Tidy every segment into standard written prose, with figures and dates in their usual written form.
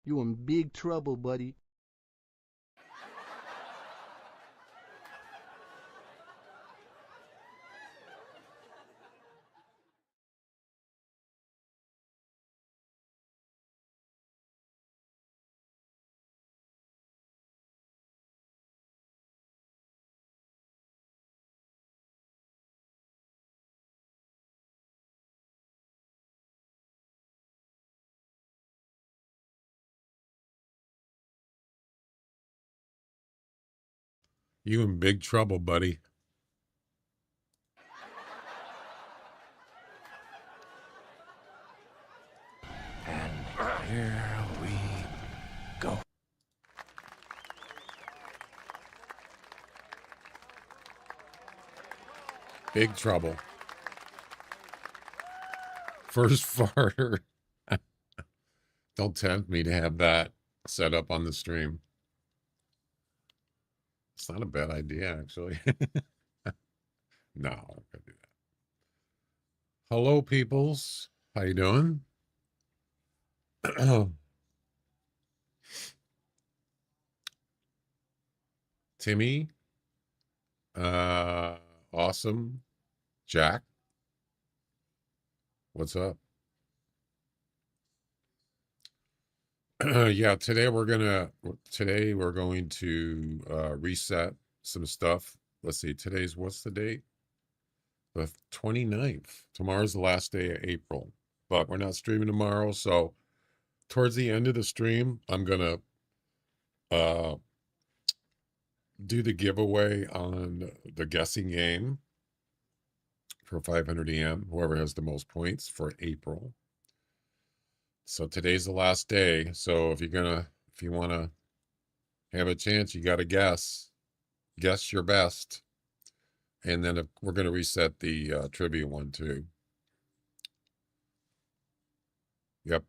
You in big trouble, buddy. You in big trouble, buddy. And here we go. Big trouble. First farter. Don't tempt me to have that set up on the stream. It's not a bad idea, actually. No, I'm not gonna do that. Hello, peoples. How you doing? Timmy. Awesome. Jack. What's up? Yeah, today we're going to reset some stuff. Let's see, what's the date? The 29th. Tomorrow's the last day of April, but we're not streaming tomorrow. So towards the end of the stream, I'm gonna do the giveaway on the guessing game for 500 EM, whoever has the most points for April. So today's the last day. So if you want to have a chance, you got to guess your best. And then we're going to reset the trivia one too. Yep.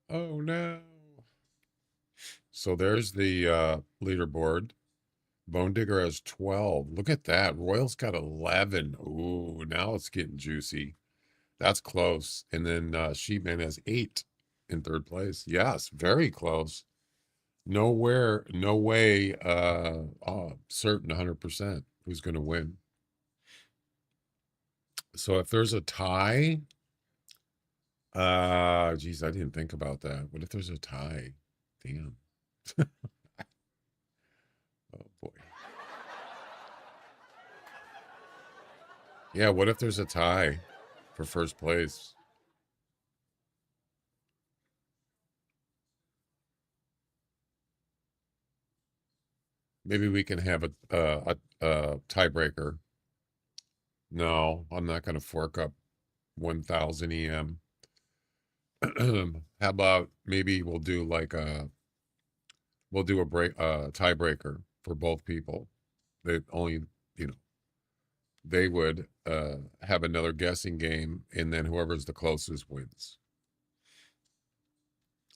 Oh no. So there's the leaderboard. Bone Digger has 12. Look at that. Royal's got 11. Ooh, now it's getting juicy. That's close. And then Sheepman has 8 in third place. Yes, very close. No way, certain 100% who's going to win. So if there's a tie, geez, I didn't think about that. What if there's a tie? Damn. Oh boy. Yeah, what if there's a tie for first place? Maybe we can have a tiebreaker. No, I'm not going to fork up 1,000 EM. How about maybe we'll do a tiebreaker for both people. They only, they would have another guessing game, and then whoever's the closest wins.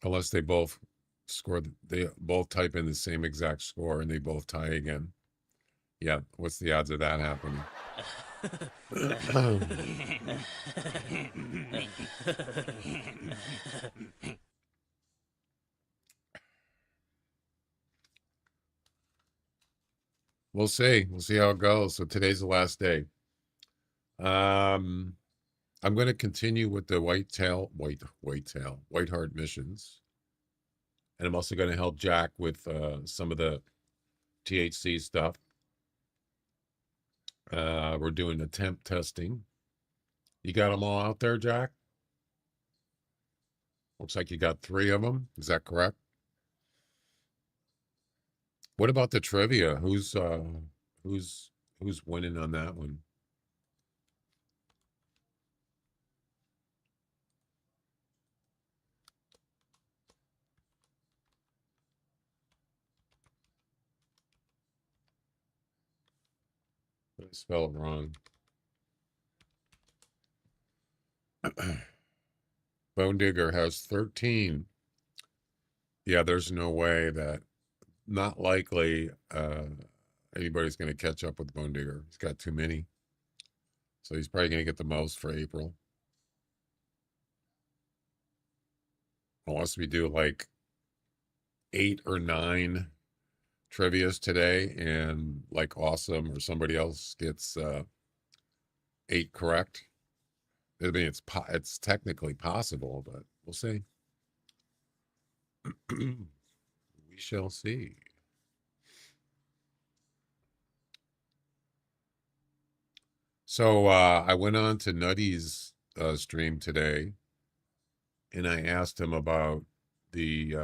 Unless they both they both type in the same exact score and they both tie again. Yeah, what's the odds of that happening? We'll see. We'll see how it goes. So today's the last day. I'm going to continue with the Whitehart missions. And I'm also going to help Jack with some of the THC stuff. We're doing attempt testing. You got them all out there, Jack? Looks like you got 3 of them. Is that correct? What about the trivia? Who's winning on that one? I spelled it wrong. Bone Digger has 13. Yeah, there's no way that, not likely anybody's going to catch up with Bone Digger. He's got too many. So he's probably going to get the most for April. unless we do like 8 or 9 trivias today and like Awesome or somebody else gets 8 correct. I mean, it's technically possible, but we'll see. We shall see. So I went on to Nutty's stream today, and I asked him about the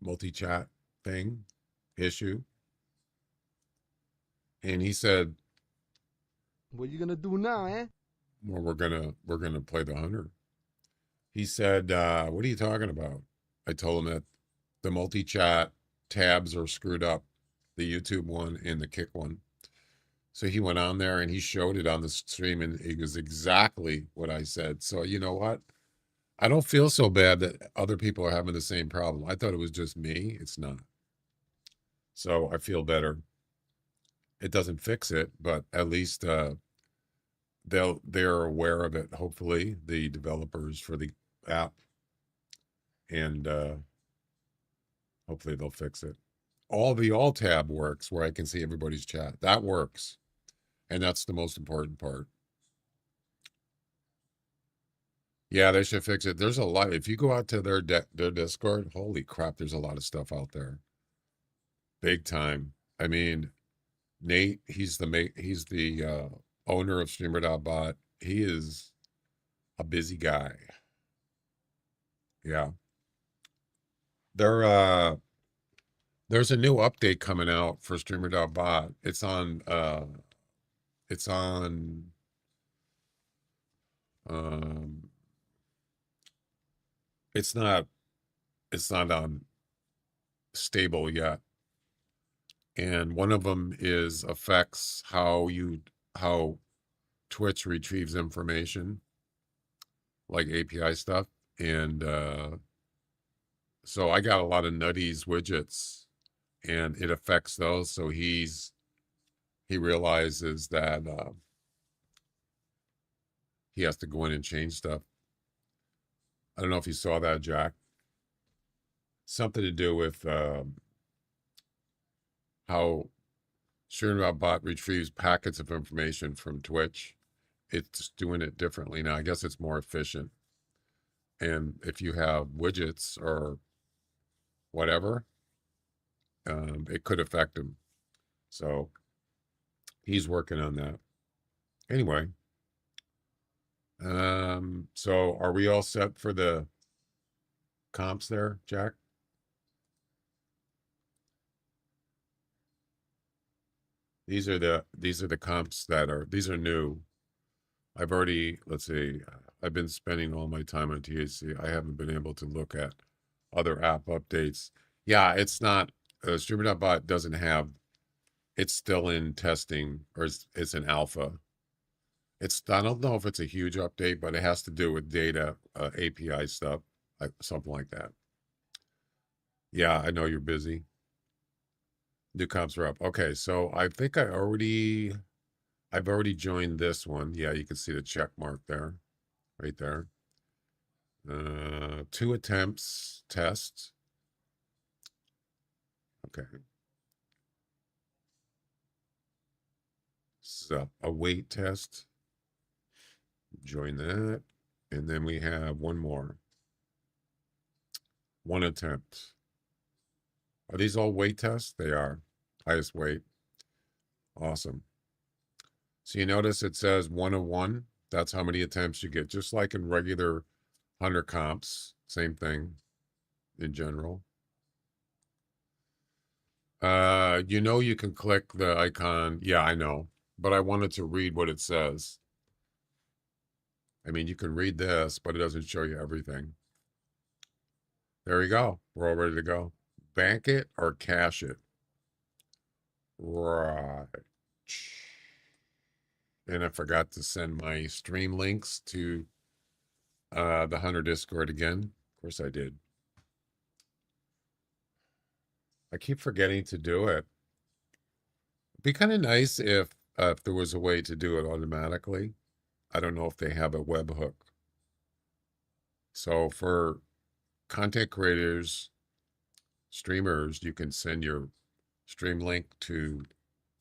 multi-chat thing issue, and he said, What you gonna do now, eh? "Well, we're gonna play the hunter." He said, "What are you talking about?" I told him that the multi-chat tabs are screwed up, the YouTube one and the Kick one. So he went on there and he showed it on the stream, and it was exactly what I said. So you know what? I don't feel so bad that other people are having the same problem. I thought it was just me. It's not. So I feel better. It doesn't fix it, but at least they're aware of it. Hopefully, the developers for the app, and hopefully they'll fix it. The all tab works where I can see everybody's chat. That works, and that's the most important part. Yeah, they should fix it. There's a lot. If you go out to their Discord, holy crap, there's a lot of stuff out there. Big time. I mean, Nate, he's the owner of Streamer.bot. He is a busy guy. Yeah. There's a new update coming out for Streamer.bot. It's on um it's not on stable yet. And one of them is affects how Twitch retrieves information, like API stuff. And so I got a lot of Nutty's widgets, and it affects those. So he realizes that he has to go in and change stuff. I don't know if you saw that, Jack. Something to do with how Streamer.bot retrieves packets of information from Twitch. It's doing it differently now. I guess it's more efficient. And if you have widgets or whatever, it could affect him. So he's working on that. Anyway, so are we all set for the comps there, Jack? These are the comps these are new. Let's see, I've been spending all my time on THC. I haven't been able to look at other app updates. Yeah, it's not, Streamer.bot doesn't have, it's still in testing, or it's an alpha. I don't know if it's a huge update, but it has to do with data, API stuff, something like that. Yeah, I know you're busy. New comps are up. Okay, so I think I've already joined this one. Yeah, you can see the check mark there, right there. 2 attempts test. Okay. So a weight test. Join that. And then we have one more. 1 attempt. Are these all weight tests? They are. Highest weight. Awesome. So you notice it says 1 of 1. That's how many attempts you get. Just like in regular hunter comps. Same thing in general. You can click the icon. Yeah, I know. But I wanted to read what it says. I mean, you can read this, but it doesn't show you everything. There we go. We're all ready to go. Bank it or cash it. Right. And I forgot to send my stream links to the Hunter Discord again. Of course I did. I keep forgetting to do it. It'd be kind of nice if there was a way to do it automatically. I don't know if they have a webhook. So for content creators, streamers, you can send your stream link to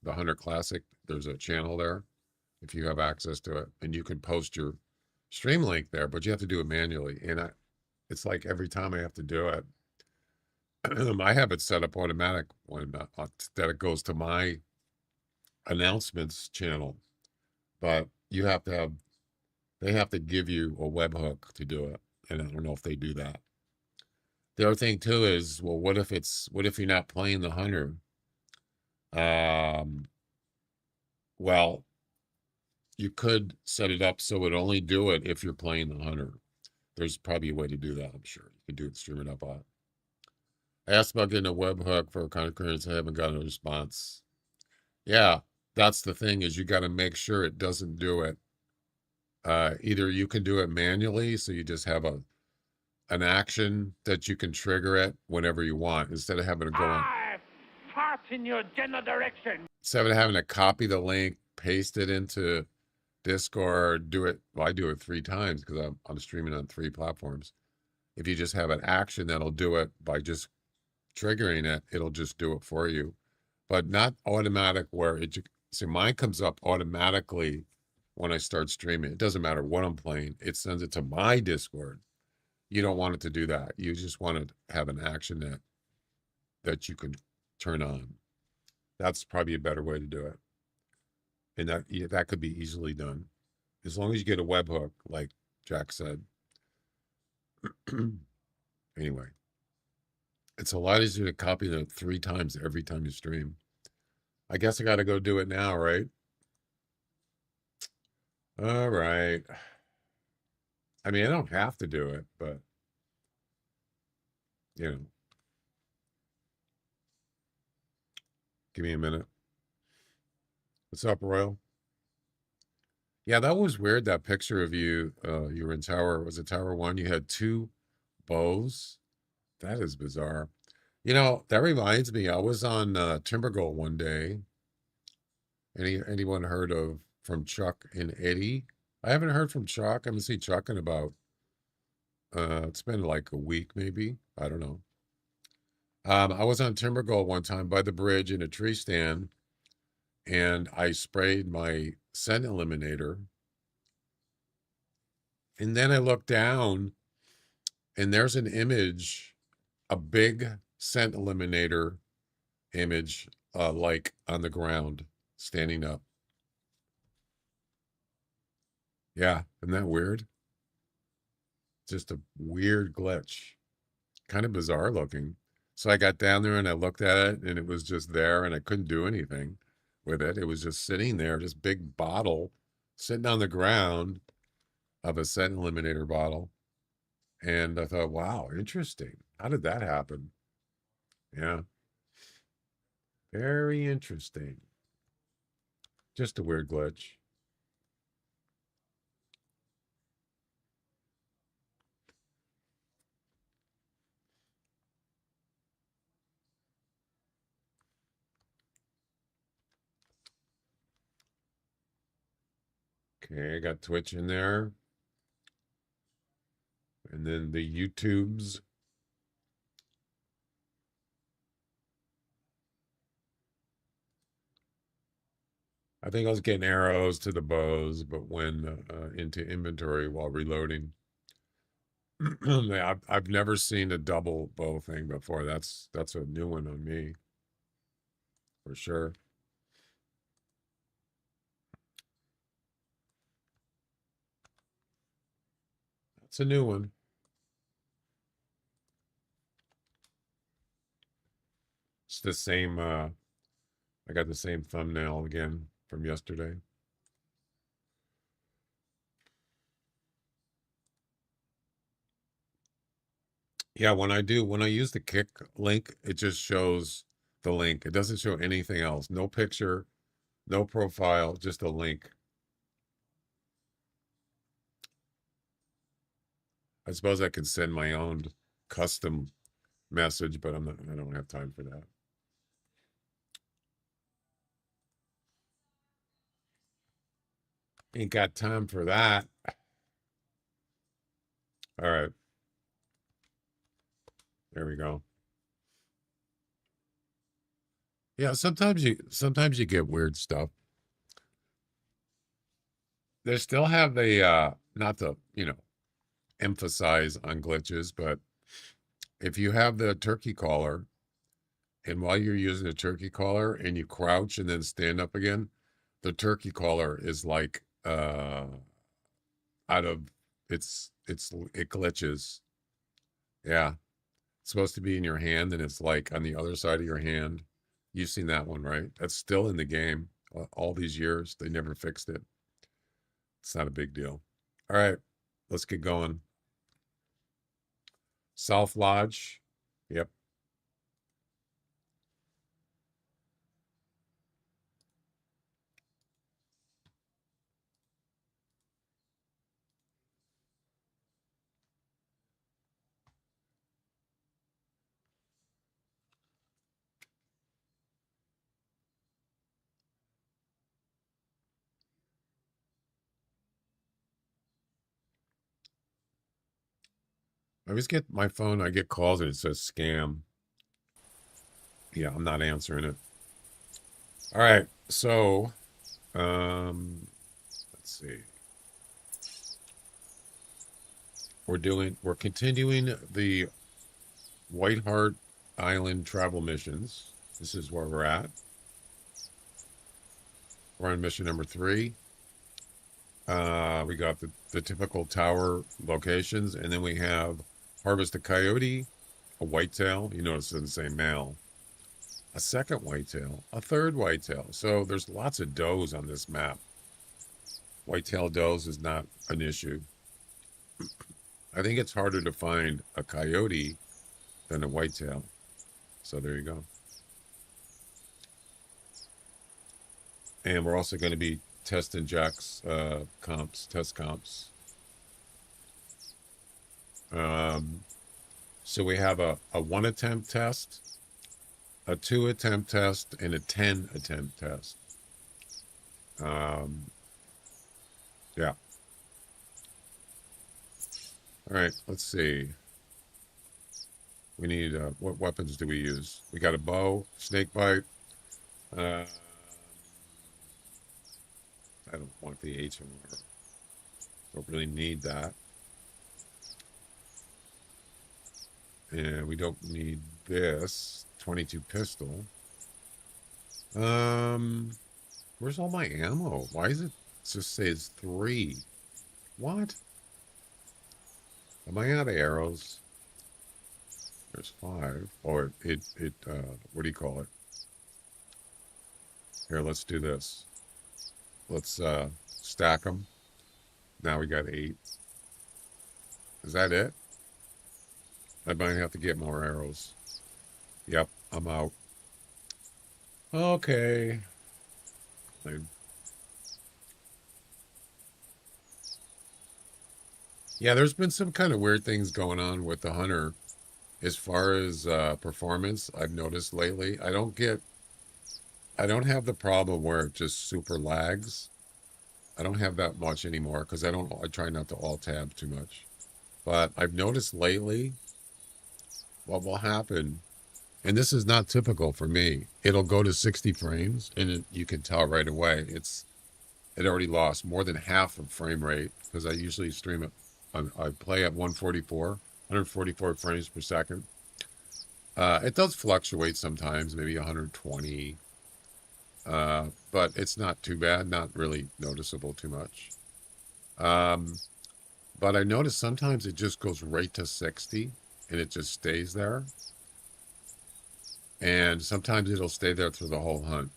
the Hunter Classic. There's a channel there if you have access to it, and you can post your stream link there, but you have to do it manually. And it's like every time I have to do it, I have it set up automatic that it goes to my announcements channel, but they have to give you a webhook to do it, and I don't know if they do that. The other thing too is, well, what if you're not playing the Hunter? Well, you could set it up so it only do it if you're playing the Hunter. There's probably a way to do that, I'm sure. You can do it, stream it up on. I asked about getting a webhook for a concurrence. I haven't gotten a response. Yeah, that's the thing, is you got to make sure it doesn't do it. Either you can do it manually, so you just have an action that you can trigger it whenever you want, instead of having to go on. Fart in your general direction. Instead of having to copy the link, paste it into Discord, do it. Well, I do it 3 times because I'm streaming on 3 platforms. If you just have an action that'll do it by just triggering it, it'll just do it for you, but not automatic where it. See, mine comes up automatically when I start streaming. It doesn't matter what I'm playing. It sends it to my Discord. You don't want it to do that. You just want to have an action that you can turn on. That's probably a better way to do it. And that could be easily done, as long as you get a webhook, like Jack said. Anyway, it's a lot easier to copy that 3 times every time you stream. I guess I got to go do it now, right? All right. I mean, I don't have to do it, but, you know. Give me a minute. What's up, Royal? Yeah, that was weird, that picture of you. You were in Tower, was it Tower 1? You had 2 bows. That is bizarre. You know, that reminds me, I was on Timbergold one day. Anyone heard from Chuck and Eddie? I haven't heard from Chuck. I haven't seen Chuck in about, it's been like a week maybe. I don't know. I was on Timbergold one time by the bridge in a tree stand, and I sprayed my scent eliminator. And then I looked down, and there's an image, a big scent eliminator image, like on the ground, standing up. Yeah, isn't that weird? Just a weird glitch. Kind of bizarre looking. So I got down there and I looked at it, and it was just there, and I couldn't do anything with it. It was just sitting there, this big bottle sitting on the ground of a scent eliminator bottle. And I thought, wow, interesting. How did that happen? Yeah. Very interesting. Just a weird glitch. Okay, I got Twitch in there. And then the YouTubes. I think I was getting arrows to the bows, but went into inventory while reloading. I've never seen a double bow thing before. That's a new one on me, for sure. That's a new one. It's the same. I got the same thumbnail again from yesterday. Yeah, when I use the Kick link, it just shows the link. It doesn't show anything else. No picture, no profile, just a link. I suppose I could send my own custom message, but I don't have time for that. Ain't got time for that. All right. There we go. Yeah, sometimes you get weird stuff. They still have the not to, emphasize on glitches, but if you have the turkey caller and while you're using the turkey caller and you crouch and then stand up again, the turkey caller is like out of it glitches. Yeah. It's supposed to be in your hand and it's like on the other side of your hand. You've seen that one, right? That's still in the game. All these years, they never fixed it. It's not a big deal. All right, let's get going. South Lodge. Yep. I always get my phone, I get calls and it says scam. Yeah, I'm not answering it. All right, so let's see. We're continuing the Whitehart Island travel missions. This is where we're at. We're on mission number 3. We got the typical tower locations, and then we have harvest a coyote, a whitetail. You notice it doesn't say male. A second whitetail, a third whitetail. So there's lots of does on this map. Whitetail does is not an issue. I think it's harder to find a coyote than a whitetail. So there you go. And we're also going to be testing Jack's test comps. So we have a 1 attempt test, a 2 attempt test, and a 10 attempt test. Yeah. All right, let's see. We need, what weapons do we use? We got a bow, snake bite. I don't want the HMR. Don't really need that. And we don't need this 22 pistol. Where's all my ammo? Why is it just says 3? What? Am I out of arrows? There's 5. Or what do you call it? Here, let's do this. Let's stack them. Now we got 8. Is that it? I might have to get more arrows. Yep, I'm out. Okay. Yeah, there's been some kind of weird things going on with the Hunter as far as performance. I've noticed lately. I don't have the problem where it just super lags. I don't have that much anymore because I try not to alt tab too much. But I've noticed lately what will happen, and this is not typical for me, it'll go to 60 frames and you can tell right away it already lost more than half of frame rate because I usually stream it. I play at 144 frames per second. It does fluctuate sometimes, maybe 120, but it's not too bad, not really noticeable too much. But I notice sometimes it just goes right to 60 and it just stays there. And sometimes it'll stay there through the whole hunt.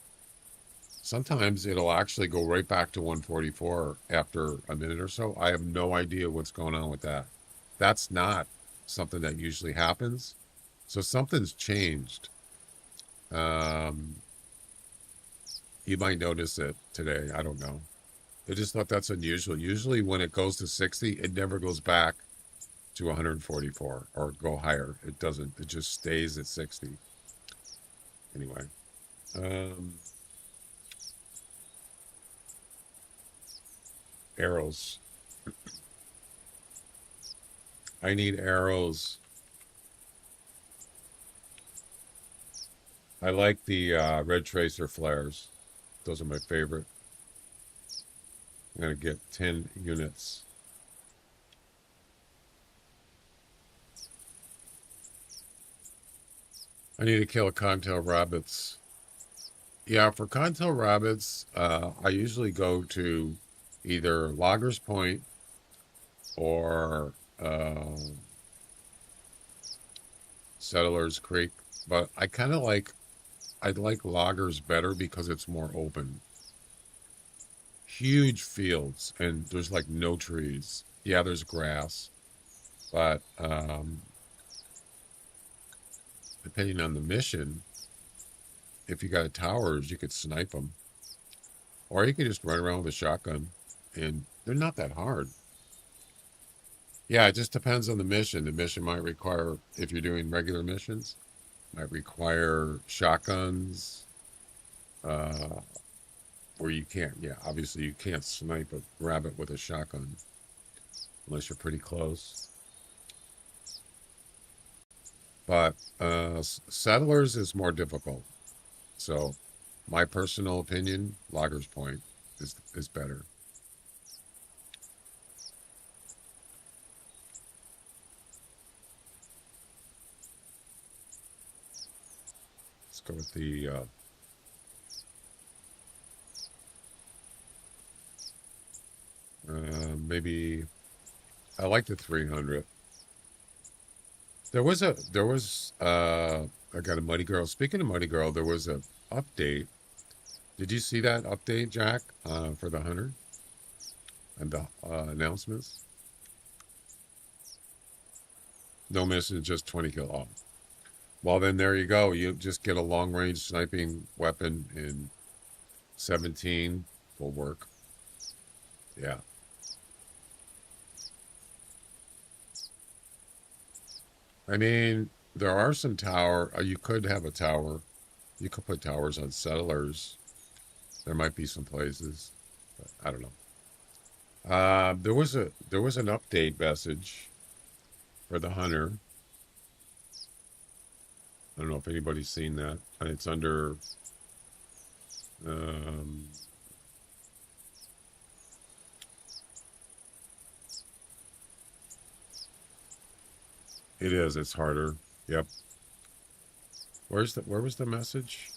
Sometimes it'll actually go right back to 144 after a minute or so. I have no idea what's going on with that. That's not something that usually happens. So something's changed. You might notice it today. I don't know. I just thought that's unusual. Usually when it goes to 60, it never goes back to 144 or go higher. It doesn't. It just stays at 60. Anyway. Arrows. I need arrows. I like the red tracer flares. Those are my favorite. I'm going to get 10 units. I need to kill a cottontail rabbits. Yeah, for cottontail rabbits, I usually go to either Loggers Point or Settlers Creek. But I like Loggers better because it's more open. Huge fields and there's like no trees. Yeah, there's grass, but depending on the mission, if you got towers, you could snipe them, or you can just run around with a shotgun, and they're not that hard. Yeah, it just depends on the mission. The mission might require, if you're doing regular missions, might require shotguns, where you can't. Yeah, obviously you can't snipe a rabbit with a shotgun unless you're pretty close. But Settlers is more difficult. So, my personal opinion, Loggers Point is better. Let's go with the maybe I like the 300. There was I got a Muddy Girl. Speaking of Muddy Girl, there was a update. Did you see that update, Jack, for the Hunter and the announcements? No mission, just 20 kill. Oh. Well, then there you go. You just get a long-range sniping weapon in 17 will work. Yeah. I mean, there are some tower. You could have a tower. You could put towers on Settlers. There might be some places, but I don't know. There was an update message for the Hunter. I don't know if anybody's seen that. It's under it is. It's harder. Yep. Where was the message?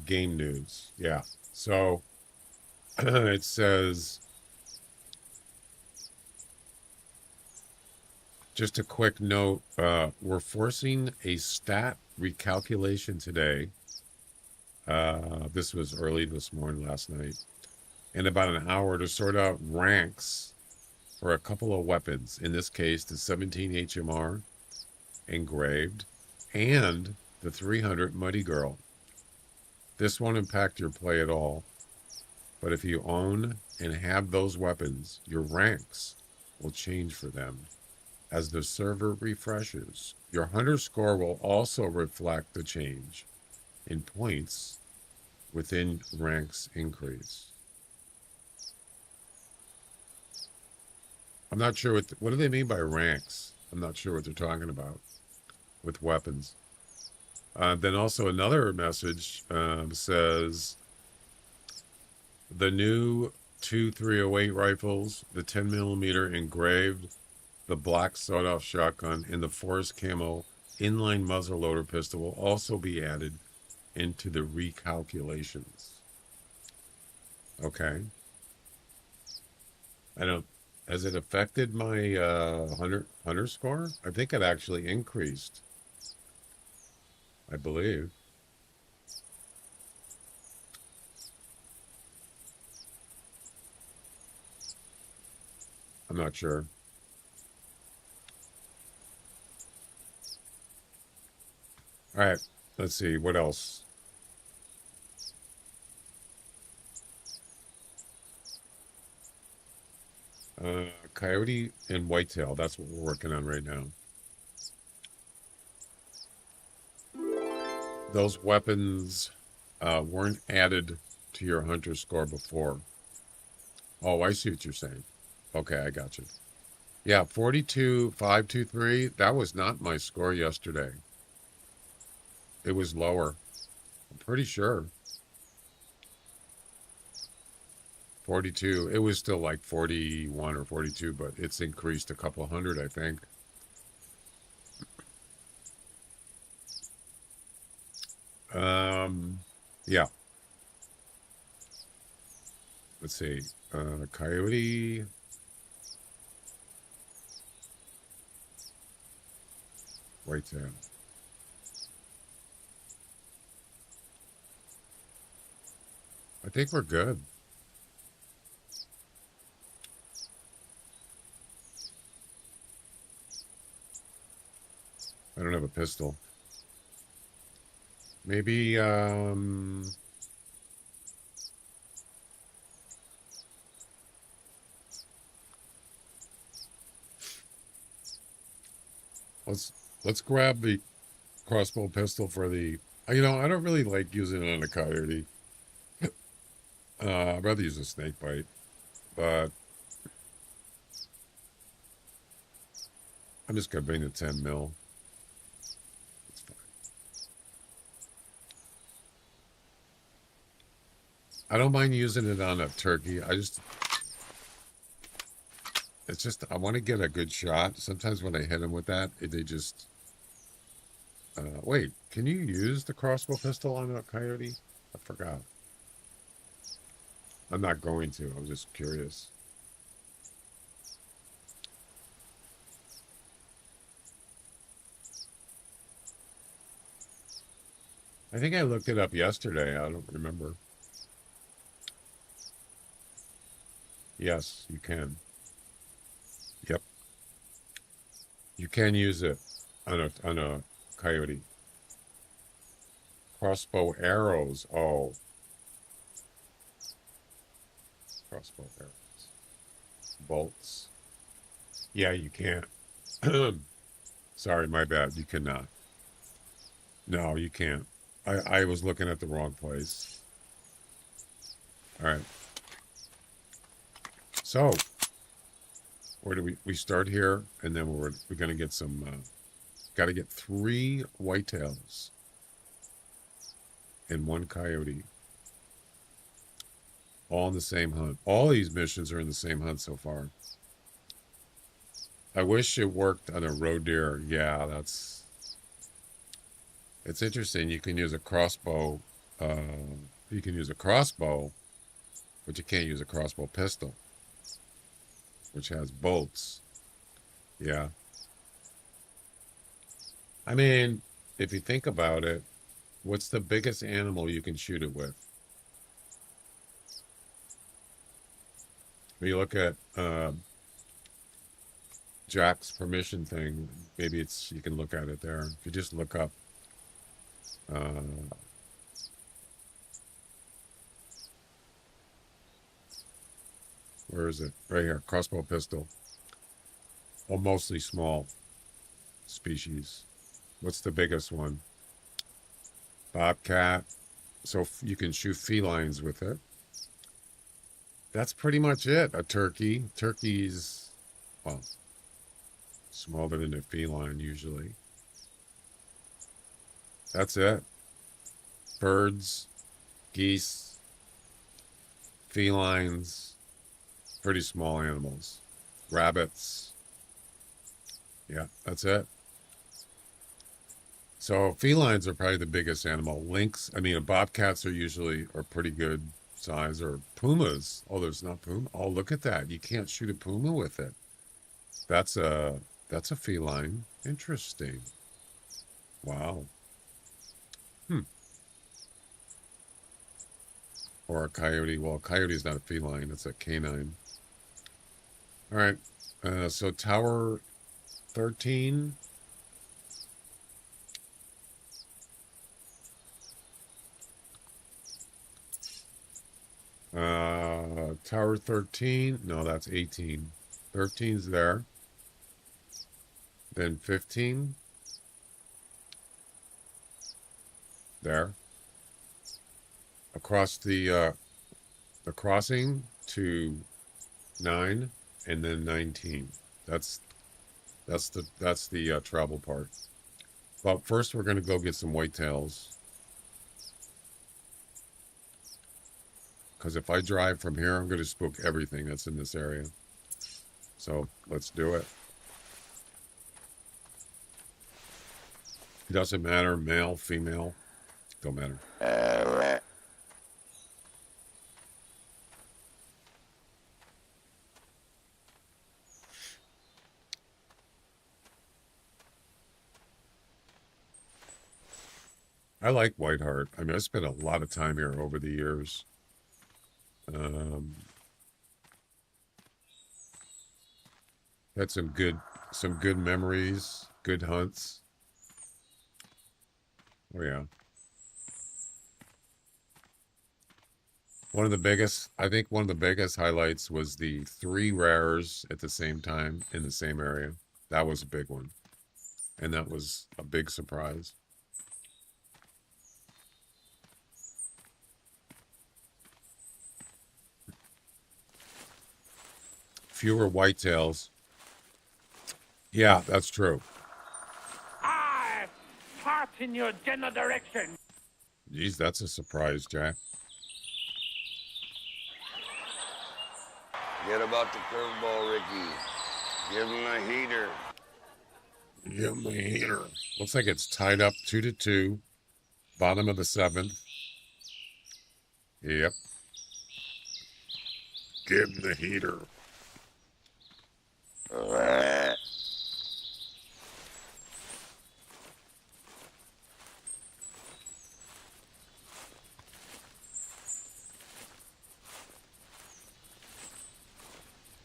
Game news. Yeah. So it says, just a quick note, we're forcing a stat recalculation today. This was early this morning, last night, in about an hour to sort out ranks for a couple of weapons. In this case, the 17 HMR engraved and the 300 Muddy Girl. This won't impact your play at all, but if you own and have those weapons, your ranks will change for them as the server refreshes. Your Hunter score will also reflect the change in points within ranks increase. I'm not sure what do they mean by ranks? I'm not sure what they're talking about with weapons. Then also another message says the new 2308 rifles, the 10 millimeter engraved, the black sawed-off shotgun, and the forest camo inline muzzleloader pistol will also be added into the recalculations. Okay. Has it affected my hunter score? I think it actually increased. I believe. I'm not sure. All right, let's see. What else? Coyote and whitetail. That's what we're working on right now. Those weapons weren't added to your hunter score before. Oh, I see what you're saying. Okay, I got you. Yeah, 42,523. That was not my score yesterday. It was lower. I'm pretty sure. 42. It was still like 41 or 42, but it's increased a couple hundred, I think. Yeah. Let's see. Coyote. Whitetail. I think we're good. I don't have a pistol. Maybe, let's grab the crossbow pistol for the, you know, I don't really like using it on a coyote. I'd rather use a snake bite, but I'm just gonna bring the 10 mil. It's fine. I don't mind using it on a turkey. It's just, I want to get a good shot. Sometimes when I hit them with that, they just, wait, can you use the crossbow pistol on a coyote? I forgot. I'm not going to. I'm just curious. I think I looked it up yesterday. I don't remember. Yes, you can. Yep. You can use it on a coyote. Crossbow arrows. Oh. Crossbow arrows. Bolts. Yeah, you can't. Sorry, my bad. You cannot. No, you can't. I was looking at the wrong place. All right. So, where do we start here? And then we're going to get some, got to get 3 whitetails and 1 coyote. All in the same hunt. All these missions are in the same hunt so far. I wish it worked on a roe deer. Yeah, it's interesting. You can use a crossbow. You can use a crossbow, but you can't use a crossbow pistol, which has bolts. Yeah. I mean, if you think about it, what's the biggest animal you can shoot it with? When you look at Jack's permission thing, maybe you can look at it there. If you just look up where is it? Right here, crossbow pistol. Well, mostly small species. What's the biggest one? Bobcat. So you can shoot felines with it. That's pretty much it. A turkey. Turkey's, well, smaller than a feline usually. That's it. Birds, geese, felines, pretty small animals. Rabbits. Yeah, that's it. So felines are probably the biggest animal. Lynx, I mean, bobcats are pretty good size, or pumas. Oh, there's not puma. Oh, look at that. You can't shoot a puma with it. That's a feline. Interesting. Wow. Or a coyote. Well, a coyote's not a feline. It's a canine. All right. So Tower 13. Tower 13. No, that's 18. 13's there. Then 15. There. Across the crossing to 9, and then 19. That's the travel part. But first we're going to go get some whitetails. because if I drive from here, I'm going to spook everything that's in this area. So let's do it. It doesn't matter, male, female, don't matter. I like Whitehart. I mean, I spent a lot of time here over the years. Had some good memories, good hunts. Oh yeah. I think one of the biggest highlights was the 3 rares at the same time in the same area. That was a big one. And that was a big surprise. Fewer whitetails. Yeah, that's true. I fart in your general direction. Geez, that's a surprise, Jack. Forget about the curveball, Ricky. Give him a heater. Give him a heater. Looks like it's tied up 2-2. Bottom of the 7th. Yep. Give him the heater.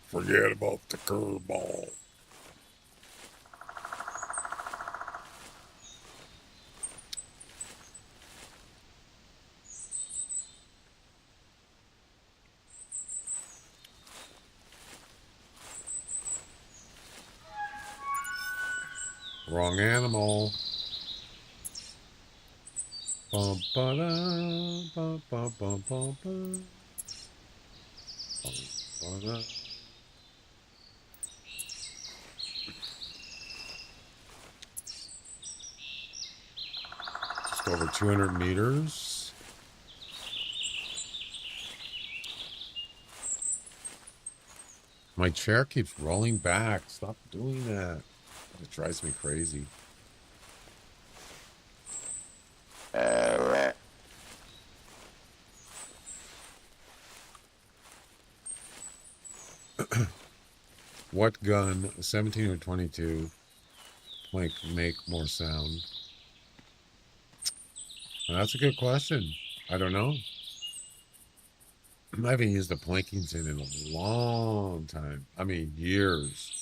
Forget about the curveball. Wrong animal. Bum, ba-da, bum, bum, bum, bum, bum. Bum, ba-da. Just over 200 meters. My chair keeps rolling back. Stop doing that. It drives me crazy. What gun, 17 or 22, might make more sound? Well, that's a good question. I don't know. I haven't used a Plankington in a long time. I mean, years.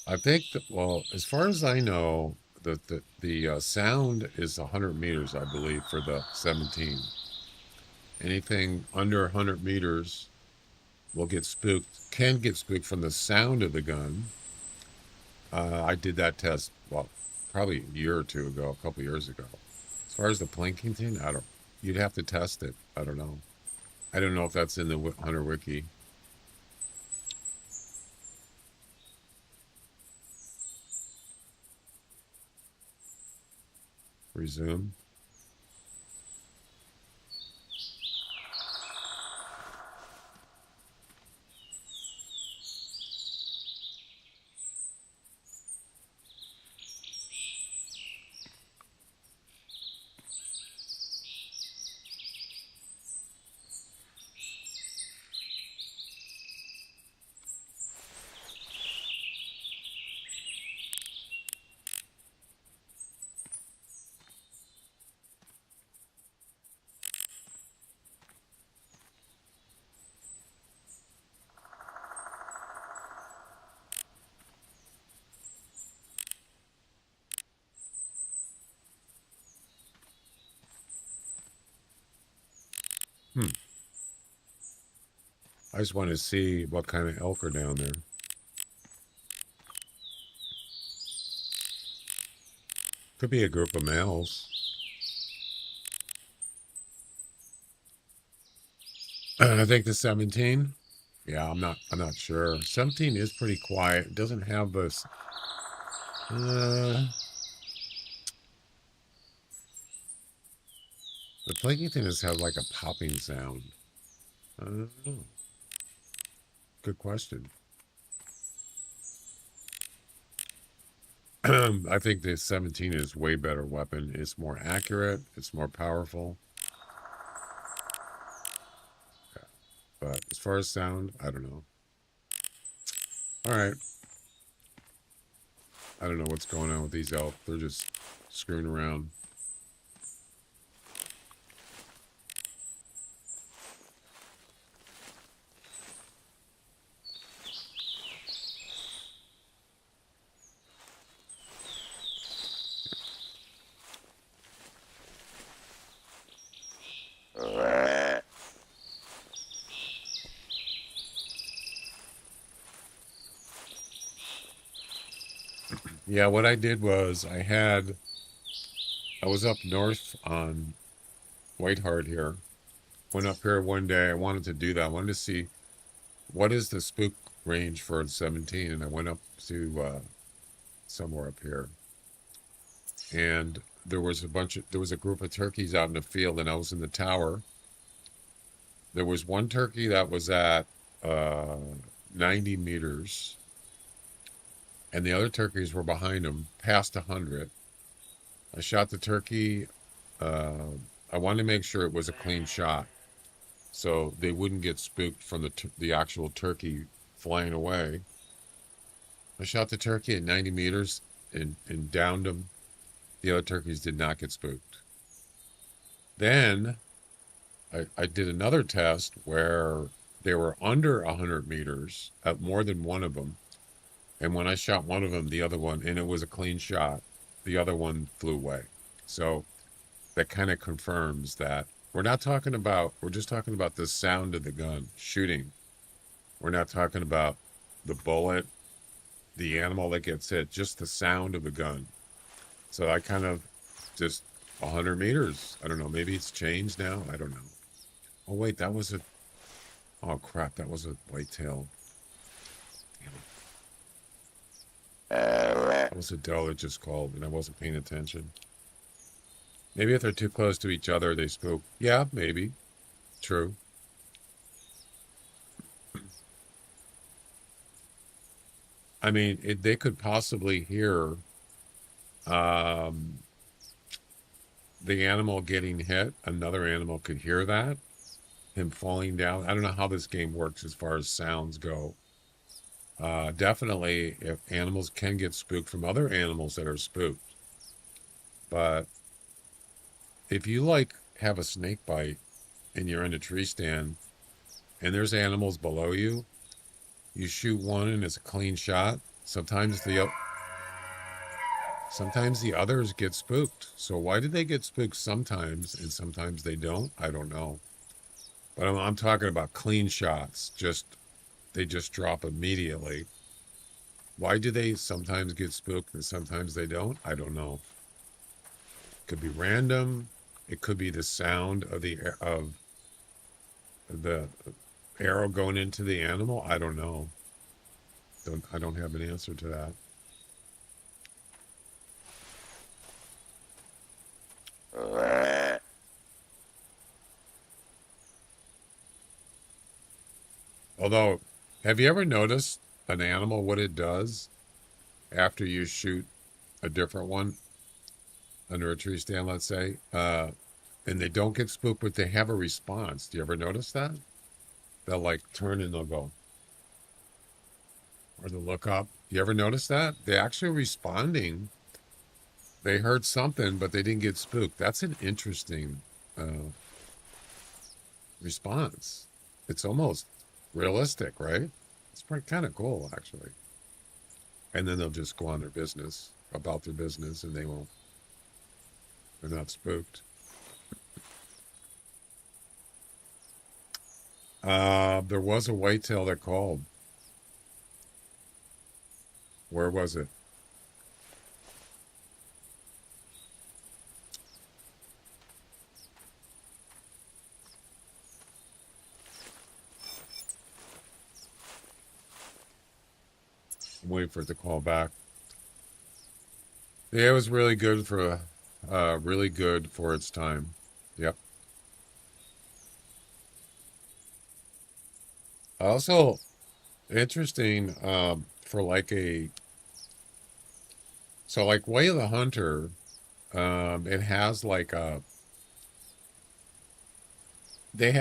I think that, well, as far as I know, the sound is 100 meters, I believe, for the 17. Anything under 100 meters will get spooked, can get spooked from the sound of the gun. I did that test, well, probably a year or two ago, a couple years ago. As far as the Plankington, you'd have to test it. I don't know. I don't know if that's in the Hunter Wiki. Resume. I just want to see what kind of elk are down there. Could be a group of males. I think the 17. Yeah, I'm not sure. 17 is pretty quiet. It doesn't have this. The flaky thing has had like a popping sound. I don't know. Good question. I think the 17 is way better weapon. It's more accurate. It's more powerful. Yeah. But as far as sound, I don't know. All right. I don't know what's going on with these elk. They're just screwing around. Yeah, what I did was I was up north on Whitehart here. Went up here one day. I wanted to do that. I wanted to see what is the spook range for 17, and I went up to somewhere up here, and there was a group of turkeys out in the field, and I was in the tower. There was one turkey that was at 90 meters, and the other turkeys were behind him, past 100. I shot the turkey. I wanted to make sure it was a clean shot, so they wouldn't get spooked from the actual turkey flying away. I shot the turkey at 90 meters and downed him. The other turkeys did not get spooked. Then I did another test where they were under 100 meters at more than one of them. And when I shot one of them, the other one, and it was a clean shot, the other one flew away. So that kind of confirms that we're just talking about the sound of the gun shooting. We're not talking about the bullet, the animal that gets hit, just the sound of the gun. So I kind of just 100 meters. I don't know. Maybe it's changed now. I don't know. Oh, wait, oh crap. That was a whitetail. Damn it. That was a doe that just called and I wasn't paying attention. Maybe if they're too close to each other, they spook. Yeah, maybe. True. I mean, they could possibly hear the animal getting hit. Another animal could hear that, him falling down. I don't know how this game works as far as sounds go. Definitely, if animals can get spooked from other animals that are spooked. But if you have a snake bite and you're in a tree stand and there's animals below you, you shoot one and it's a clean shot. Sometimes the others get spooked. So why do they get spooked sometimes and sometimes they don't? I don't know. But I'm talking about clean shots. They just drop immediately. Why do they sometimes get spooked and sometimes they don't? I don't know. It could be random. It could be the sound of the arrow going into the animal. I don't know. I don't have an answer to that. Although, have you ever noticed an animal, what it does after you shoot a different one under a tree stand, let's say, and they don't get spooked, but they have a response? Do you ever notice that? They'll turn and they'll go, or they'll look up. You ever notice that? They're actually responding. They heard something, but they didn't get spooked. That's an interesting response. It's almost realistic, right? It's kind of cool, actually. And then they'll just go on about their business, and they're not spooked. There was a whitetail that called. Where was it? I'm waiting for it to call back. Yeah, it was really good for its time. Yep. Also interesting for like like Way of the Hunter, it has like a they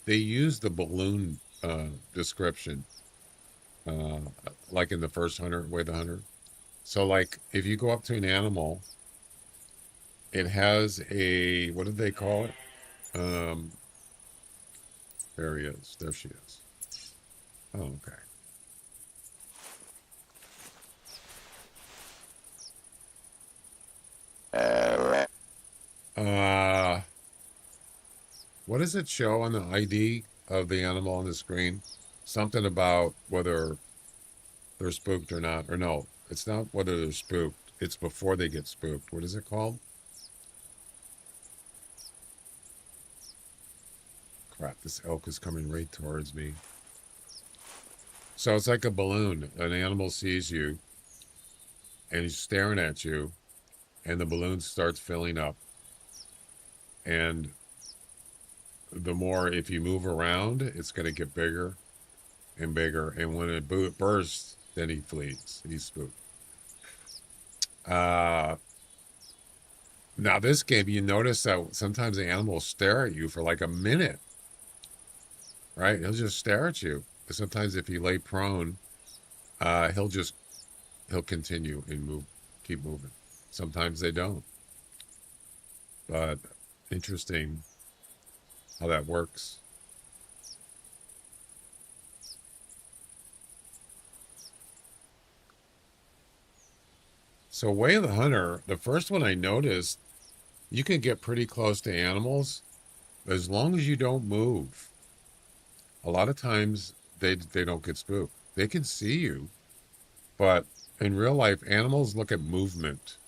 use the balloon description uh like in the first Hunter, Way of the Hunter. So like if you go up to an animal, it has a, what did they call it? Um there he is. There she is. Oh, okay. Uh what does it show on the ID of the animal on the screen? Something about whether they're spooked or not. Or no, it's not whether they're spooked. It's before they get spooked. What is it called? Crap, this elk is coming right towards me. So it's like a balloon. An animal sees you and he's staring at you, and the balloon starts filling up. And the more, if you move around, it's going to get bigger and bigger. And when it bursts, then he flees. He's spooked. Uh, Now, this game, you notice that sometimes the animal will stare at you for like a minute, right? He'll just stare at you. Sometimes if you lay prone, he'll continue and keep moving. Sometimes they don't. But interesting how that works. So Way of the Hunter, the first one I noticed, you can get pretty close to animals as long as you don't move. A lot of times they don't get spooked. They can see you, but in real life, animals look at movement.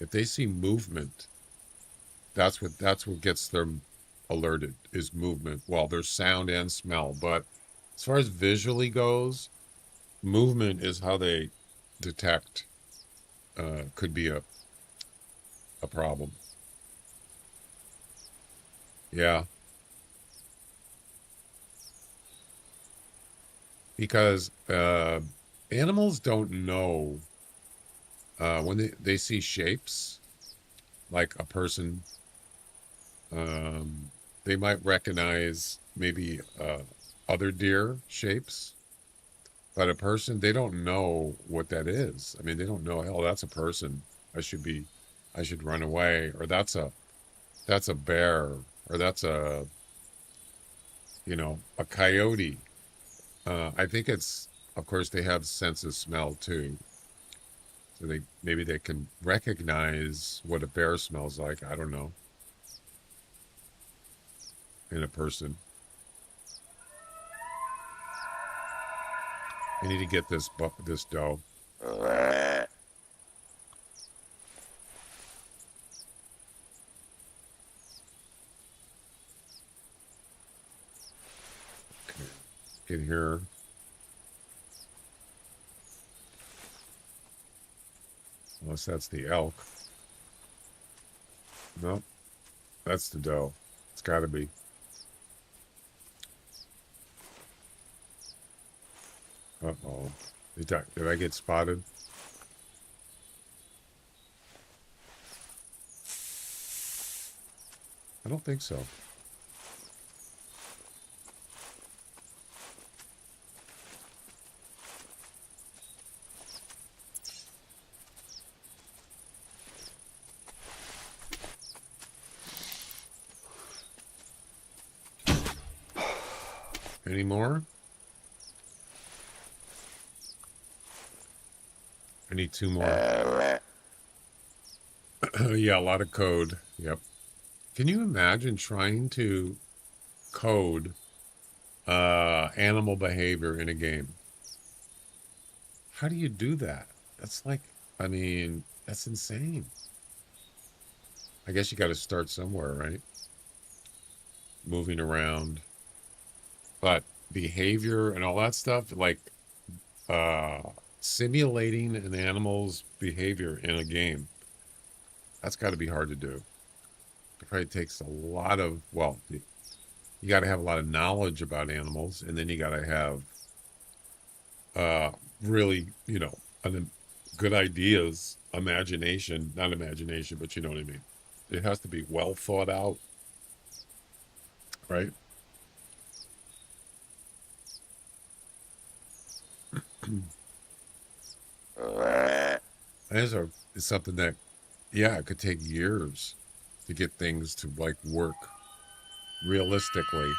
If they see movement, that's what gets them alerted, is movement. Well, there's sound and smell, but as far as visually goes, movement is how they detect could be a problem. Yeah, because animals don't know when they see shapes like a person. They might recognize maybe other deer shapes, but a person, they don't know what that is. I mean, they don't know, hell, that's a person. I should run away, or that's a bear, or that's a coyote. I think it's, of course, they have sense of smell too. So maybe they can recognize what a bear smells like. I don't know, in a person. I need to get this doe. Okay. Get here. Unless that's the elk. Nope, that's the doe. It's got to be. Uh-oh. Did I get spotted? I don't think so. Any more? I need two more. Yeah, a lot of code. Yep. Can you imagine trying to code animal behavior in a game? How do you do that? That's like, I mean, that's insane. I guess you got to start somewhere, right? Moving around. But behavior and all that stuff, like uh, simulating an animal's behavior in a game, that's got to be hard to do. It probably takes a lot of, well, You got to have a lot of knowledge about animals, and then you got to have really, good ideas, imagination, not imagination, but you know what I mean. It has to be well thought out, right? It's something that, yeah, it could take years to get things to like work realistically.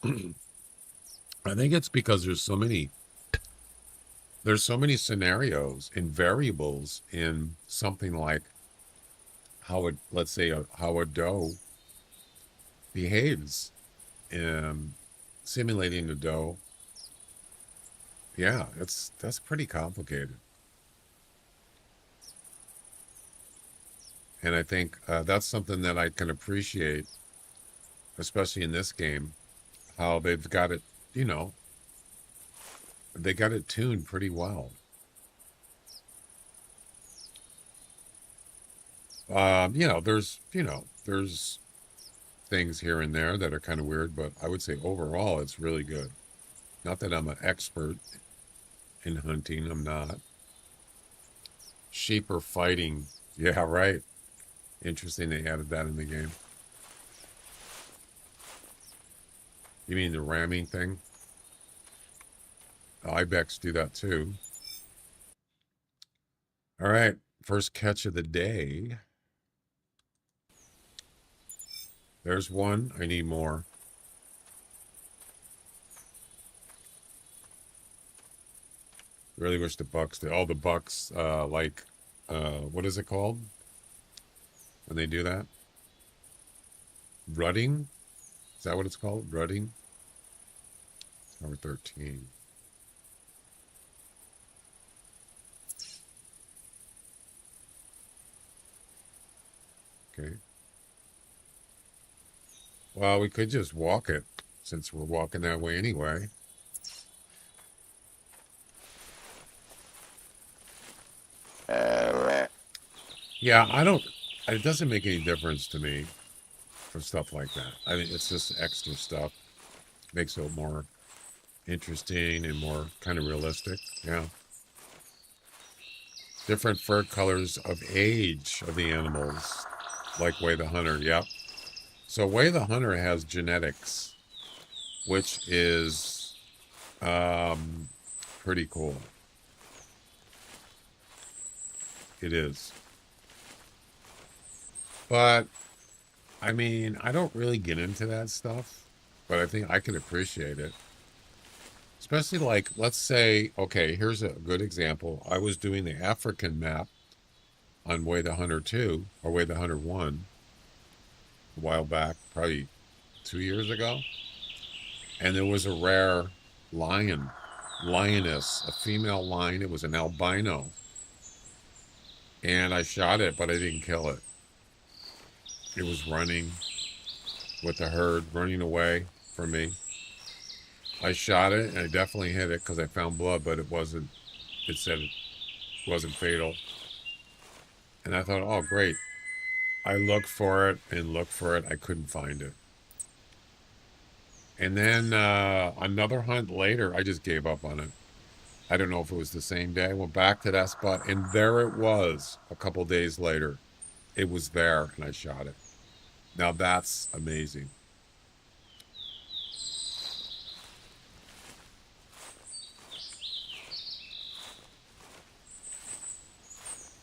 I think it's because there's so many scenarios and variables in something like let's say how a doe behaves, and simulating a doe. Yeah, that's pretty complicated. And I think that's something that I can appreciate, especially in this game, how they've got it, you know, they got it tuned pretty well. There's things here and there that are kind of weird, but I would say overall it's really good. Not that I'm an expert in hunting, I'm not. Sheep are fighting. Yeah, right. Interesting they added that in the game. You mean the ramming thing? Ibex do that too. All right, first catch of the day. There's one. I need more. Really wish the bucks did. All the bucks, what is it called when they do that? Rutting? Is that what it's called? Rutting? Number 13. Okay. Well, we could just walk it since we're walking that way anyway. Yeah, it doesn't make any difference to me for stuff like that. I mean, it's just extra stuff. Makes it more interesting and more kind of realistic. Yeah. Different fur colors of age of the animals, like Way the Hunter. Yep. So Way the Hunter has genetics, which is pretty cool. It is. But, I mean, I don't really get into that stuff, but I think I can appreciate it. Especially like, let's say, okay, here's a good example. I was doing the African map on Way the Hunter 2, or Way the Hunter 1, a while back, probably 2 years ago. And there was a rare lioness, a female lion. It was an albino. And I shot it, but I didn't kill it. It was running with the herd, running away from me. I shot it, and I definitely hit it because I found blood, but it said it wasn't fatal. And I thought, oh, great. I looked for it and looked for it. I couldn't find it. And then another hunt later, I just gave up on it. I don't know if it was the same day. I went back to that spot, and there it was a couple days later. It was there, and I shot it. Now that's amazing.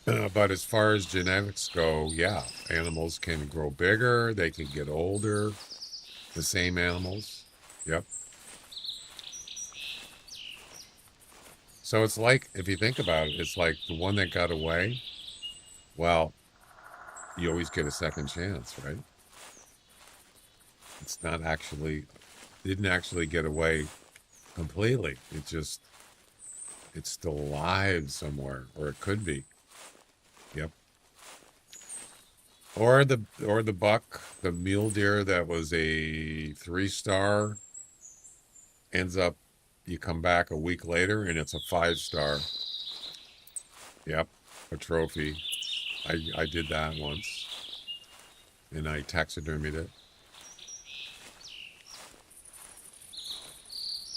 But as far as genetics go, yeah, animals can grow bigger, they can get older, the same animals. Yep. So it's like, if you think about it, it's like the one that got away, well, you always get a second chance, right? It's not actually, didn't actually get away completely. It's still alive somewhere, or it could be. Yep. Or the buck, the mule deer that was a 3-star, ends up, you come back a week later and it's a 5-star. Yep, a trophy. I did that once. and I taxidermied it.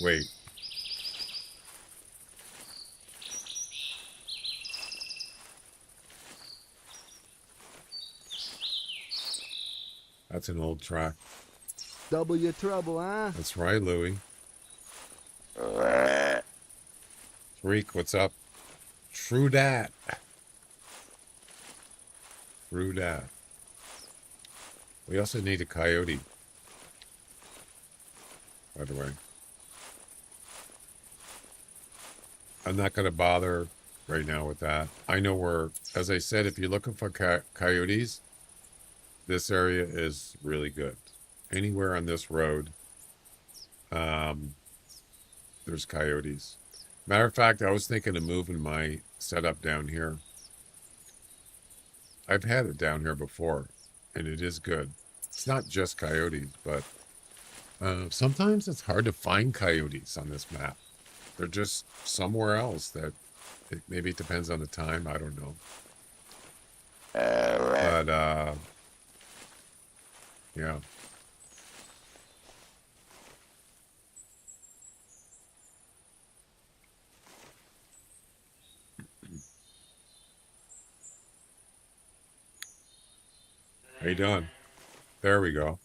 Wait. That's an old track. Double your trouble, huh? That's right, Louie. Freak, what's up? True dat. True dat. We also need a coyote, by the way. I'm not going to bother right now with that. I know where, as I said, if you're looking for coyotes, this area is really good. Anywhere on this road, there's coyotes. Matter of fact, I was thinking of moving my setup down here. I've had it down here before, and it is good. It's not just coyotes, but sometimes it's hard to find coyotes on this map. They're just somewhere else that maybe it depends on the time. I don't know. But, yeah. How you doing? There we go.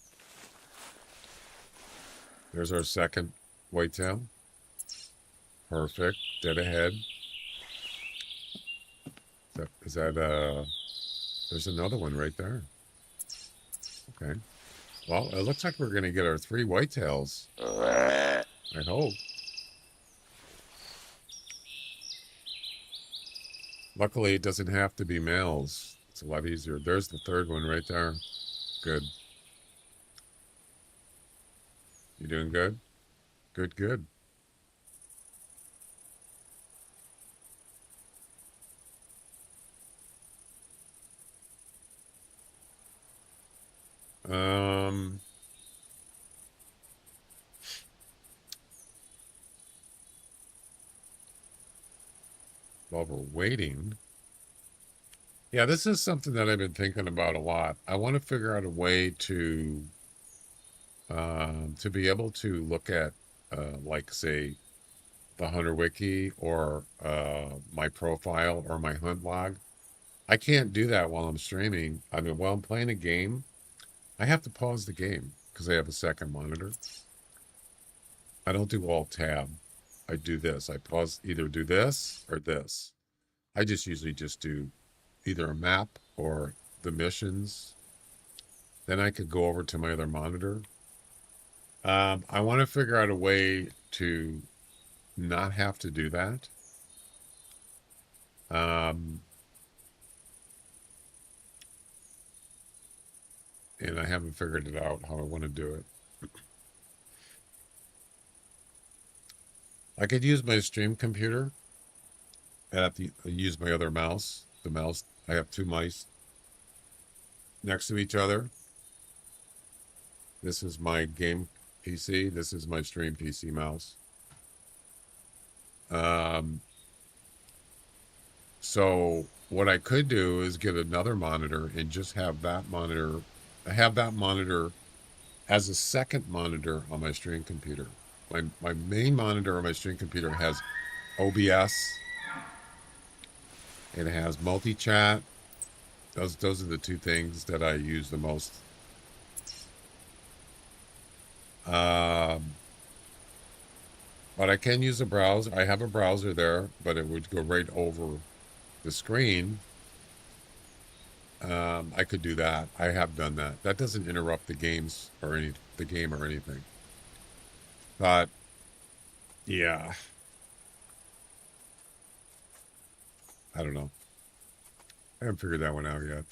There's our second whitetail. Perfect. Dead ahead. Is that there's another one right there. Okay. Well, it looks like we're going to get our 3 whitetails. I hope. Luckily, it doesn't have to be males. It's a lot easier. There's the third one right there. Good. You doing good? Good, good. While we're waiting. Yeah, this is something that I've been thinking about a lot. I want to figure out a way to be able to look at, like, say, the Hunter Wiki or my profile or my hunt log. I can't do that while I'm streaming. I mean, while I'm playing a game, I have to pause the game because I have a second monitor. I don't do alt tab. I do this. I pause, either do this or this. I just usually just do either a map or the missions. Then I could go over to my other monitor. I want to figure out a way to not have to do that. And I haven't figured it out how I want to do it. I could use my stream computer. I have to use my other mouse. The mouse, I have 2 mice next to each other. This is my game PC. This is my stream PC mouse. So what I could do is get another monitor and just have that monitor as a second monitor on my stream computer. My main monitor on my stream computer has OBS. And it has multi-chat. Those are the 2 things that I use the most. But I can use a browser. I have a browser there, but it would go right over the screen. I could do that. I have done that. That doesn't interrupt the games or the game or anything. But yeah, I don't know. I haven't figured that one out yet.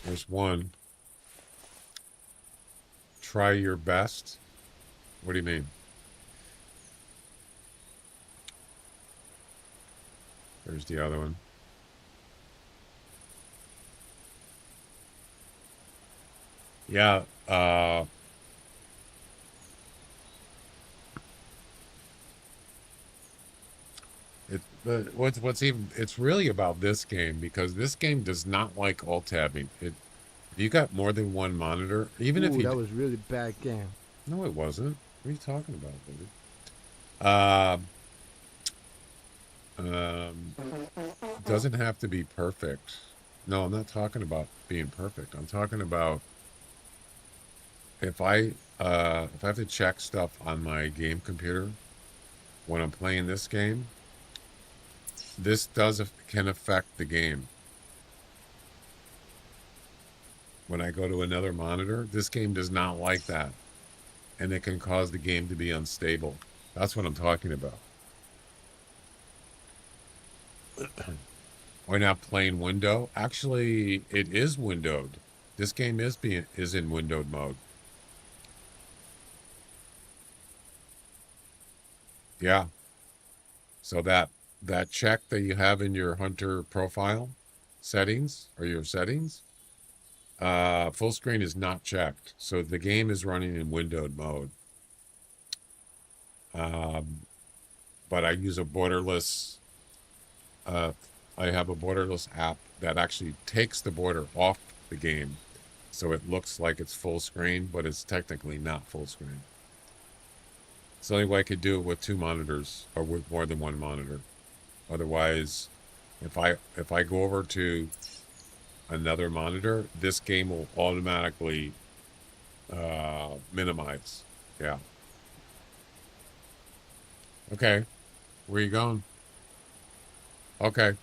There's one. Try your best. What do you mean? There's the other one. Yeah. But what's even it's really about this game because this game does not like alt tabbing. If you got more than one monitor, even if Ooh, you that was really bad game. no, it wasn't. What are you talking about, dude? Um, um, doesn't have to be perfect. No, I'm not talking about being perfect. I'm talking about if I have to check stuff on my game computer when I'm playing this game, this can affect the game. When I go to another monitor, this game does not like that, and it can cause the game to be unstable. That's what I'm talking about. Why not plain window? Actually, it is windowed. This game is in windowed mode. Yeah. So that check that you have in your Hunter profile settings or your settings, full screen is not checked. So the game is running in windowed mode. But I use a borderless. Uh, I have a borderless app that actually takes the border off the game, so it looks like it's full screen, but it's technically not full screen. It's the only way I could do it with two monitors or with more than one monitor. Otherwise, if I go over to another monitor, this game will automatically minimize. Yeah. Okay. Where you going? Okay.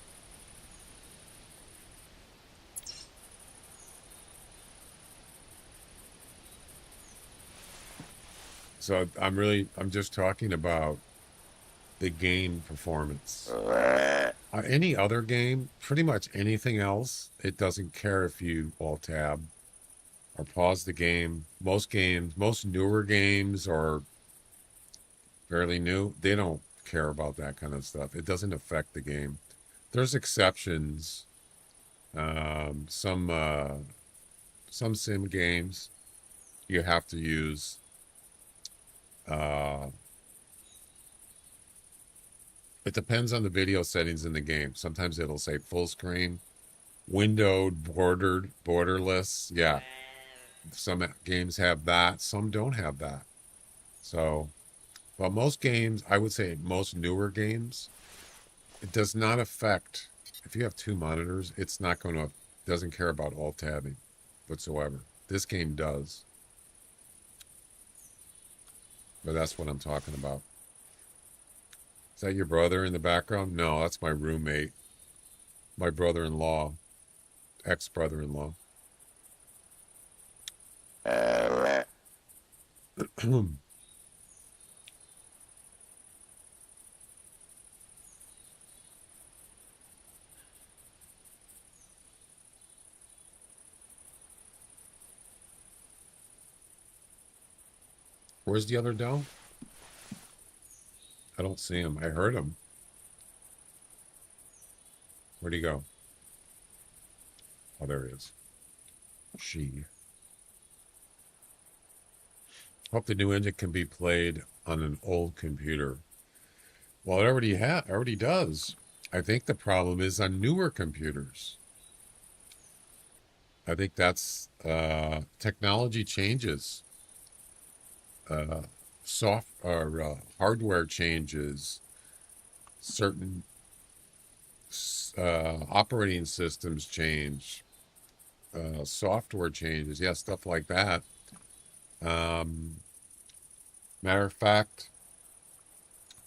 So I'm just talking about the game performance. Any other game, pretty much anything else, it doesn't care if you alt tab or pause the game. Most games, most newer games or fairly new, they don't care about that kind of stuff. It doesn't affect the game. There's exceptions. Um, some uh, some sim games you have to use. Uh, it depends on the video settings in the game. Sometimes it'll say full screen, windowed, borderless. Yeah, some games have that. Some don't have that. So, but most games, I would say most newer games, it does not affect. If you have two monitors, it's not going to. Doesn't care about alt tabbing whatsoever. This game does, but that's what I'm talking about. Is that your brother in the background? No, that's my roommate, my brother-in-law, ex-brother-in-law. Where's the other doe? I don't see him. I heard him. Where'd he go? Oh, there he is. She. Hope the new engine can be played on an old computer. Well, it already does. I think the problem is on newer computers. I think that's technology changes, uh, soft or hardware changes, certain operating systems change, software changes, yeah, stuff like that. Um, Matter of fact,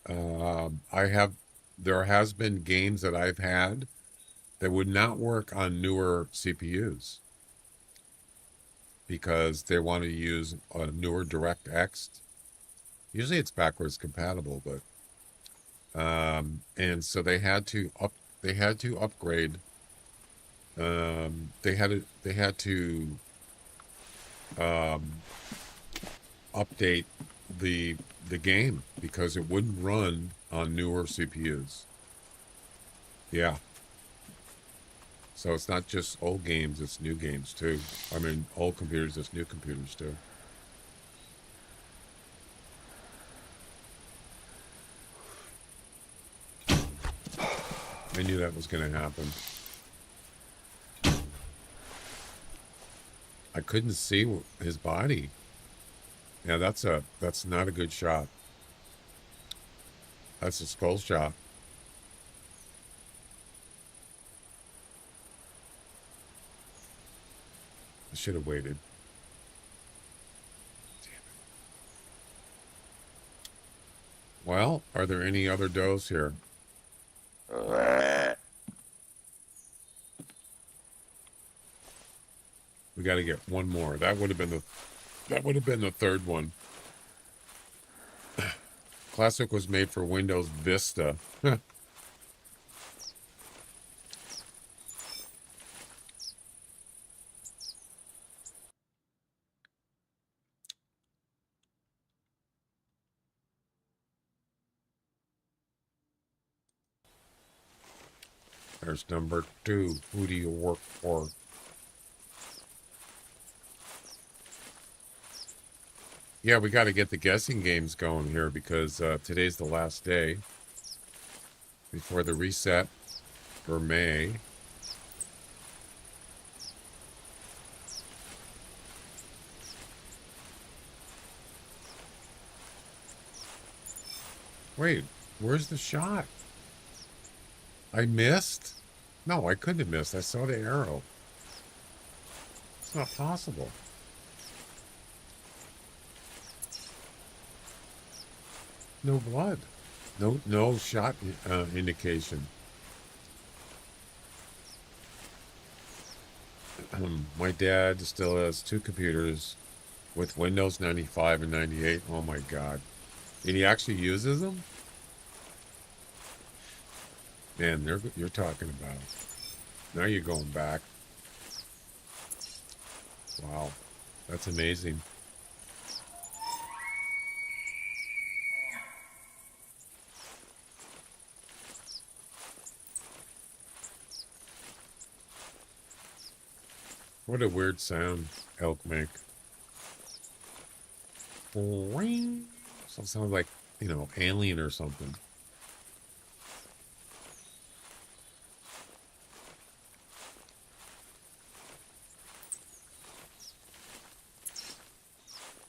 I have there has been games that I've had that would not work on newer CPUs because they want to use a newer DirectX. Usually it's backwards compatible, but and so they had to upgrade. They had to um, update the the game because it wouldn't run on newer CPUs. Yeah. So it's not just old games, it's new games too. I mean, old computers, it's new computers too. I knew that was going to happen. I couldn't see his body. Yeah, that's not a good shot. That's a skull shot. I should have waited. Damn it. Well, are there any other does here? We got to get one more. That would have been the third one. Classic was made for Windows Vista. There's number 2. Who do you work for? Yeah, we got to get the guessing games going here because today's the last day before the reset for May. Wait, where's the shot? I missed? No, I couldn't have missed. I saw the arrow. It's not possible. No blood. No shot indication. My dad still has 2 computers with Windows 95 and 98. Oh my God. And he actually uses them? Man, you're talking about. Now you're going back. Wow. That's amazing. What a weird sound elk make. Ring. So it sounds like, alien or something.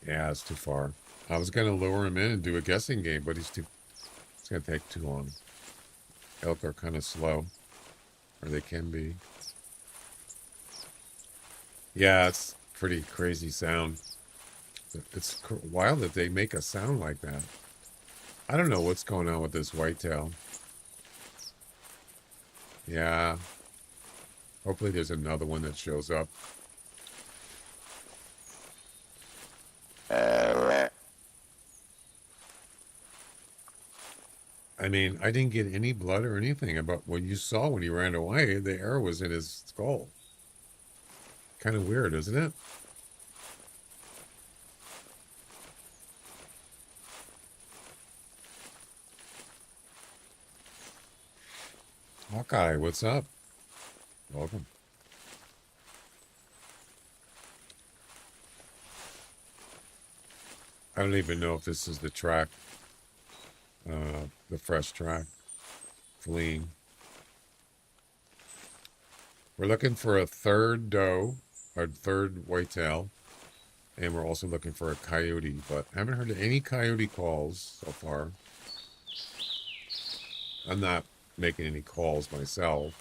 Yeah, it's too far. I was going to lure him in and do a guessing game, but it's going to take too long. Elk are kind of slow, or they can be. Yeah, it's pretty crazy sound. It's wild that they make a sound like that. I don't know what's going on with this whitetail. Yeah. Hopefully there's another one that shows up. I mean, I didn't get any blood or anything about what you saw when he ran away. The arrow was in his skull. Kind of weird, isn't it? Hawkeye, what's up? Welcome. I don't even know if this is the track. The fresh track. Fleeing. We're looking for a third doe, or third whitetail, and we're also looking for a coyote, but I haven't heard any coyote calls so far. I'm not making any calls myself.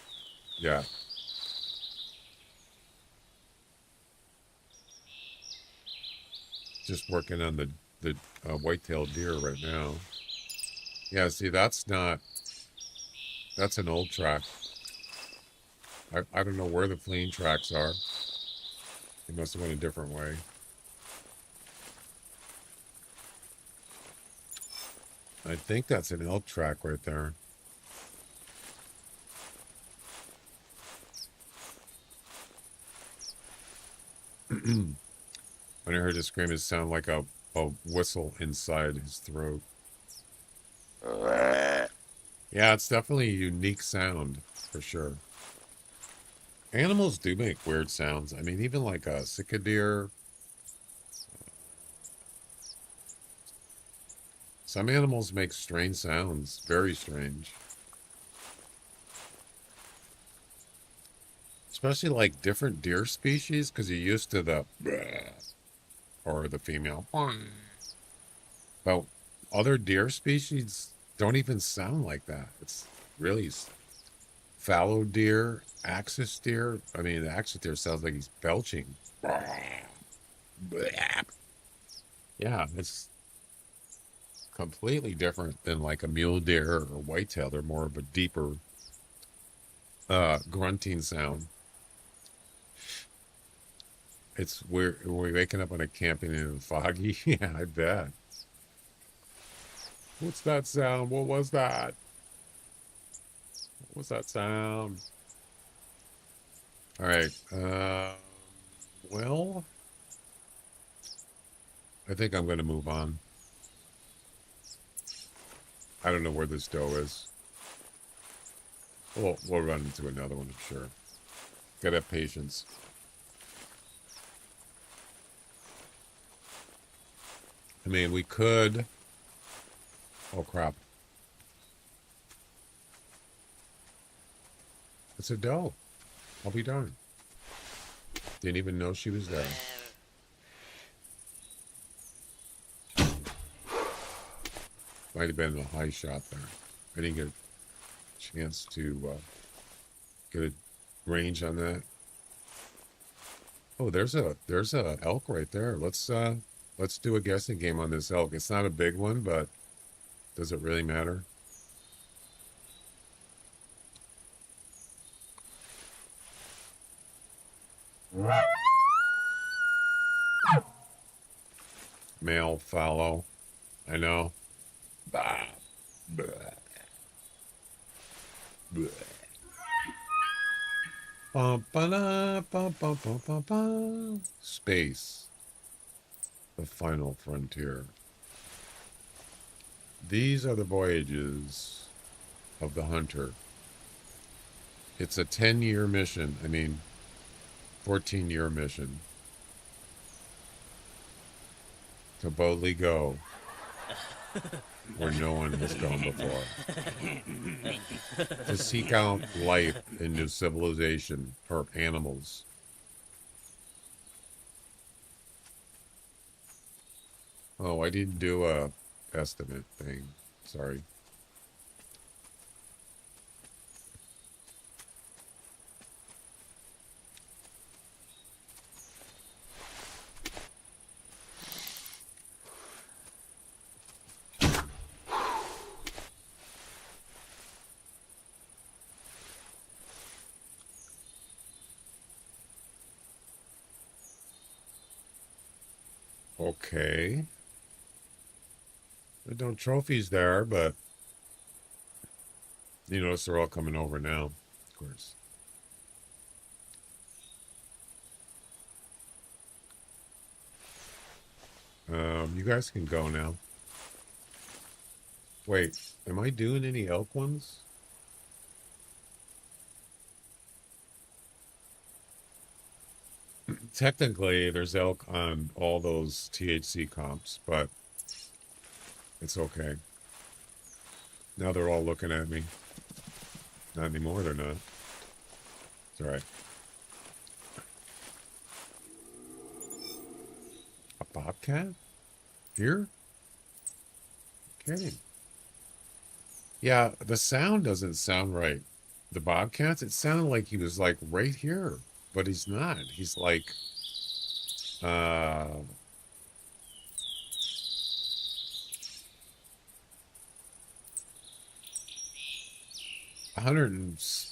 Yeah. Just working on the white-tailed deer right now. Yeah, see, that's an old track. I don't know where the fleeing tracks are. They must have went a different way. I think that's an elk track right there. When I heard his scream, it sounded like a whistle inside his throat. Yeah, it's definitely a unique sound, for sure. Animals do make weird sounds. I mean, even like a cicadere. Some animals make strange sounds. Very strange. Especially like different deer species, because you're used to the or the female. But other deer species don't even sound like that. It's really fallow deer, axis deer. I mean, the axis deer sounds like he's belching. Yeah, it's completely different than like a mule deer or whitetail. They're more of a deeper grunting sound. We're waking up on a camping and foggy. Yeah, I bet. What's that sound? What was that? What was that sound? All right. Well, I think I'm going to move on. I don't know where this doe is. We'll run into another one, I'm sure. Gotta have patience. I mean, we could... Oh, crap. It's a doe. I'll be darned. Didn't even know she was there. Might have been a high shot there. I didn't get a chance to get a range on that. Oh, there's a elk right there. Let's do a guessing game on this elk. It's not a big one, but does it really matter? Male fallow. I know. Bah. Blah. Blah. Bum, ba-da, bum, bum, bum, bum, bum. Space. The final frontier. These are the voyages of the Hunter. It's a 10-year mission. I mean, 14-year mission. To boldly go where no one has gone before. To seek out life in new civilization or animals. Oh, I didn't do a estimate thing. Sorry. Okay. There's no trophies there, but you notice they're all coming over now, of course. You guys can go now. Wait, am I doing any elk ones? Technically, there's elk on all those THC comps, but it's okay. Now they're all looking at me. Not anymore, they're not. It's all right. A bobcat? Here? Okay. Yeah, the sound doesn't sound right. The bobcats, it sounded like he was like right here, but he's not. He's like, uh,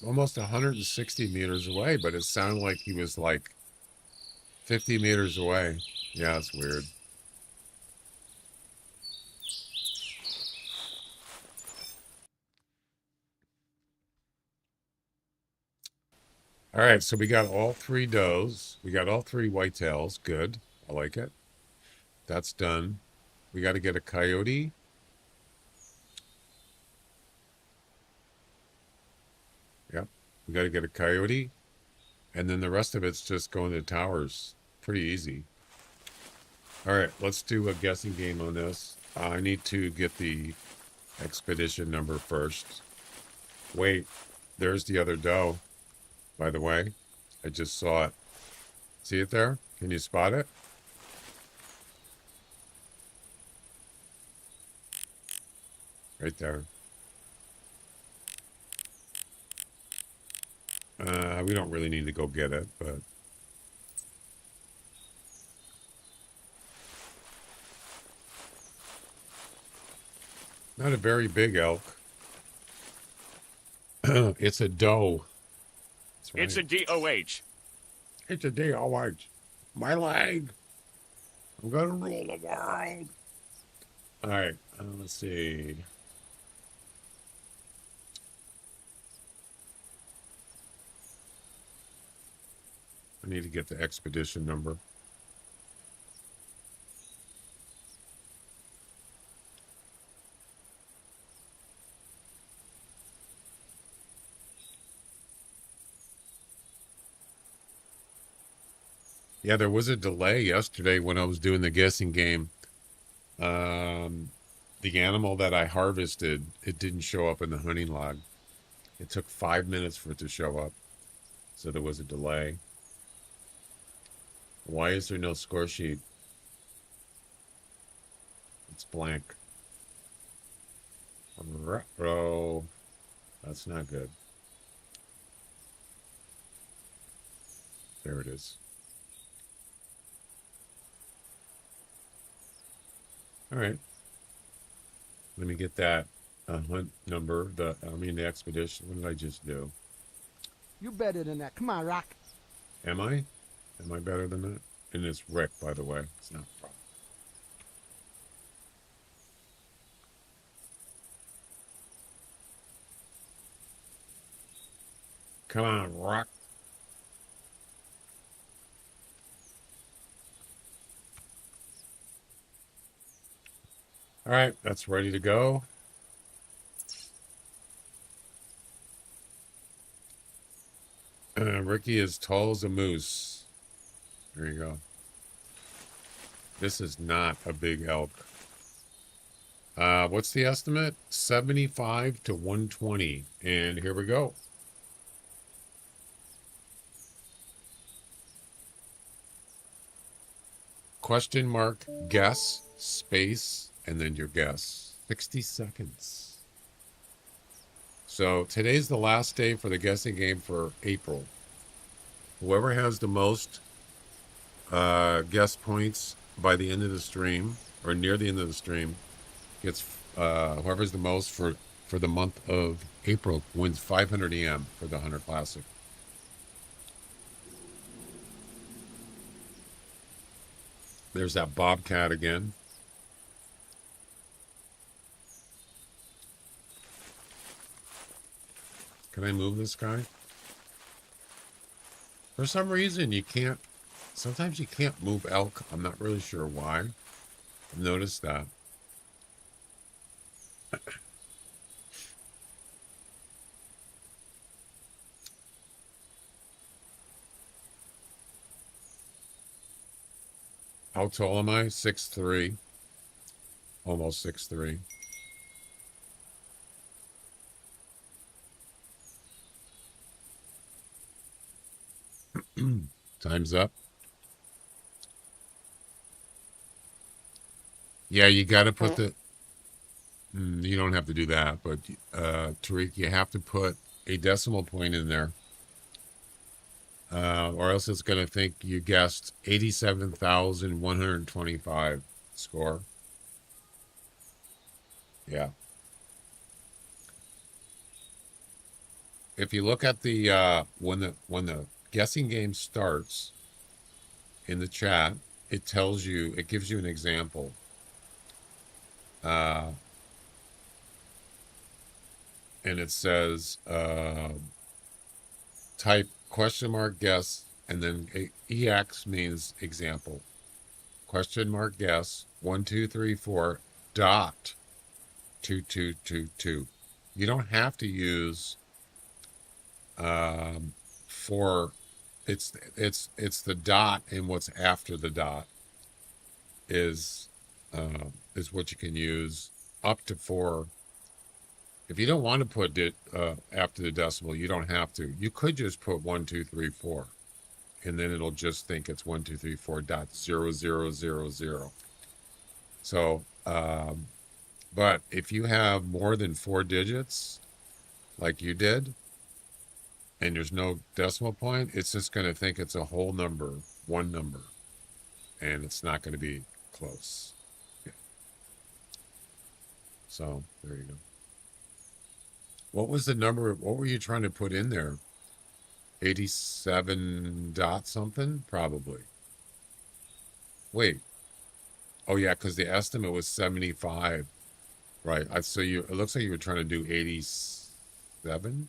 almost 160 meters away, but it sounded like he was like 50 meters away. Yeah, it's weird. All right, so we got all three does. We got all three whitetails. Good. I like it. That's done. We got to get a coyote. Yep. We got to get a coyote. And then the rest of it's just going to towers. Pretty easy. All right, let's do a guessing game on this. I need to get the expedition number first. Wait, there's the other doe, by the way. I just saw it. See it there? Can you spot it? Right there. We don't really need to go get it, but not a very big elk. It's a doe. That's right. It's a DOH. It's a DOH. My leg. I'm gonna rule the world. All right. Let's see. I need to get the expedition number. Yeah, there was a delay yesterday when I was doing the guessing game. The animal that I harvested, it didn't show up in the hunting log. It took 5 minutes for it to show up. So there was a delay. Why is there no score sheet? It's blank. Ruh-roh. That's not good. There it is. All right. Let me get that hunt number. The expedition. What did I just do? You better than that. Come on, Rock. Am I? Am I better than that? And it's Rick, by the way. It's not a problem. Come on, Rock. All right, that's ready to go. Ricky is tall as a moose. There you go. This is not a big elk. What's the estimate? 75 to 120. And here we go. Question mark, guess, space, and then your guess. 60 seconds. So today's the last day for the guessing game for April. Whoever has the most guess points by the end of the stream, or near the end of the stream, gets whoever's the most for the month of April wins 500 EM for the Hunter Classic. There's that bobcat again. Can I move this guy? For some reason, you can't. Sometimes you can't move elk. I'm not really sure why. I've noticed that. How tall am I? 6'3". Almost 6'3". Time's up. Yeah, you got to put the... you don't have to do that, but Tariq, you have to put a decimal point in there. Or else it's going to think you guessed 87,125 score. Yeah. If you look at the when the guessing game starts in the chat, it tells you, it gives you an example. And it says type question mark guess, and then EX means example. Question mark guess 1 2 3 4 dot 2 2 2 2. You don't have to use 4 It's the dot, and what's after the dot is what you can use up to 4. If you don't want to put it after the decimal, you don't have to. You could just put 1, 2, 3, 4, and then it'll just think it's 1, 2, 3, 4 dot 0, 0, 0, 0. So, but if you have more than 4 digits, like you did, and there's no decimal point, it's just going to think it's a whole number, one number, and it's not going to be close. Yeah. So there you go. What was the number? What were you trying to put in there? 87 dot something? Probably. Wait. Oh yeah, because the estimate was 75. Right. So it looks like you were trying to do 87.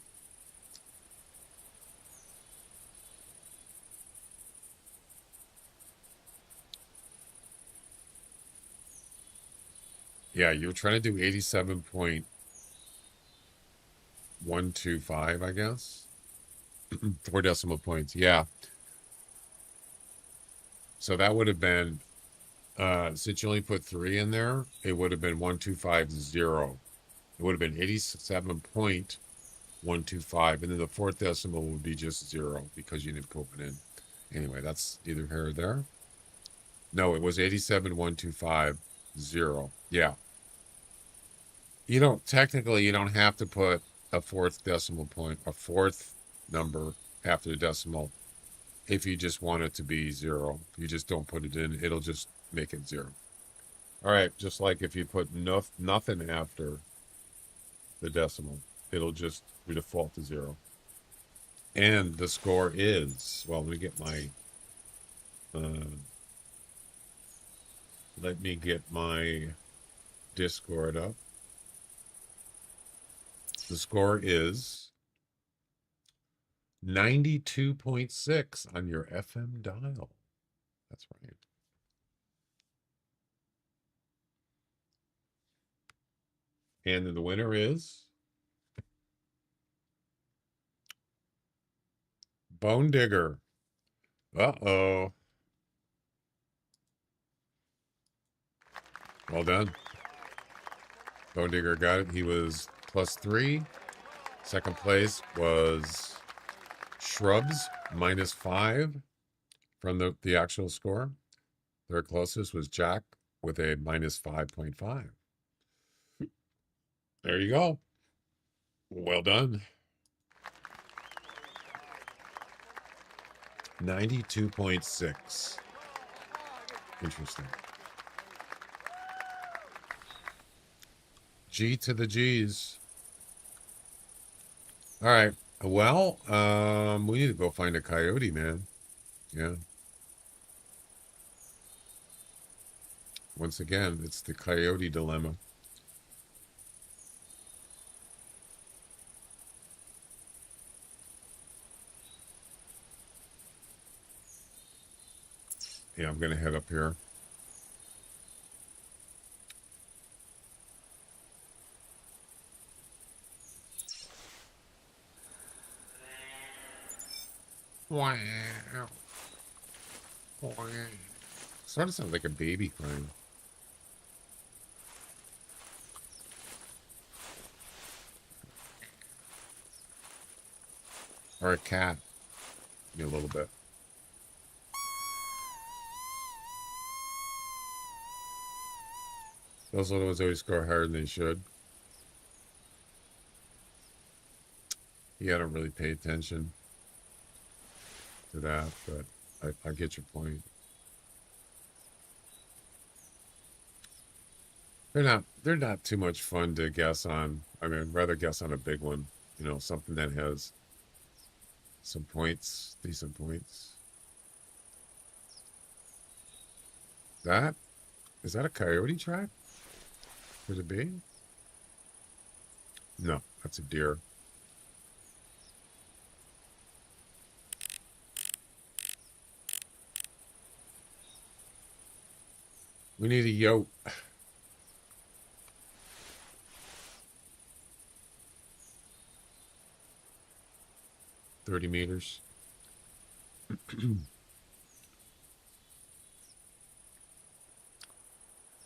Yeah, you were trying to do 87.125, I guess. 4 decimal points. Yeah. So that would have been, since you only put 3 in there, it would have been 1250. It would have been 87.125, and then the 4th decimal would be just 0 because you didn't put it in. Anyway, that's either here or there. No, it was 87.125. Yeah. You don't have to put a 4th decimal point, a 4th number after the decimal. If you just want it to be 0, you just don't put it in, it'll just make it 0. All right, just like if you put nothing after the decimal, it'll just default to 0. And the score is, well, let me get my Discord up. The score is 92.6 on your FM dial. That's right. And then the winner is Bone Digger. Uh-oh. Well done. Bone Digger got it. He was +3. Second place was Shrubs, -5 from the actual score. Third closest was Jack with a -5.5. There you go. Well done. 92.6. Interesting. G to the G's. All right. Well, we need to go find a coyote, man. Yeah. Once again, it's the coyote dilemma. Yeah, I'm going to head up here. Wow. Wow. Sort of sounds like a baby crying. Or a cat. Maybe a little bit. Those little ones always score higher than they should. Yeah, I don't really pay attention to that, but I get your point. They're not too much fun to guess on. I mean, I'd rather guess on a big one, something that has some points, decent points. Is that a coyote track? Could it be? No, that's a deer. We need a yote. 30 meters.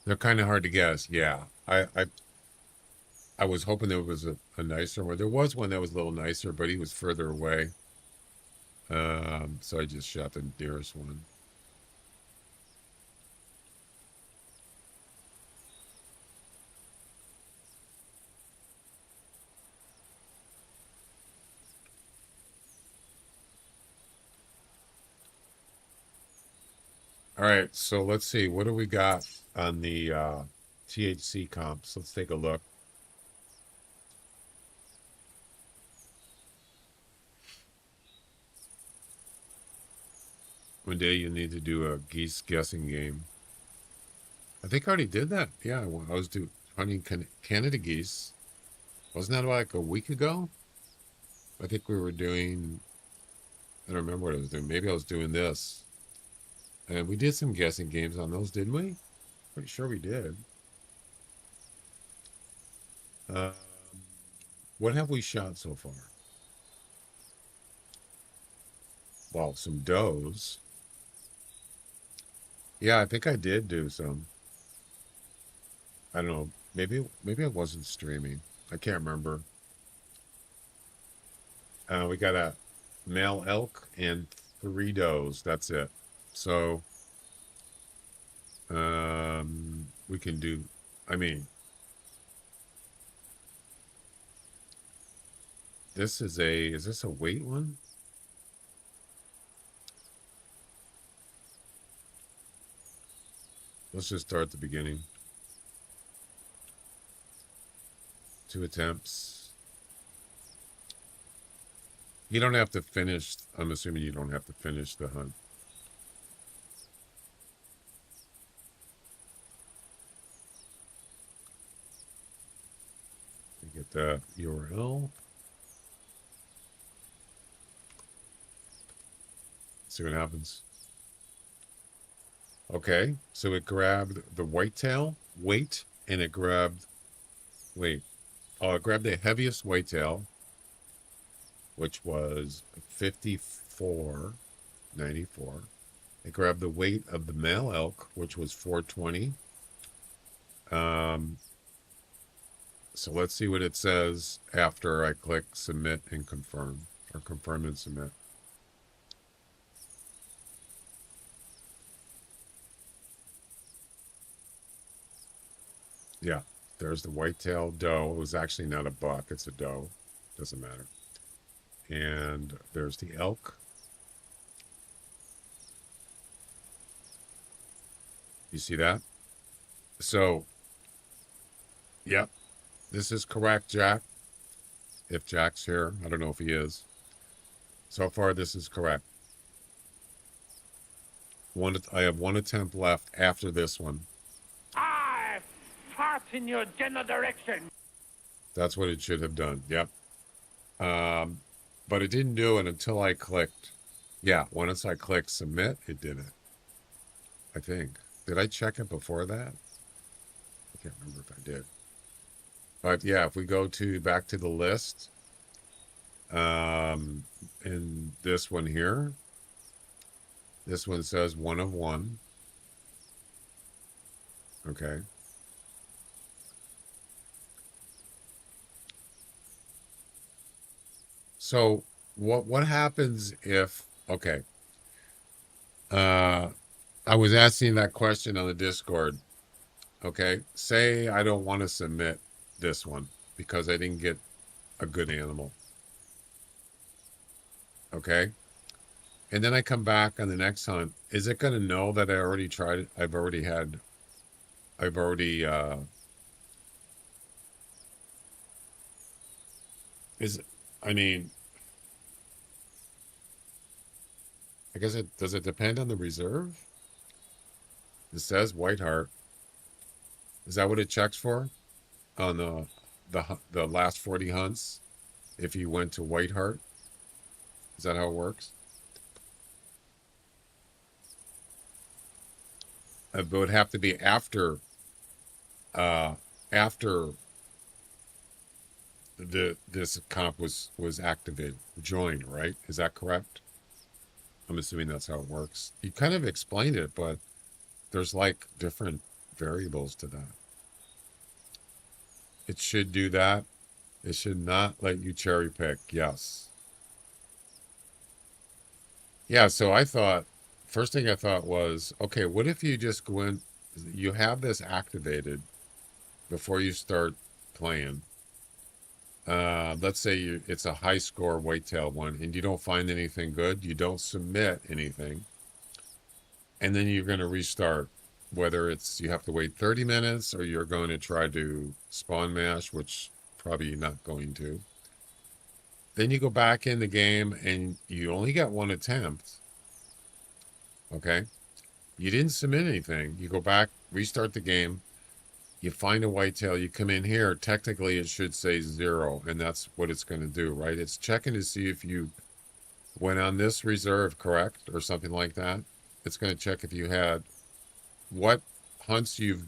They're kind of hard to guess. Yeah. I was hoping there was a nicer one. There was one that was a little nicer, but he was further away. So I just shot the nearest one. All right, so let's see. What do we got on the THC comps? Let's take a look. One day you need to do a geese guessing game. I think I already did that. Yeah, I was hunting Canada geese. Wasn't that like a week ago? I think we were doing, I don't remember what I was doing. Maybe I was doing this. And we did some guessing games on those, didn't we? Pretty sure we did. Um, what have we shot so far? Well, some does. Yeah, I think I did do some. I don't know. Maybe I wasn't streaming. I can't remember. We got a male elk and 3 does. That's it. So we can do. I mean, this is a. Is this a weight one? Let's just start at the beginning. 2 attempts. You don't have to finish. I'm assuming you don't have to finish the hunt. You get the URL. See what happens. Okay, so it grabbed the whitetail weight, and it grabbed. Wait. Oh, it grabbed the heaviest whitetail, which was 54.94. It grabbed the weight of the male elk, which was 420. So let's see what it says after I click submit and confirm, or confirm and submit. Yeah, there's the whitetail doe. It was actually not a buck, it's a doe. Doesn't matter. And there's the elk. You see that? So, yep, this is correct, Jack. If Jack's here, I don't know if he is. So far, this is correct. I have 1 attempt left after this one. I fart in your general direction. That's what it should have done. Yep. But it didn't do it until I clicked. Yeah, once I clicked submit, it did it. I think. Did I check it before that? I can't remember if I did. But yeah, if we go back to the list, in this one here, this one says 1 of 1. Okay. So what happens if, okay, I was asking that question on the Discord. Okay, say I don't want to submit this one because I didn't get a good animal. Okay, and then I come back on the next hunt. Is it going to know that I already tried it? I've already, I mean, I guess does it depend on the reserve? It says Whitehart. Is that what it checks for on the last 40 hunts? If you went to Whitehart, is that how it works? It would have to be after after this comp was activated, joined, right? Is that correct? I'm assuming that's how it works. You kind of explained it, but there's like different variables to that. It should do that. It should not let you cherry pick. Yes. Yeah, so I thought, first thing I thought was, okay, what if you just go in, you have this activated before you start playing. Let's say it's a high score whitetail one and you don't find anything good, you don't submit anything, and then you're going to restart. Whether it's you have to wait 30 minutes or you're going to try to spawn mash, which probably you're not going to. Then you go back in the game and you only got one attempt. Okay. You didn't submit anything. You go back, restart the game. You find a whitetail. You come in here. Technically, it should say 0, and that's what it's going to do, right? It's checking to see if you went on this reserve, correct, or something like that. It's going to check if you had what hunts you've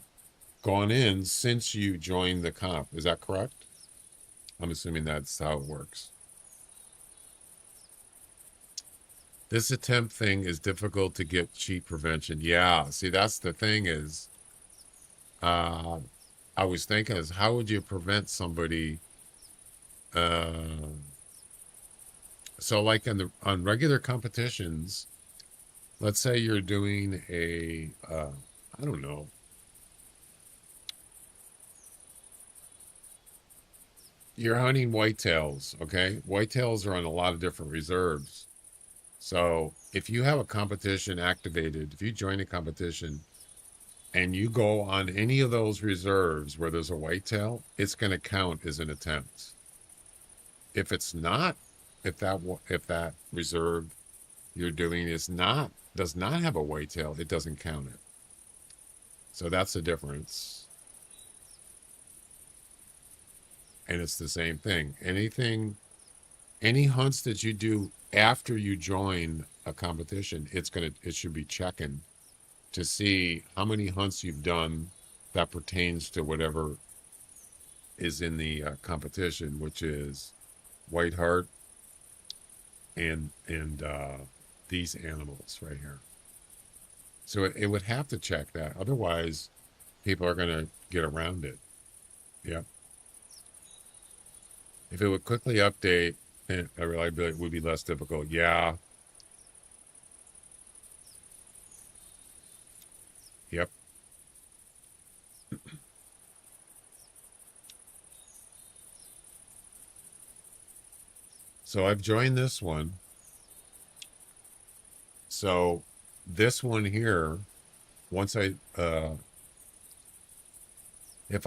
gone in since you joined the comp. Is that correct? I'm assuming that's how it works. This attempt thing is difficult to get cheat prevention. Yeah, see, that's the thing is, I was thinking is how would you prevent somebody? So like on regular competitions, let's say you're doing a, I don't know, you're hunting whitetails, okay? Whitetails are on a lot of different reserves. So if you have a competition activated, if you join a competition and you go on any of those reserves where there's a whitetail, it's going to count as an attempt. If it's not, if that reserve you're doing does not have a whitetail, it doesn't count it. So that's the difference. And it's the same thing. Any hunts that you do after you join a competition, it should be checking to see how many hunts you've done that pertains to whatever is in the competition, which is Whitehart and these animals right here. So it would have to check that. Otherwise, people are going to get around it. Yep. If it would quickly update, reliability would be less difficult. Yeah. Yep. So I've joined this one. So this one here, once if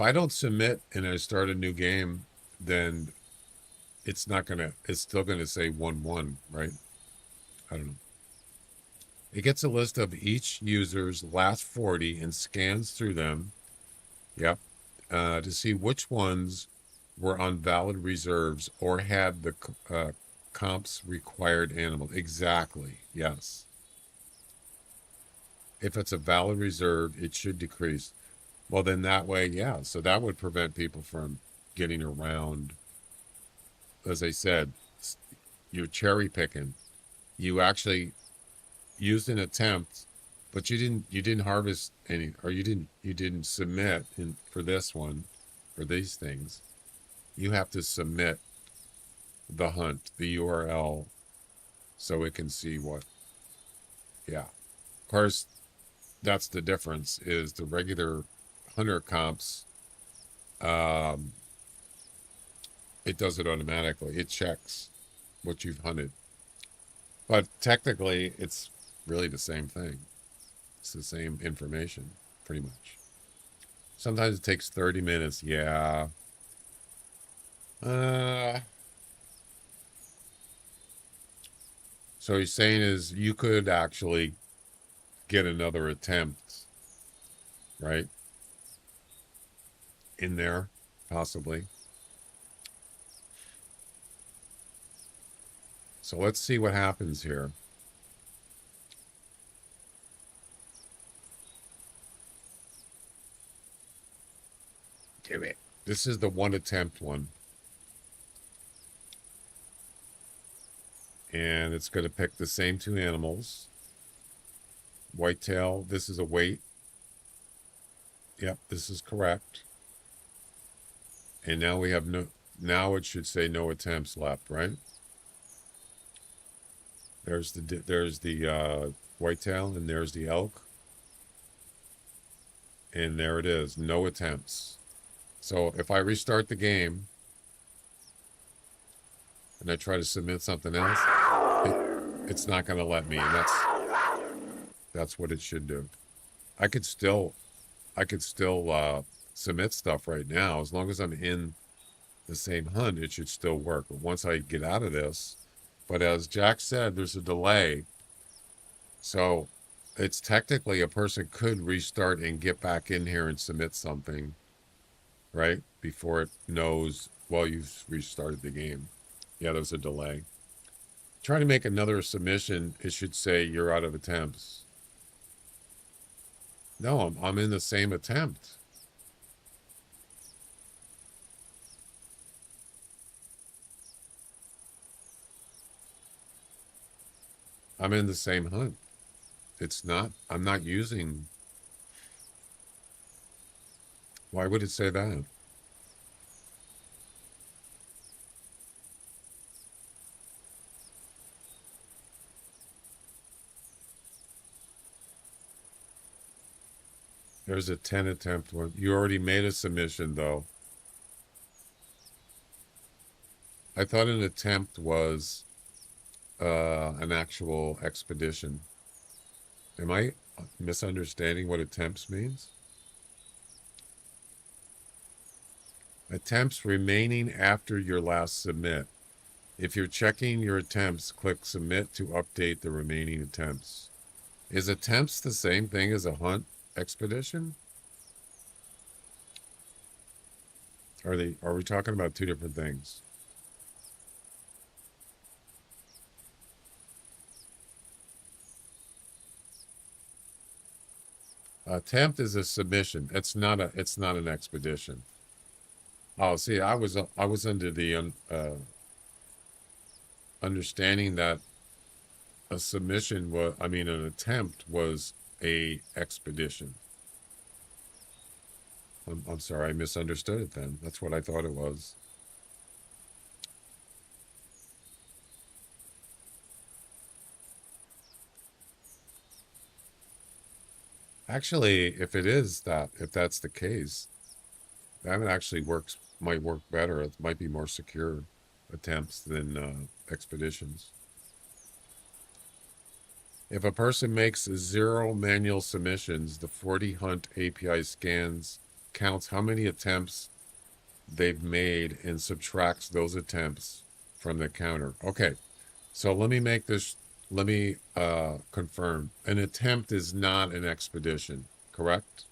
I don't submit and I start a new game, then it's still gonna say 1-1, right? I don't know. It gets a list of each user's last 40 and scans through them. Yep. To see which ones were on valid reserves or had the comp's required animal. Exactly. Yes. If it's a valid reserve, it should decrease. Well, then that way, yeah. So that would prevent people from getting around. As I said, you're cherry picking. You actually used an attempt, but you didn't harvest any, or you didn't submit for this one, for these things. You have to submit the hunt, the URL, so it can see what. Yeah. Of course, that's the difference. Is the regular hunter comps, it does it automatically. It checks what you've hunted. But technically, it's really the same thing. It's the same information, pretty much. Sometimes it takes 30 minutes. Yeah. So he's saying is you could actually get another attempt, right? In there, possibly. So let's see what happens here. Give it. This is the one attempt one. And it's going to pick the same two animals. Whitetail, this is a weight. Yep, this is correct. And now we have now it should say no attempts left, right? There's the whitetail, and there's the elk. And there it is, no attempts. So if I restart the game and I try to submit something else, it's not going to let me. And that's what it should do. I could still submit stuff right now. As long as I'm in the same hunt, it should still work. But once I get out of this, but as Jack said, there's a delay. So it's technically a person could restart and get back in here and submit something, right? Before it knows, well, you've restarted the game. Yeah, there's a delay. Try to make another submission. It should say you're out of attempts. No, I'm in the same attempt. I'm in the same hunt. I'm not using. Why would it say that? There's a 10 attempt one. You already made a submission, though. I thought an attempt was an actual expedition. Am I misunderstanding what attempts means? Attempts remaining after your last submit. If you're checking your attempts, click submit to update the remaining attempts. Is attempts the same thing as a hunt expedition? Are we talking about two different things? Attempt is a submission. It's not an expedition. Oh, see, I was under the understanding that a submission was, an attempt was a expedition. I'm sorry, I misunderstood it then. That's what I thought it was. Actually, if that's the case, that actually might work better. It might be more secure attempts than expeditions. If a person makes 0 manual submissions, the 40 Hunt API scans counts how many attempts they've made and subtracts those attempts from the counter. Okay, so let me confirm. An attempt is not an expedition, correct?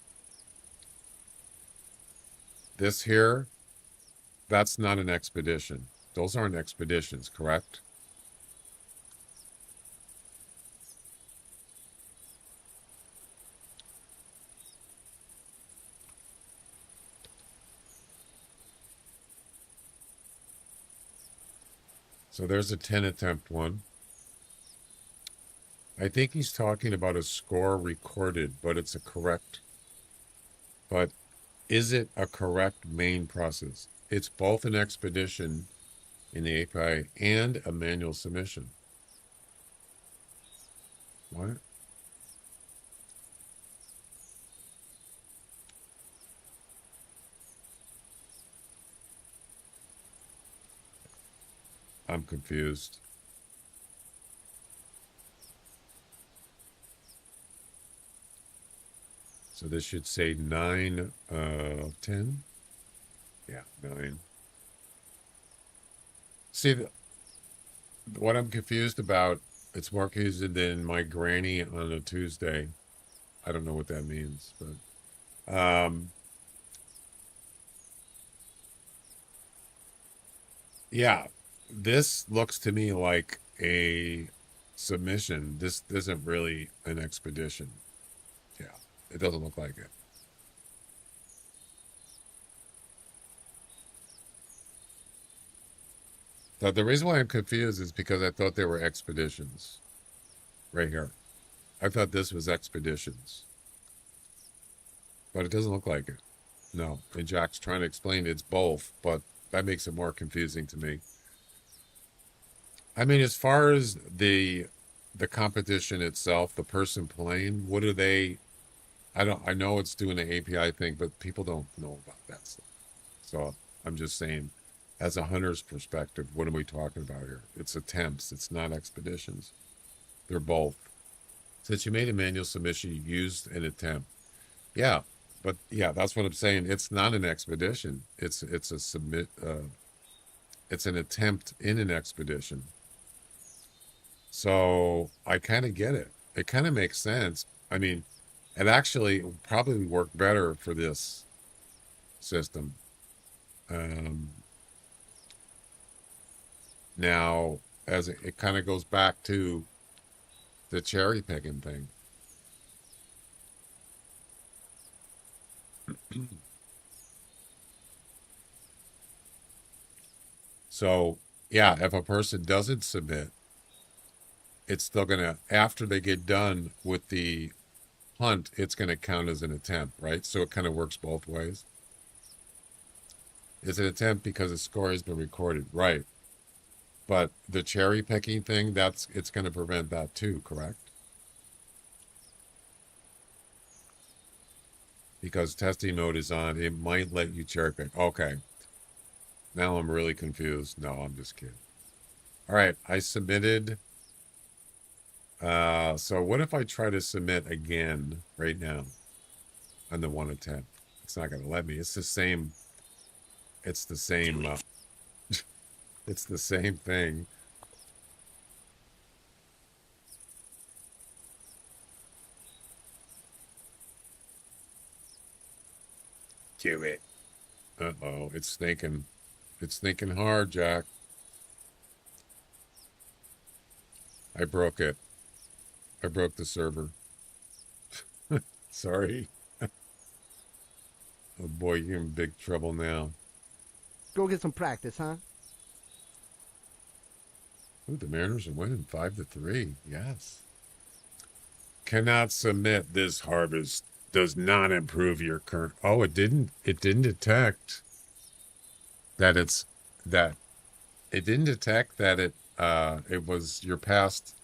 This here, that's not an expedition. Those aren't expeditions, correct? So there's a 10 attempt one. I think he's talking about a score recorded, but it's a correct. But is it a correct main process? It's both an expedition in the API and a manual submission. What? I'm confused. So this should say 9 of 10. Yeah, 9. See, what I'm confused about, it's more confusing than my granny on a Tuesday. I don't know what that means, but yeah, this looks to me like a submission. This isn't really an expedition. Yeah, it doesn't look like it. The reason why I'm confused is because I thought they were expeditions. Right here. I thought this was expeditions. But it doesn't look like it. No. And Jack's trying to explain it's both, but that makes it more confusing to me. I mean, as far as the competition itself, the person playing, what do they... I know it's doing an API thing, but people don't know about that stuff. So I'm just saying, as a hunter's perspective, what are we talking about here? It's attempts. It's not expeditions. They're both. Since you made a manual submission, you used an attempt. Yeah, but yeah, that's what I'm saying. It's not an expedition. It's a submit. It's an attempt in an expedition. So I kind of get it. It kind of makes sense. I mean, it actually probably work better for this system. Now, as it kind of goes back to the cherry picking thing. So, yeah, if a person doesn't submit, it's still going to, after they get done with the hunt, it's going to count as an attempt, right? So it kind of works both ways. It's an attempt because the score has been recorded, right? But the cherry picking thing, it's going to prevent that too, correct? Because testing mode is on, it might let you cherry pick. Okay. Now I'm really confused. No, I'm just kidding. All right, I submitted. So what if I try to submit again right now on the one attempt? It's not going to let me. It's the same. It's the same. It's the same thing. Do it. Uh-oh, it's thinking. It's thinking hard, Jack. I broke it. I broke the server. Sorry. Oh boy, you're in big trouble now. Go get some practice, huh? Ooh, the Mariners are winning 5-3. Yes. Cannot submit this harvest. Does not improve your current. Oh, it didn't. It didn't detect that it's that. It didn't detect that it was your past.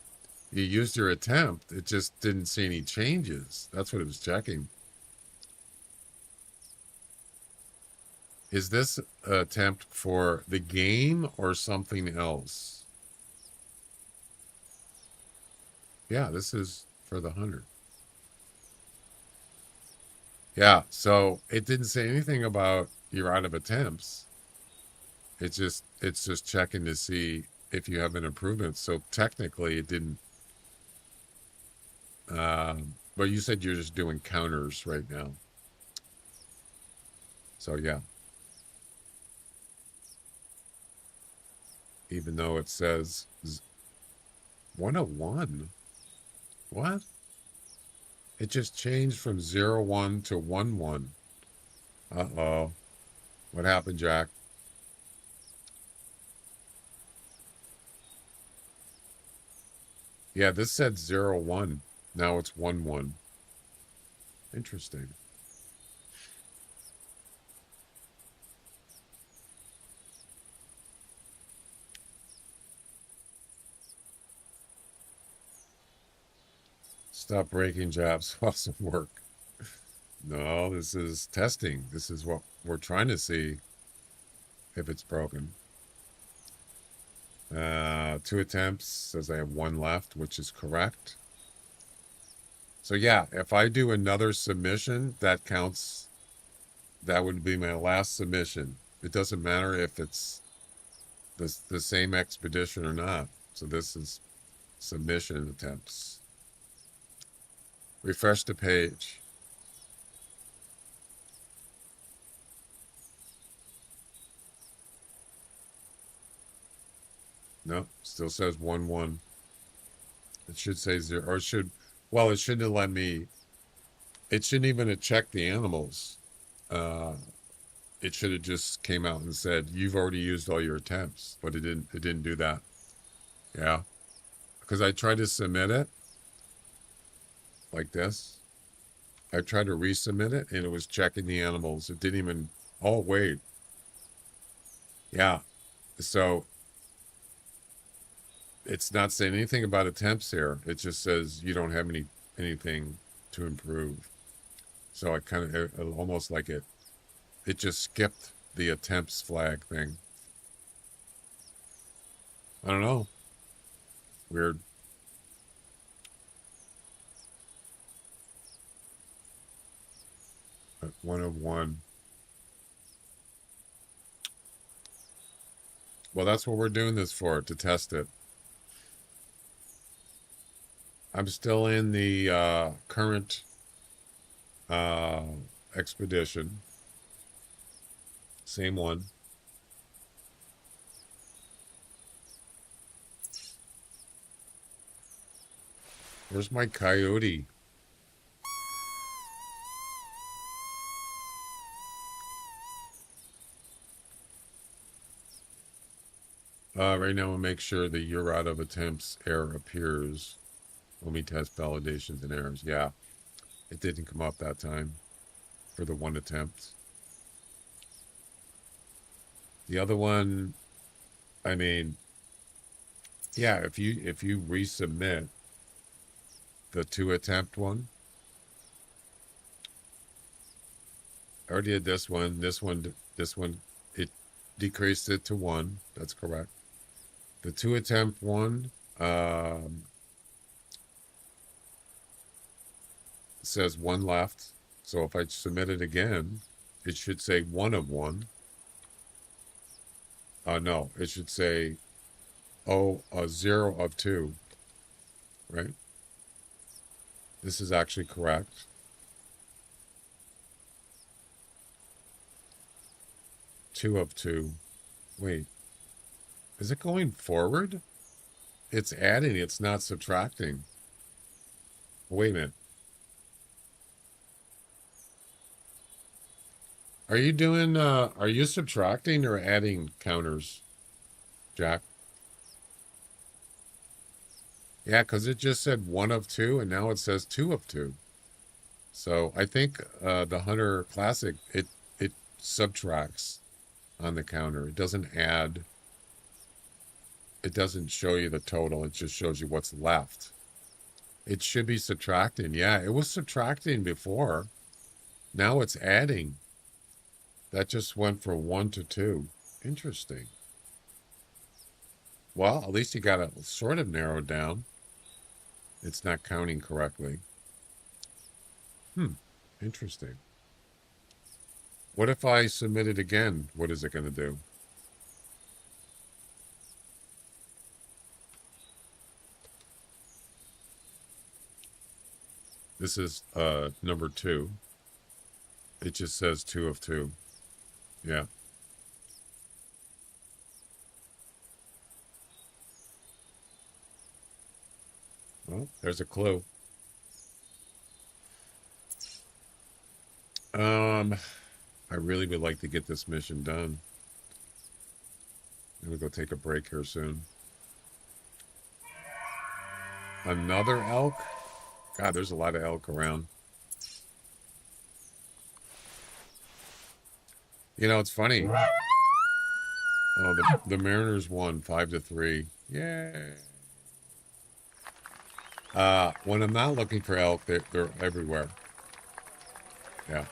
You used your attempt. It just didn't see any changes. That's what it was checking. Is this attempt for the game or something else? Yeah, this is for the hunter. Yeah, so it didn't say anything about you're out of attempts. It's just checking to see if you have an improvement. So technically it didn't. But you said you're just doing counters right now. So yeah. Even though it says 101. What? It just changed from 01 to 11. Uh-oh. What happened, Jack? Yeah, this said 01. Now it's 11. Interesting. Stop breaking jobs. Awesome work. No, this is testing. This is what we're trying to see if it's broken. 2 attempts, says I have 1 left, which is correct. So yeah, if I do another submission, that counts. That would be my last submission. It doesn't matter if it's the same expedition or not. So this is submission attempts. Refresh the page. No, still says 1-1. It should say 0, or it should, well, it shouldn't have let me, it shouldn't even have checked the animals. it should have just came out and said, you've already used all your attempts, but it didn't do that. Yeah. Because I tried to submit it like this. I tried to resubmit it and it was checking the animals. It didn't even, oh, wait. Yeah. So it's not saying anything about attempts here. It just says you don't have anything to improve. So I kind of almost like it just skipped the attempts flag thing. I don't know. Weird. One of one. Well, that's what we're doing this for, to test it. I'm still in the current uh, expedition. Same one. Where's my coyote? Right now, we'll make sure the you're out of attempts error appears when we test validations and errors. Yeah, it didn't come up that time for the one attempt. The other one, I mean, yeah, if you resubmit the 2 attempt one, I already did this one, it decreased it to 1. That's correct. The 2 attempt one says 1 left. So if I submit it again, it should say 1 of 1. No, it should say 0 of 2, right? This is actually correct. 2 of 2. Wait, is it going forward? It's adding, it's not subtracting. Wait a minute. Are you subtracting or adding counters, Jack? Yeah, because it just said 1 of 2, and now it says 2 of 2. So I think the Hunter Classic, it subtracts on the counter. It doesn't add, it doesn't show you the total. It just shows you what's left. It should be subtracting. Yeah, it was subtracting before. Now it's adding. That just went from 1 to 2. Interesting. Well, at least you got it sort of narrowed down. It's not counting correctly. Interesting. What if I submit it again? What is it going to do? This is number 2. It just says 2 of 2. Yeah. Well, there's a clue. I really would like to get this mission done. I'm gonna go take a break here soon. Another elk? God, there's a lot of elk around. You know, it's funny. Oh, the Mariners won 5-3. Yay. When I'm not looking for elk, they're everywhere. Yeah.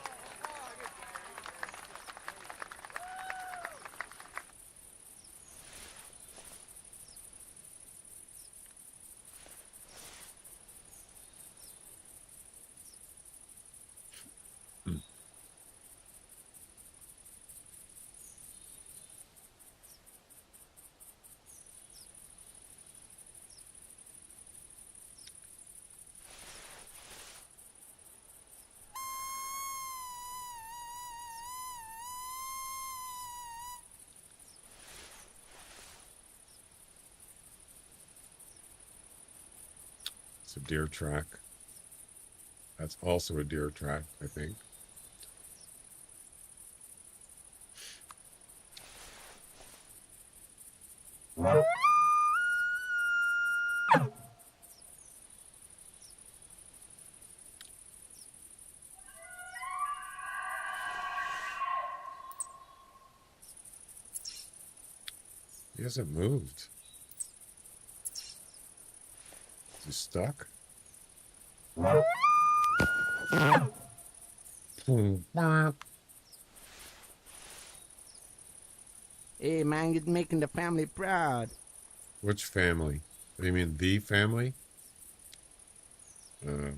It's a deer track. That's also a deer track, I think. He hasn't moved. Is he stuck? Hey, man, you're making the family proud. Which family? What do you mean, the family? Okay.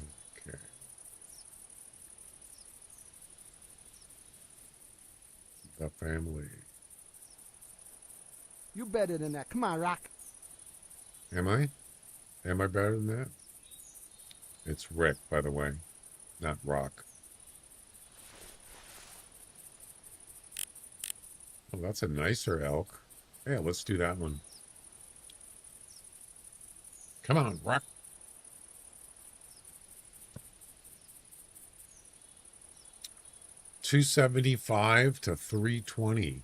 The family. You better than that. Come on, Rock. Am I? Am I better than that? It's Rick, by the way, not Rock. Oh, that's a nicer elk. Yeah, let's do that one. Come on, Rock. $275 to $320.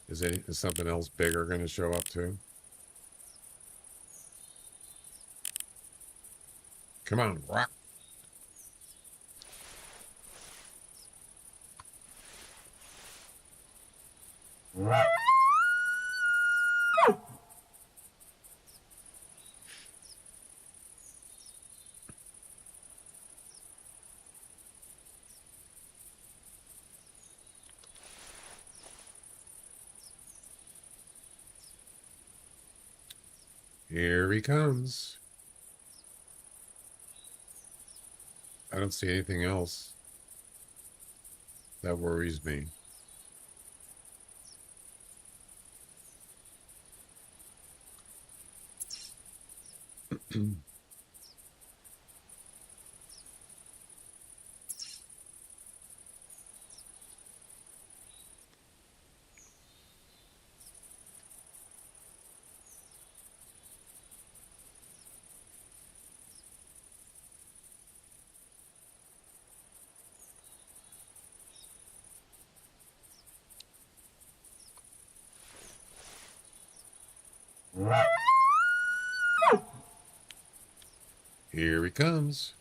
Is something else bigger going to show up too? Come on, Rock. Here he comes. I don't see anything else. That worries me. Here he comes.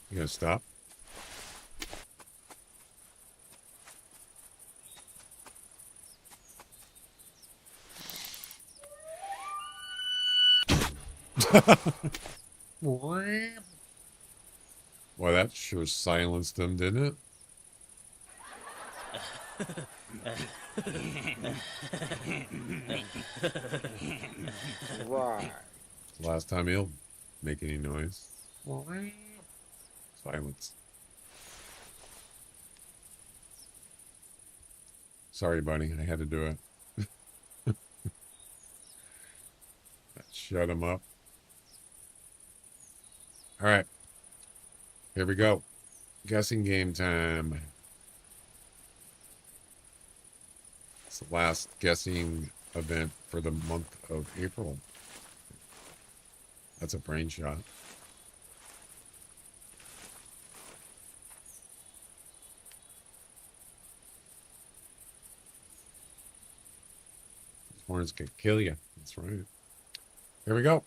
You gonna stop? Boy, that sure silenced him, didn't it? Why? Last time he'll make any noise. Silence. Sorry, buddy. I had to do it. Shut him up. All right. Here we go. Guessing game time. It's the last guessing event for the month of April. That's a brain shot. These horns could kill you. That's right. Here we go.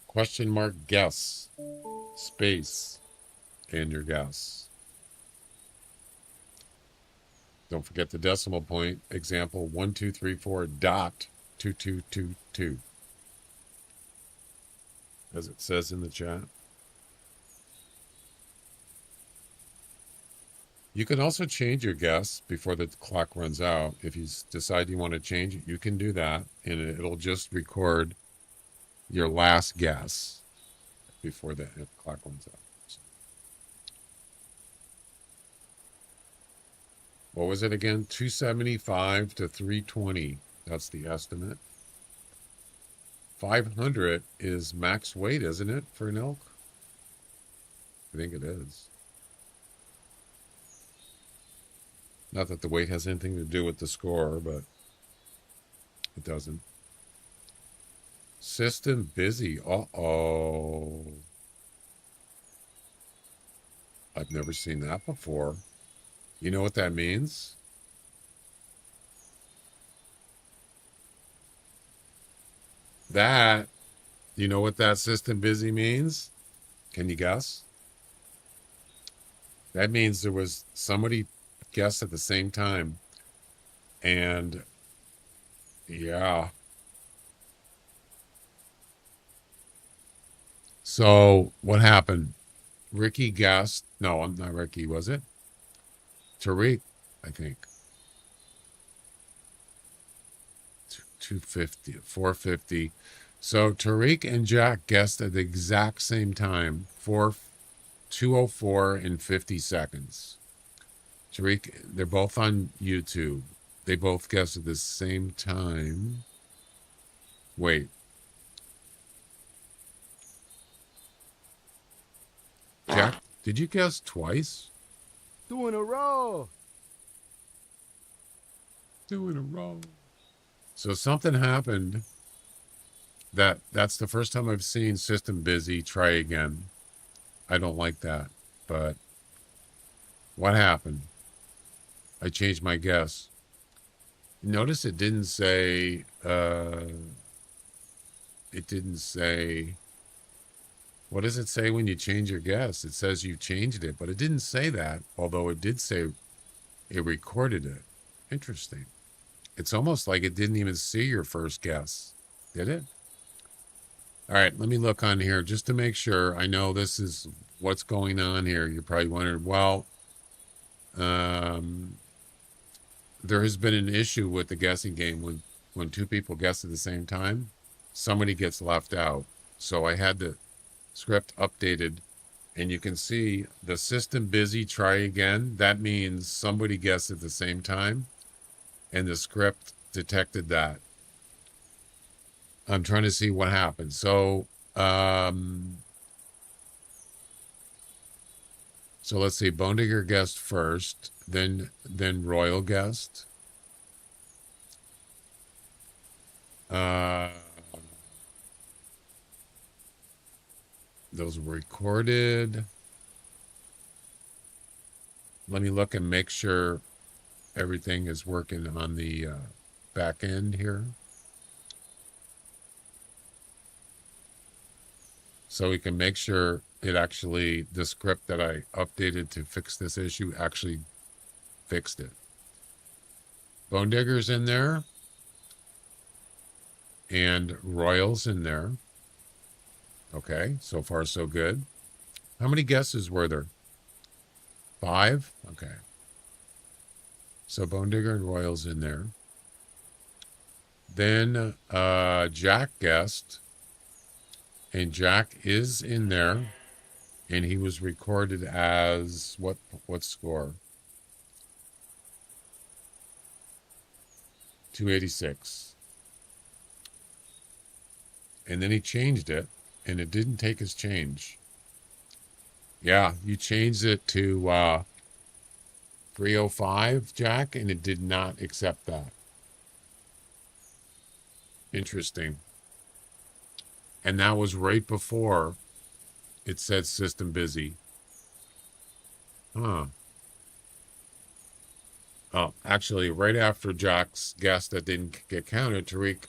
Question mark guess. Space. And your guess. Don't forget the decimal point. Example 1234.2222. As it says in the chat. You can also change your guess before the clock runs out. If you decide you want to change it, you can do that. And it'll just record your last guess before the clock runs out. So. What was it again? 275 to 320. That's the estimate. 500 is max weight, isn't it, for an elk? I think it is. Not that the weight has anything to do with the score, but it doesn't. System busy. Uh-oh. I've never seen that before. You know what that means? That, you know what that system busy means? Can you guess? That means there was somebody guessed at the same time. And yeah. So what happened? Ricky guessed. No, not Ricky, was it? Tariq, I think. 250, 450. So Tariq and Jack guessed at the exact same time, 2:04 and 50 seconds. Tariq, they're both on YouTube. They both guessed at the same time. Wait. Jack, did you guess twice? 2 in a row. 2 in a row. So something happened that's the first time I've seen system busy try again. I don't like that. But what happened? I changed my guess. Notice it didn't say what does it say when you change your guess? It says you changed it, but it didn't say that, although it did say it recorded it. Interesting. It's almost like it didn't even see your first guess. Did it? All right, let me look on here just to make sure. I know this is what's going on here. You're probably wondering, well, there has been an issue with the guessing game when two people guess at the same time, somebody gets left out. So I had the script updated, and you can see the system busy, try again. That means somebody guessed at the same time, and the script detected that. I'm trying to see what happened. So let's see. Bone Digger guessed first, then Royal guessed. Those were recorded. Let me look and make sure everything is working on the back end here. So we can make sure it actually, the script that I updated to fix this issue actually fixed it. Bone Digger's in there. And Royal's in there. Okay, so far so good. How many guesses were there? 5? Okay. So Bone Digger and Royal's in there. Then Jack guessed. And Jack is in there. And he was recorded as what score? 286. And then he changed it, and it didn't take his change. Yeah, you changed it to 305, Jack, and it did not accept that. Interesting. And that was right before it said system busy. Huh. Oh, actually, right after Jack's guess that didn't get counted, Tariq,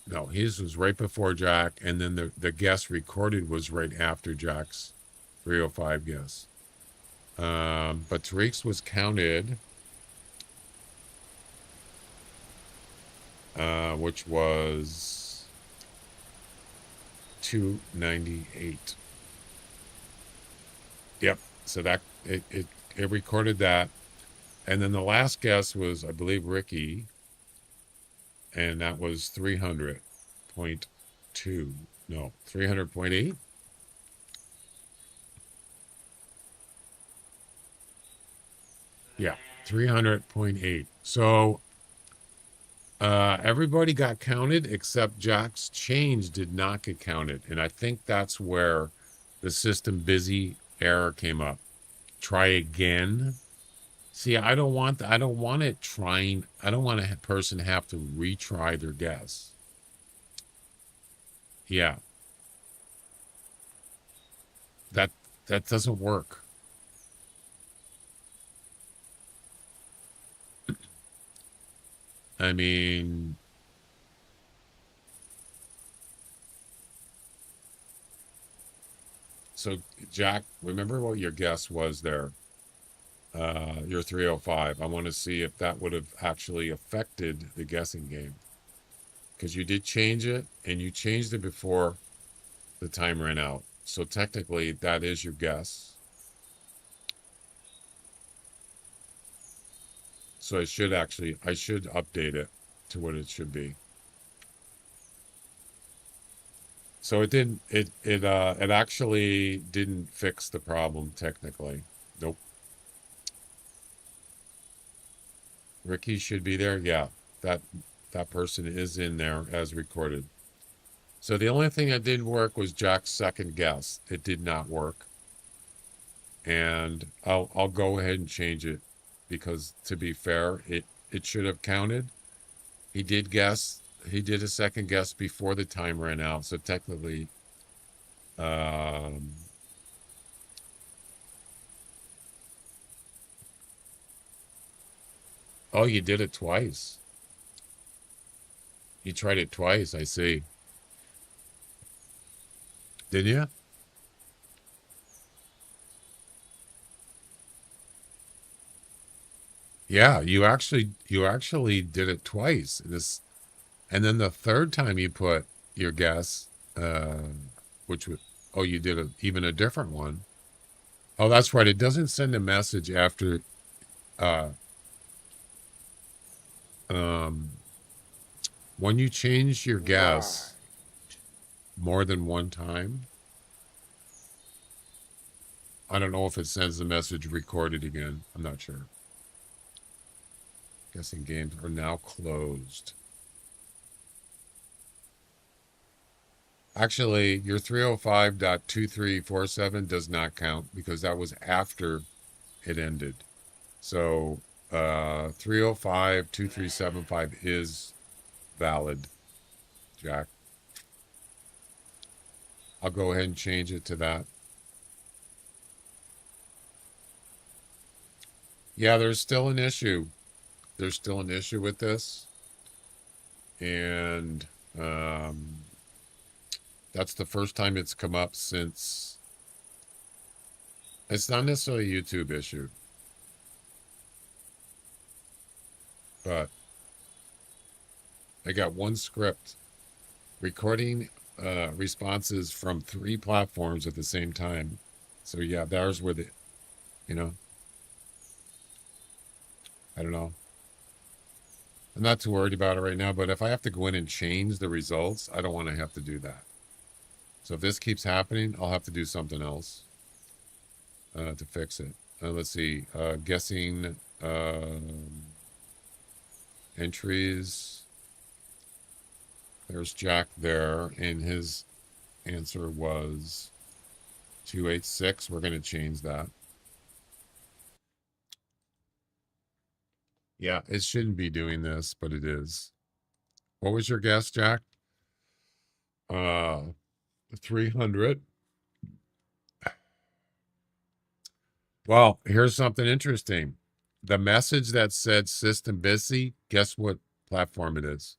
no, his was right before Jack, and then the guess recorded was right after Jack's 305 guess. But Tariq's was counted, which was 298. Yep. So that it recorded that, and then the last guess was, I believe, Ricky, and that was 300.2. No, 300.8. Yeah, 300.8. So everybody got counted except Jack's change did not get counted, and I think that's where the system busy error came up. Try again. See, I don't want I don't want it trying. I don't want a person to have to retry their guess. Yeah, that that doesn't work. I mean, so Jack, remember what your guess was there? Your 305. I want to see if that would have actually affected the guessing game. Because you did change it, and you changed it before the time ran out. So technically, that is your guess. So I should update it to what it should be. So it actually didn't fix the problem technically. Nope. Ricky should be there. Yeah, that that person is in there as recorded. So the only thing that didn't work was Jack's second guess. It did not work. And I'll go ahead and change it because to be fair, it should have counted. He did guess. He did a second guess before the time ran out. So technically, um, oh, you did it twice. You tried it twice. I see. Did you? Yeah, you actually did it twice. This and then the third time you put your guess, which was oh you did even a different one. Oh, that's right. It doesn't send a message after uh um when you change your Right. guess more than one time. I don't know if it sends the message recorded again. I'm not sure. Guessing games are now closed. Actually, your 305.2347 does not count because that was after it ended. So 305.2375 is valid, Jack. I'll go ahead and change it to that. Yeah, there's still an issue. There's still an issue with this. And that's the first time it's come up since. It's not necessarily a YouTube issue, but I got one script recording responses from 3 platforms at the same time. So yeah, there's where you know, I don't know. I'm not too worried about it right now, but if I have to go in and change the results, I don't want to have to do that. So if this keeps happening, I'll have to do something else to fix it. Let's see, guessing entries. There's Jack there, and his answer was 286. We're going to change that. Yeah, it shouldn't be doing this, but it is. What was your guess, Jack? 300. Well, here's something interesting. The message that said system busy, guess what platform it is?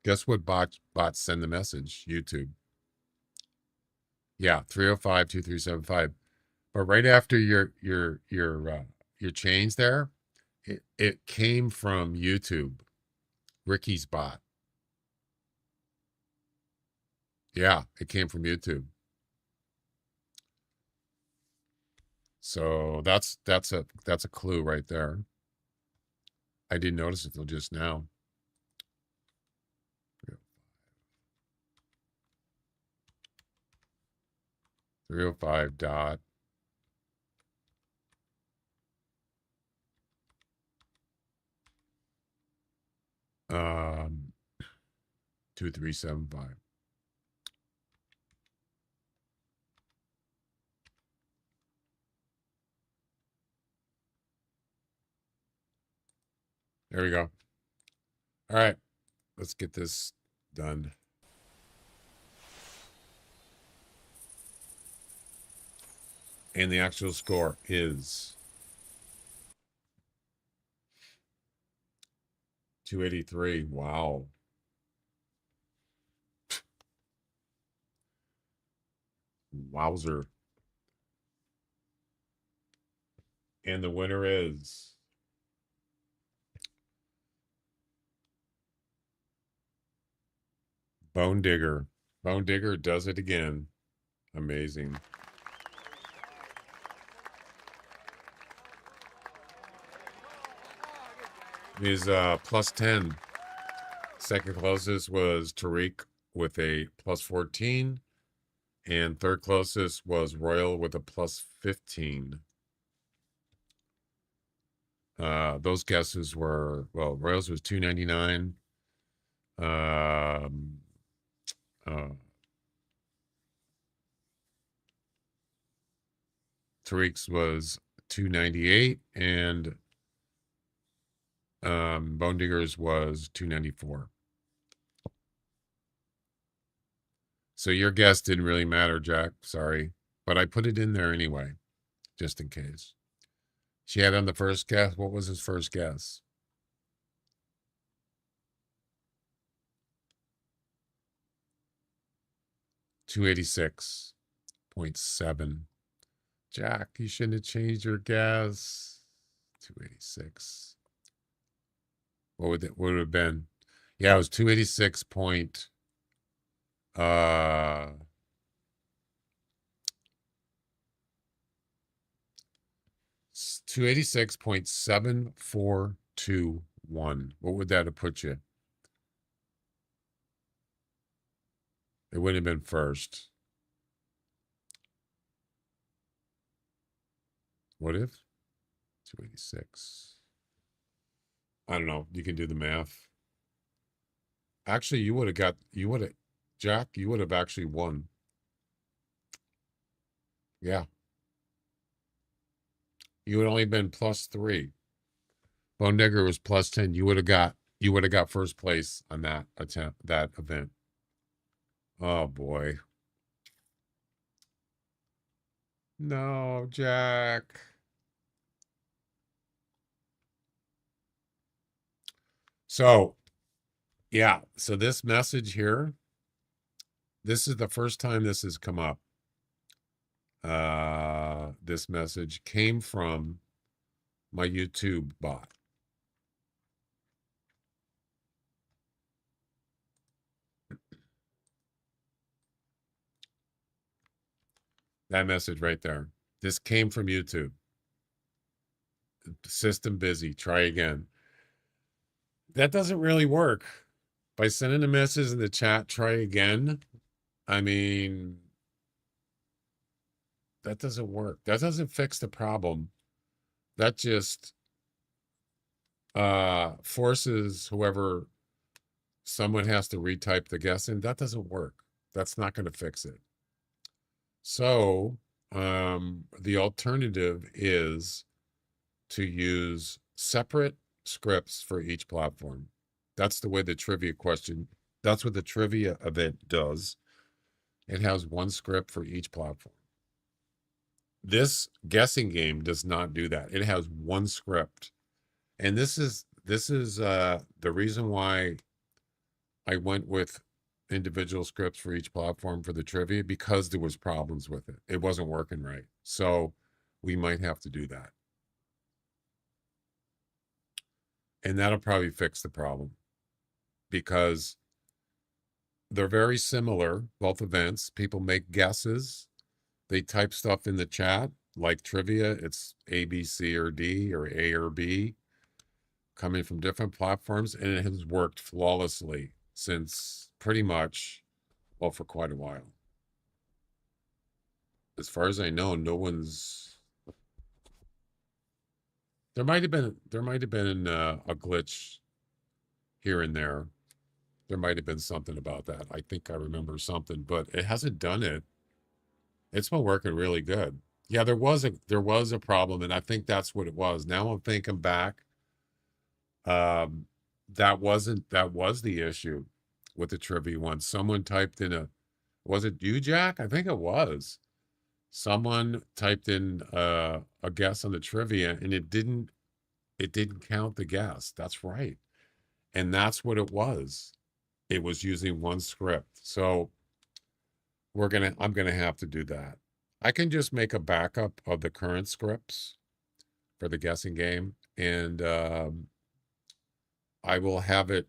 Guess what bots send the message? YouTube. Yeah, 305-2375. But right after your change there, it came from YouTube, Ricky's bot. Yeah, it came from YouTube. So that's a clue right there. I didn't notice it till just now. 305 dot 2375. There we go. All right. Let's get this done. And the actual score is 283. Wow. Wowzer. And the winner is Bone Digger. Bone Digger does it again. Amazing. He's plus 10. Second closest was Tariq with a plus 14. And third closest was Royal with a plus 15. Those guesses were, well, Royals was 299. Tariq's was 298, and Bone Digger's was 294. So your guess didn't really matter, Jack. Sorry. But I put it in there anyway, just in case. She had on the first guess. What was his first guess? $286.7. Jack, you shouldn't have changed your guess. 286. What would it have been? Yeah, it was 286 point 286.742.1. What would that have put you? It wouldn't have been first. What if? 286. I don't know. You can do the math. Actually, Jack, you would have actually won. Yeah. You would only been plus 3. Bone Digger was plus 10. You would have got first place on that event. Oh boy. No, Jack. So, yeah. So this message here, this is the first time this has come up. This message came from my YouTube bot. That message right there. This came from YouTube. System busy. Try again. That doesn't really work. By sending a message in the chat, try again. I mean, that doesn't work. That doesn't fix the problem. That just forces whoever, someone has to retype the guess in. That doesn't work. That's not going to fix it. So the alternative is to use separate scripts for each platform. That's the way the trivia question, that's what the trivia event does. It has one script for each platform. This guessing game does not do that. It has one script. And this is the reason why I went with individual scripts for each platform for the trivia, because there was problems with it. It wasn't working right. So we might have to do that. And that'll probably fix the problem, because they're very similar, both events. People make guesses. They type stuff in the chat, like trivia. It's A, B, C, or D, or A or B, coming from different platforms. And it has worked flawlessly since pretty much, well, for quite a while. As far as I know, no one's... There might have been a glitch here and there. There might have been something about that. I think I remember something, but it hasn't done it. It's been working really good. Yeah, there was a problem, and I think that's what it was. Now I'm thinking back. Um, that was the issue with the trivia one. Someone typed in was it you, Jack? I think it was. Someone typed in a guess on the trivia and it didn't count the guess. That's right. And that's what it was. It was using one script. So I'm gonna have to do that. I can just make a backup of the current scripts for the guessing game, and I will have it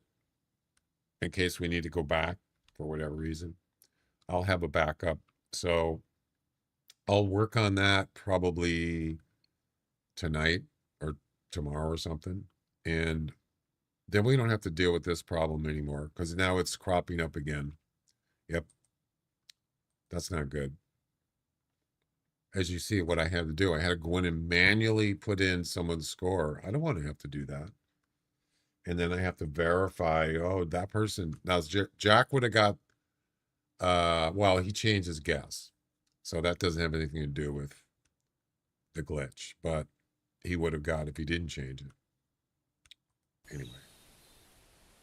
in case we need to go back for whatever reason. I'll have a backup. So I'll work on that probably tonight or tomorrow or something. And then we don't have to deal with this problem anymore because now it's cropping up again. Yep. That's not good. As you see, what I had to do, I had to go in and manually put in someone's score. I don't want to have to do that. And then I have to verify, oh, that person. Now, Jack would have got, well, he changed his guess. So that doesn't have anything to do with the glitch, but he would have got if he didn't change it. Anyway,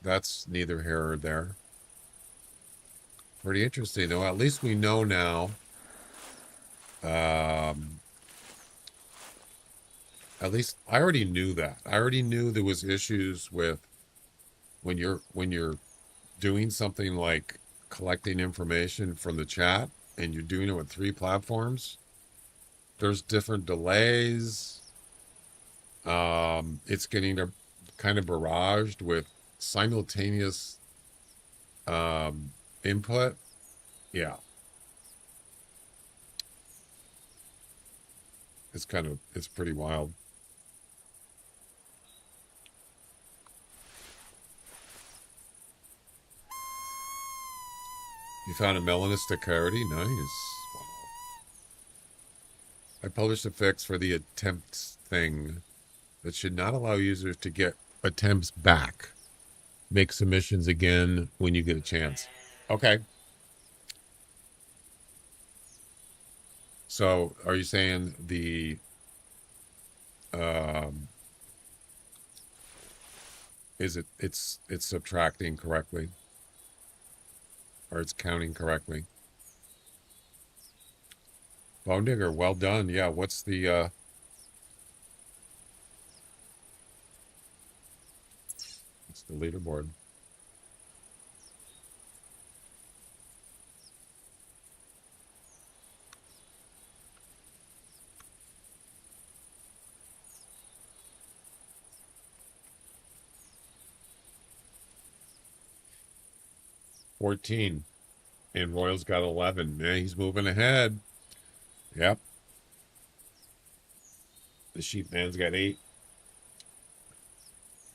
that's neither here or there. Pretty interesting, though. At least we know now. At least I already knew that. I already knew there was issues with when you're doing something like collecting information from the chat and you're doing it with 3 platforms. There's different delays. It's getting kind of barraged with simultaneous input. Yeah. It's pretty wild. You found a melanistic clarity? Nice. Wow. I published a fix for the attempts thing that should not allow users to get attempts back. Make submissions again when you get a chance. Okay. So are you saying it's subtracting correctly? Or it's counting correctly? Bone Digger, well done. Yeah, what's the leaderboard? $14. And Royal's got 11. Yeah, he's moving ahead. Yep. The Sheep Man's got 8.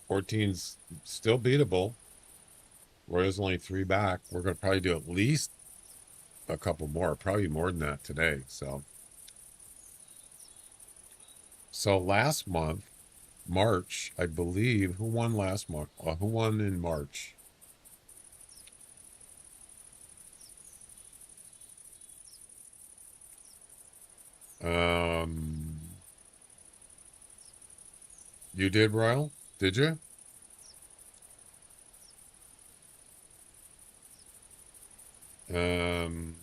14's still beatable. Royal's only 3 back. We're going to probably do at least a couple more, probably more than that today. So last month, March, I believe, who won last month? Who won in March? You did, Royal? Did you? Let's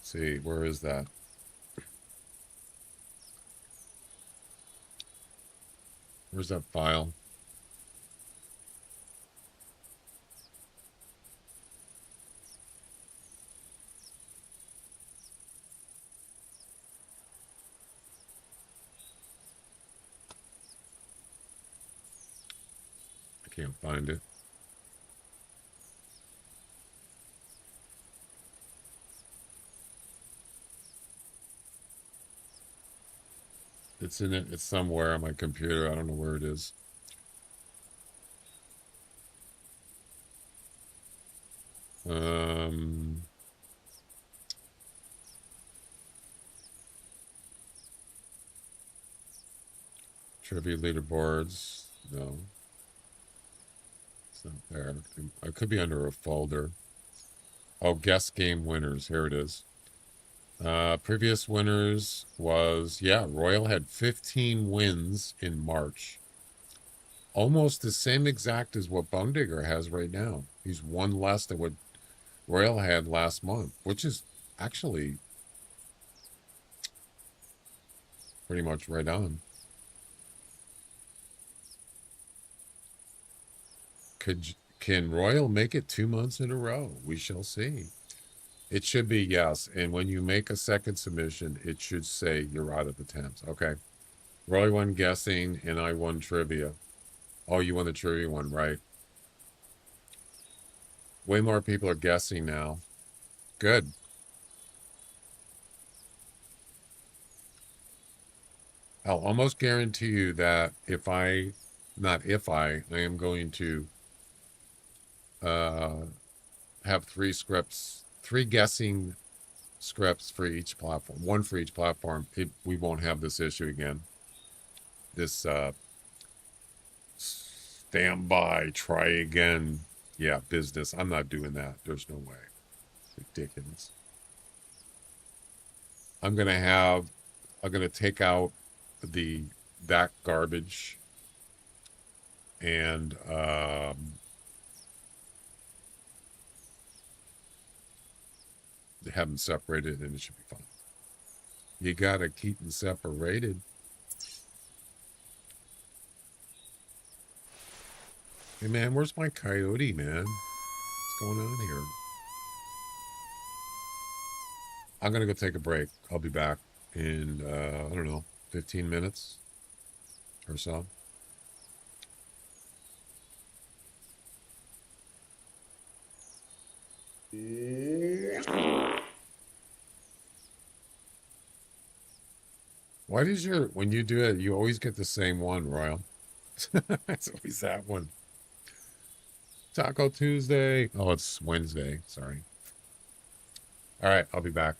see, where is that? Where's that file? I can't find it. It's in it. It's somewhere on my computer. I don't know where it is. Trivia leaderboards. No. It's not there. I could be under a folder. Oh, guest game winners. Here it is. Previous winners was, yeah, Royal had 15 wins in March. Almost the same exact as what Bone Digger has right now. He's one less than what Royal had last month, which is actually pretty much right on. Can Royal make it 2 months in a row? We shall see. It should be yes. And when you make a second submission, it should say you're out of the temps. Okay. Roy won guessing and I won trivia. Oh, you won the trivia one, right? Way more people are guessing now. Good. I'll almost guarantee you that I am going to have three guessing scripts for each platform, one for each platform. We won't have this issue again. This standby, try again. Yeah, business. I'm not doing that. There's no way. It's ridiculous. I'm gonna take out that garbage and have them separated, and it should be fine. You gotta keep them separated. Hey man, where's my coyote, man? What's going on here? I'm gonna go take a break. I'll be back in I don't know, 15 minutes or so. Why does when you do it, you always get the same one, Royal? It's always that one. Taco Tuesday. Oh, it's Wednesday. Sorry. All right, I'll be back.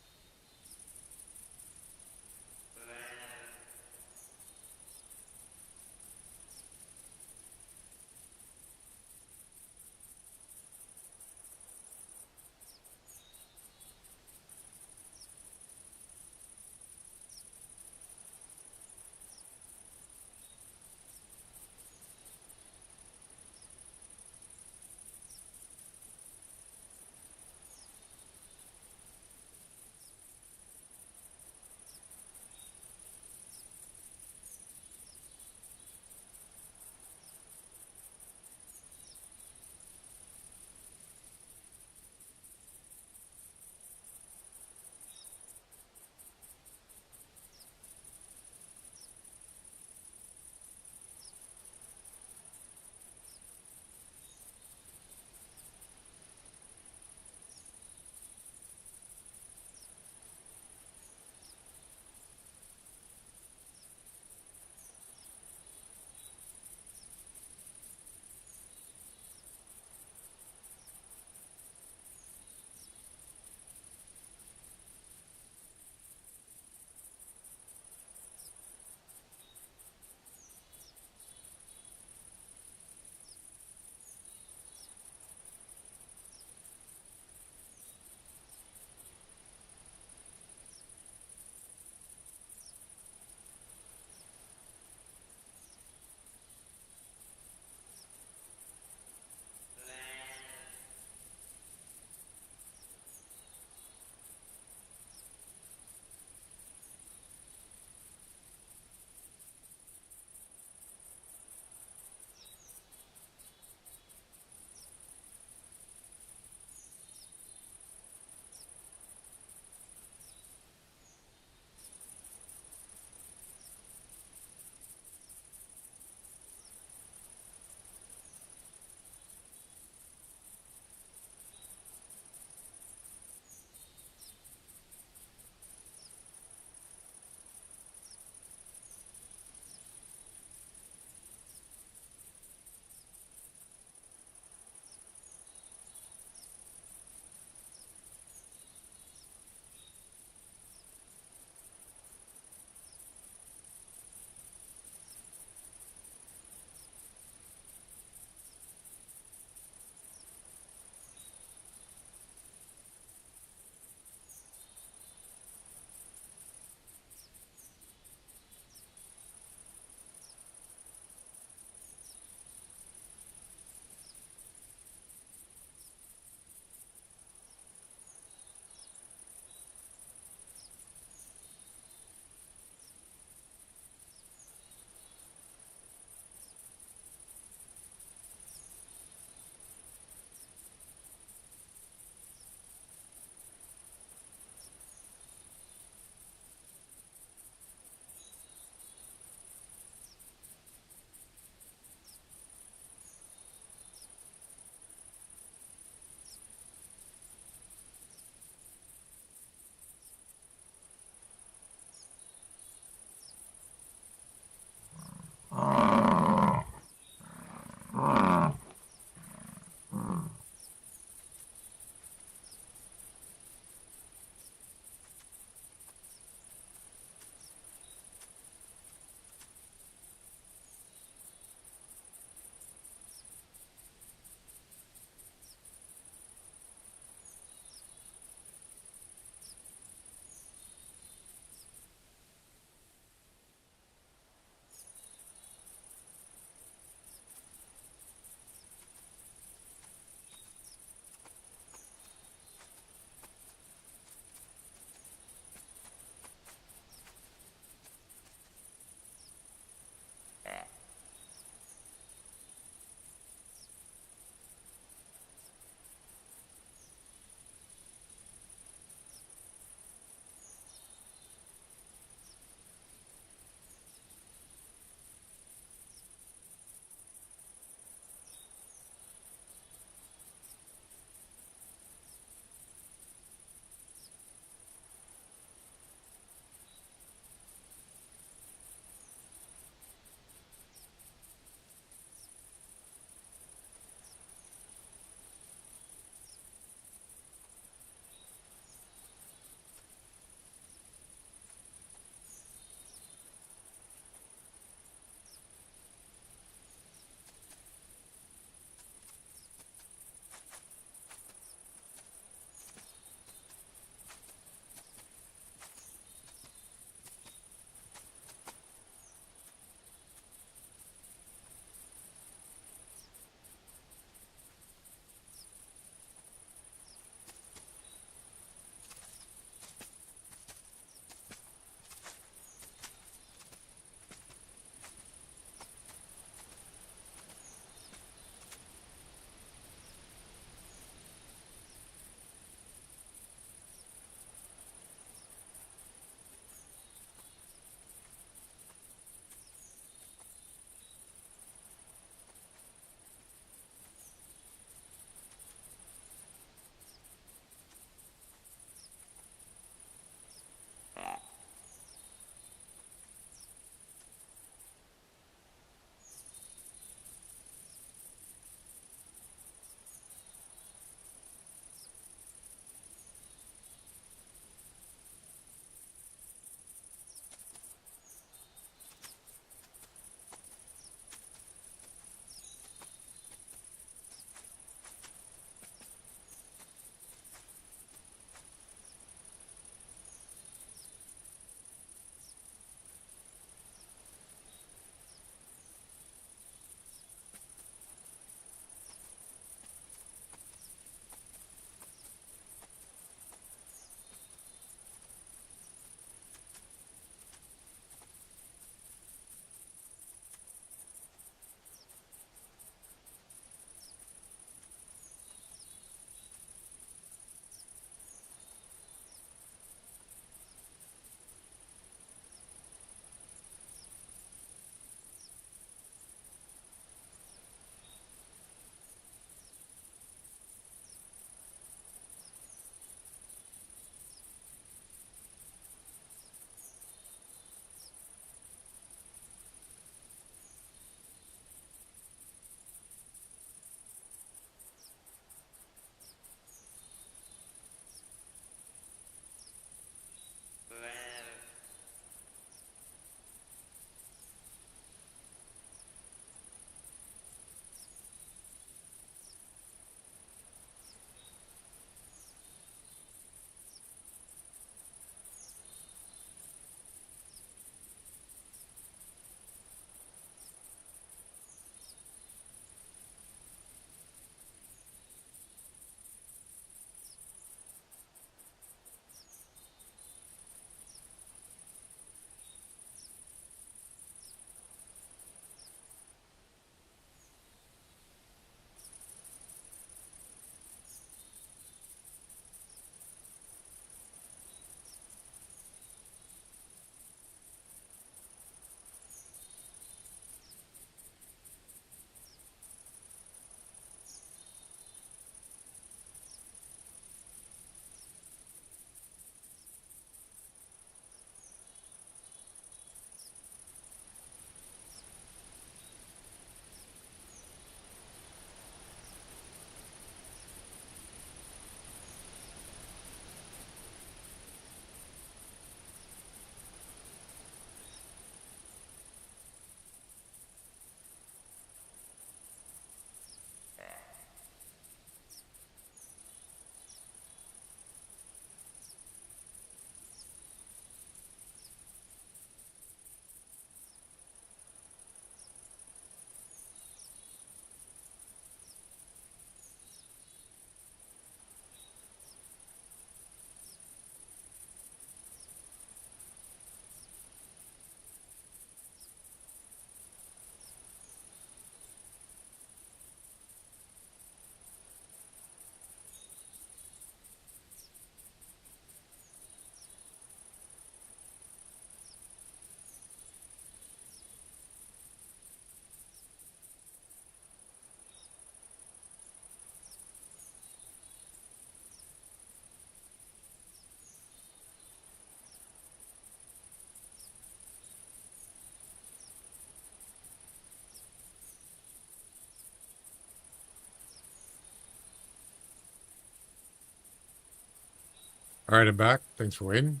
All right, I'm back. Thanks for waiting.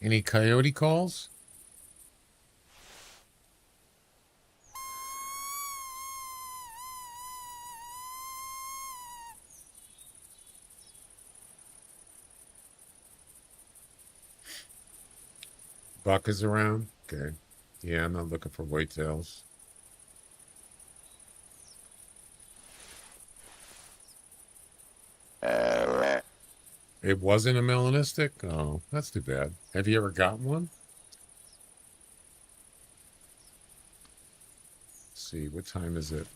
Any coyote calls? Buck is around? Okay. Yeah, I'm not looking for whitetails. It wasn't a melanistic? Oh, that's too bad. Have you ever gotten one? Let's see, what time is it?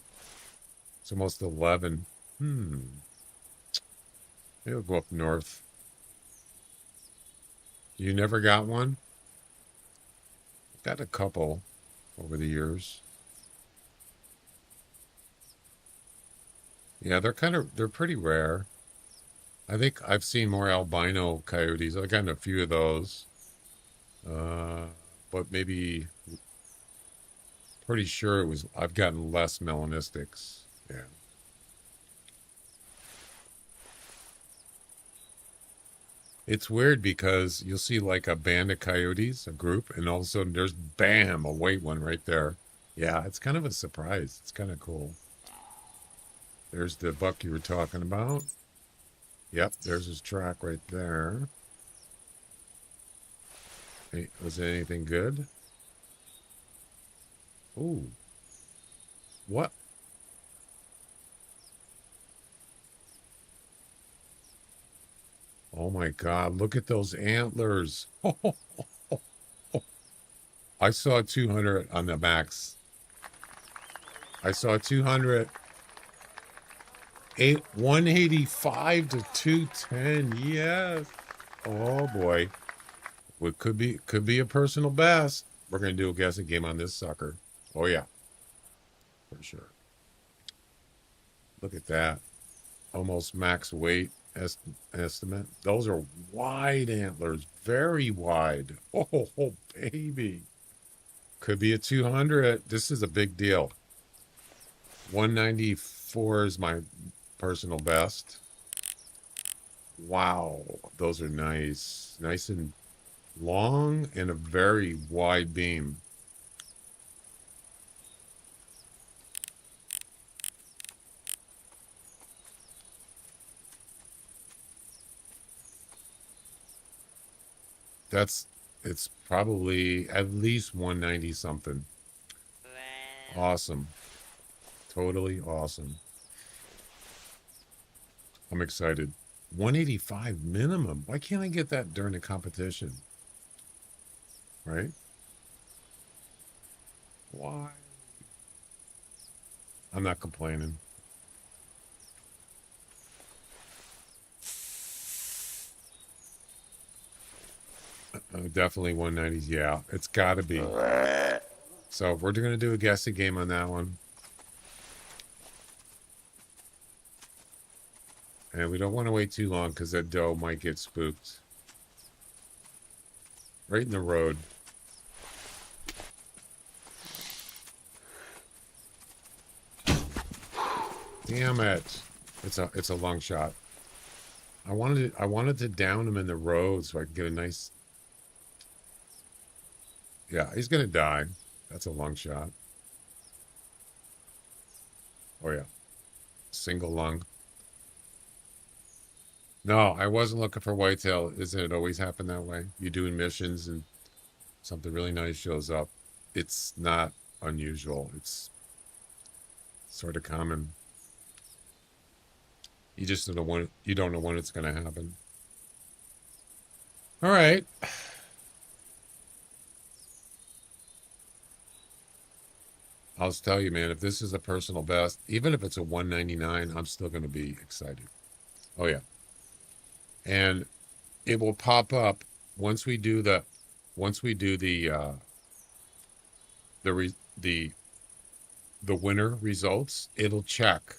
It's almost 11. It'll go up north. You never got one? Got a couple over the years. Yeah, they're pretty rare. I think I've seen more albino coyotes. I've gotten a few of those. But maybe pretty sure I've gotten less melanistics. Yeah. It's weird because you'll see like a band of coyotes, a group, and all of a sudden there's bam, a white one right there. Yeah, it's kind of a surprise. It's kind of cool. There's the buck you were talking about. Yep, there's his track right there. Hey, was it anything good? Ooh. What? Oh my God, look at those antlers. I saw 200 on the max. I saw 200. 185 to 210. Yes. Oh boy. It could be a personal best. We're gonna do a guessing game on this sucker. Oh yeah, for sure. Look at that. Almost max weight estimate. Those are wide antlers, very wide. Oh baby. Could be a 200. This is a big deal. 194 is my personal best. Wow, those are nice. Nice and long and a very wide beam. It's probably at least 190 something. Awesome. Totally awesome. I'm excited. 185 minimum. Why can't I get that during a competition? Right? Why? I'm not complaining. Definitely 190s. Yeah, it's got to be. So we're going to do a guessing game on that one. And we don't want to wait too long because that doe might get spooked. Right in the road. Damn it. It's a long shot. I wanted to down him in the road so I could get a nice. Yeah, he's gonna die. That's a long shot. Oh yeah. Single lung. No, I wasn't looking for whitetail. Isn't it always happen that way? You're doing missions and something really nice shows up. It's not unusual. It's sort of common. You just don't know when it's gonna happen. All right. I'll just tell you, man, if this is a personal best, even if it's a 199, I'm still going to be excited. Oh yeah. And it will pop up once we do the winner results, it'll check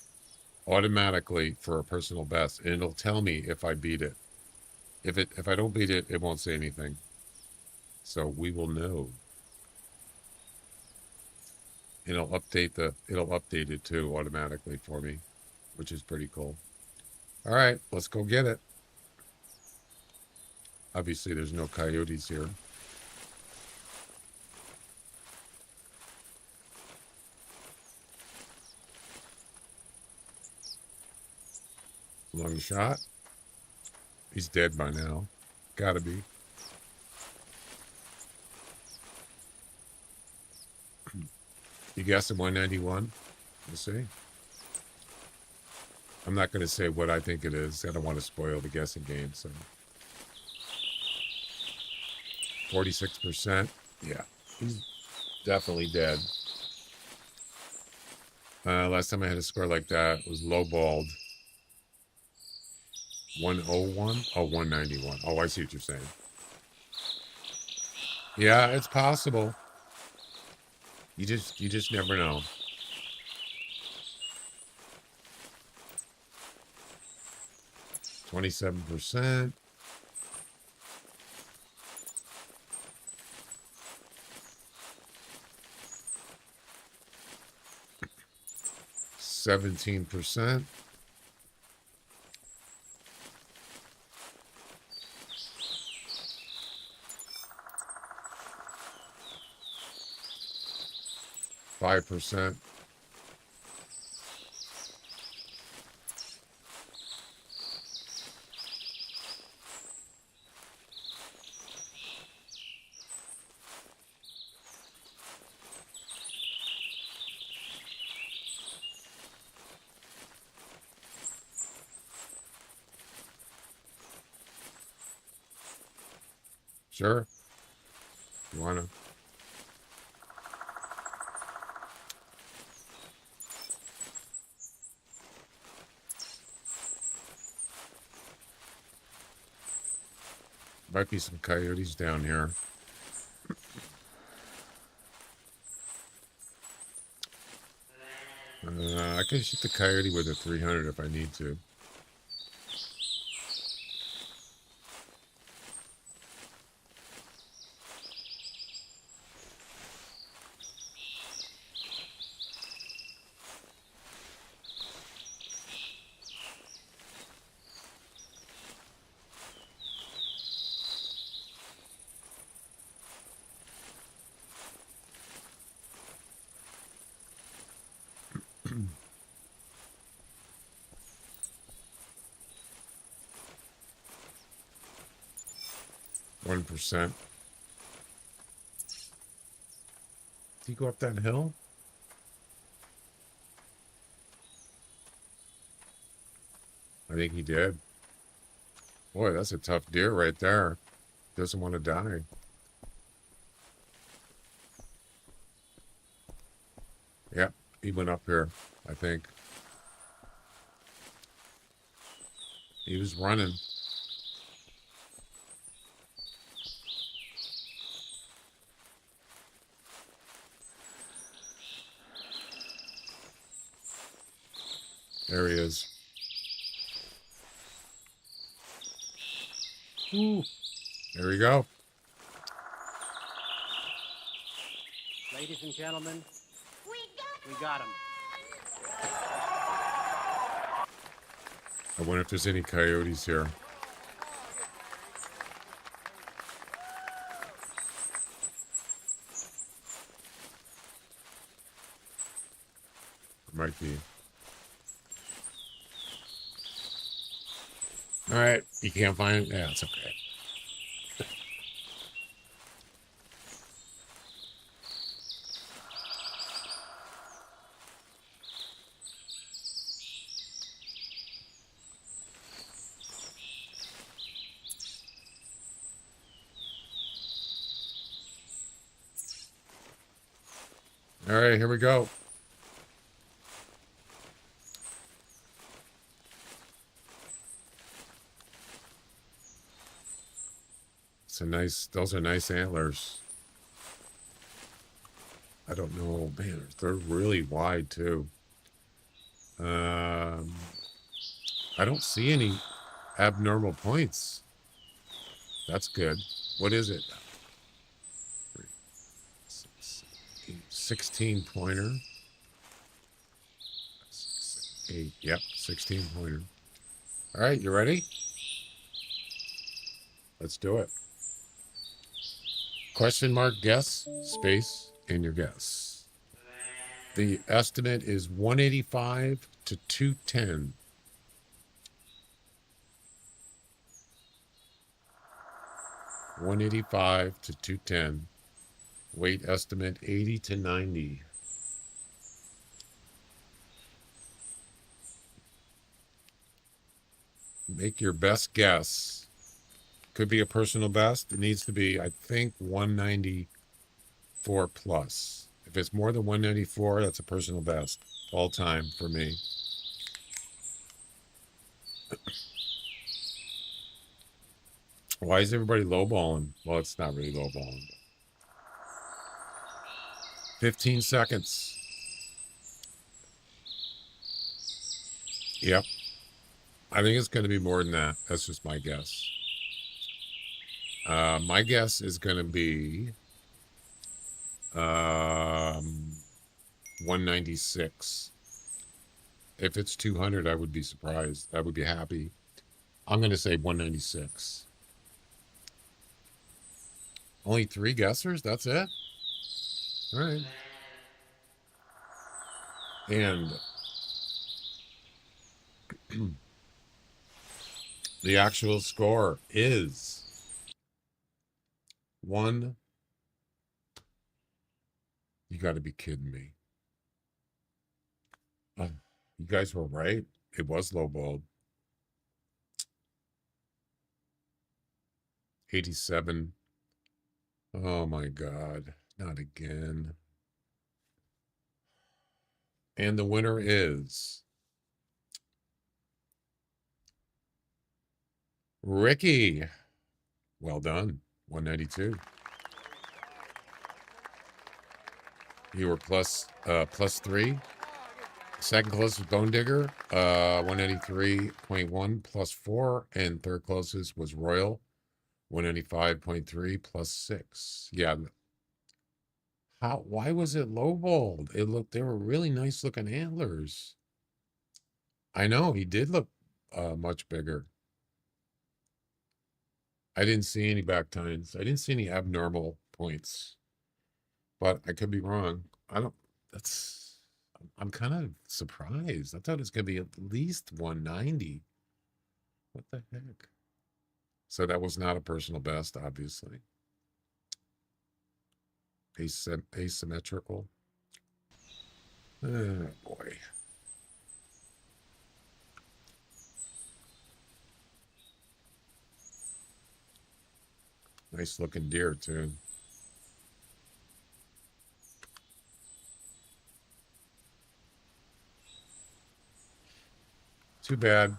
automatically for a personal best and it'll tell me if I beat it. If I don't beat it, it won't say anything. So we will know. It'll update it too automatically for me, which is pretty cool. All right, let's go get it. Obviously, there's no coyotes here. Long shot. He's dead by now. Gotta be. You guessing 191? We'll see. I'm not going to say what I think it is. I don't want to spoil the guessing game. So 46%. Yeah, he's definitely dead. Last time I had a score like that was lowballed. 101? Oh, 191. Oh, I see what you're saying. Yeah, it's possible. You just never know. $27%. $17%. $5%. Sure. You wanna? Might be some coyotes down here. I can shoot the coyote with a 300 if I need to. %. Did he go up that hill? I think he did. Boy, that's a tough deer right there. Doesn't want to die. Yeah, he went up here, I think. He was running. There he is. Ooh. There we go. Ladies and gentlemen, we got him. I wonder if there's any coyotes here. Might be. All right, you can't find it? Yeah, it's okay. All right, here we go. Those are nice antlers. I don't know, man, they're really wide too. I don't see any abnormal points. That's good. What is it? 3, 6, 8, 16 pointer. 8. Yep, 16 pointer. All right, you ready? Let's do it. Question mark guess, space, and your guess. The estimate is 185 to 210. $185 to $210. Weight estimate 80 to 90. Make your best guess. Could be a personal best. It needs to be, I think, 194 plus. If it's more than 194, that's a personal best all time for me. Why is everybody lowballing? Well, it's not really lowballing. 15 seconds. Yep. I think it's going to be more than that. That's just my guess. My guess is going to be 196. If it's 200, I would be surprised. I would be happy. I'm going to say 196. Only 3 guessers? That's it? All right. And the actual score is 1. You got to be kidding me. You guys were right. It was lowballed. 87. Oh my God. Not again. And the winner is Ricky. Well done. 192. You were plus 3. Second closest Bone Digger, 183.1 plus 4, and third closest was Royal, 195.3 plus 6. Yeah. Why was it lowballed? They were really nice looking antlers. I know, he did look much bigger. I didn't see any back tines. I didn't see any abnormal points. But I could be wrong. I'm kind of surprised. I thought it was going to be at least 190. What the heck? So that was not a personal best, obviously. Asymmetrical. Oh, boy. Nice looking deer, too. Too bad.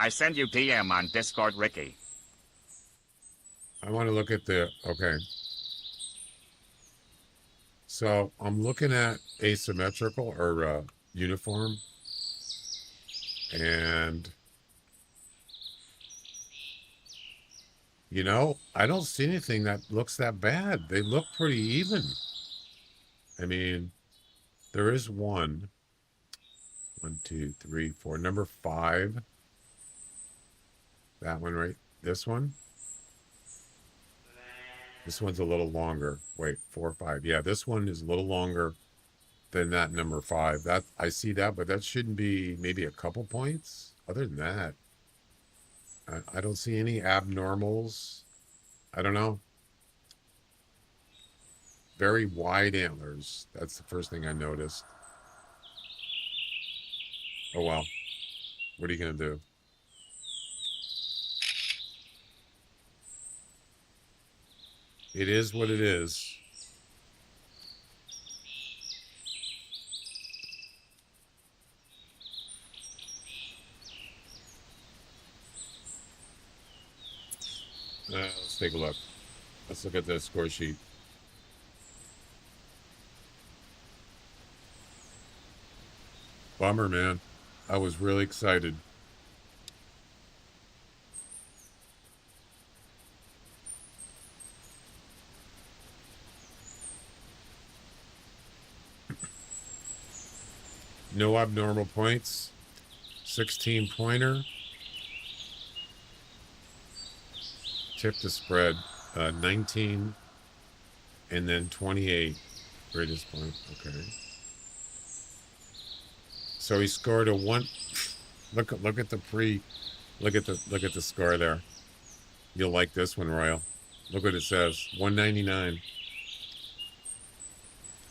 I send you DM on Discord, Ricky. I want to look at okay. So I'm looking at asymmetrical or uniform. And, you know, I don't see anything that looks that bad. They look pretty even. I mean, there is one. 1, 2, 3, 4. Number 5. That one, right? This one. This one's a little longer. Wait, 4, 5. Yeah, this one is a little longer than that number 5. That I see that, but that shouldn't be maybe a couple points. Other than that, I don't see any abnormals. I don't know. Very wide antlers. That's the first thing I noticed. Oh, well. What are you going to do? It is what it is. Let's take a look. Let's look at the score sheet. Bummer, man. I was really excited. No abnormal points. 16 pointer. Tip to spread. 19 and then 28. Greatest point. Okay. So he scored a one. Look at the look at the score there. You'll like this one, Royal. Look what it says. 199.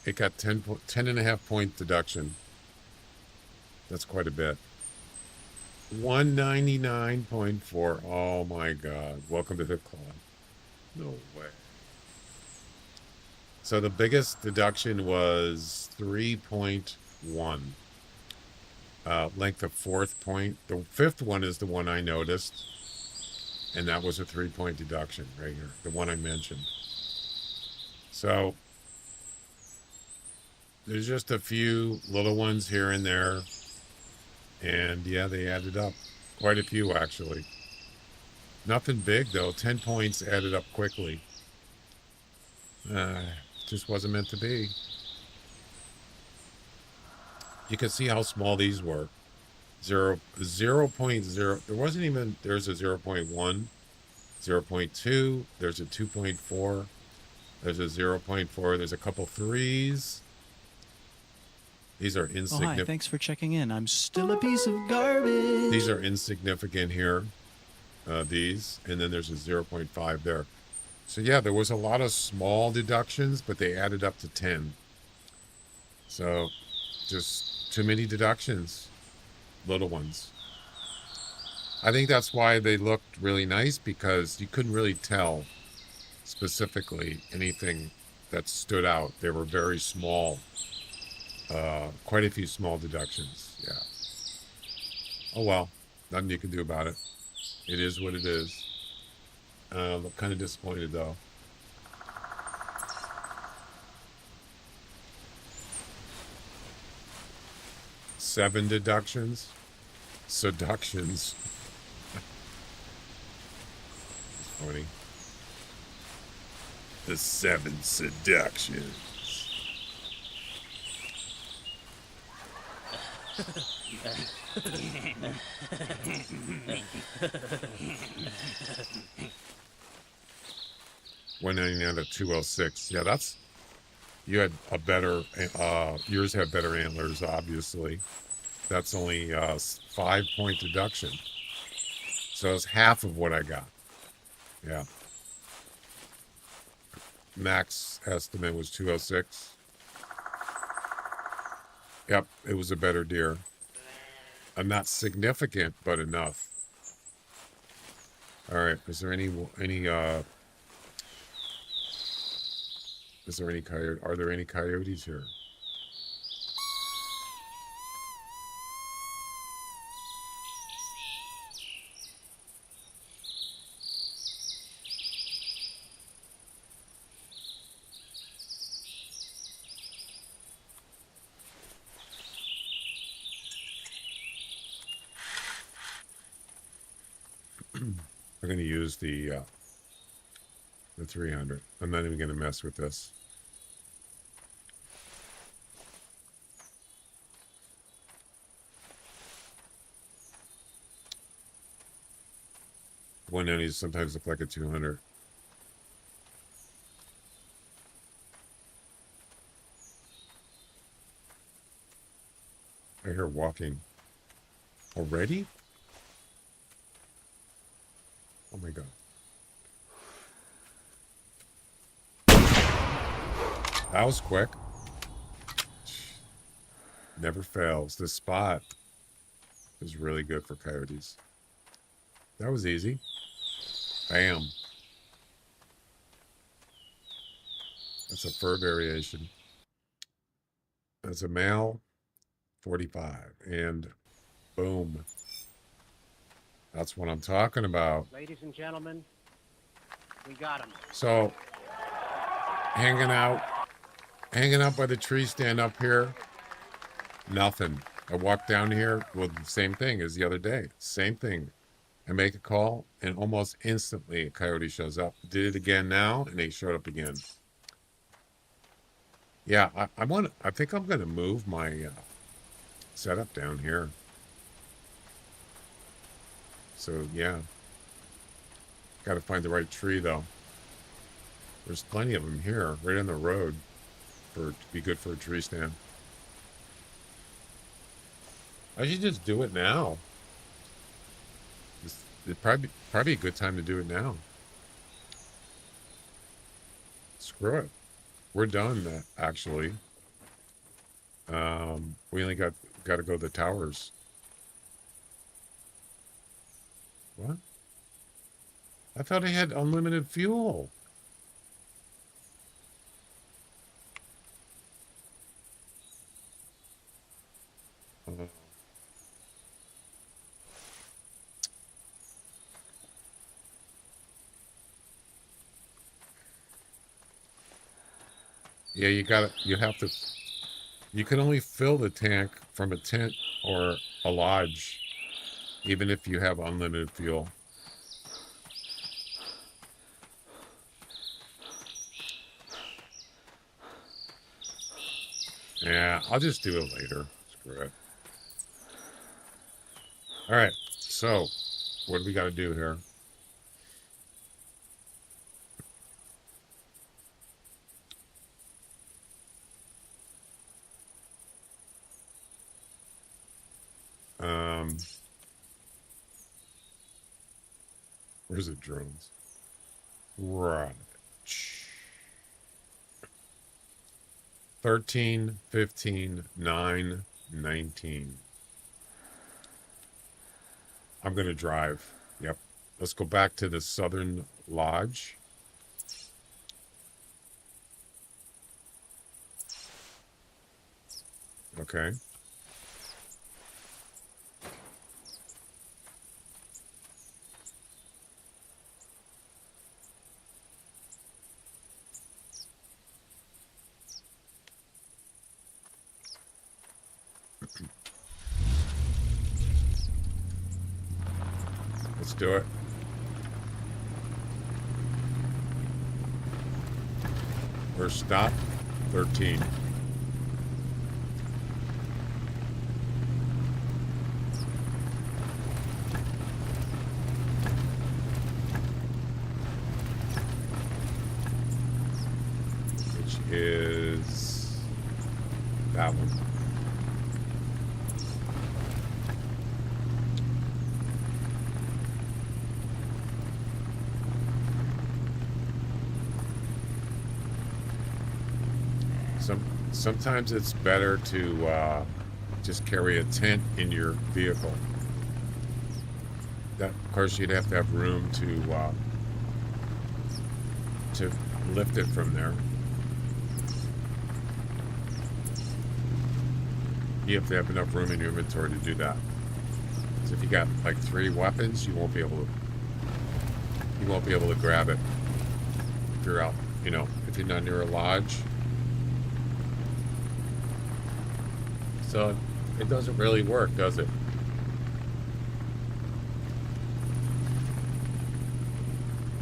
It got 10 and a half point deduction. That's quite a bit. 199.4. Oh my God. Welcome to the club. No way. So the biggest deduction was 3.1. Length of fourth point. The fifth one is the one I noticed. And that was a 3-point deduction right here. The one I mentioned. So there's just a few little ones here and there. And yeah, they added up. Quite a few, actually. Nothing big, though. 10 points added up quickly. Just wasn't meant to be. You can see how small these were. 0.0. There wasn't even, there's a 0.1, 0.2, there's a 2.4, there's a 0.4, there's a couple threes. These are insignificant. Oh, hi, thanks for checking in. I'm still a piece of garbage. These are insignificant here. These. And then there's a 0.5 there. So yeah, there was a lot of small deductions, but they added up to 10. So just too many deductions. Little ones. I think that's why they looked really nice, because you couldn't really tell specifically anything that stood out. They were very small. Quite a few small deductions. Yeah. Oh well, nothing you can do about it. It is what it is. I'm kind of disappointed though. Seven deductions. Seductions. It's funny. The 7 seductions. $199 to $206. Yeah, that's, you had a better, yours had better antlers, obviously. That's only 5-point deduction. So it's half of what I got. Yeah. Max estimate was 206. Yep, it was a better deer. Not significant, but enough. All right, is there any coyote? Are there any coyotes here? I'm going to use the 300. I'm not even going to mess with this. One end sometimes look like a 200. I hear walking. Already? Oh my God. That was quick. Never fails. This spot is really good for coyotes. That was easy. Bam. That's a fur variation. That's a male, 45. And boom. That's what I'm talking about. Ladies and gentlemen, we got him. So, hanging out by the tree stand up here, nothing. I walked down here with the same thing as the other day. Same thing. I make a call, and almost instantly a coyote shows up. Did it again now, and they showed up again. Yeah, I think I'm gonna move my setup down here. So yeah, got to find the right tree though. There's plenty of them here, right on the road, to be good for a tree stand. I should just do it now. It'd probably a good time to do it now. Screw it. We're done, actually. We only got to go to the towers. What? I thought I had unlimited fuel. Yeah, you have to, you can only fill the tank from a tent or a lodge, even if you have unlimited fuel. Yeah, I'll just do it later. Screw it. All right, so what do we got to do here? Where's the drones? Right. 13, 15, 9, 19. I'm going to drive. Yep. Let's go back to the Southern Lodge. Okay. Let's do it. First stop, 13. Which is that one. Sometimes it's better to just carry a tent in your vehicle. That, of course, you'd have to have room to lift it from there. You have to have enough room in your inventory to do that. So if you got like 3 weapons, you won't be able to grab it if you're out, if you're not near a lodge. So it doesn't really work, does it?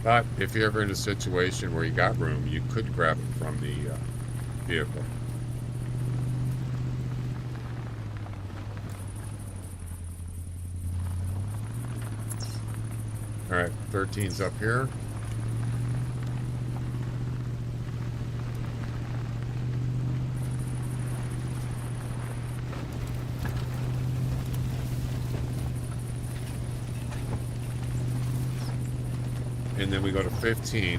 But if you're ever in a situation where you got room, you could grab it from the vehicle. All right, 13's up here. And then we go to 15.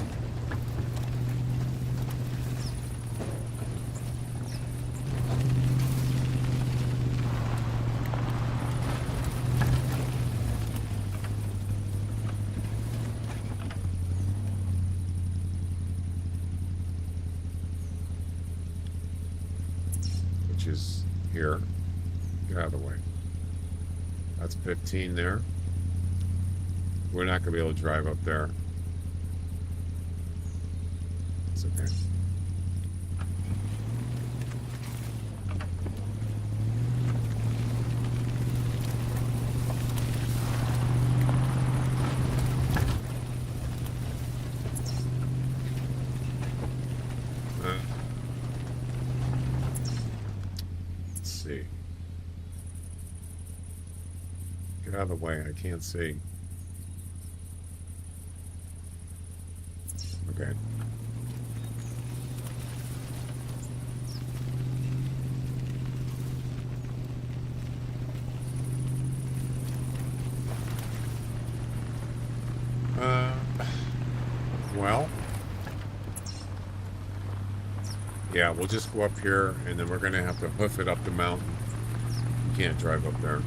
Which is here. Get out of the way. That's 15 there. We're not going to be able to drive up there. It's okay. out of the way. I can't see. Okay. Well, yeah, we'll just go up here, and then we're going to have to hoof it up the mountain. You can't drive up there.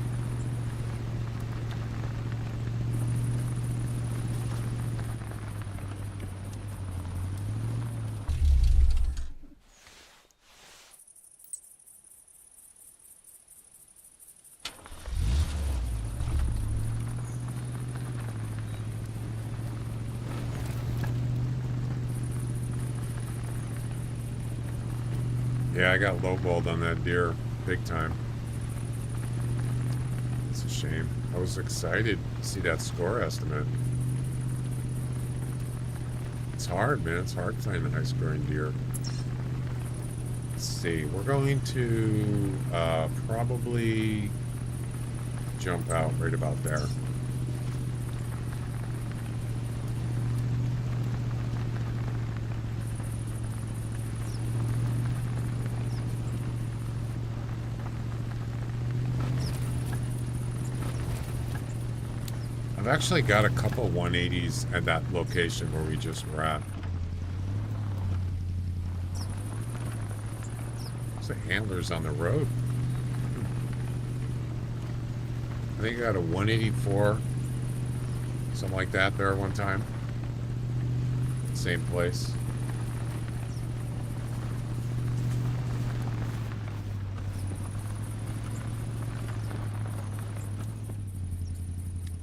Yeah, I got lowballed on that deer big time. It's a shame. I was excited to see that score estimate. It's hard, man. It's hard finding high scoring deer. Let's see. We're going to probably jump out right about there. I've actually got a couple 180s at that location where we just were at. There's the antlers on the road. I think I got a 184, something like that there one time. Same place.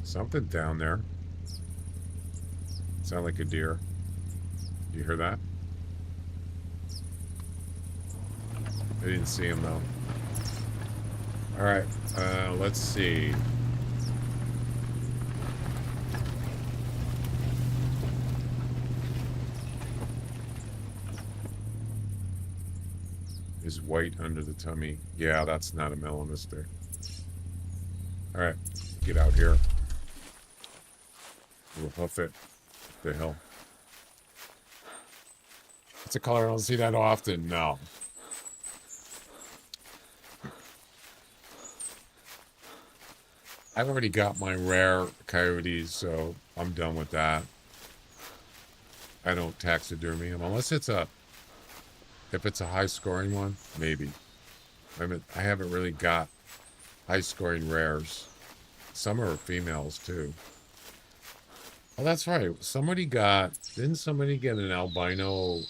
Something down there. Sound like a deer. Do you hear that? I didn't see him though. All right, let's see. Is white under the tummy? Yeah, that's not a melanister. All right, get out here. We'll hoof it up the hill. It's a color I don't see that often. No. I've already got my rare coyotes, so I'm done with that. I don't taxidermy them unless it's if it's a high scoring one, maybe. I haven't really got high scoring rares. Some are females too. Oh, that's right. Didn't somebody get an albino,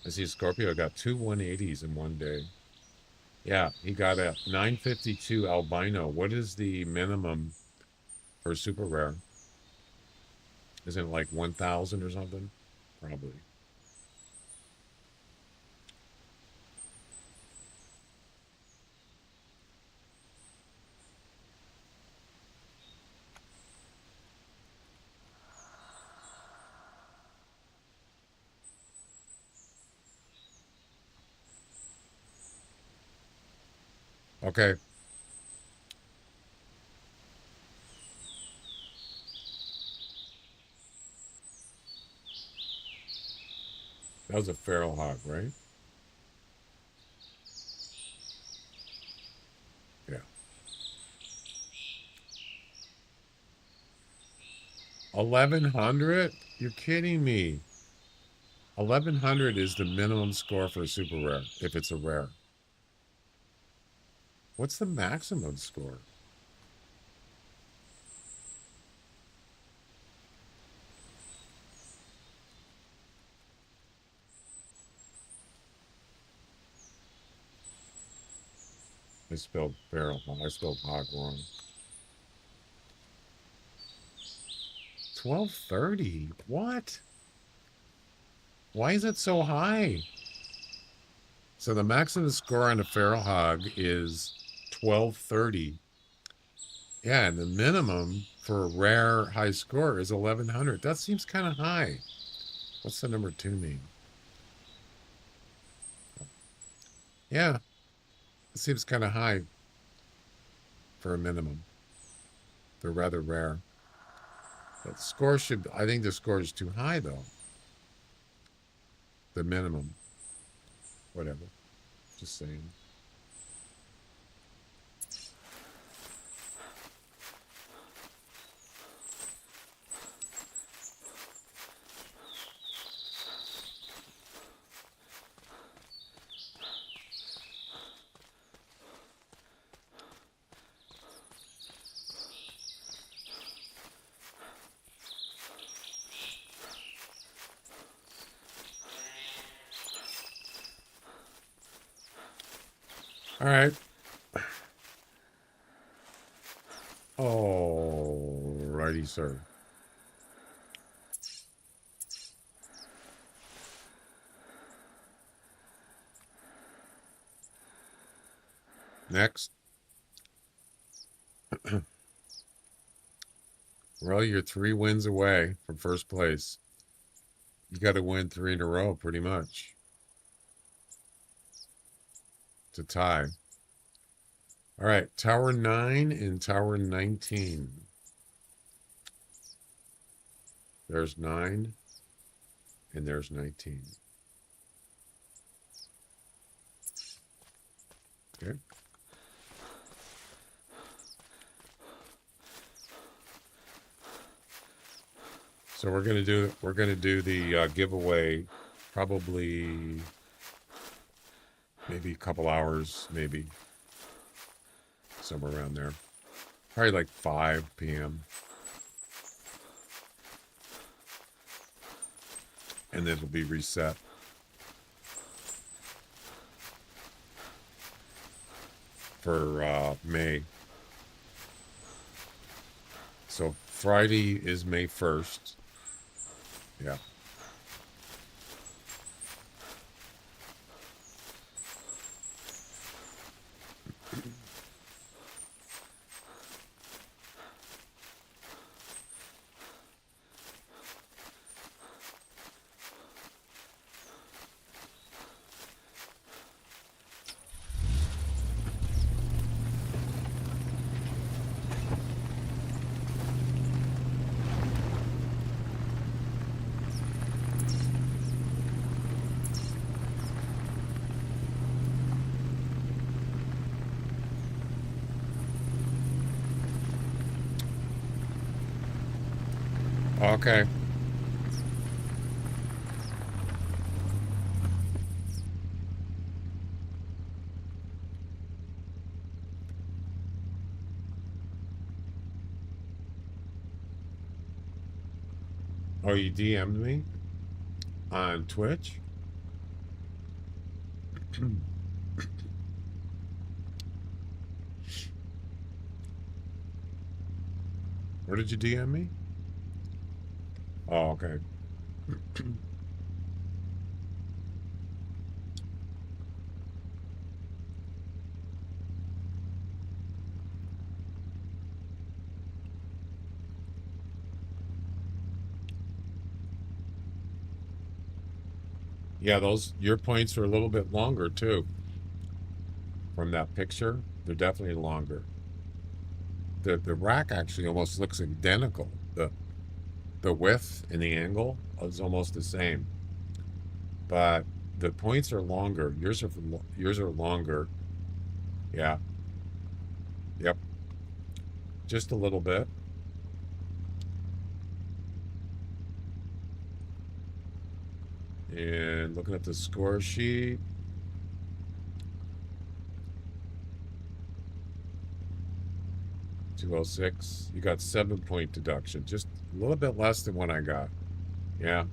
I see Scorpio got two 180s in one day. Yeah, he got a 952 albino. What is the minimum for super rare? Isn't it like 1,000 or something? Probably. Okay. That was a feral hog, right? Yeah. 1,100? You're kidding me. 1,100 is the minimum score for a super rare, if it's a rare. What's the maximum score? I spelled feral hog. I spelled hog wrong. 1,230? What? Why is it so high? So the maximum score on a feral hog is 1,230. Yeah, and the minimum for a rare high score is 1100. That seems kind of high. What's the number 2 mean? Yeah, it seems kind of high for a minimum. They're rather rare. But the score should, I think the score is too high, though. The minimum. Whatever. Just saying. All right. Oh, righty, sir. Next. Well, you're 3 wins away from first place. You got to win 3 in a row, pretty much, to tie. All right, Tower 9 and Tower 19. There's 9, and there's 19. Okay. So we're gonna do the giveaway, probably maybe a couple hours, maybe somewhere around there, probably like 5 p.m. and then it'll be reset. For May. So Friday is May 1st. Yeah. Okay. Oh, you DM'd me on Twitch? Where did you DM me? Oh, okay. Yeah, your points are a little bit longer too. From that picture, they're definitely longer. The rack actually almost looks identical. The width and the angle is almost the same, but the points are longer. Yours are longer. Yeah. Yep. Just a little bit. And looking at the score sheet. $206. You got 7-point deduction. Just a little bit less than what I got. Yeah.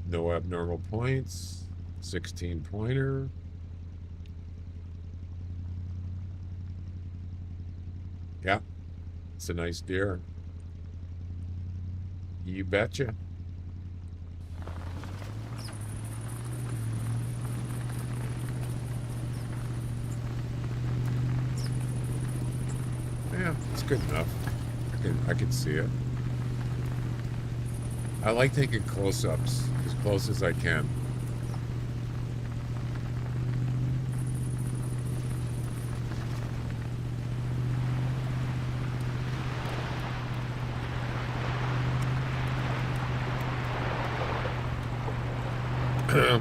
No abnormal points. 16-pointer. Yeah. It's a nice deer. You betcha. good enough. I can see it. I like taking close-ups as close as I can.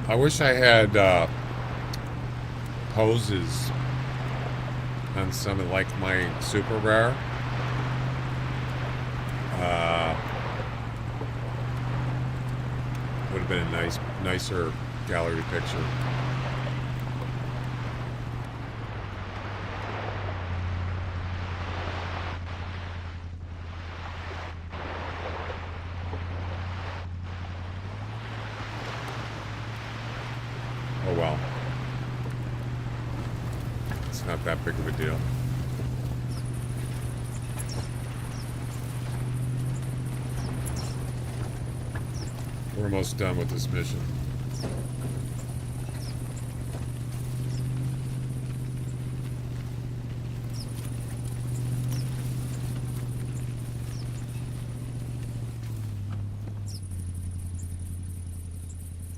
I wish I had poses on some of like my super rare. Would have been a nicer gallery picture. Oh well. It's not that big of a deal. We're almost done with this mission.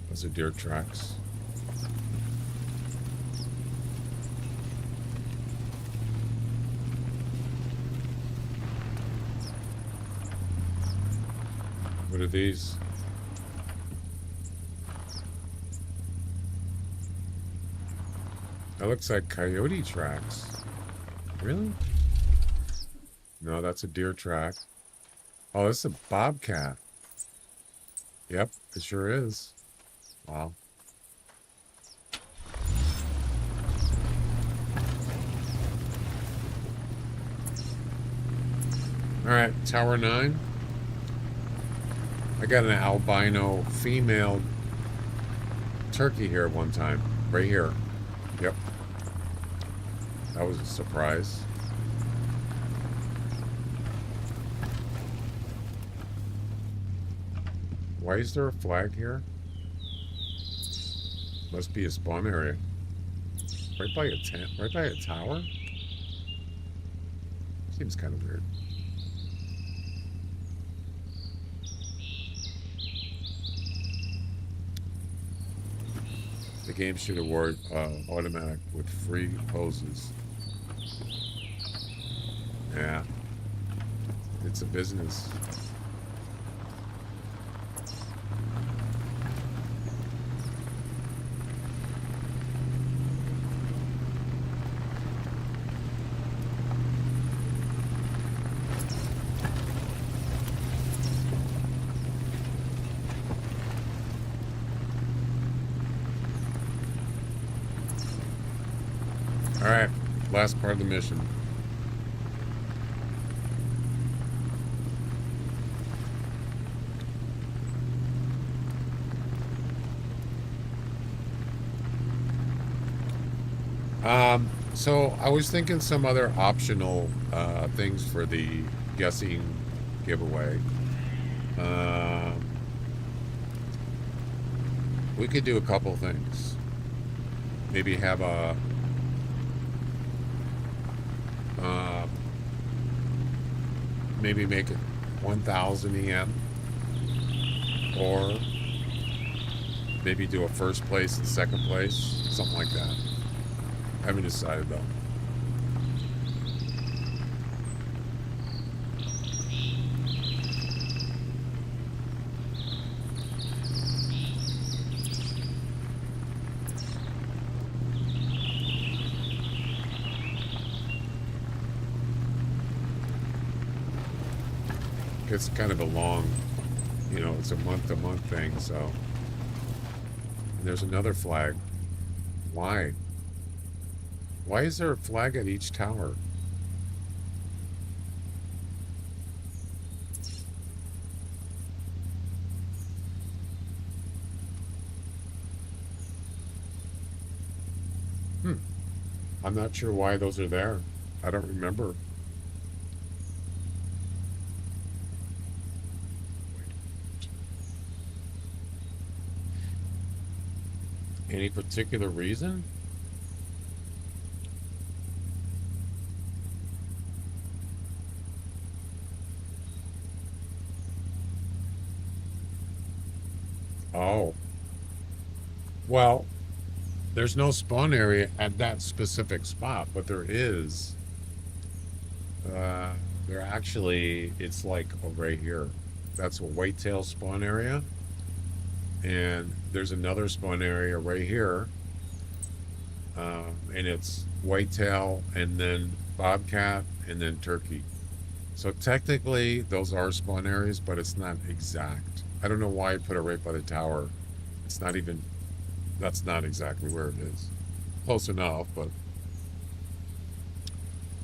Those are deer tracks. What are these? That looks like coyote tracks. Really? No, that's a deer track. Oh, this is a bobcat. Yep, it sure is. Wow. Alright, Tower 9. I got an albino female turkey here one time. Right here. Yep. That was a surprise. Why is there a flag here? Must be a spawn area. Right by a tent, right by a tower? Seems kind of weird. The game should award automatic with free poses. Yeah. It's a business. Alright, last part of the mission. So I was thinking some other optional things for the guessing giveaway. We could do a couple things. Maybe have a maybe make it 1,000 EM, or maybe do a first place and second place, something like that. Haven't decided though. It's kind of a long, you know, it's a month-to-month thing, so. And there's another flag. Why? Why is there a flag at each tower? I'm not sure why those are there. I don't remember. Any particular reason? Oh, well, there's no spawn area at that specific spot, but there is. There actually, it's like right here. That's a whitetail spawn area. And there's another spawn area right here. And it's whitetail and then bobcat and then turkey. So technically those are spawn areas, but it's not exact. I don't know why I put it right by the tower. It's not even, that's not exactly where it is. Close enough, but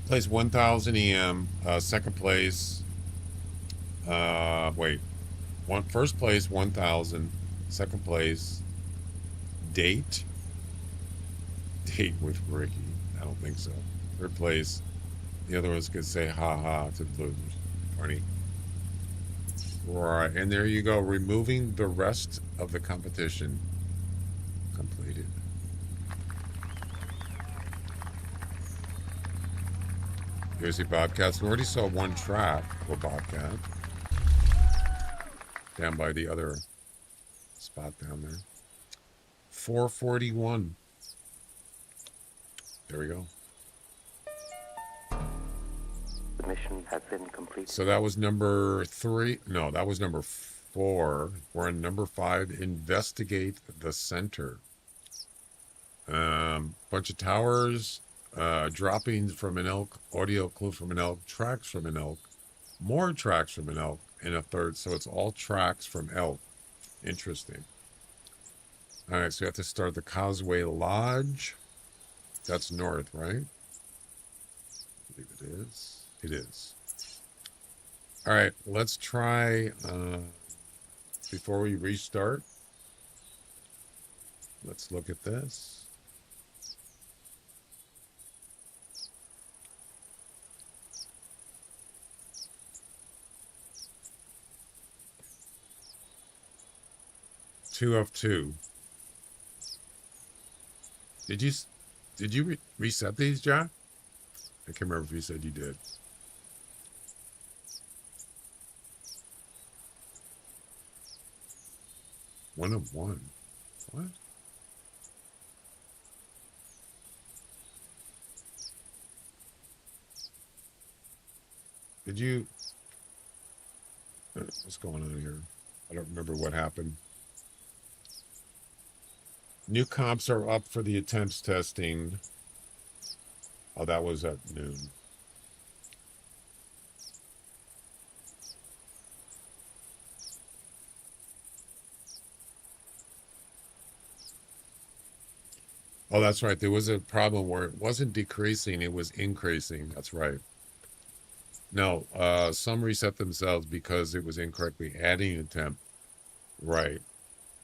place 1000 EM, second place, first place 1000, second place, date with Ricky. I don't think so. Third place, the other ones could say ha ha to the losers. Funny. Right, and there you go, removing the rest of the competition. Completed. Here's the bobcats. We already saw one track for bobcat down by the other spot down there. 441. There we go. The mission has been completed. So that was number 3. No, that was number 4. We're on number 5. Investigate the center. Bunch of towers, droppings from an elk, audio clue from an elk, tracks from an elk, more tracks from an elk, and a third. So it's all tracks from elk. Interesting. All right, so we have to start the Causeway Lodge. That's north, right? I believe it is. It is. All right, let's try, before we restart, let's look at this. Two of two. Did you reset these, John? I can't remember if you said you did. One of one. What? Did you? What's going on here? I don't remember what happened. New comps are up for the attempts testing. Oh, that was at noon. Oh, that's right. There was a problem where it wasn't decreasing, it was increasing. That's right. No, some reset themselves because it was incorrectly adding a temp. Right.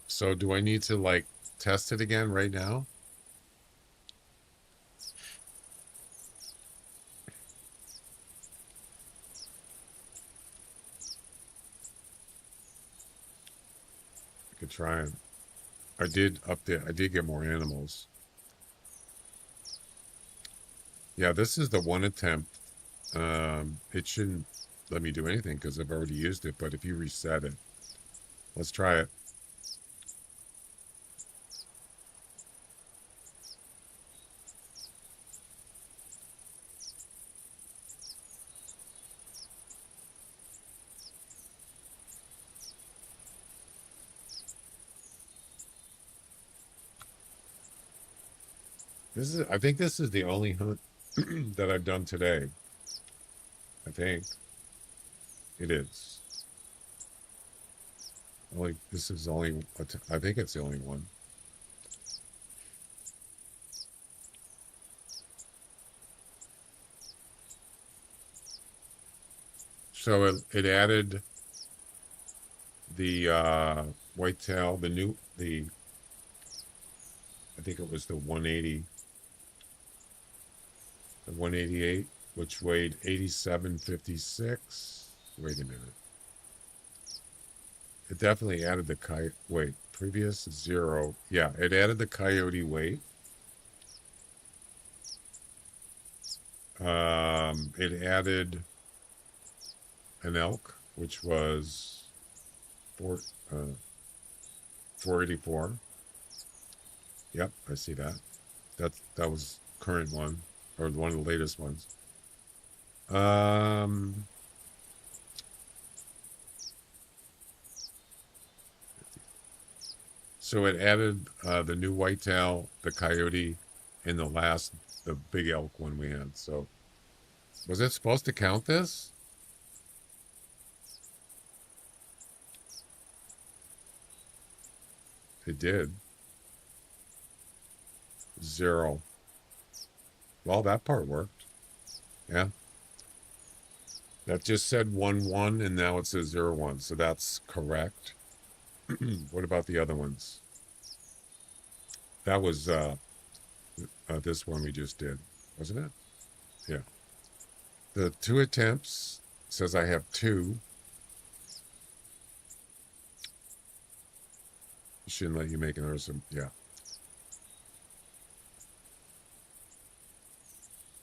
So do I need to like test it again right now? I could try it. I did update. I did get more animals. Yeah, this is the one attempt. It shouldn't let me do anything because I've already used it, but if you reset it, let's try it. I think this is the only hunt that I've done today. I think it is. This is only, I think it's the only one. So it added the whitetail, I think it was the 180. 188, which weighed 87.56. Wait a minute. It definitely added the coyote. Wait, previous 0. Yeah, it added the coyote weight. It added an elk, which was 484. Yep, I see that. That was current one, or one of the latest ones. So it added the new whitetail, the coyote, and the big elk one we had. So was it supposed to count this? It did. 0. Well, that part worked. Yeah. That just said 1-1, and now it says 0-1. So that's correct. What about the other ones? That was this one we just did, wasn't it? Yeah. The 2 attempts says I have 2. Shouldn't let you make another. Yeah.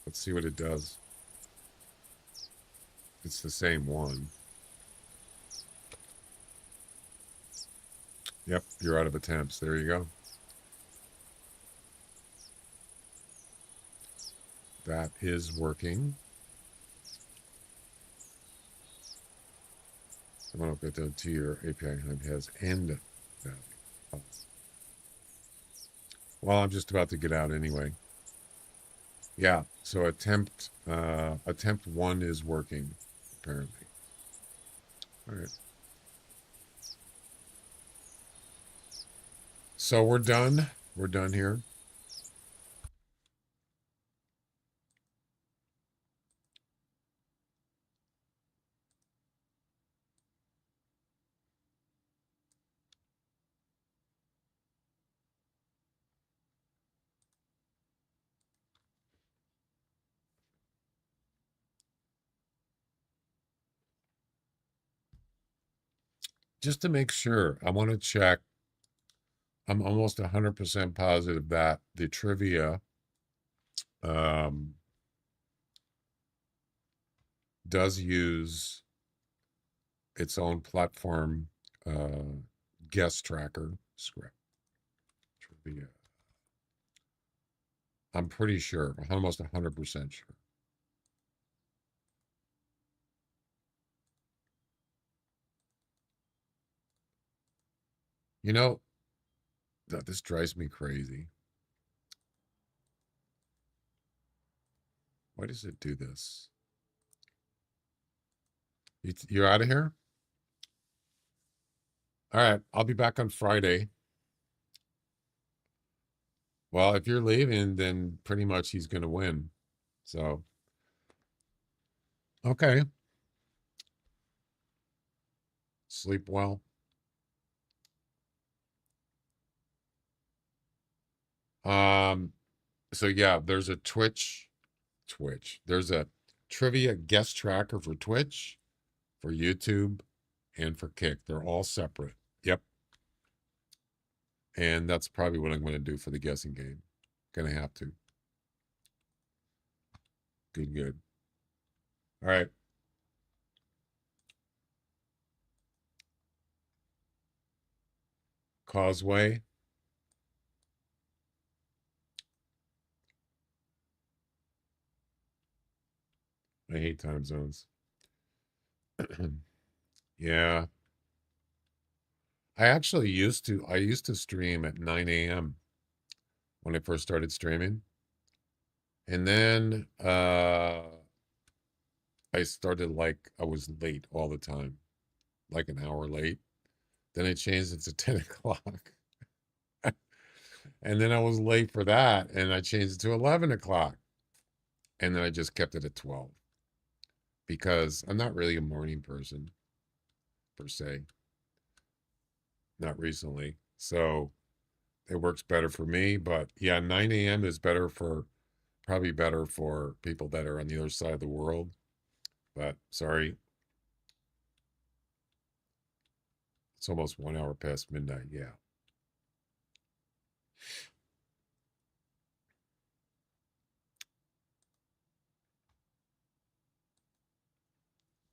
Let's see what it does. It's the same one. Yep, you're out of attempts. There you go. That is working. I'm going to get down to your API has end value. Oh. Well, I'm just about to get out anyway. Yeah, so attempt 1 is working, apparently. All right. So we're done. We're done here. Just to make sure, I want to check. I'm almost 100% positive that the trivia does use its own platform guest tracker script. Trivia. I'm pretty sure, almost 100% sure. You know, this drives me crazy. Why does it do this? You're out of here? All right, I'll be back on Friday. Well, if you're leaving, then pretty much he's going to win. So, okay. Sleep well. So yeah, there's a Twitch. There's a trivia guest tracker for Twitch, for YouTube, and for Kick. They're all separate. Yep. And that's probably what I'm going to do for the guessing game. Gonna have to. Good. All right. Causeway. I hate time zones. Yeah. I used to stream at 9 a.m. when I first started streaming. And then I started I was late all the time, like an hour late. Then I changed it to 10 o'clock. And then I was late for that, and I changed it to 11 o'clock. And then I just kept it at 12 because I'm not really a morning person, per se. Not recently. So it works better for me. But yeah, 9 a.m. is probably better for people that are on the other side of the world. But sorry. It's almost 1 hour past midnight. Yeah.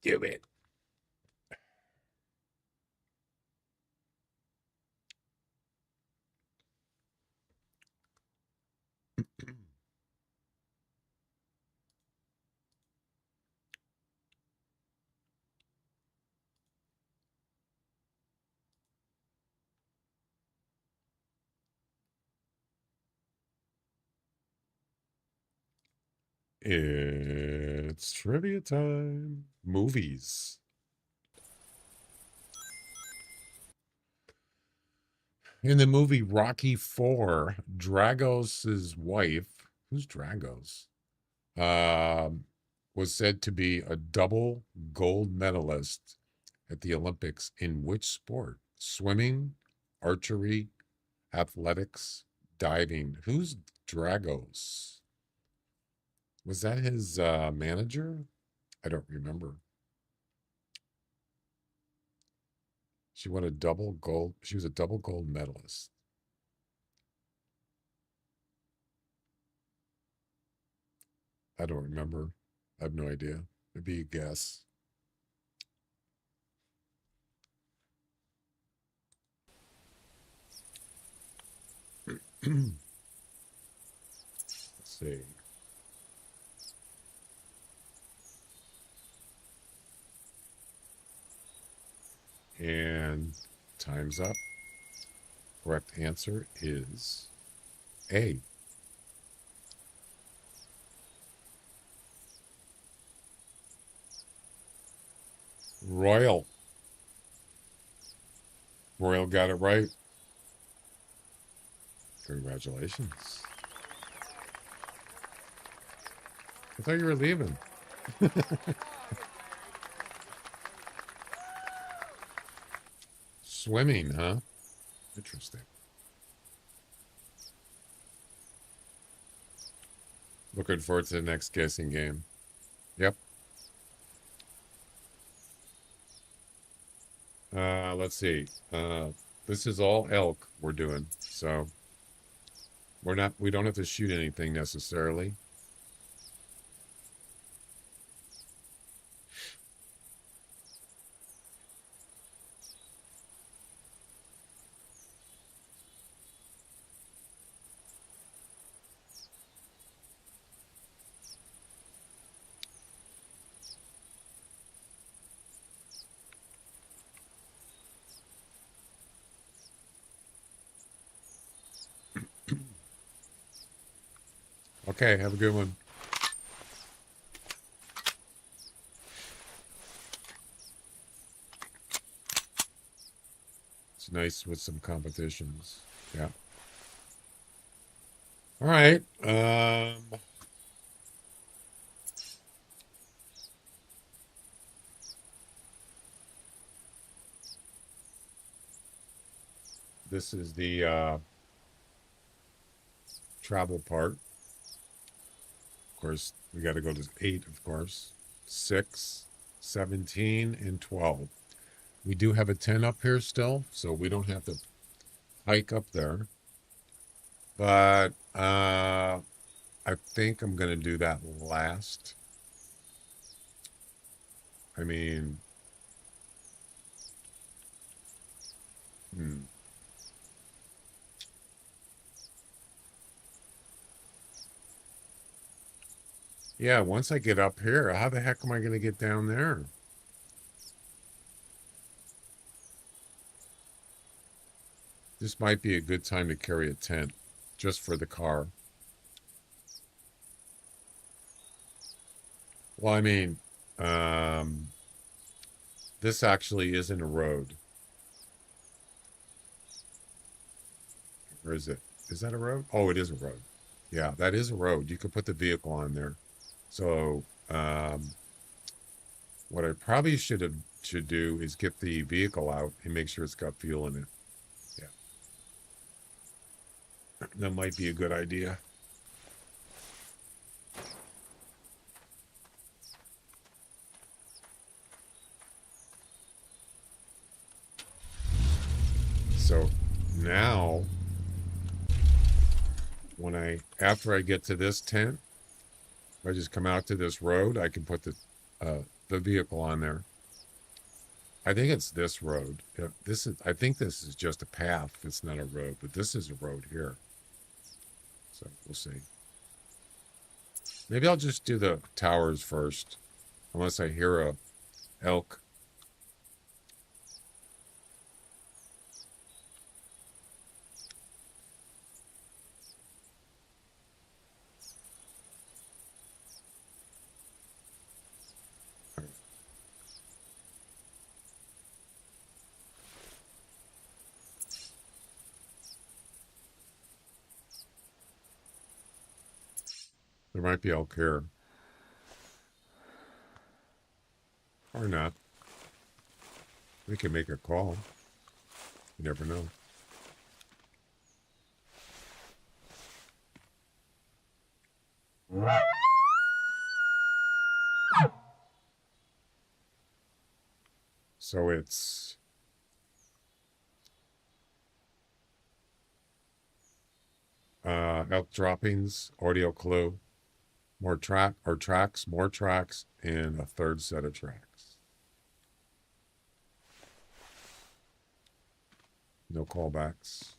Do it. It's trivia time. Movies. In the movie Rocky IV, Dragos' wife, who's Dragos? Was said to be a double gold medalist at the Olympics in which sport? Swimming, archery, athletics, diving. Who's Dragos? Was that his manager? I don't remember. She won a double gold. She was a double gold medalist. I don't remember. I have no idea. It'd be a guess. Let's see. And time's up. Correct answer is A. Royal. Royal got it right. Congratulations. I thought you were leaving. Swimming, huh? Interesting. Looking forward to the next guessing game. Yep. Let's see. This is all elk we're doing, so we don't have to shoot anything necessarily. Okay, have a good one. It's nice with some competitions. Yeah. All right. This is the travel part. Of course, we got to go to 8, of course. 6, 17, and 12. We do have a 10 up here still, so we don't have to hike up there. But I think I'm going to do that last. I mean, yeah, once I get up here, how the heck am I going to get down there? This might be a good time to carry a tent just for the car. Well, I mean, this actually isn't a road. Or is it? Is that a road? Oh, it is a road. Yeah, that is a road. You could put the vehicle on there. So, what I probably should do is get the vehicle out and make sure it's got fuel in it. Yeah. That might be a good idea. So now, after I get to this tent, if I just come out to this road, I can put the vehicle on there. I think it's this road. Yeah, I think this is just a path. It's not a road, but this is a road here. So we'll see. Maybe I'll just do the towers first, unless I hear a elk. There might be elk here. Or not. We can make a call. You never know. So it's elk droppings, audio clue, more tracks, and a third set of tracks. No callbacks.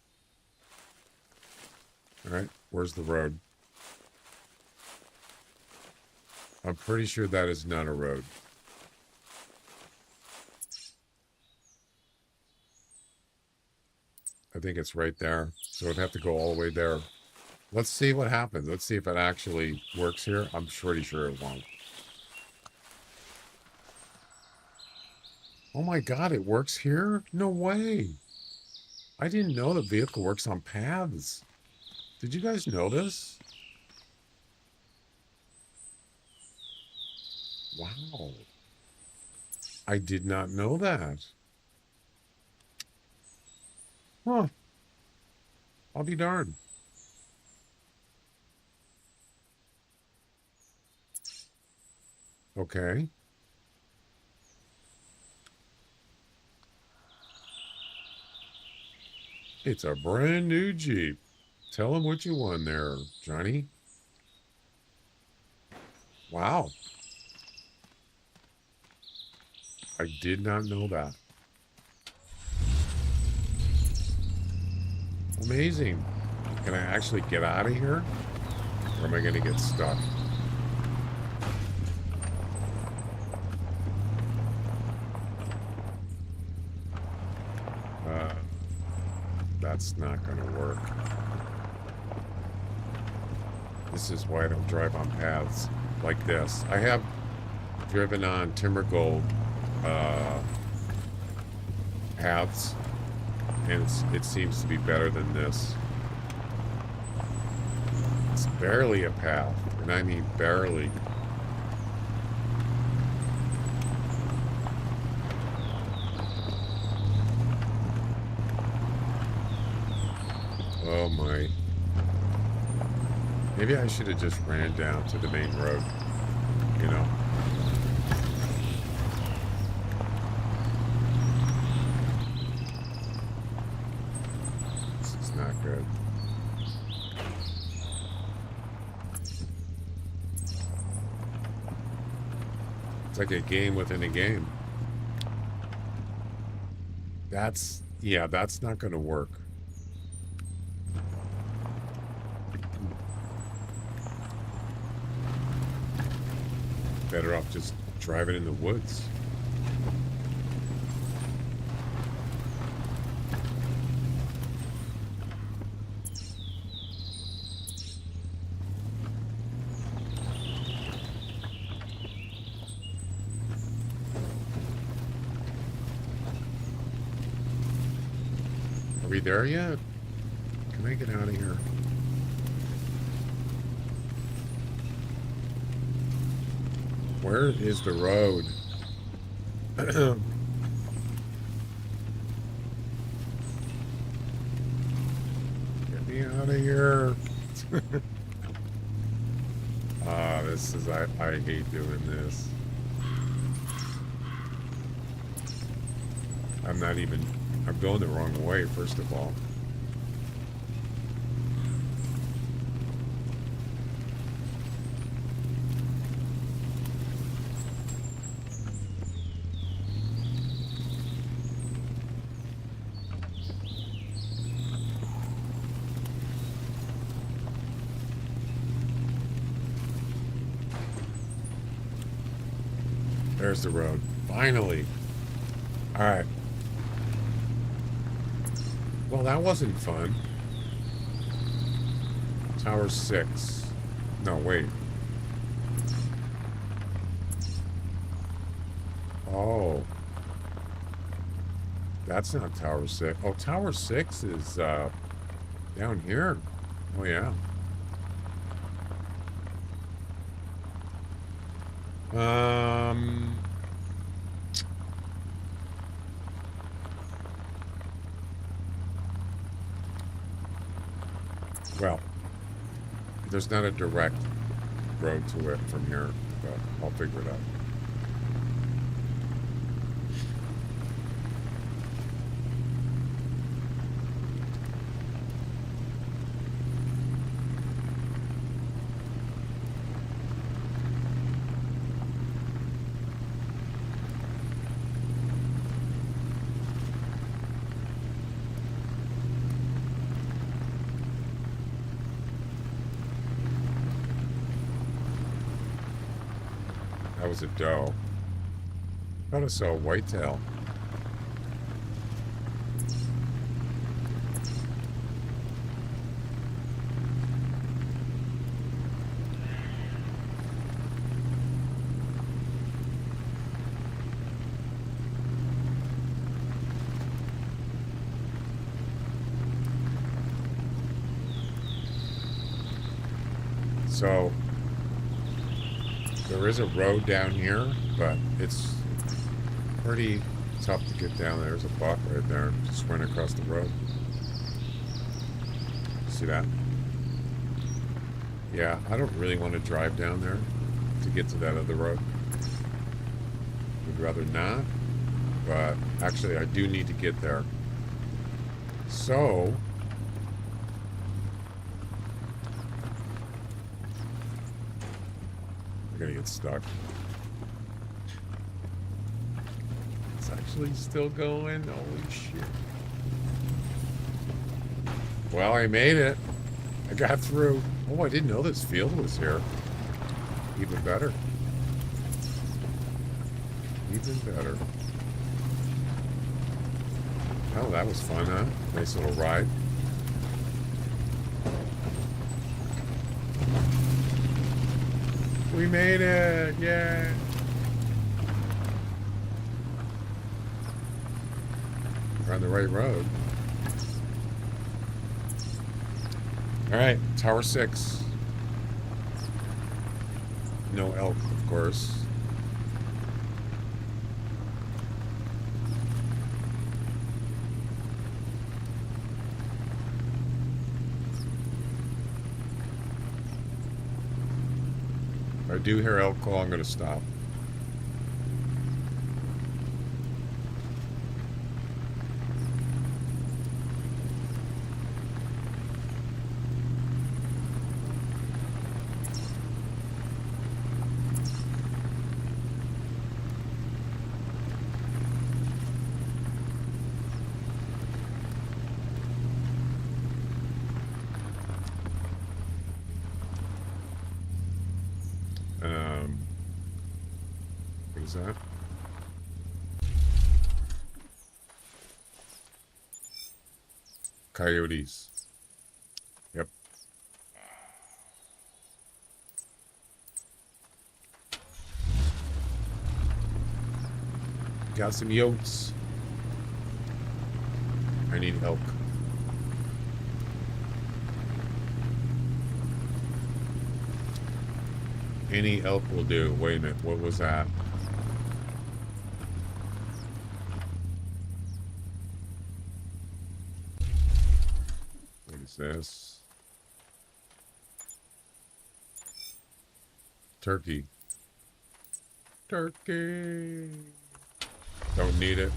All right, where's the road? I'm pretty sure that is not a road. I think it's right there. So I'd have to go all the way there. Let's see what happens. Let's see if it actually works here. I'm pretty sure it won't. Oh my God, it works here? No way. I didn't know the vehicle works on paths. Did you guys know this? Wow. I did not know that. Huh. I'll be darned. Okay. It's a brand new Jeep. Tell them what you won there, Johnny. Wow. I did not know that. Amazing. Can I actually get out of here? Or am I going to get stuck? That's not going to work. This is why I don't drive on paths like this. I have driven on Timber Gold paths, and it seems to be better than this. It's barely a path, and I mean barely. Oh my. Maybe I should have just ran down to the main road, you know. This is not good. It's like a game within a game. That's not going to work. Better off just driving in the woods. Are we there yet? Can I get out of here? Where is the road? Get me out of here. This is, I hate doing this. I'm going the wrong way, first of all. There's the road. Finally. All right. Well, that wasn't fun. Tower 6. No, wait. Oh. That's not Tower 6. Oh, Tower 6 is down here. Oh, yeah. Well, there's not a direct road to it from here, but I'll figure it out. That was a doe. I thought I saw a whitetail. So there is a road down here, but it's pretty tough to get down there. There's a buck right there. Just went across the road. See that? Yeah, I don't really want to drive down there to get to that other road. Would rather not, but actually I do need to get there. So I'm gonna get stuck. It's actually still going. Holy shit. Well, I made it. I got through. Oh, I didn't know this field was here. Even better. Even better. Oh, that was fun, huh? Nice little ride. We made it! Yeah! We're on the right road. Alright, Tower 6. No elk, of course. If I do hear elk call, I'm going to stop. What is that? Coyotes. Yep. Got some yotes. I need elk. Any elk will do. Wait a minute. What was that? What is this? Turkey. Turkey. Don't need it.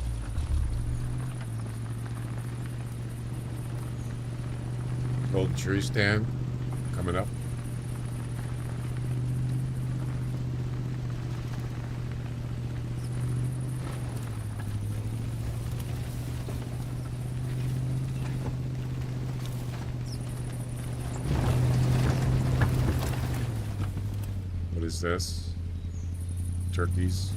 Golden tree stand coming up. What is this? Turkeys.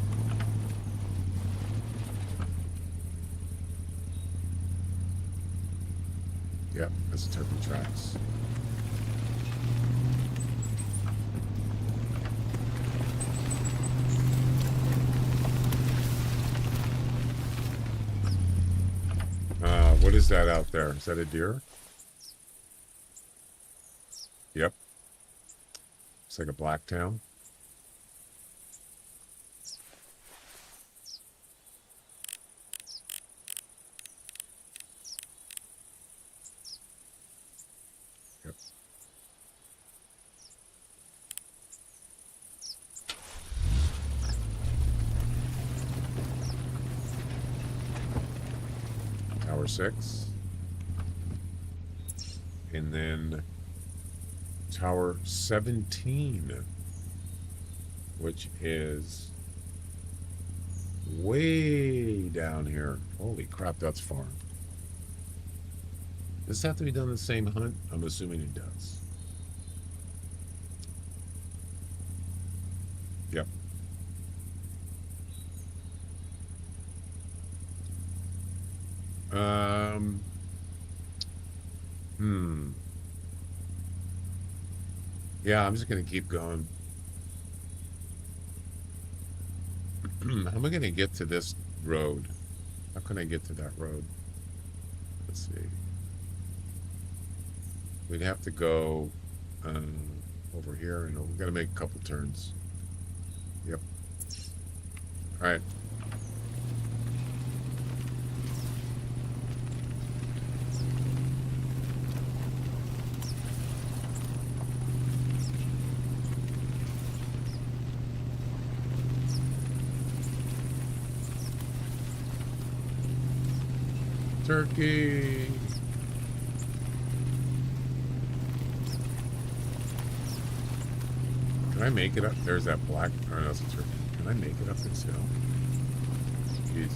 Yep, that's turkey tracks. What is that out there? Is that a deer? Yep. It's like a blacktail. 6. And then Tower 17, which is way down here. Holy crap, that's far. Does this have to be done the same hunt? I'm assuming it does. Yep. Yeah, I'm just gonna keep going. How am I gonna get to this road? How can I get to that road? Let's see. We'd have to go over here, and we've got to make a couple turns. Yep. All right. Turkey. Can I make it up? There's that black. Oh, no, it's a turkey. Can I make it up this hill? Jeez.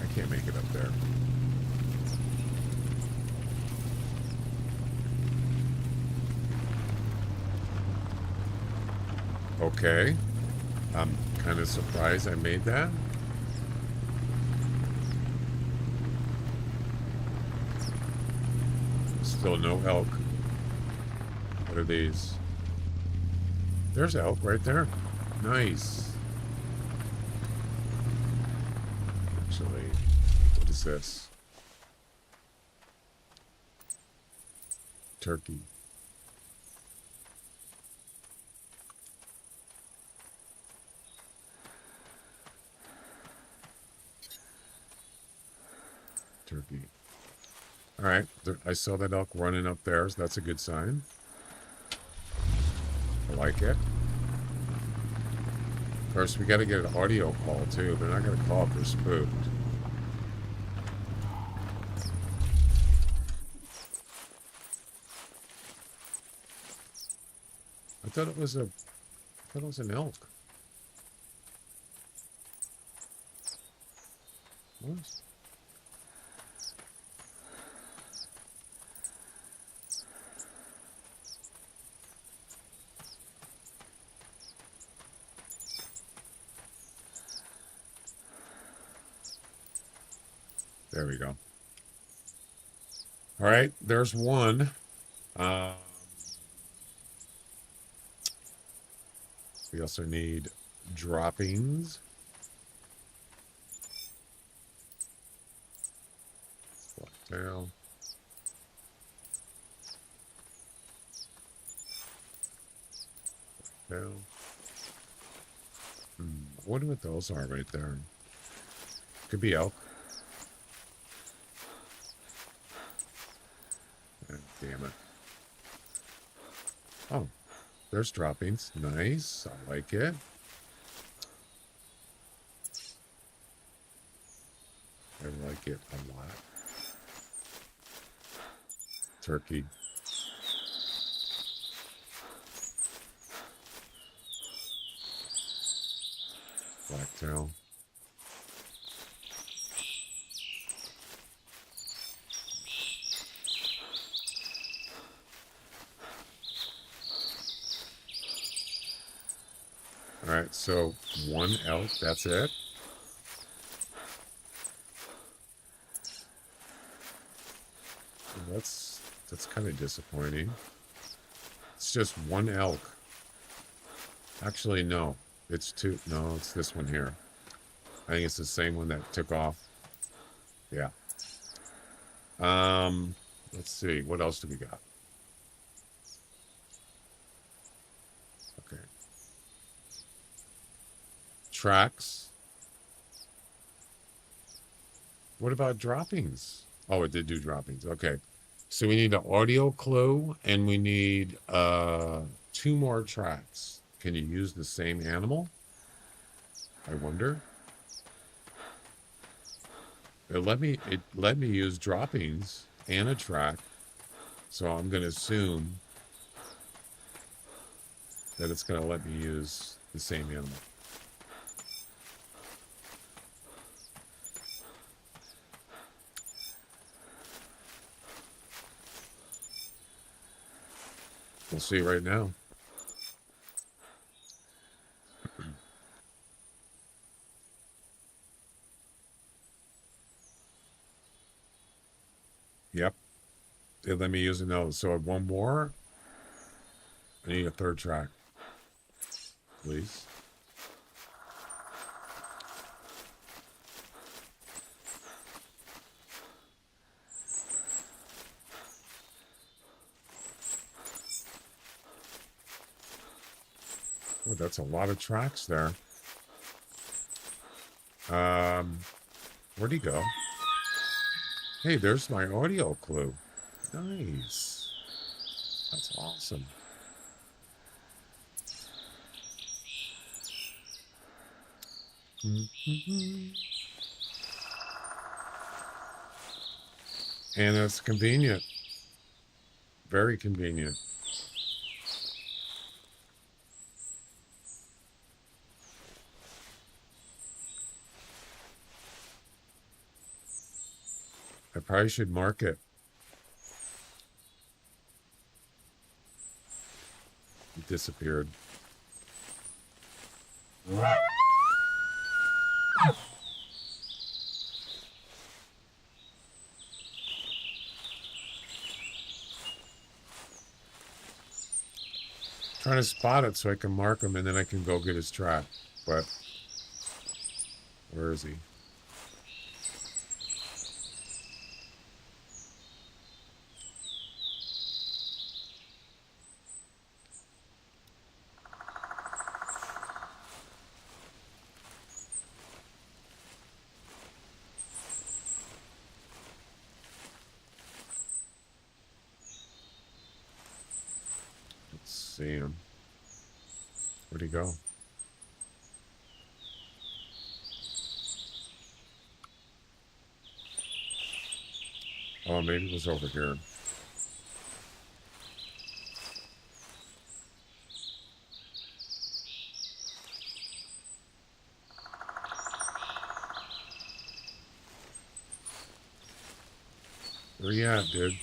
I can't make it up there. Okay. I'm kind of surprised I made that. Still no elk. What are these? There's elk right there. Nice. Actually, what is this? Turkey. Turkey. All right, I saw that elk running up there, so that's a good sign. I like it. Of course, we got to get an audio call, too. They're not going to call if they're spooked. I thought it was an elk. What? There we go. All right, there's one. We also need droppings. Blacktail. Blacktail. I wonder what those are right there. Could be elk. Damn it. Oh, there's droppings. Nice. I like it. I like it a lot. Turkey. Blacktail. All right, so one elk, that's it. That's kind of disappointing. It's just one elk. Actually, no. It's two. No, it's this one here. I think it's the same one that took off. Yeah. Let's see. What else do we got? Okay. Tracks. What about droppings? Oh, it did do droppings. Okay. So we need an audio clue and we need 2 more tracks. Can you use the same animal? I wonder. It let me use droppings and a track, so I'm gonna assume that it's gonna let me use the same animal. We'll see right now. Yep, it let me use another. So I have one more. I need a third track, please. Oh, that's a lot of tracks there. Where'd he go? Hey, there's my audio clue. Nice. That's awesome. And it's convenient. Very convenient. I probably should mark it. It disappeared. Trying to spot it so I can mark him and then I can go get his track. But where is he? Let's see him. Where'd he go? Oh, maybe it was over here. Where you at, dude?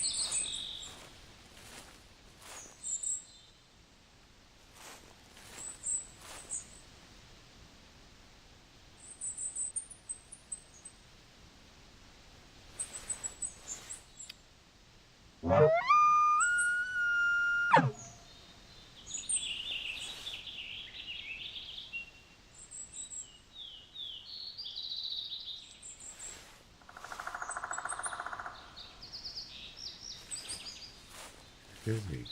Excuse me.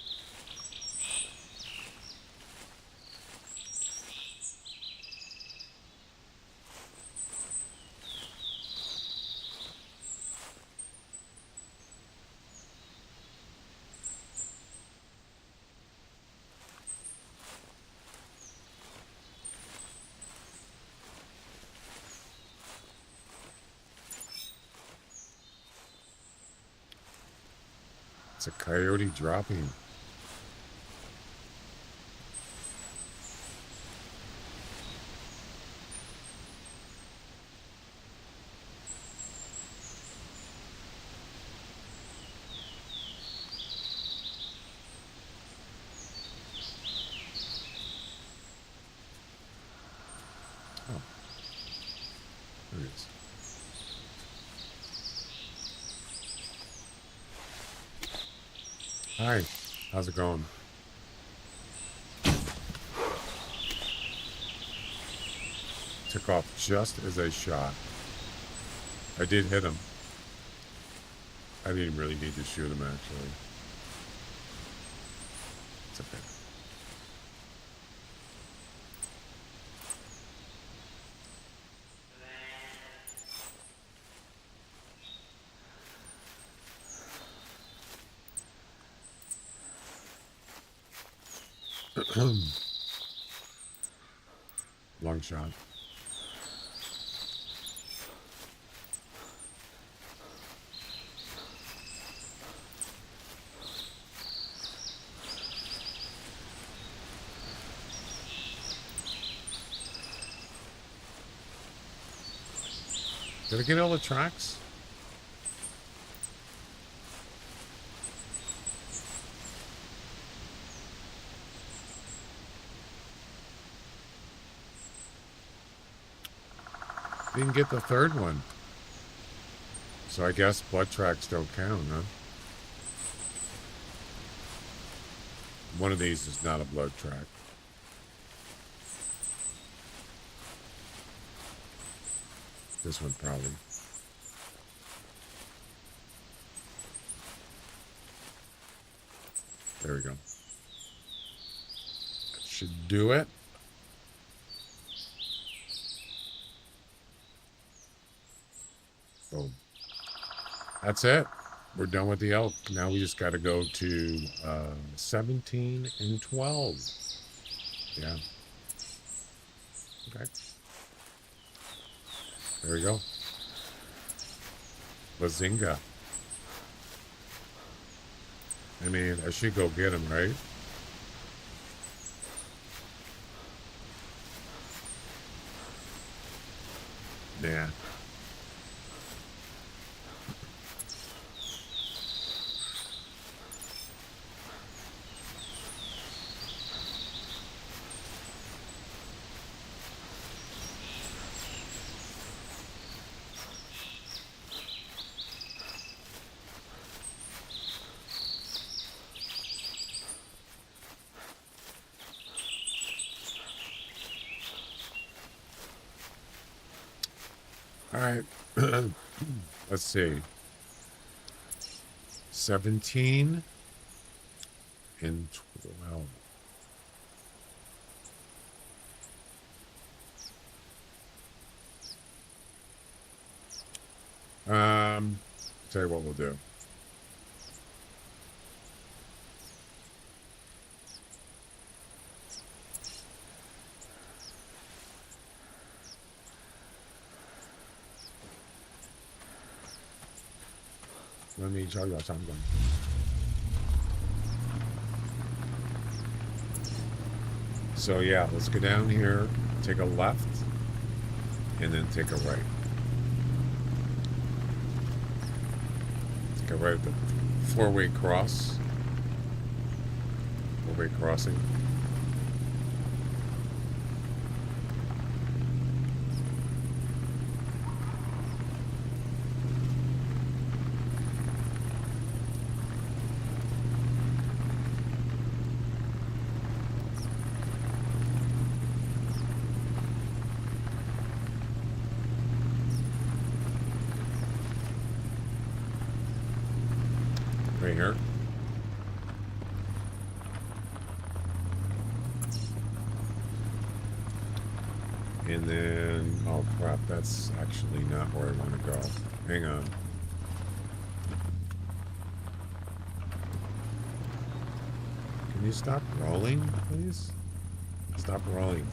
It's a coyote dropping. Oh, there it is. Hi, how's it going? Took off just as I shot. I did hit him. I didn't really need to shoot him, actually. It's okay. Long shot. Did I get all the tracks? Didn't get the third one. So I guess blood tracks don't count, huh? One of these is not a blood track. This one probably. There we go. That should do it. Boom. That's it. We're done with the elk. Now we just got to go to 17 and 12. Yeah. Okay. There we go. Bazinga. I mean, I should go get him, right? Yeah. All right. Let's see. 17 and 12. Tell you what we'll do. Let me show you something. So yeah, let's go down here, take a left, and then take a right. Take a right at the four-way cross. Four-way crossing. Right here. And then, oh crap, that's actually not where I want to go. Hang on. Can you stop rolling, please? Stop rolling.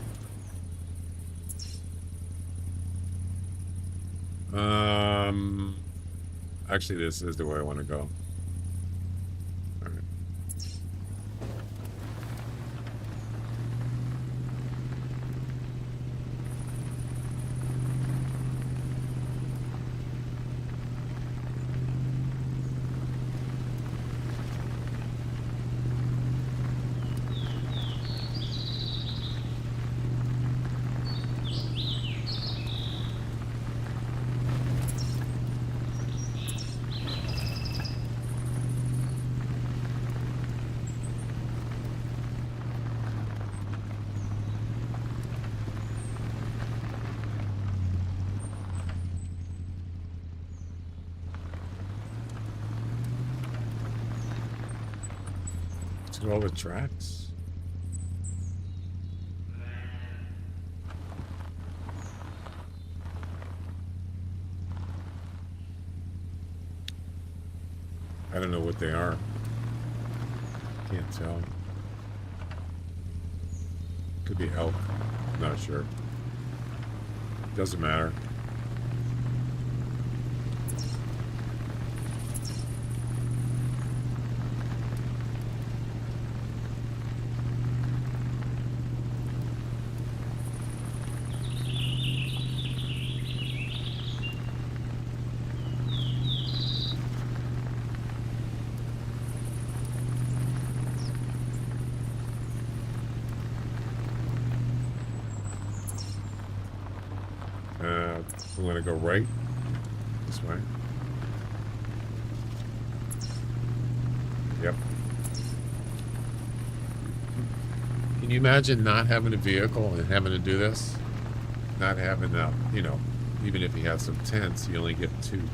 Actually, this is the way I want to go. All right. Look at all the tracks. I don't know what they are. Can't tell. Could be elk. Not sure. Doesn't matter. I'm going to go right this way. Yep. Can you imagine not having a vehicle and having to do this? Not having, you know, even if you have some tents, you only get 2. You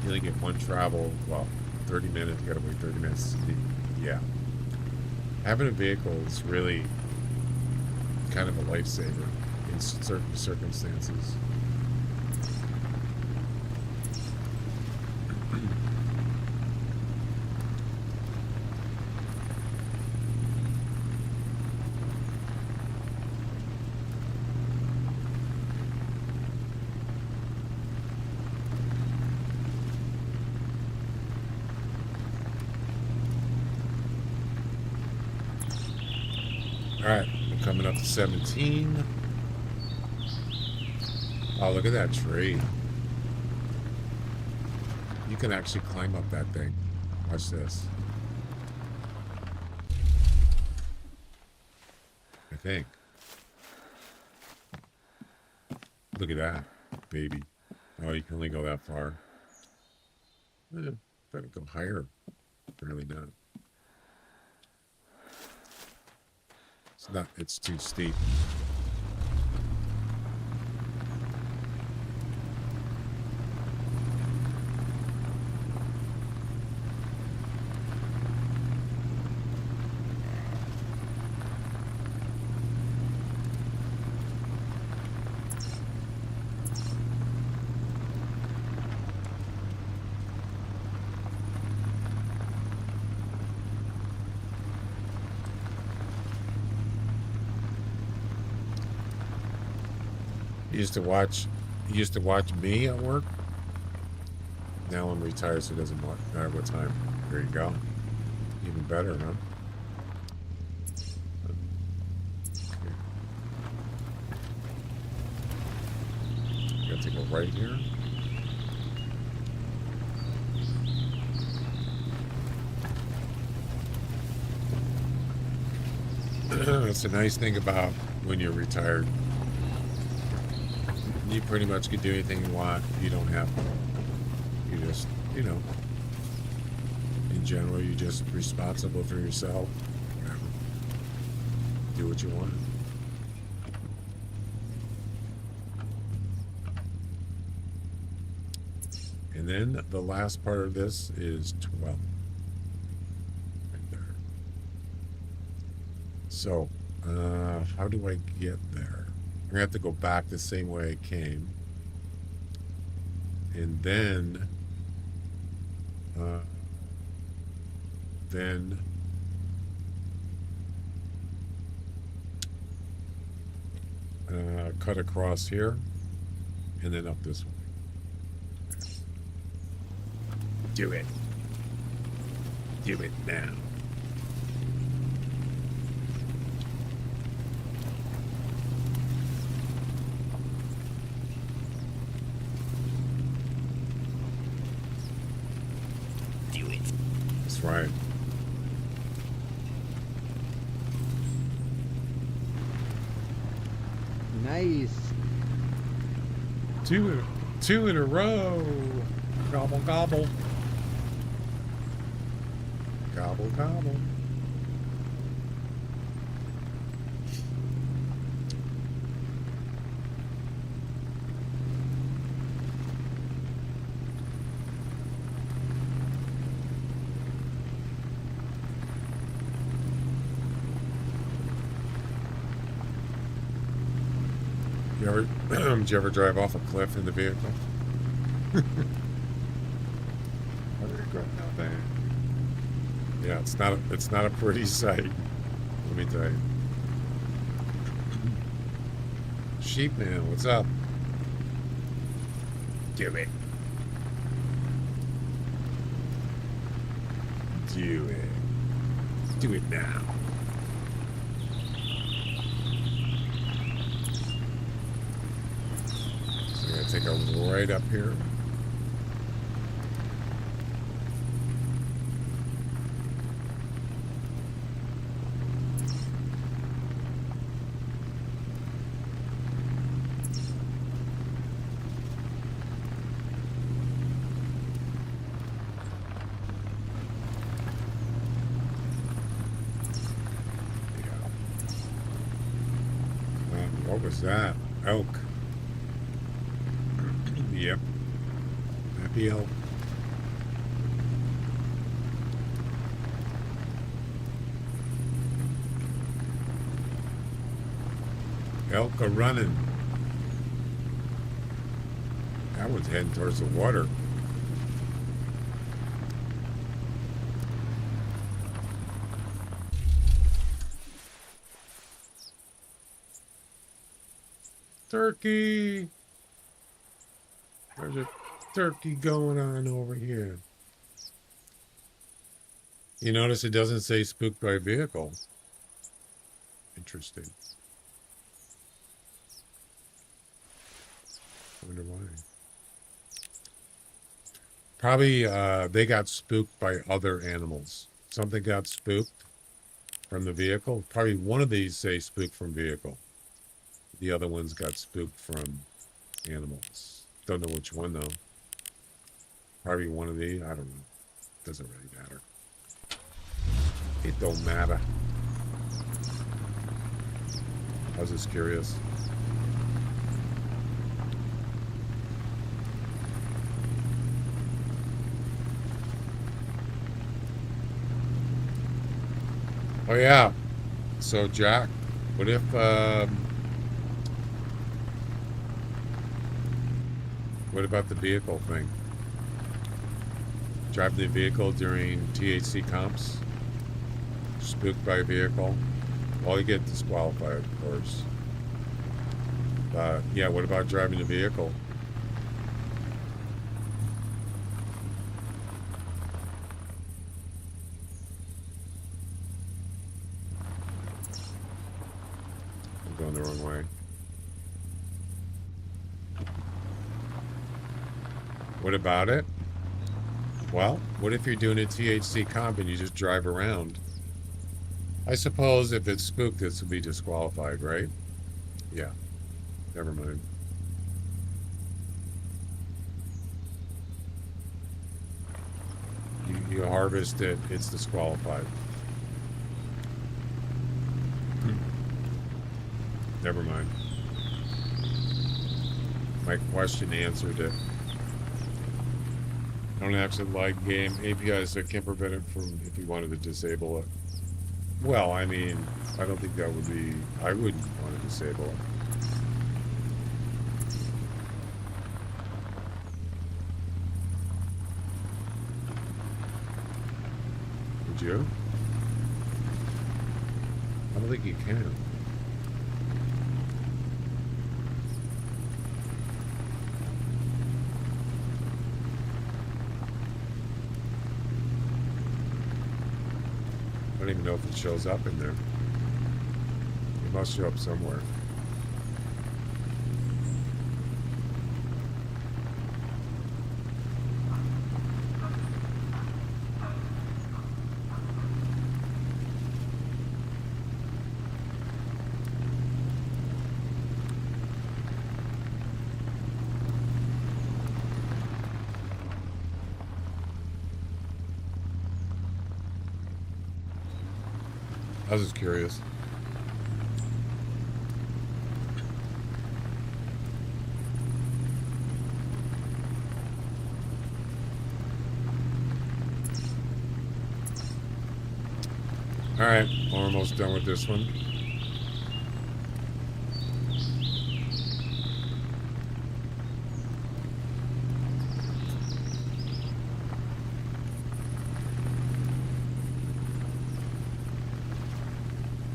only get 1 travel, well, 30 minutes, you gotta wait 30 minutes. Yeah. Having a vehicle is really kind of a lifesaver in certain circumstances. Alright, we're coming up to 17. Oh, look at that tree. You can actually climb up that thing. Watch this. I think. Look at that, baby. Oh, you can only go that far. Better go higher. Apparently not. It's too steep. He used to watch me at work. Now I'm retired, so it doesn't matter what time. There you go. Even better, huh? Okay. Got to go right here. That's a nice thing about when you're retired. You pretty much can do anything you want. You don't have to. You just, you know, in general, you're just responsible for yourself. Whatever. Do what you want. And then the last part of this is 12. Right there. So, how do I get there? I'm gonna have to go back the same way I came, and then cut across here, and then up this way. Do it. Do it now. That's right. Nice. Two in a row. Gobble, gobble. Gobble, gobble. Did you ever drive off a cliff in the vehicle? Yeah, it's not a pretty sight. Let me tell you. Sheep man, what's up? Do it. Do it. Do it now. Take a right up here. What was that? Elk. Yep. Happy elk. Elk are running. That one's heading towards the water. Turkey! There's a turkey going on over here. You notice it doesn't say spooked by vehicle. Interesting. I wonder why. Probably they got spooked by other animals. Something got spooked from the vehicle. Probably one of these say spooked from vehicle. The other ones got spooked from animals. Don't know which one though. Probably one of these. I don't know. Doesn't really matter. It don't matter. I was just curious. Oh yeah. So Jack, what if what about the vehicle thing? Driving the vehicle during THC comps? Spooked by a vehicle? Well, you get disqualified, of course. But yeah, what about driving a vehicle? I'm going the wrong way. What about it? Well, what if you're doing a THC comp and you just drive around? I suppose if it's spooked, this would be disqualified, right? Yeah. Never mind. You harvest it, it's disqualified. Never mind. My question answered it. I don't actually like game APIs that can prevent it from if you wanted to disable it. Well, I mean, I don't think that would be, I wouldn't want to disable it. Would you? I don't think you can. I don't even know if it shows up in there. It must show up somewhere. I was just curious. All right, almost done with this one.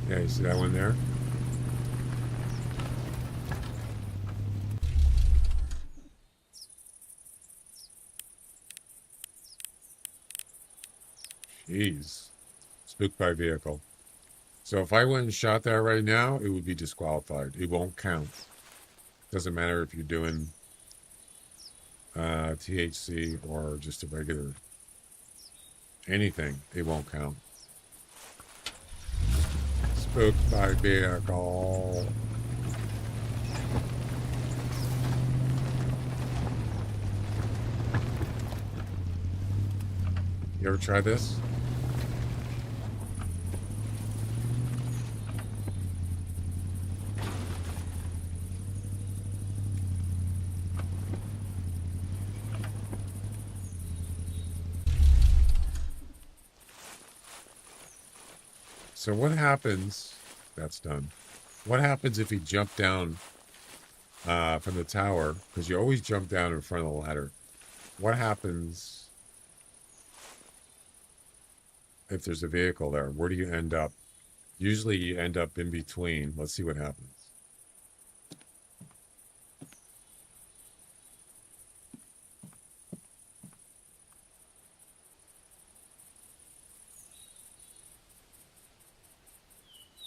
Yeah, you see that one there? Jeez. Spooked by vehicle. So if I went and shot that right now, it would be disqualified. It won't count. Doesn't matter if you're doing THC or just a regular anything. It won't count. Spooked by vehicle. You ever try this? So what happens? That's done. What happens if you jump down from the tower? Because you always jump down in front of the ladder. What happens if there's a vehicle there? Where do you end up? Usually you end up in between. Let's see what happens.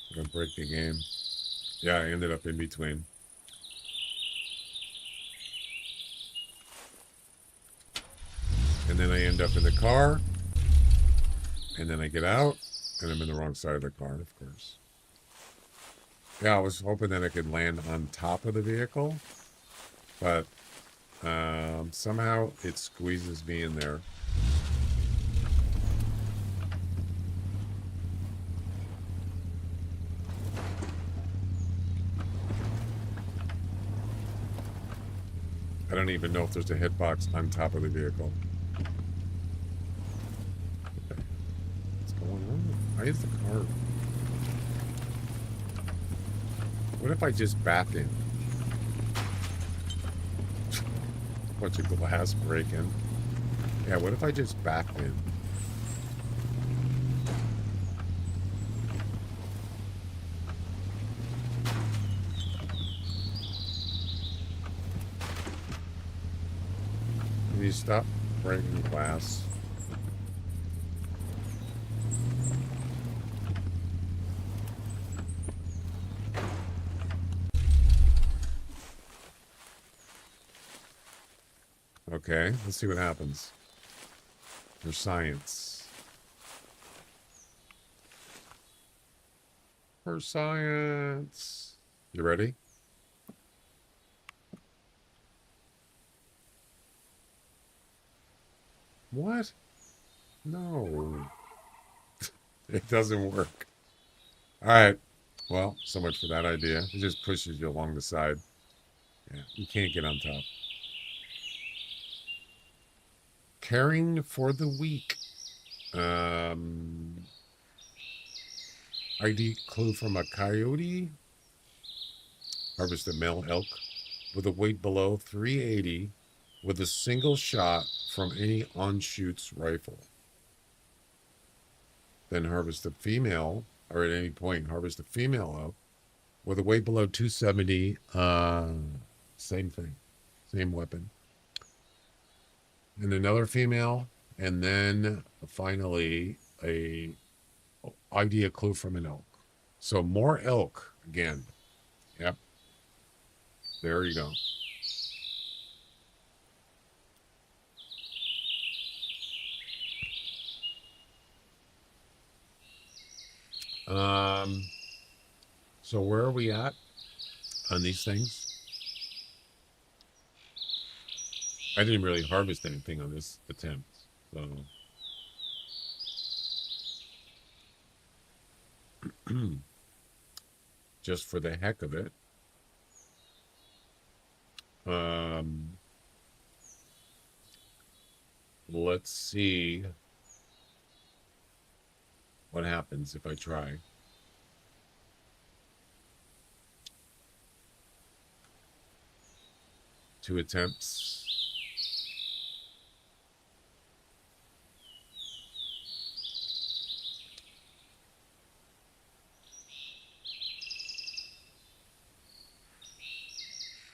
I'm gonna break the game. Yeah, I ended up in between. And then I end up in the car. And then I get out. And I'm in the wrong side of the car, of course. Yeah, I was hoping that I could land on top of the vehicle. But somehow it squeezes me in there. I don't even know if there's a hitbox on top of the vehicle. What's going on? Why is the car? What if I just back in? Bunch of glass breaking. Yeah, what if I just back in? Can you stop breaking glass? Okay, let's see what happens. For science. For science. You ready? What? No. It doesn't work. All right. Well, so much for that idea. It just pushes you along the side. Yeah, you can't get on top. Caring for the weak. ID clue from a coyote. Harvest a male elk with a weight below 380 with a single shot from any on-shoots rifle. Then harvest a female, or at any point harvest a female elk with a weight below 270. Same thing, same weapon. And another female, and then finally a idea clue from an elk. So more elk again. Yep. There you go. So where are we at on these things? I didn't really harvest anything on this attempt, so just for the heck of it. Let's see what happens if I try. Two attempts.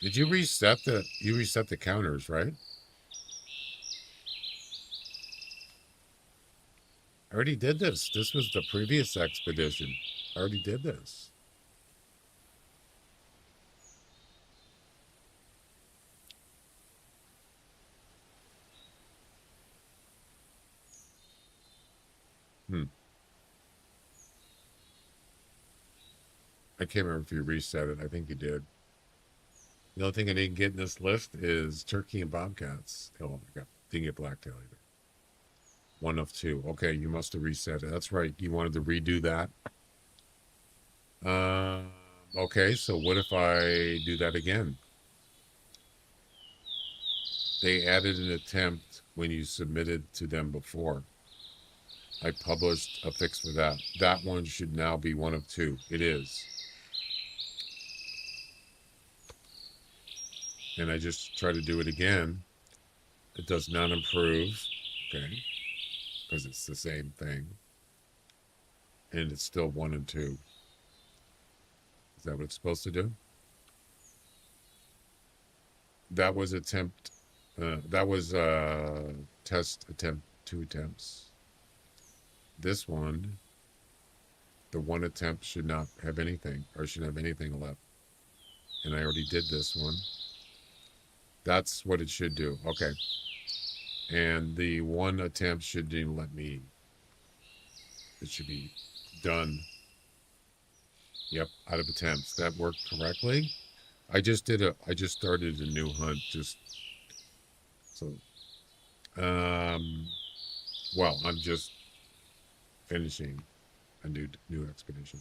Did you reset the counters, right? I already did this. This was the previous expedition. I already did this. I can't remember if you reset it. I think you did. The only thing I didn't get in this list is turkey and bobcats. Oh, I didn't get blacktail either. One of two. Okay, you must have reset it. That's right. You wanted to redo that. Okay, so what if I do that again? They added an attempt when you submitted to them before. I published a fix for that. That one should now be one of two. It is. And I just try to do it again. It does not improve. Okay. Because it's the same thing. And it's still 1 and 2. Is that what it's supposed to do? That was attempt. That was test attempt 2 attempts. This one, the 1 attempt should not have anything, or shouldn't have anything left. And I already did this one. That's what it should do. Okay. And the 1 attempt shouldn't let me. It should be done. Yep, out of attempts. That worked correctly. I just started a new hunt just so well, I'm just finishing a new expedition.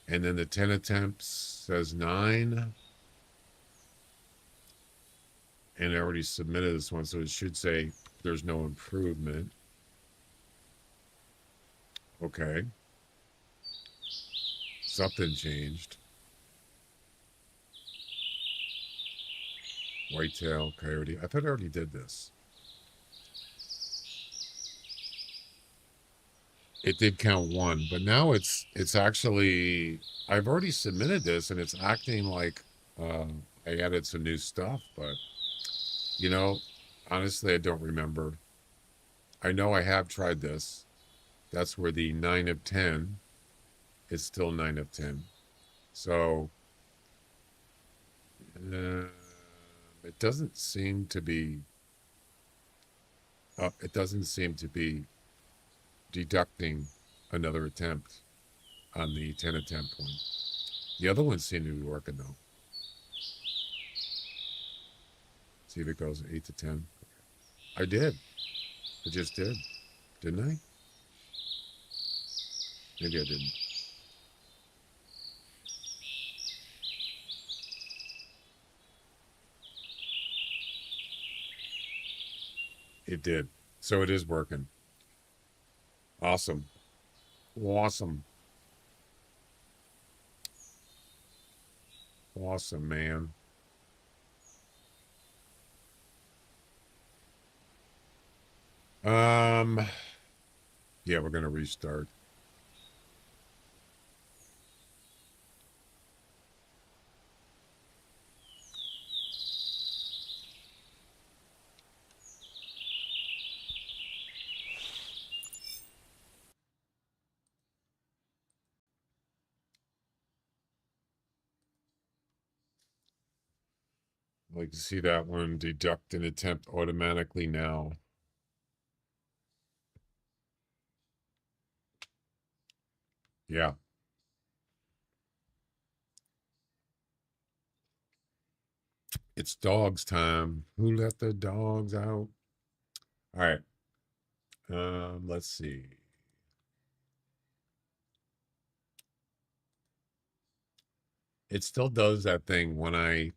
And then the 10 attempts says 9. And I already submitted this one, so it should say there's no improvement. Okay. Something changed. Whitetail, coyote. I thought I already did this. It did count 1, but now it's actually, I've already submitted this and it's acting like I added some new stuff, but you know, honestly, I don't remember. I know I have tried this. That's where the 9 of 10 is still 9 of 10. So it doesn't seem to be deducting another attempt on the 10 attempt one. The other ones seem to be working though. See if it goes 8 to 10. I did. I just did. Didn't I? Maybe I didn't. It did. So it is working. Awesome. Awesome. Awesome, man. Yeah, we're gonna restart. I'd like to see that one deduct an attempt automatically now. Yeah. It's dogs time. Who let the dogs out? All right. Let's see. It still does that thing when I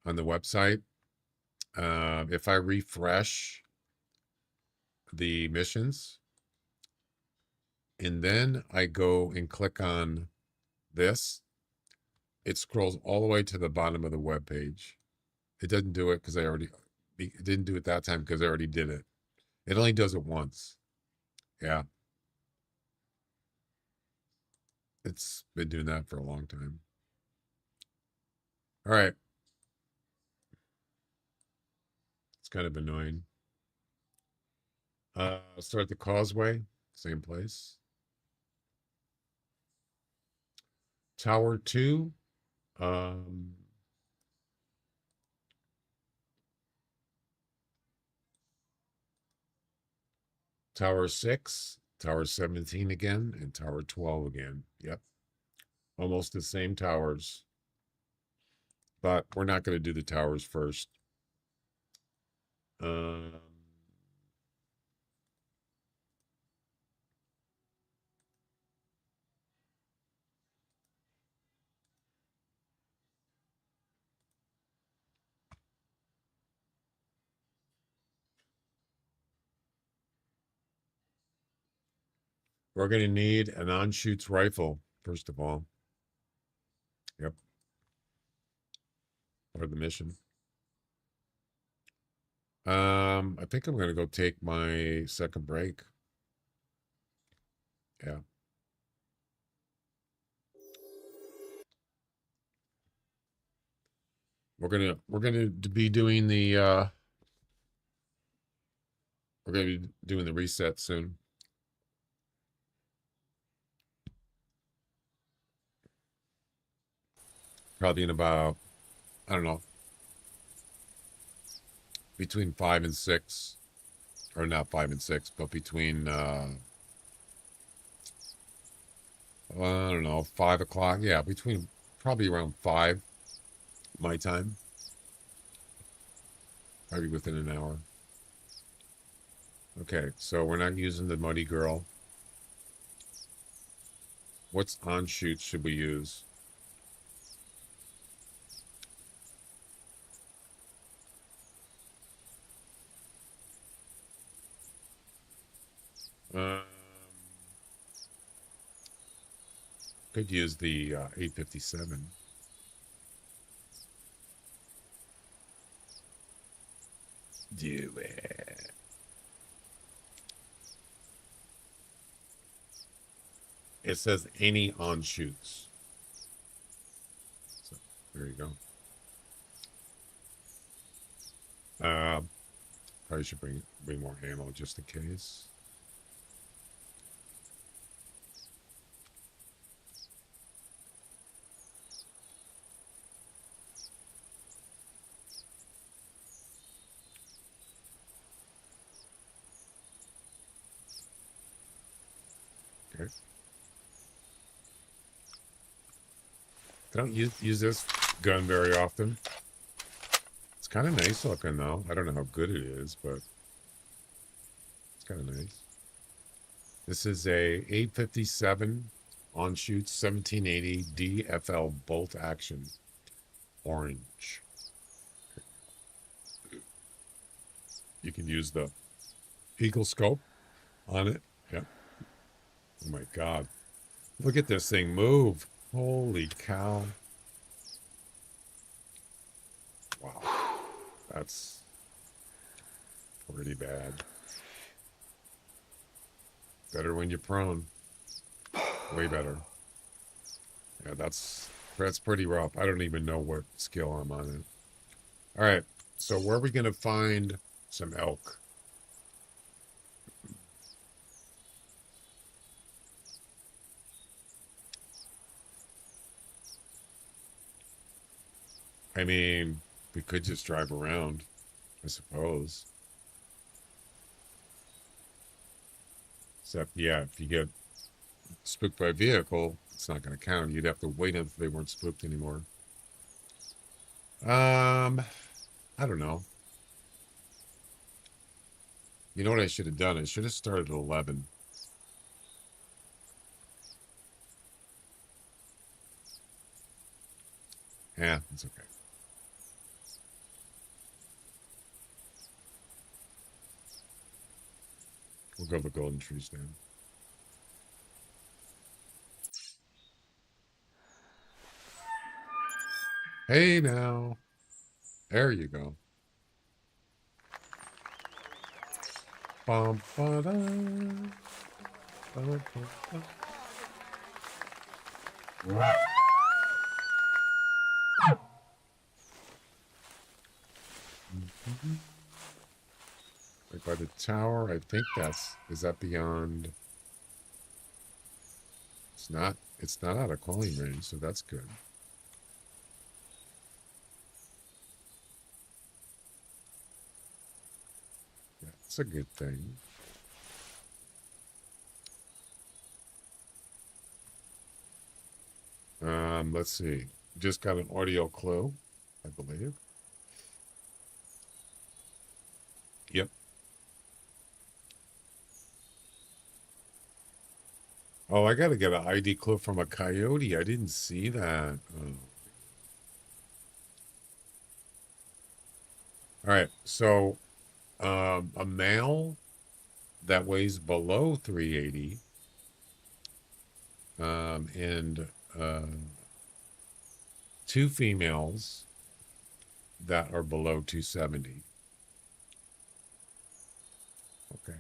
on the website, if I refresh the missions and then I go and click on this, it scrolls all the way to the bottom of the web page. It doesn't do it because it didn't do it that time because I already did it. It only does it once. Yeah. It's been doing that for a long time. All right. It's kind of annoying. Start the causeway, same place. Tower 2. Tower 6, Tower 17 again, and Tower 12 again. Yep. Almost the same towers. But we're not going to do the towers first. We're going to need an on-shoots rifle, first of all. Yep. For the mission. I think I'm going to go take my second break. Yeah. We're gonna be doing the we're gonna be doing the reset soon. Probably in about, I don't know, between 5 and 6, or not 5 and 6, but between I don't know, 5 o'clock. Yeah, between probably around 5 my time. Probably within an hour. Okay, so we're not using the Muddy Girl. What's on shoot should we use? Could use the 857. Do it. It says any on shoots. So there you go. Probably should bring more ammo just in case. Okay. I don't use this gun very often. It's kind of nice looking though. I don't know how good it is, but it's kind of nice. This is a 857 on shoot 1780 DFL bolt action orange. You can use the Eagle scope on it. Yeah. Oh my God. Look at this thing move. Holy cow. Wow. That's pretty bad. Better when you're prone. Way better. Yeah, that's pretty rough. I don't even know what skill I'm on it. All right. So where are we going to find some elk? I mean, we could just drive around, I suppose. Except, yeah, if you get spooked by a vehicle, it's not going to count. You'd have to wait until they weren't spooked anymore. I don't know. You know what I should have done? I should have started at 11. Yeah, it's okay. We'll go the golden trees down. Hey now. There you go. Bum, ba-da. Bum, bum, bum. Right by the tower, I think is that beyond? It's not out of calling range, so that's good. Yeah, it's a good thing. Let's see. Just got an audio clue, I believe. Yep. Oh, I got to get an ID clue from a coyote. I didn't see that. Oh. All right. So, a male that weighs below 380 And 2 females that are below 270. Okay.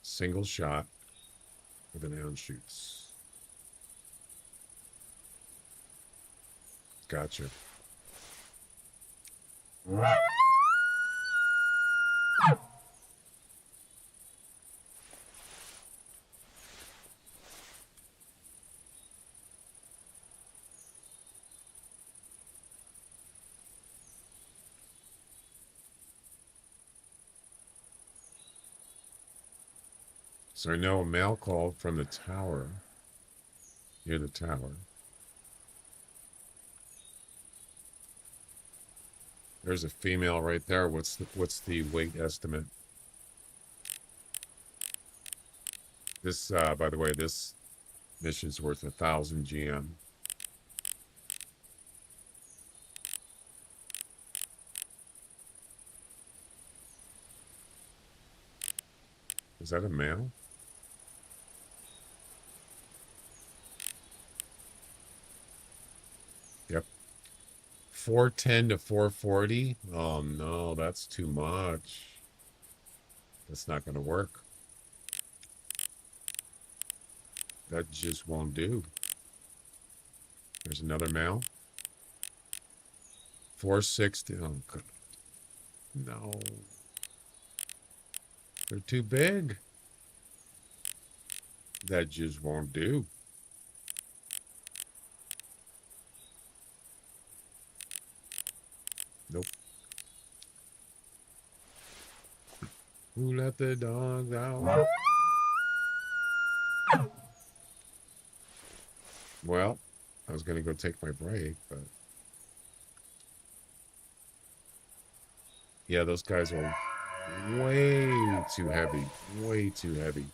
Single shot with an ounce shoots. Gotcha. So I know a male called from the tower, near the tower. There's a female right there. What's the weight estimate? This, by the way, this mission's worth 1,000 GM. Is that a male? Yep. 410 to 440. Oh no, that's too much. That's not going to work. That just won't do. There's another male. 460. Oh, God. No. They're too big. That just won't do. Nope. Who let the dogs out? Well, I was going to go take my break, but yeah, those guys are way too heavy. Way too heavy.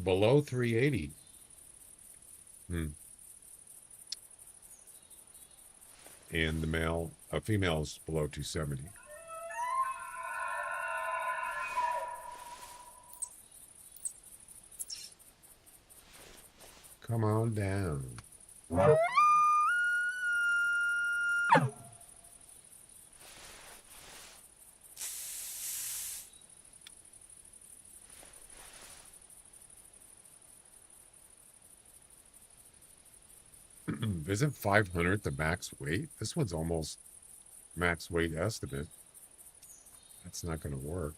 Below 380. And the female is below 270. Come on down. Isn't 500 the max weight? This one's almost max weight estimate. That's not going to work.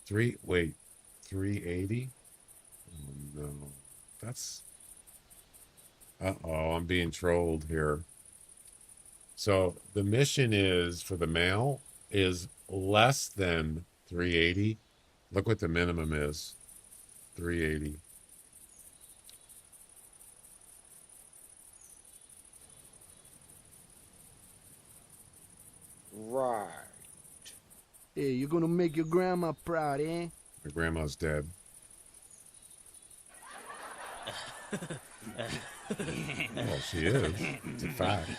380? Oh, no. That's... Uh-oh, I'm being trolled here. So the mission is, for the male, is less than 380. Look what the minimum is. 380. Right. Hey, you're gonna make your grandma proud, eh? My grandma's dead. Well, she is. It's a fact.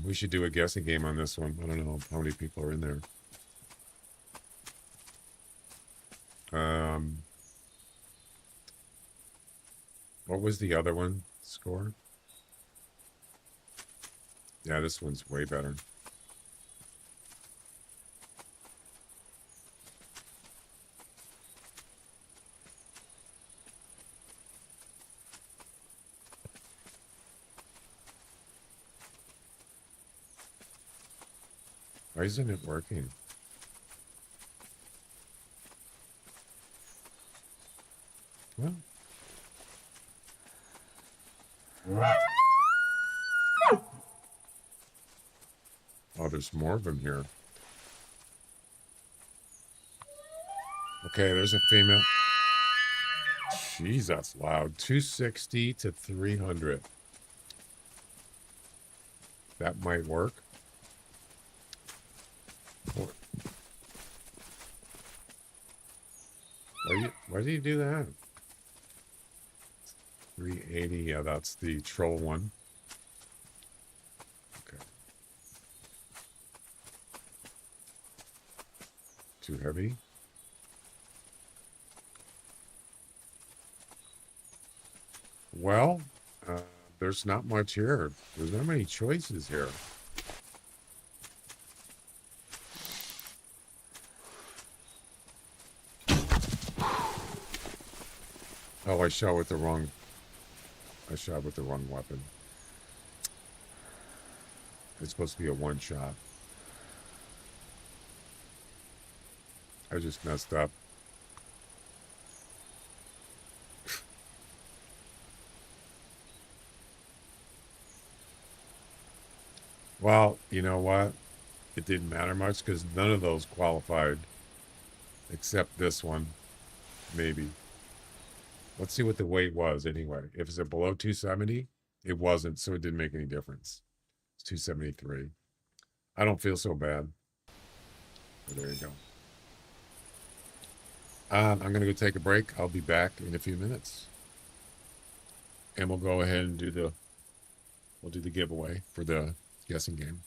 We should do a guessing game on this one. I don't know how many people are in there. What was the other one score? Yeah, this one's way better. Why isn't it working? Well. Oh, there's more of them here. Okay, there's a female. Jeez, that's loud. 260 to 300. That might work. Why do you do that? 380. Yeah, that's the troll one. Okay. Too heavy. Well, there's not much here. There's not many choices here. Oh, I shot with the wrong weapon. It's supposed to be a one shot. I just messed up. Well, you know what? It didn't matter much because none of those qualified except this one, maybe. Let's see what the weight was anyway. If it's below 270, it wasn't, so it didn't make any difference. It's 273. I don't feel so bad. Oh, there you go. I'm going to go take a break. I'll be back in a few minutes. And we'll go ahead and do the giveaway for the guessing game.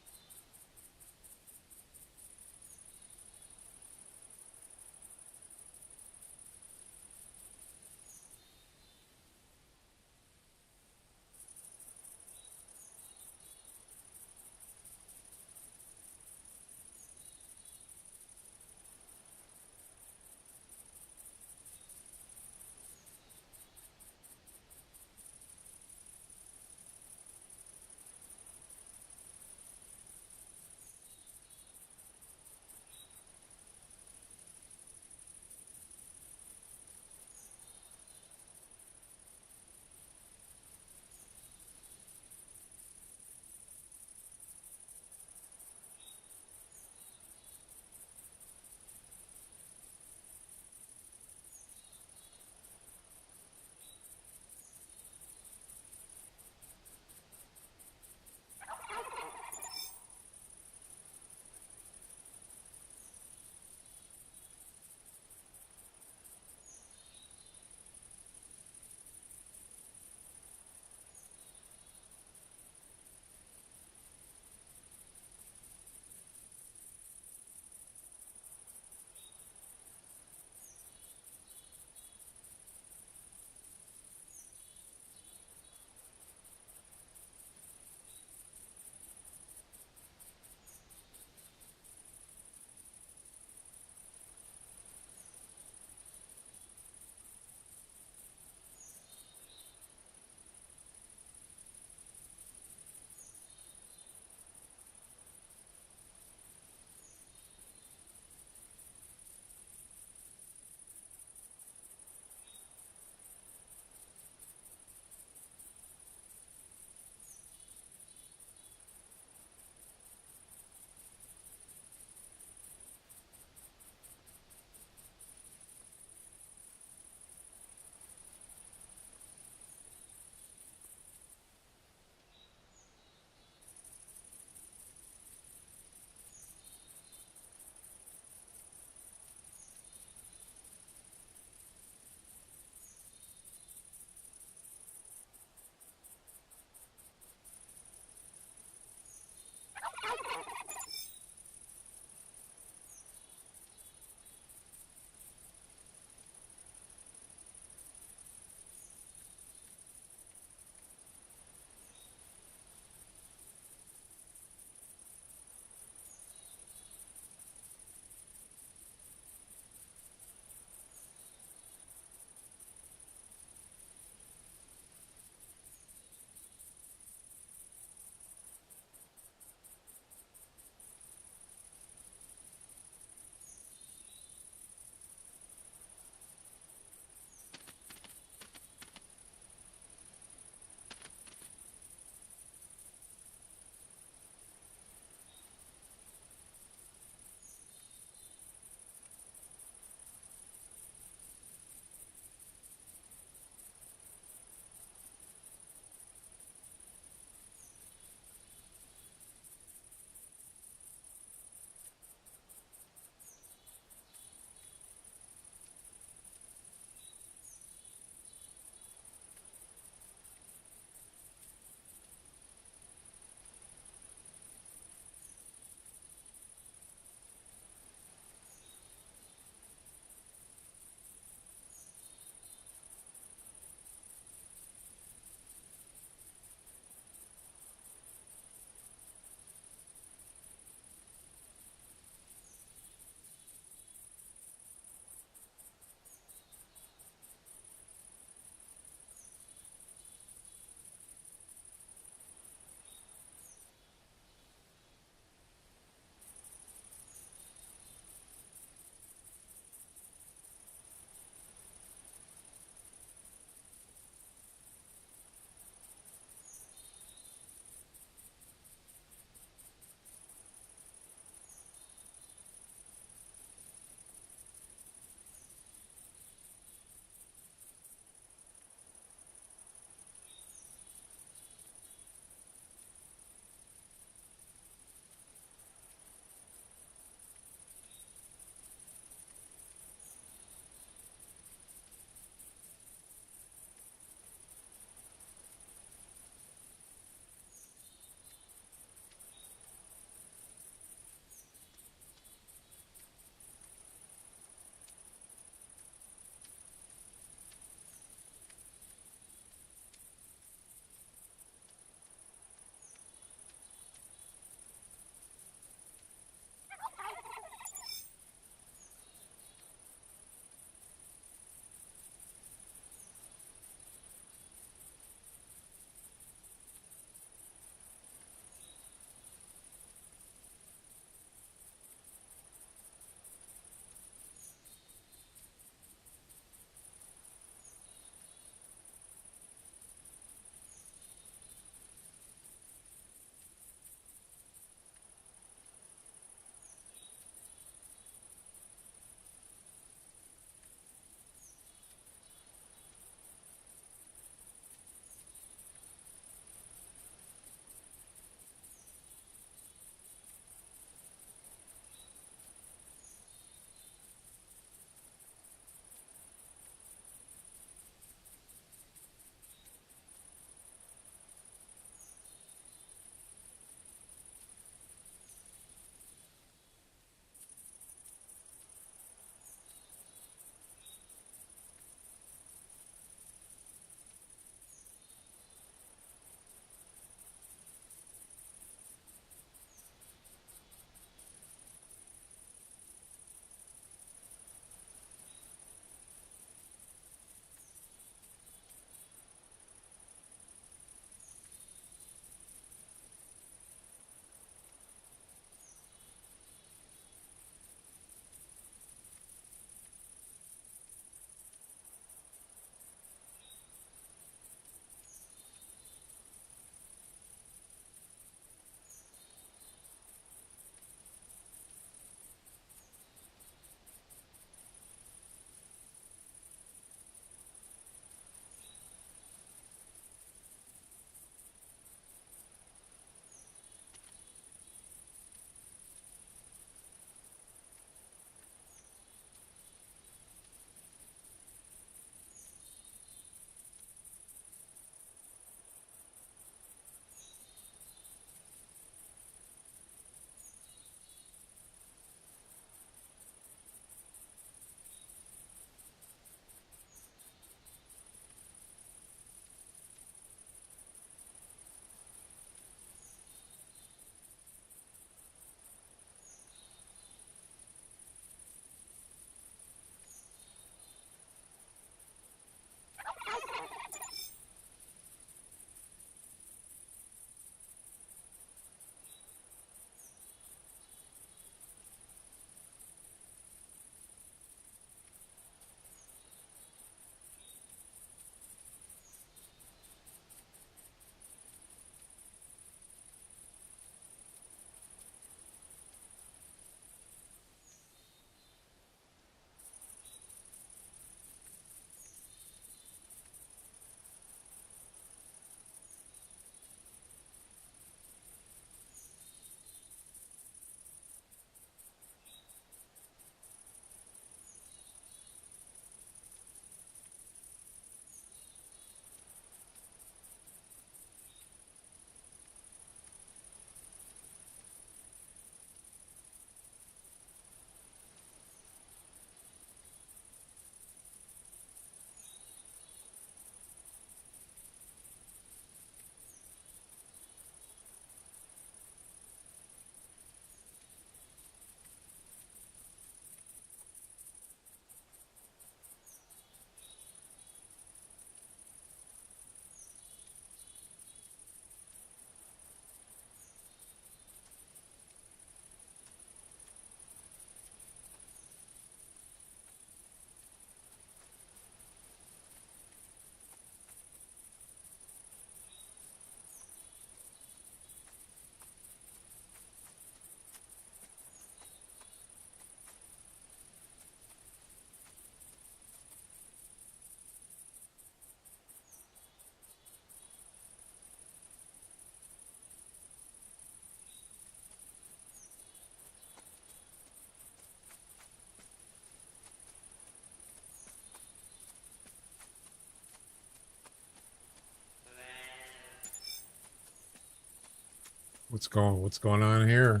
What's going on here?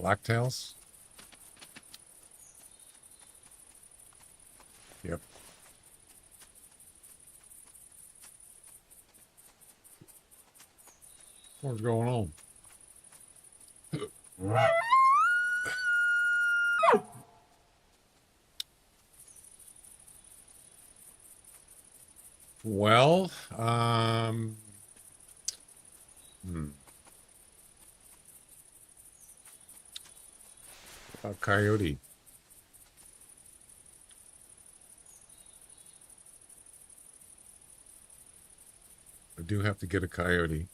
Blacktails? Yep. What's going on? Well, a coyote. I do have to get a coyote.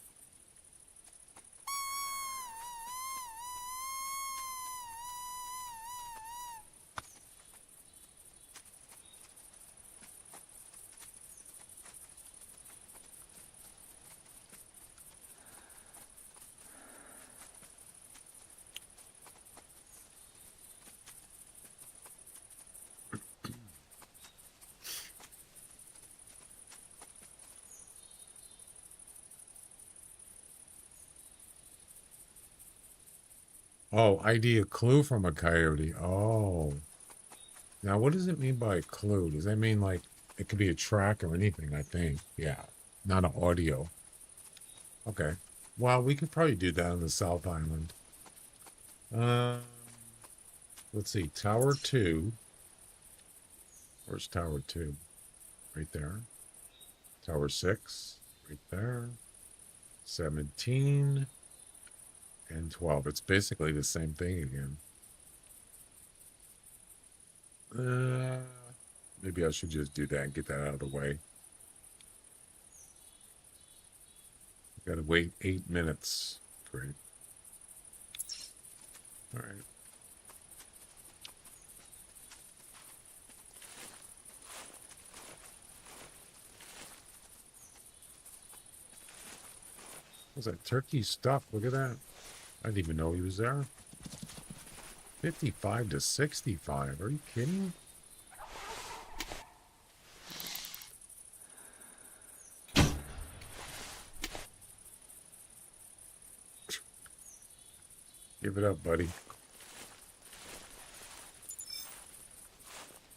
Oh, ID a clue from a coyote. Oh. Now, what does it mean by a clue? Does that mean like it could be a track or anything, I think. Yeah. Not an audio. Okay. Well, we could probably do that on the South Island. Let's see. Tower 2. Where's Tower 2? Right there. Tower 6. Right there. 17. And 12. It's basically the same thing again. Maybe I should just do that and get that out of the way. Gotta wait 8 minutes. Great. All right. What's that? Turkey stuff. Look at that. I didn't even know he was there. 55 to 65. Are you kidding? Give it up, buddy.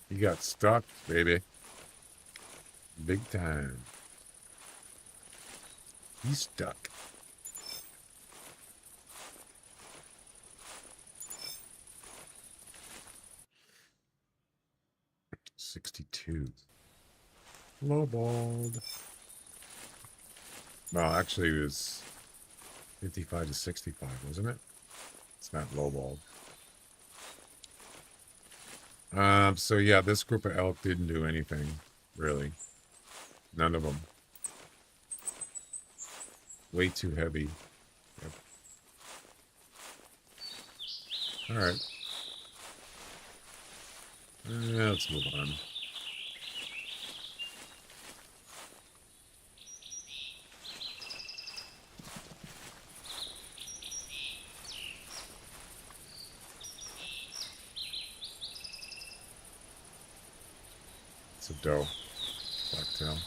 You got stuck, baby. Big time. He's stuck. $62. Lowballed. Well, actually, it was 55 to 65, wasn't it? It's not lowballed. So yeah, this group of elk didn't do anything, really. None of them. Way too heavy. Yep. All right. Let's move on. It's a doe. Blacktail.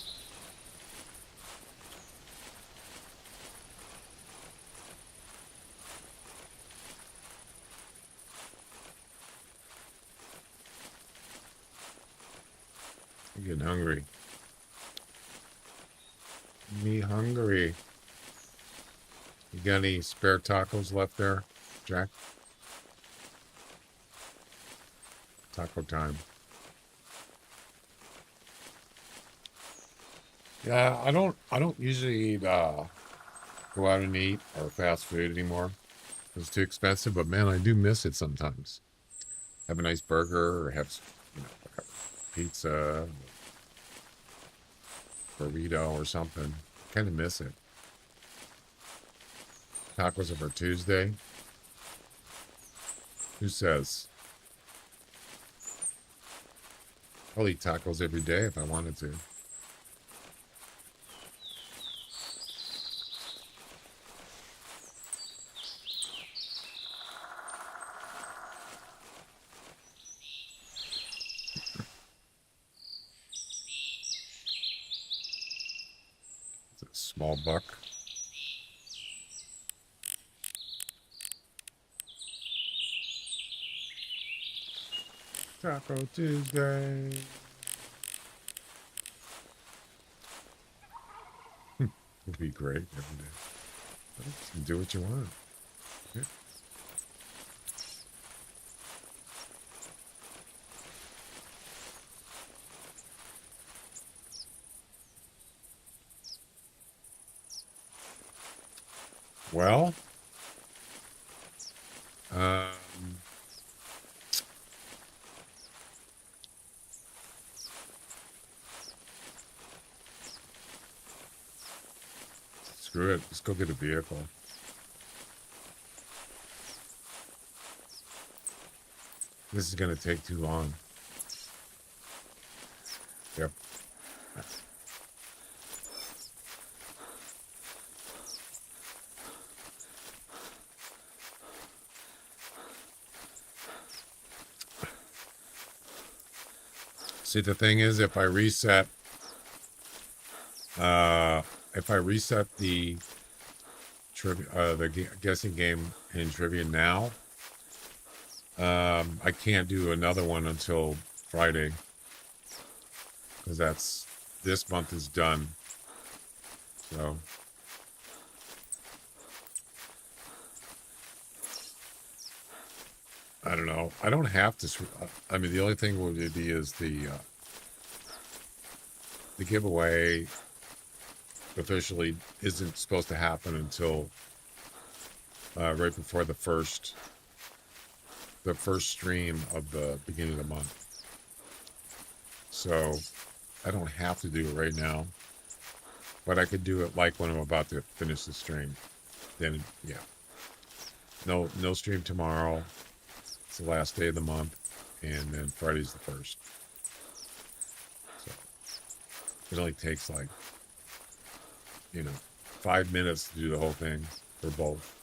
I'm getting hungry. Me hungry. You got any spare tacos left there, Jack? Taco time. Yeah, I don't usually eat, go out and eat or fast food anymore. It's too expensive, but man, I do miss it sometimes. Have a nice burger or have, like a pizza, burrito or something. Kind of miss it. Tacos are for Tuesday. Who says? I'll eat tacos every day if I wanted to. It's a small buck. Taco Tuesday. Would be great every day. Well, you can do what you want. Yeah. Well, um, screw it. Let's go get a vehicle. This is going to take too long. Yep. See, the thing is, if I reset the guessing game in trivia now, I can't do another one until Friday, because this month is done. So I don't know. I don't have to. I mean, the only thing would be is the giveaway officially isn't supposed to happen until right before the first stream of the beginning of the month. So I don't have to do it right now, but I could do it like when I'm about to finish the stream. Then yeah, no stream tomorrow. It's the last day of the month, and then Friday's the first. So it only takes 5 minutes to do the whole thing for both.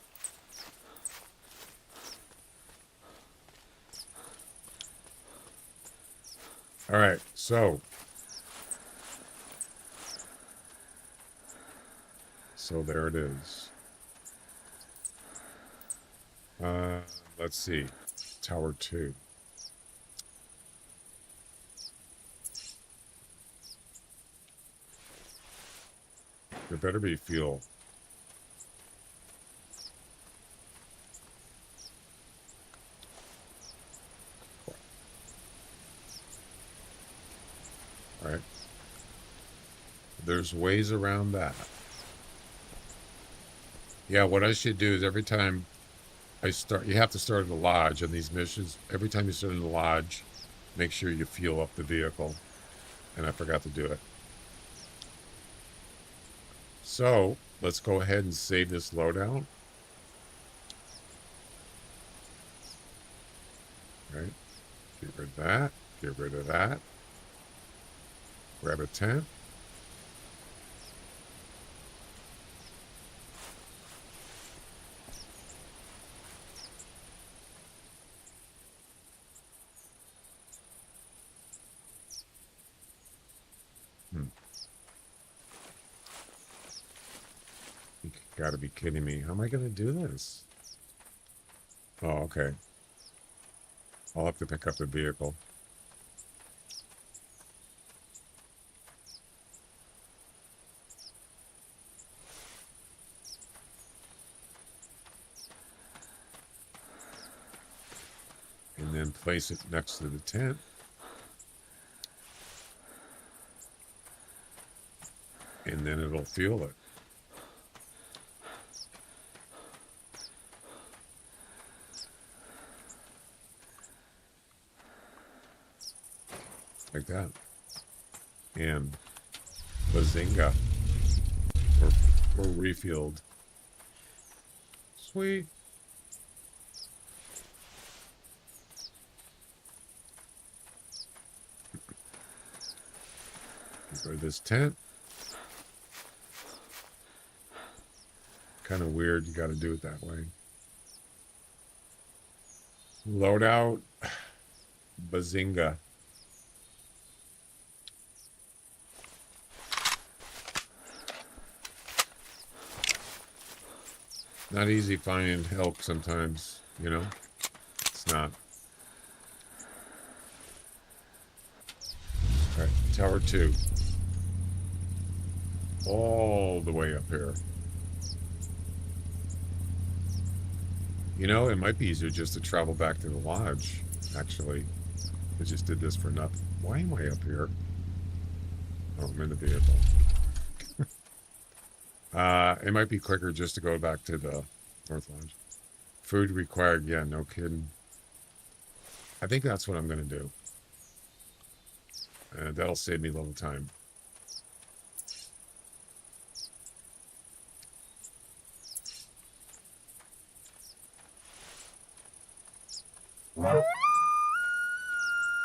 All right, so there it is. Let's see. Tower 2. There better be fuel. All right. There's ways around that. Yeah, what I should do is every time you have to start in the lodge on these missions. Every time you start in the lodge, make sure you fuel up the vehicle. And I forgot to do it. So let's go ahead and save this loadout. All right. Get rid of that. Get rid of that. Grab a tent. You gotta be kidding me. How am I gonna do this? Oh, okay. I'll have to pick up the vehicle. And then place it next to the tent. And then it'll fuel it. Like that. And bazinga. We're refueled. Sweet. Get rid of this tent. Kind of weird, you got to do it that way. Loadout. Bazinga. Not easy finding help sometimes, you know? It's not. Tower 2. All the way up here. You know, it might be easier just to travel back to the lodge, actually. I just did this for nothing. Why am I up here? Oh, I'm in the vehicle. It might be quicker just to go back to the North Lodge. Food required. Yeah, no kidding. I think that's what I'm going to do. That'll save me a little time.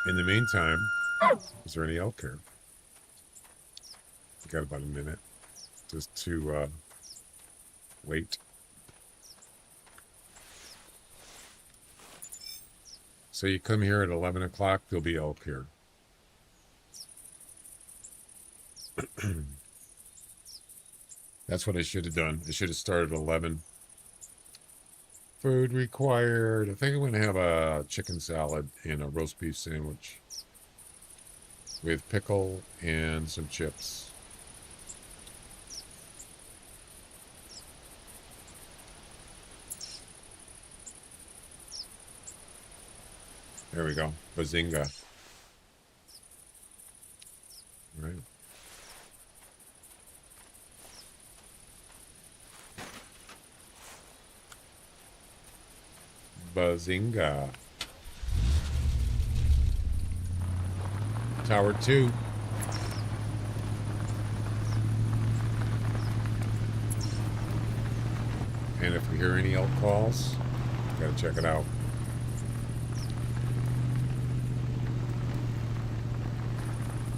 In the meantime, is there any elk here? We got about a minute just to wait. So you come here at 11 o'clock, there'll be elk here. That's what I should have done. I should have started at 11. Food required. I think I'm going to have a chicken salad and a roast beef sandwich with pickle and some chips. There we go. Bazinga. All right. Bazinga. Tower 2. And if we hear any elk calls, gotta check it out.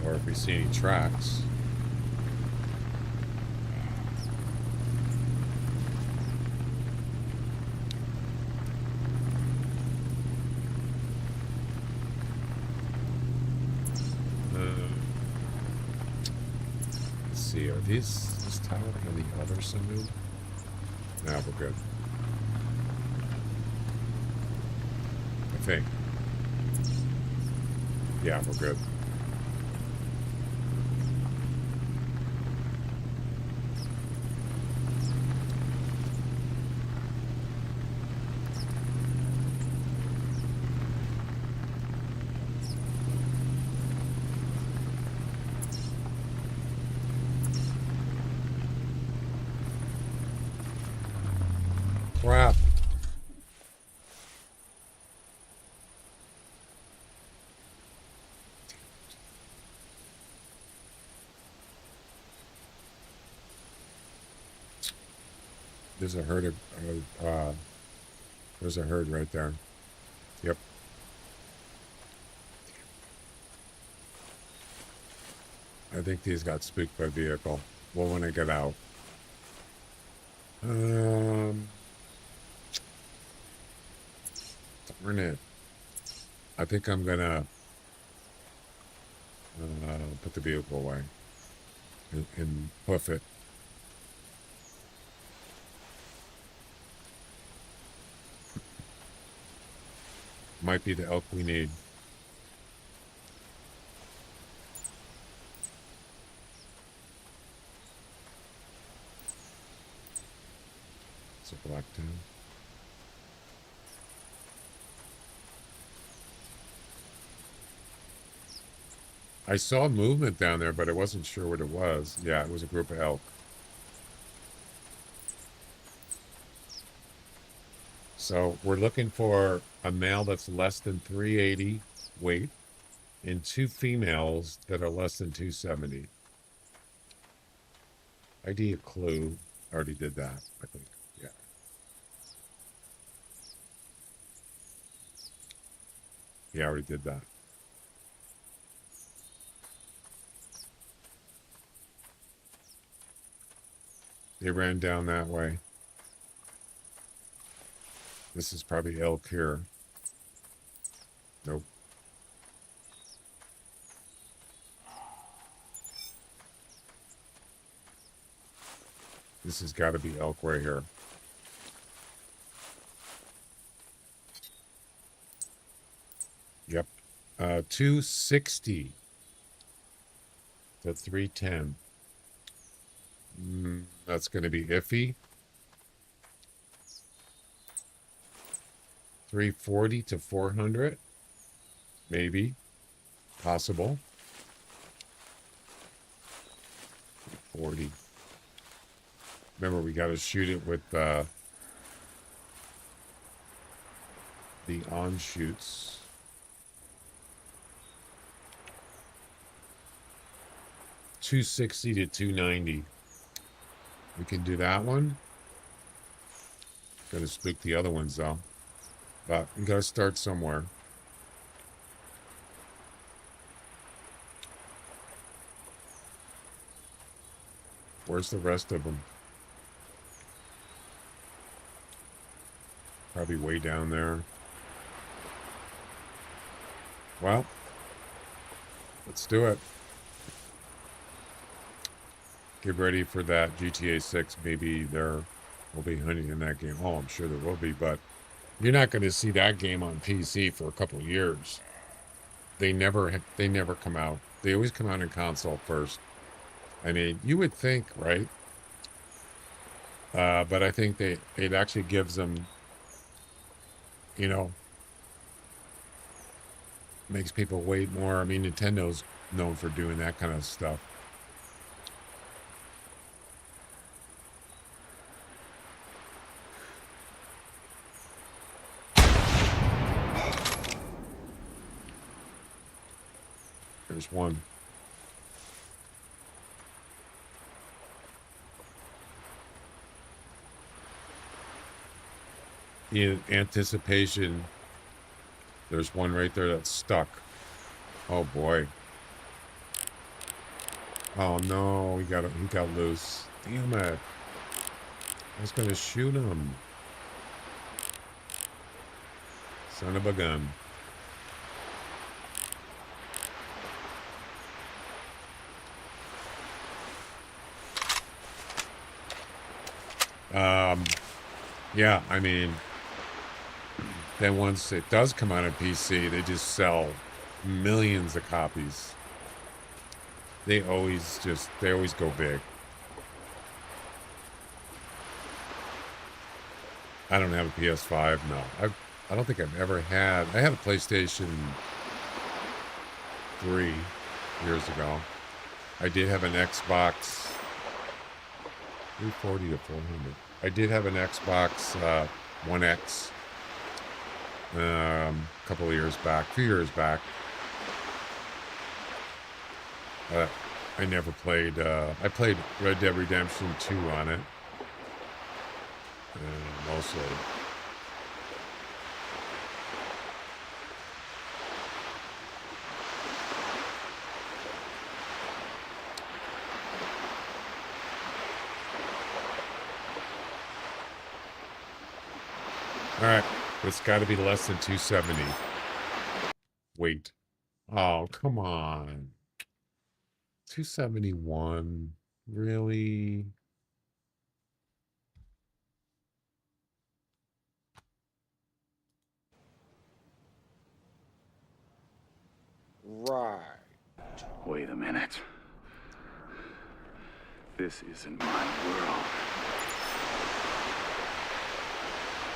Or if we see any tracks. Let's see, are this tower on the other side? No, we're good. I think. Yeah, we're good. Crap. There's a herd of, there's a herd right there. Yep. I think these got spooked by vehicle. Well, when I get out. Darn it. I think I'm gonna put the vehicle away and hoof it. Might be the elk we need. It's a black town. I saw movement down there, but I wasn't sure what it was. Yeah, it was a group of elk. So we're looking for a male that's less than 380 weight and 2 females that are less than 270. ID a clue. I already did that, I think. Yeah. Yeah, I already did that. They ran down that way. This is probably elk here. Nope. This has got to be elk right here. Yep. 260. to 310. That's going to be iffy. 340 to 400. Maybe. Possible. 40. Remember, we got to shoot it with the on shoots. $260 to $290. We can do that one. Gotta spook the other ones though. But we gotta start somewhere. Where's the rest of them? Probably way down there. Well, let's do it. Get ready for that GTA 6. Maybe there will be hunting in that game. Oh, I'm sure there will be, but you're not going to see that game on PC for a couple of years. They never come out. They always come out in console first. I mean, you would think, right? But I think it actually gives them, you know, makes people wait more. I mean, Nintendo's known for doing that kind of stuff. There's one. In anticipation, there's one right there that's stuck. Oh boy. Oh no, he got loose. Damn it. I was gonna shoot him. Son of a gun. Yeah, I mean, then once it does come out on PC, they just sell millions of copies. They always go big. I don't have a PS5, no. I don't think I've ever had. I had a PlayStation 3 years ago. I did have an Xbox 340 to 400. I did have an Xbox One X a couple of years back, a few years back. I never played. I played Red Dead Redemption 2 on it, mostly. All right, it's got to be less than 270. Wait. Oh, come on. 271. Really? Right. Wait a minute. This isn't my world.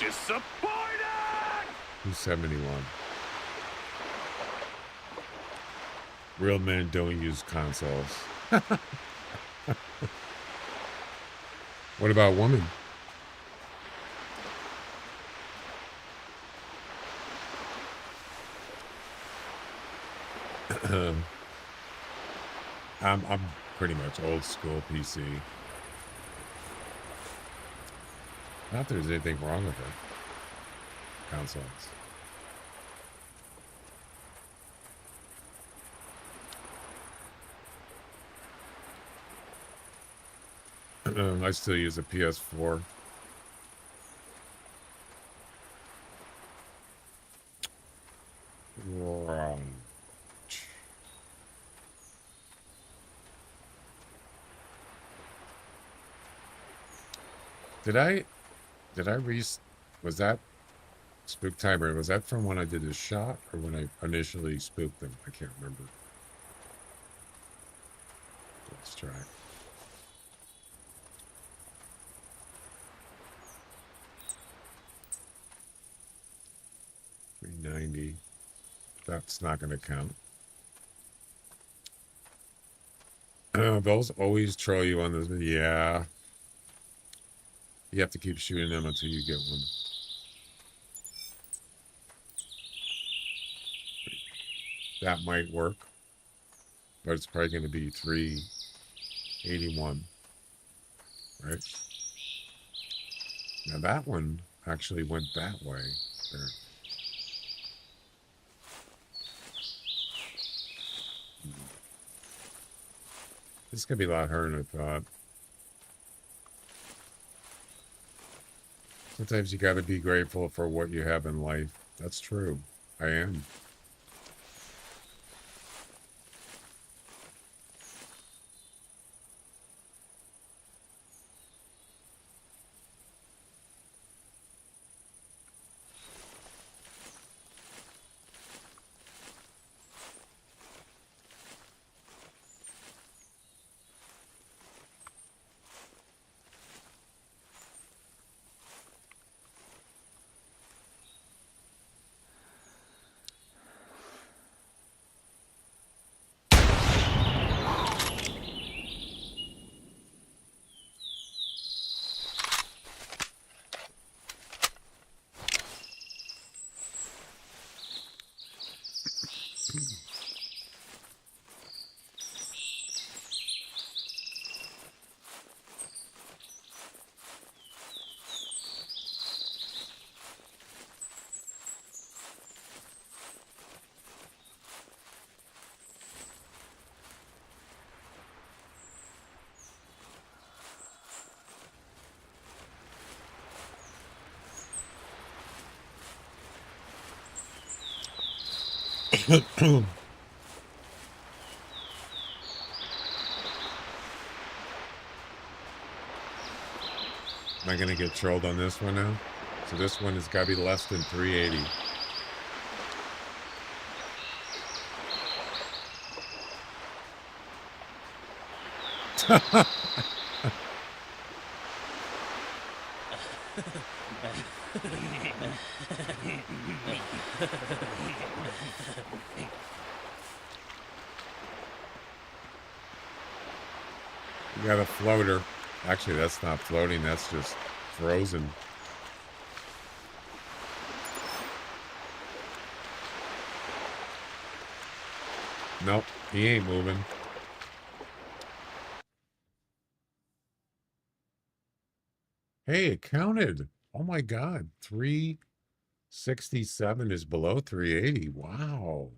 Disappointed! 271. Real men don't use consoles. What about women? I'm pretty much old school PC. Not that there's anything wrong with it. Consoles. I still use a PS4. Wrong. Did I was that Spook Timer? Was that from when I did the shot or when I initially spooked them? I can't remember. Let's try. 390. That's not going to count. Those always troll you on this. Yeah. You have to keep shooting them until you get one. That might work. But it's probably going to be 381. Right? Now that one actually went that way. There. This is going to be a lot harder than I thought. Sometimes you got to be grateful for what you have in life. That's true. I am. Am I going to get trolled on this one now? So this one has got to be less than 380. You got a floater. Actually, that's not floating. That's just frozen. Nope, he ain't moving. Hey, it counted. Oh my God. 367 is below 380. Wow.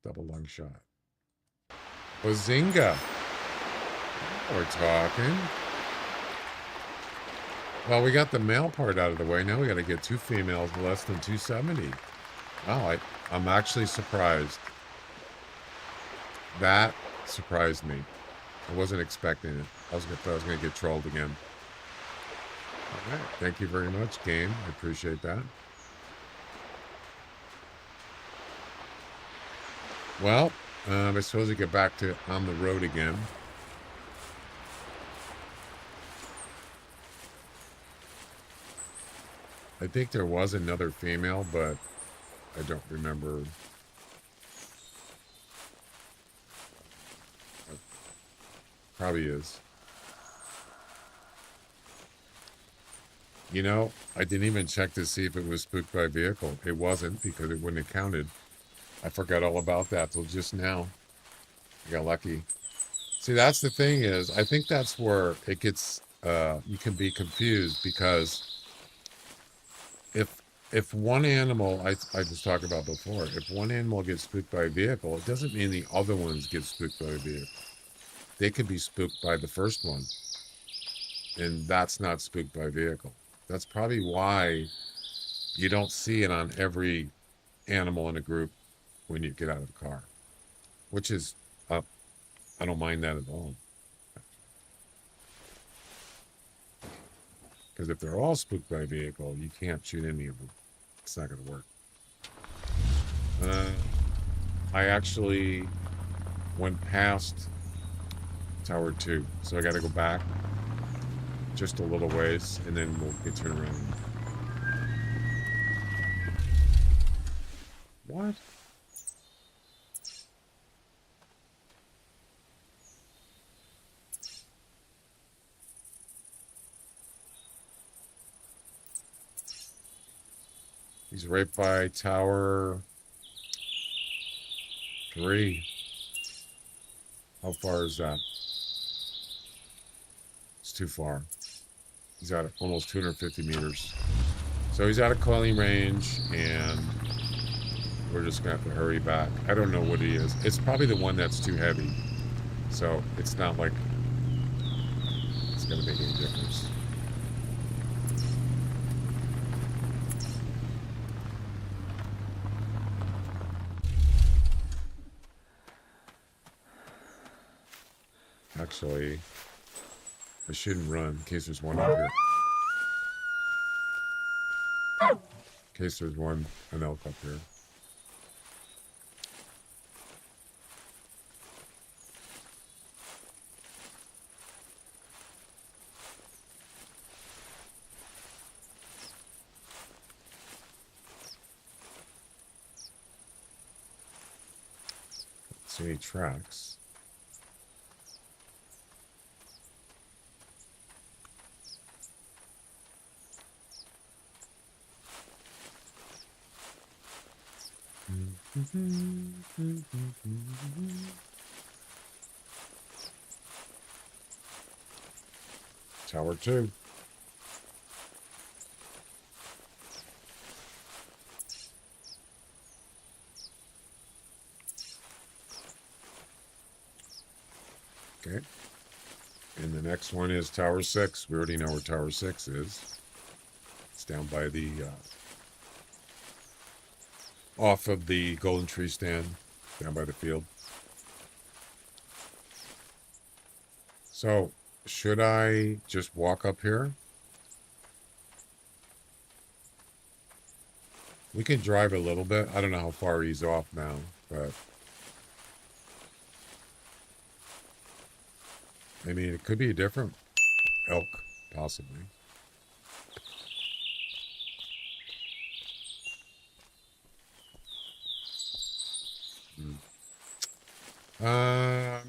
Double lung shot. Bazinga. We're talking. Well, we got the male part out of the way. Now we got to get two females less than 270. Wow, I'm actually surprised. That surprised me. I wasn't expecting it. I thought I was going to get trolled again. All right. Thank you very much, game. I appreciate that. Well, I suppose we get back to on the road again. I think there was another female, but I don't remember. Probably is. You know, I didn't even check to see if it was spooked by vehicle. It wasn't because it wouldn't have counted. I forgot all about that till just now. I got lucky. See, that's the thing is, I think that's where it gets, you can be confused because if one animal, I was talking about before, if one animal gets spooked by a vehicle, it doesn't mean the other ones get spooked by a vehicle. They could be spooked by the first one, and that's not spooked by vehicle. That's probably why you don't see it on every animal in a group when you get out of the car, which is, I don't mind that at all. Because if they're all spooked by a vehicle, you can't shoot any of them. It's not going to work. I actually went past Tower 2. So I got to go back just a little ways, and then we'll get turned around. What? He's right by Tower 3. How far is that? It's too far. He's at almost 250 meters. So he's out of calling range, and we're just going to have to hurry back. I don't know what he is. It's probably the one that's too heavy. So it's not like it's going to make any difference. Actually, I shouldn't run in case there's one up here. In case there's an elk up here. Don't see any tracks. Tower 2. Okay. And the next one is Tower 6. We already know where Tower 6 is. It's down by the off of the golden tree stand, down by the field. So, should I just walk up here? We can drive a little bit. I don't know how far he's off now, but I mean, it could be a different elk, possibly.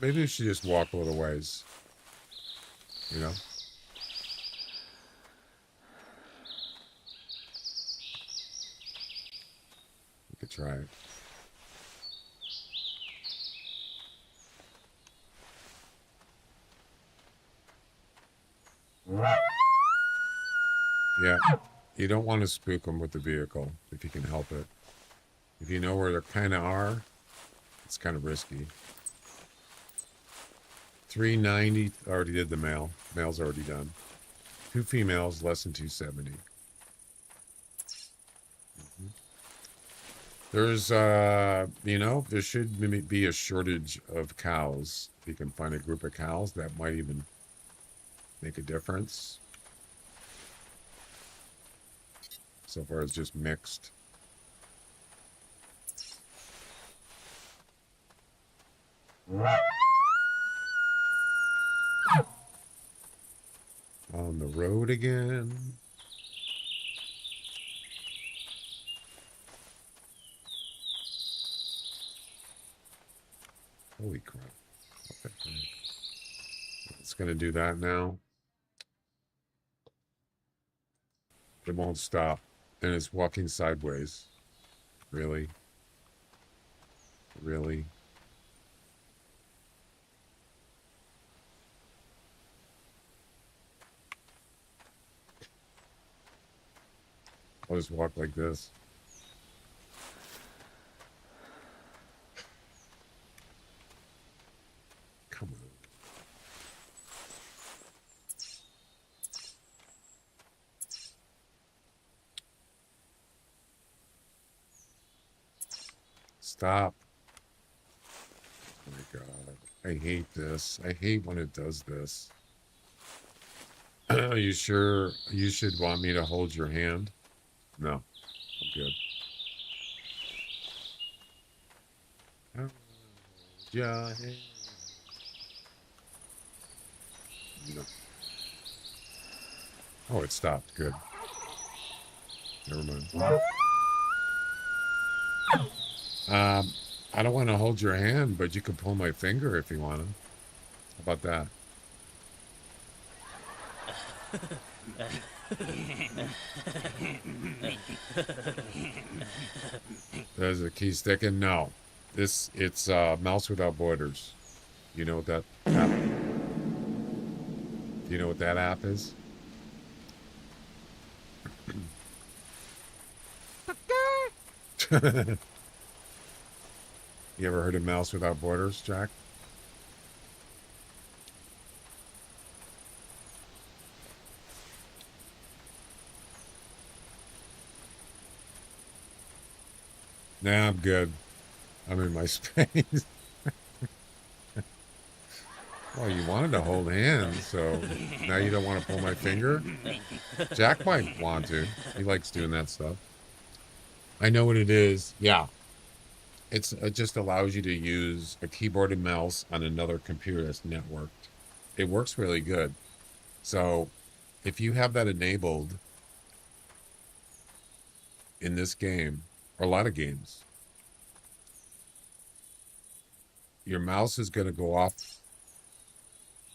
Maybe we should just walk a little ways. You know? We could try it. Yeah, you don't want to spook them with the vehicle if you can help it. If you know where they kind of are, it's kind of risky. 390, already did the male. Male's already done. 2 females, less than 270. There's, you know, there should be a shortage of cows. If you can find a group of cows, that might even make a difference. So far, it's just mixed. On the road again. Holy crap. Okay. It's going to do that now. It won't stop. And it's walking sideways. Really? Really? I'll just walk like this. Come on. Stop. Oh my God. I hate this. I hate when it does this. Are you sure you should want me to hold your hand? No, I'm good. Hold your hand. No. Oh, it stopped. Good. Never mind. I don't want to hold your hand, but you can pull my finger if you want to. How about that? There's a key sticking? No. It's Mouse Without Borders. You know what that app? Do you know what that app is? You ever heard of Mouse Without Borders, Jack? Nah, I'm good. I'm in my space. Well, you wanted to hold hands, so now you don't want to pull my finger? Jack might want to. He likes doing that stuff. I know what it is. Yeah. It just allows you to use a keyboard and mouse on another computer that's networked. It works really good. So if you have that enabled in this game, or a lot of games, your mouse is going to go off.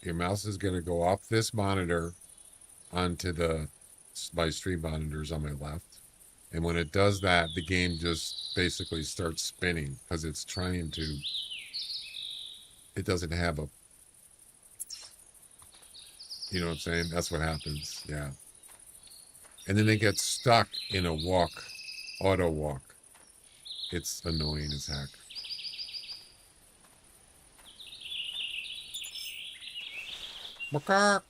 Your mouse is going to go off this monitor onto my stream monitors on my left. And when it does that, the game just basically starts spinning because it's trying to, it doesn't have a, you know what I'm saying? That's what happens. Yeah. And then they get stuck in a auto walk. It's annoying as heck. Macaque.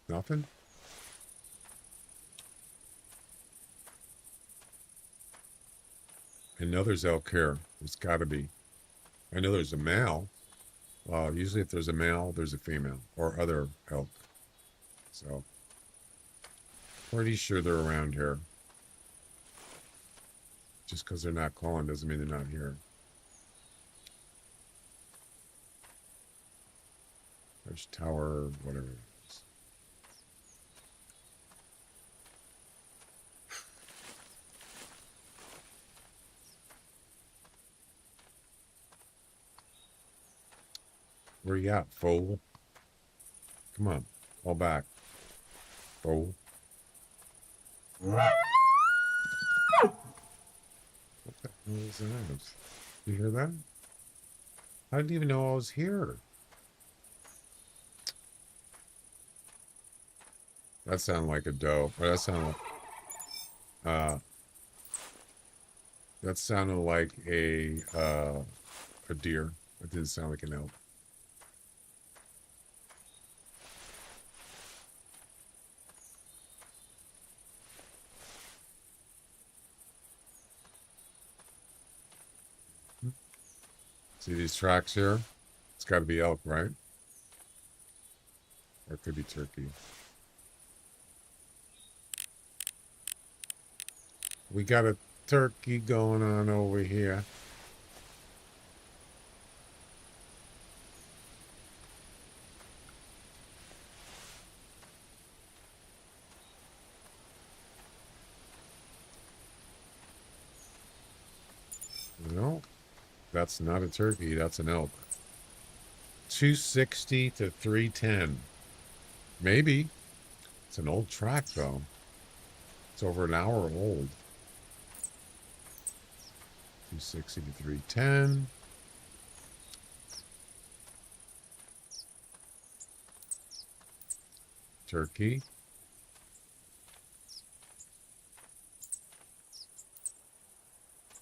Nothing? I know there's elk here. There's got to be. I know there's a male. Usually if there's a male, there's a female or other elk. So, pretty sure they're around here. Just because they're not calling doesn't mean they're not here. There's tower, whatever it is. Where you at, fool? Come on, call back. Fool. What the hell is that? You hear that? I didn't even know I was here. That sounded like a doe. Or that sounded like a deer. It didn't sound like an elk. See these tracks here? It's got to be elk, right? Or it could be turkey. We got a turkey going on over here. No, that's not a turkey. That's an elk. 260 to 310. Maybe. It's an old track, though. It's over an hour old. 260 to 310. Turkey.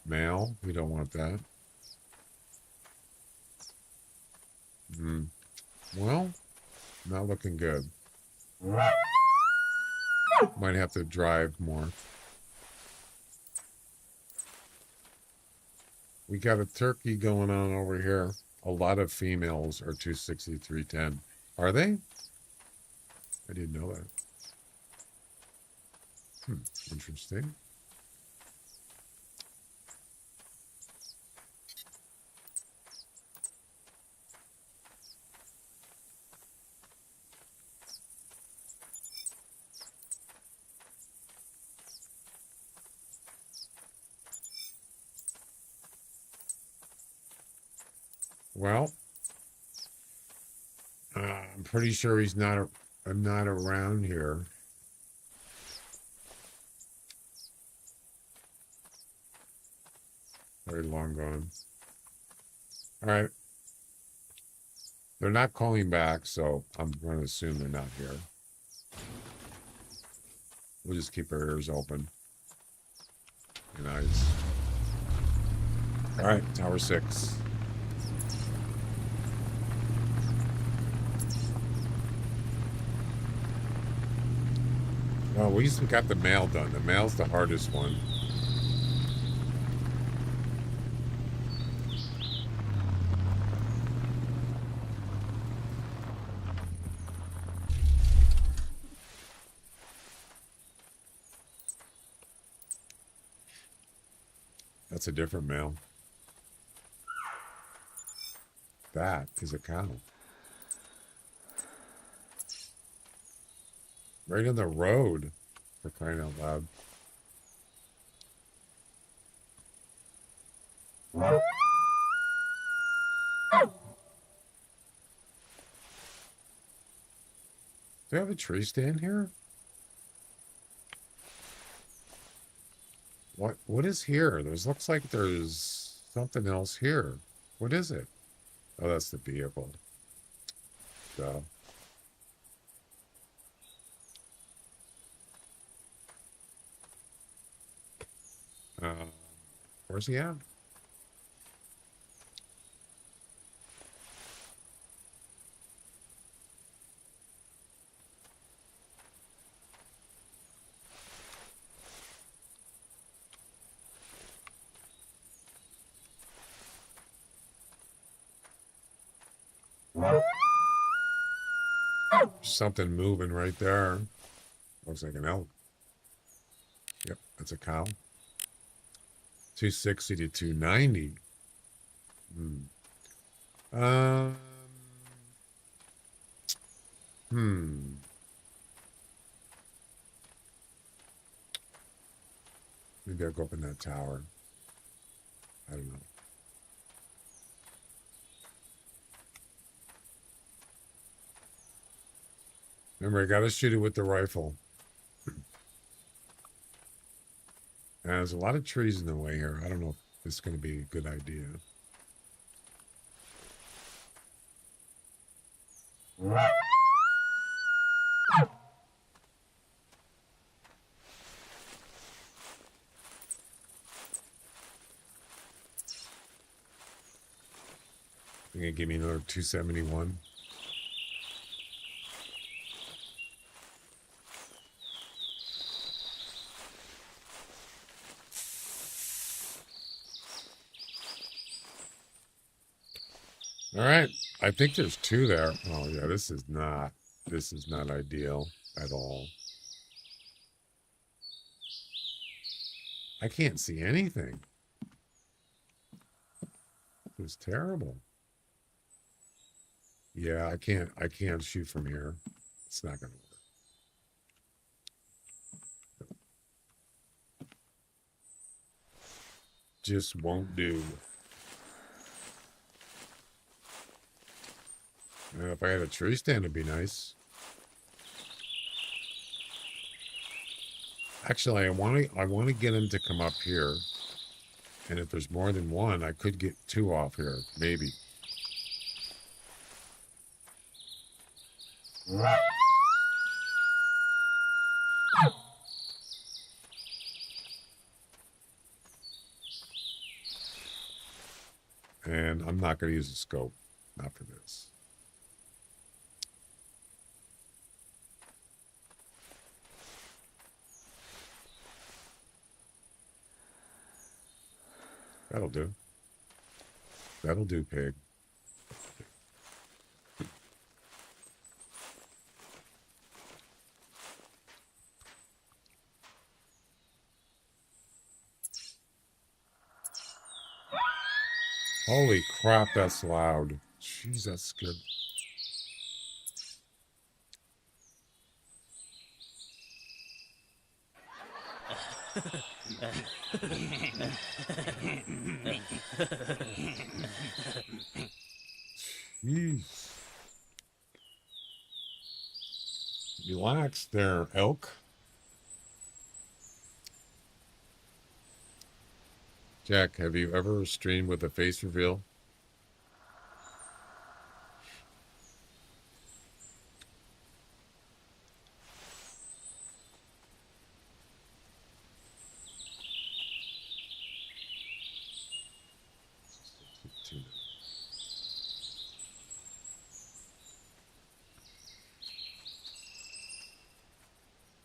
Male. We don't want that. Well, not looking good. Might have to drive more. We got a turkey going on over here. A lot of females are 260, 310. Are they? I didn't know that. Interesting. Well, I'm pretty sure he's not. I'm not around here. Very long gone. All right. They're not calling back, so I'm going to assume they're not here. We'll just keep our ears open and eyes. All right, Tower 6. Well, at least we got the mail done. The mail's the hardest one. That's a different mail. That is a cow. Right on the road, for crying out loud. Do they have a tree stand here? What is here? Looks like there's something else here. What is it? Oh, that's the vehicle. So. Where's he at? Something moving right there. Looks like an elk. Yep, that's a cow. 260 to 290. Maybe I'll go up in that tower. I don't know. Remember, I gotta shoot it with the rifle. And there's a lot of trees in the way here. I don't know if this is going to be a good idea. You're going to give me another 271? All right, I think there's two there. Oh yeah, this is not ideal at all. I can't see anything. It was terrible. Yeah, I can't shoot from here. It's not gonna work. Just won't do. If I had a tree stand, it'd be nice. Actually, I want to get him to come up here, and if there's more than one, I could get two off here, maybe. And I'm not going to use a scope, not for this. That'll do. That'll do, pig. Holy crap, that's loud. Jeez, that's good. Jeez. Relax there, elk. Jack, have you ever streamed with a face reveal?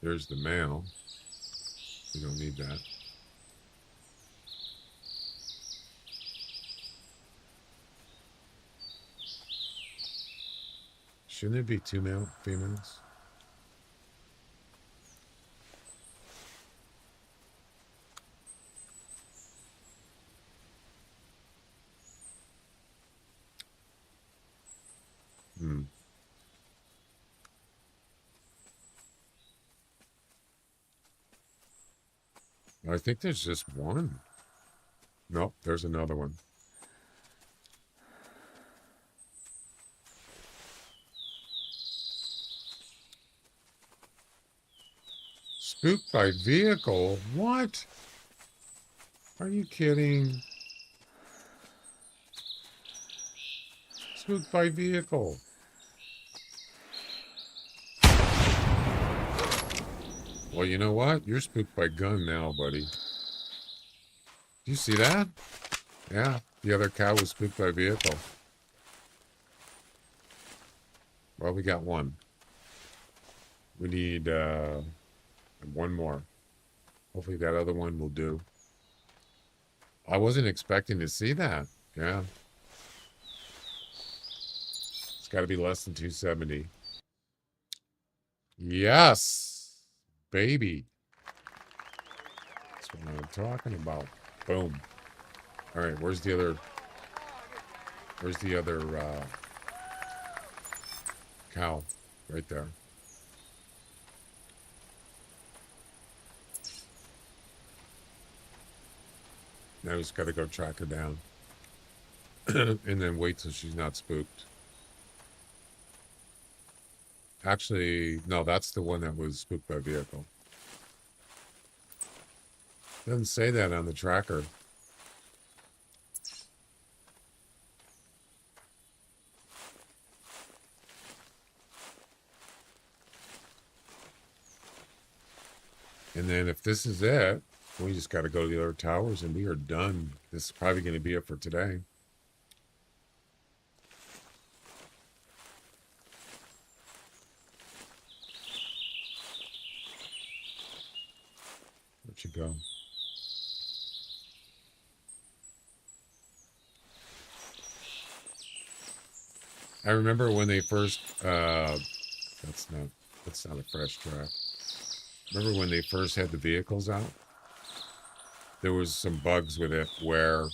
There's the mail. We don't need that. Shouldn't it be 2 male females? I think there's just one. Nope, there's another one. Spooked by vehicle? What? Are you kidding? Spooked by vehicle. Well, you know what? You're spooked by gun now, buddy. Do you see that? Yeah, the other cow was spooked by vehicle. Well, we got one. We need one more. Hopefully that other one will do. I wasn't expecting to see that. Yeah. It's got to be less than 270. Yes, baby. That's what I'm talking about. Boom. All right, where's the other cow? Right there. Now we just got to go track her down. And then wait till she's not spooked. Actually, no, that's the one that was spooked by vehicle. Doesn't say that on the tracker. And then if this is it, we just got to go to the other towers and we are done. This is probably going to be it for today. Where'd you go? I remember when they first, that's not a fresh track. Remember when they first had the vehicles out? There was some bugs with it where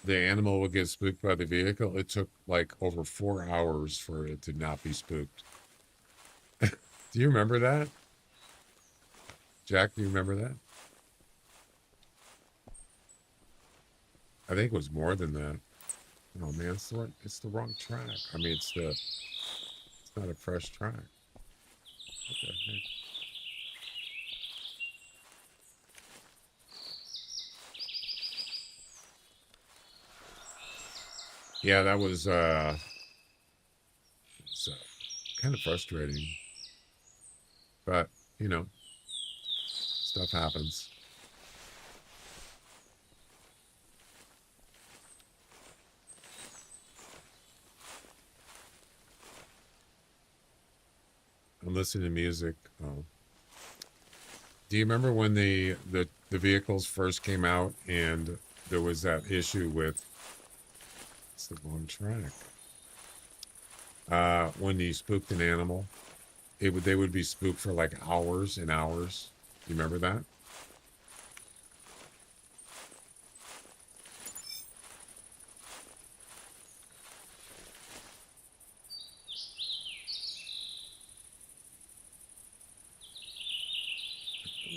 the animal would get spooked by the vehicle. It took like over 4 hours for it to not be spooked. Do you remember that? Jack, do you remember that? I think it was more than that. Oh man, it's the wrong track. I mean, it's not a fresh track. What the heck? Yeah, that was kind of frustrating. But, you know, stuff happens. I'm listening to music. Oh. Do you remember when the vehicles first came out and there was that issue with, it's the wrong track. When you spooked an animal, they would be spooked for like hours and hours. You remember that?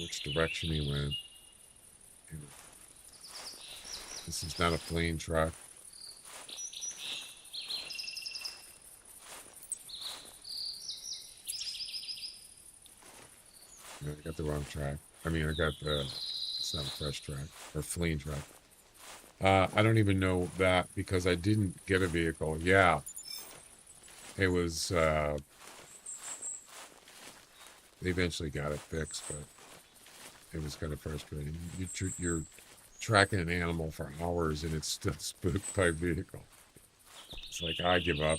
which direction he went. This is not a fleeing truck. I got the wrong track. I mean, I got the, it's not a fresh track, or fleeing track. I don't even know that because I didn't get a vehicle. Yeah. It was, they eventually got it fixed, but it was kind of frustrating. You're tracking an animal for hours and it's still spooked by vehicle. It's like, I give up.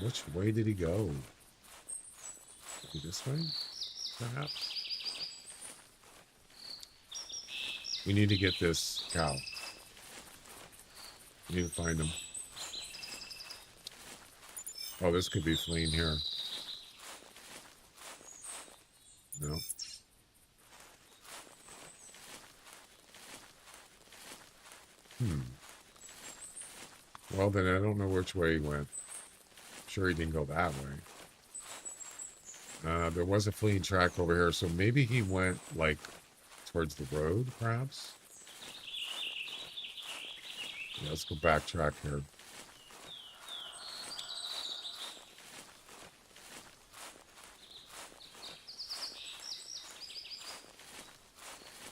Which way did he go? Maybe this way? Perhaps? We need to get this cow. We need to find him. Oh, this could be fleeing here. No. Well, then I don't know which way he went. I'm sure he didn't go that way. There was a fleeing track over here, so maybe he went, like, towards the road, perhaps? Yeah, let's go backtrack here.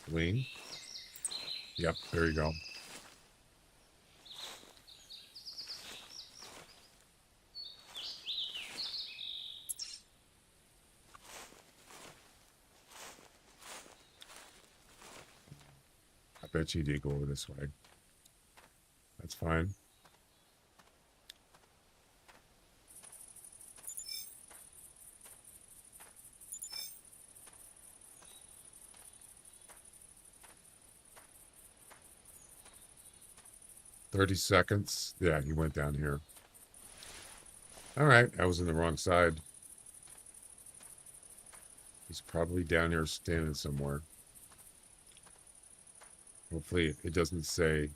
Fleeing? Yep, there you go. I bet you did go over this way. That's fine. "30 seconds." Yeah, he went down here. All right, I was in the wrong side. He's probably down here standing somewhere. Hopefully it doesn't say,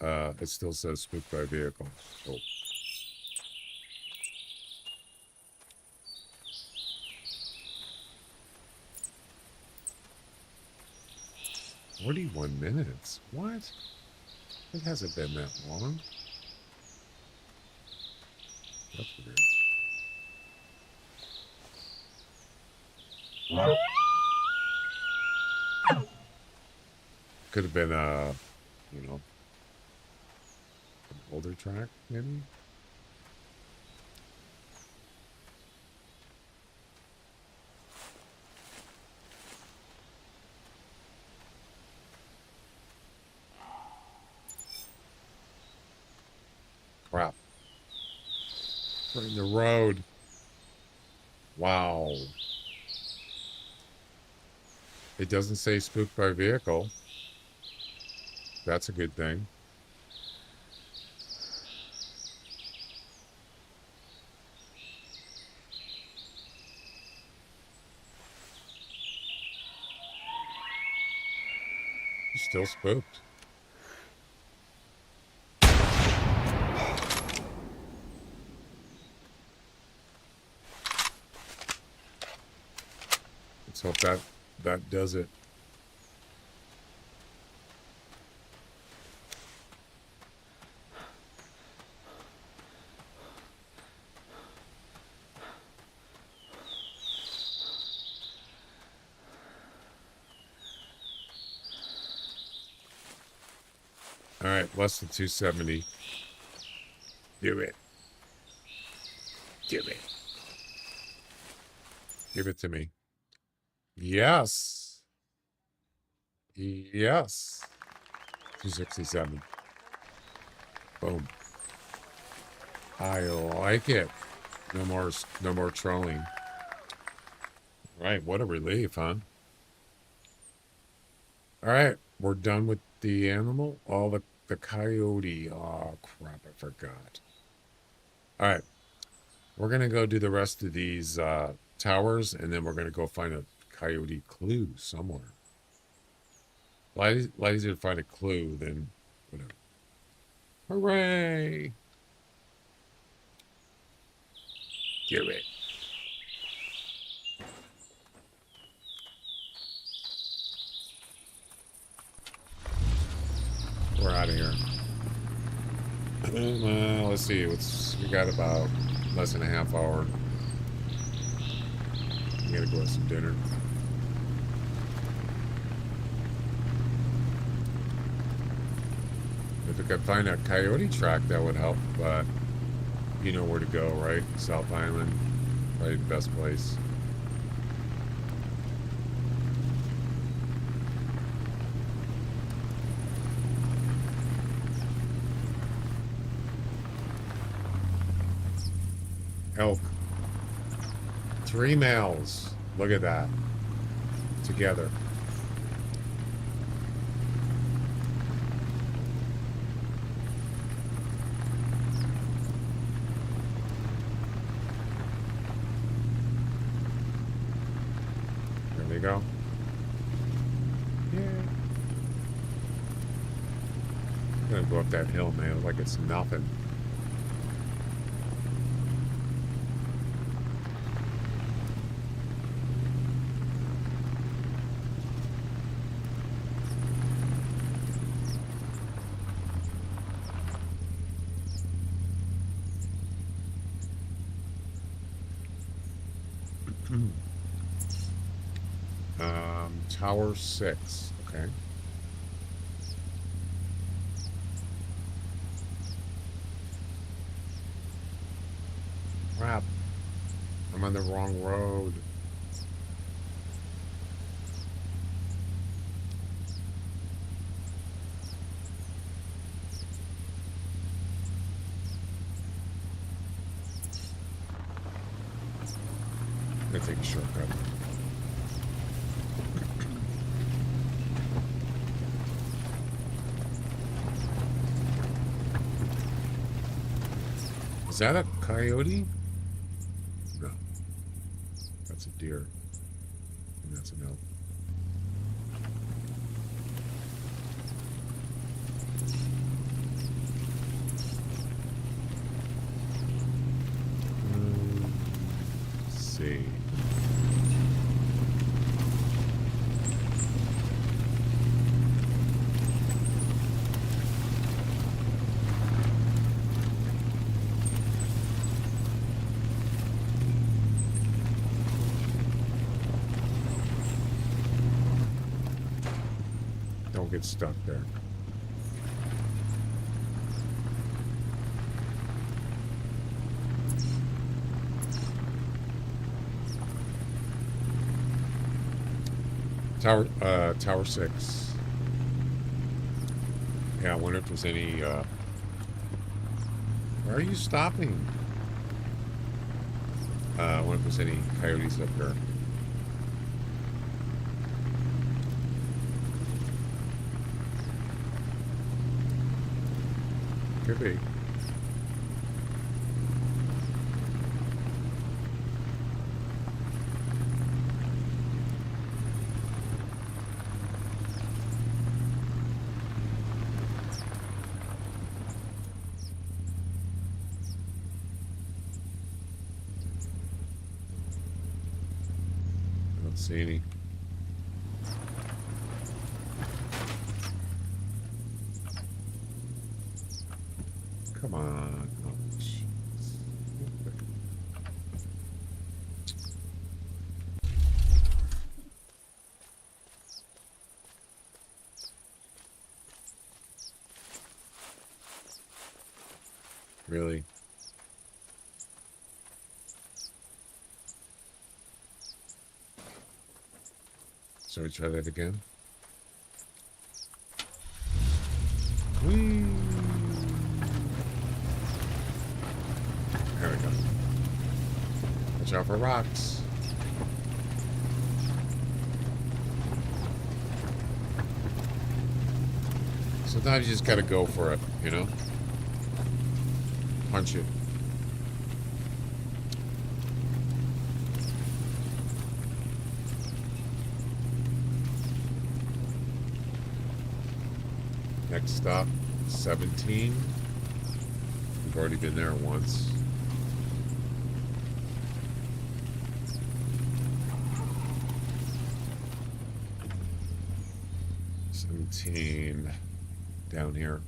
it still says spooked by vehicle. Oh. 41 minutes? What? It hasn't been that long. That's weird. Could have been you know, an older track, maybe? Crap. Right in the road. Wow. It doesn't say spooked by vehicle. That's a good thing. You're still spooked. Let's hope that does it. All right, less than 270. Do it. Do it. Give it to me. Yes. Yes. 267. Boom. I like it. No more trolling. Right, what a relief, huh? All right, we're done with the animal. Oh, the coyote. Oh, crap, I forgot. All right, we're going to go do the rest of these towers, and then we're going to go find a coyote clue somewhere. A lot easier to find a clue than whatever. Hooray! do it. We're out of here. Let's see. We got about less than a half hour. We gotta go have some dinner. If we could find a coyote track, that would help, but you know where to go, right? South Island, probably the best place. Elk. 3 males. Look at that. Together. There they go. Yeah. I'm gonna go up that hill, man, like it's nothing. Tower 6, okay. Crap. I'm on the wrong road. I'm gonna take a shortcut. Is that a coyote? No. That's a deer. And that's an elk. Let's see. Don't get stuck there. Tower 6. Yeah, I wonder if there's any, why are you stopping? I wonder if there's any coyotes up there. Could be. I don't see any. Come on. Oh, really? So we try that again? Whee! There we go. Watch out for rocks. Sometimes you just gotta go for it, you know? Punch it. Next stop, 17. We've already been there once. 17 down here.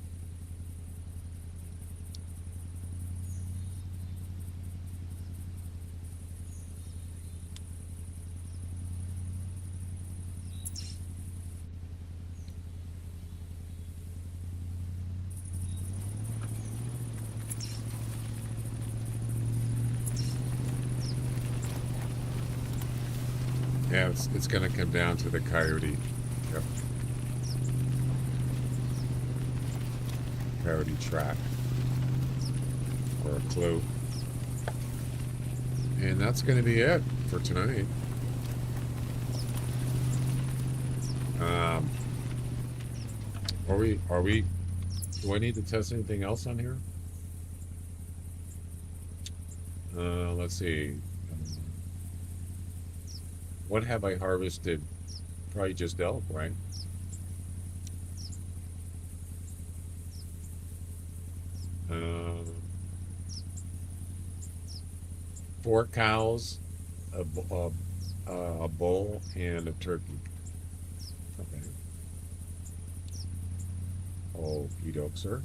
Yeah, it's going to come down to the coyote. Yep. Coyote track. Or a clue. And that's going to be it for tonight. Do I need to test anything else on here? Let's see. What have I harvested? Probably just elk, right? Four cows, a bull, and a turkey. Okay. Okie doke, sir.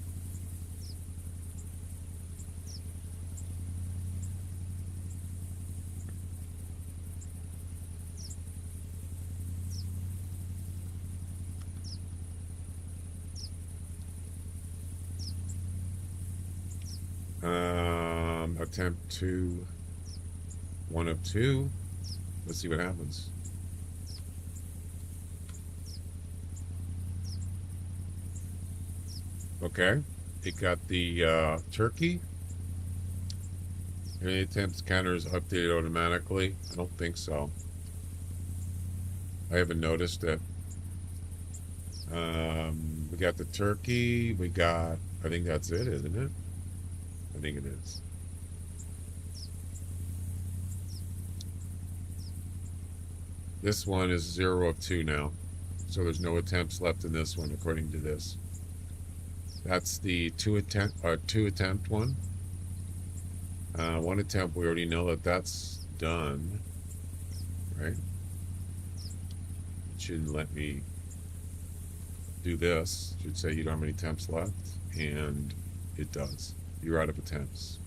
Attempt 2, 1 of 2. Let's see what happens. Okay, it got the turkey. Any attempts counter is updated automatically? I don't think so. I haven't noticed it. We got the turkey. We got, I think that's it, isn't it? I think it is. This one is 0 of 2 now. So there's no attempts left in this one, according to this. That's the two attempt one. One attempt, we already know that that's done, right? It shouldn't let me do this. It should say you don't have any attempts left, and it does. You're out of attempts.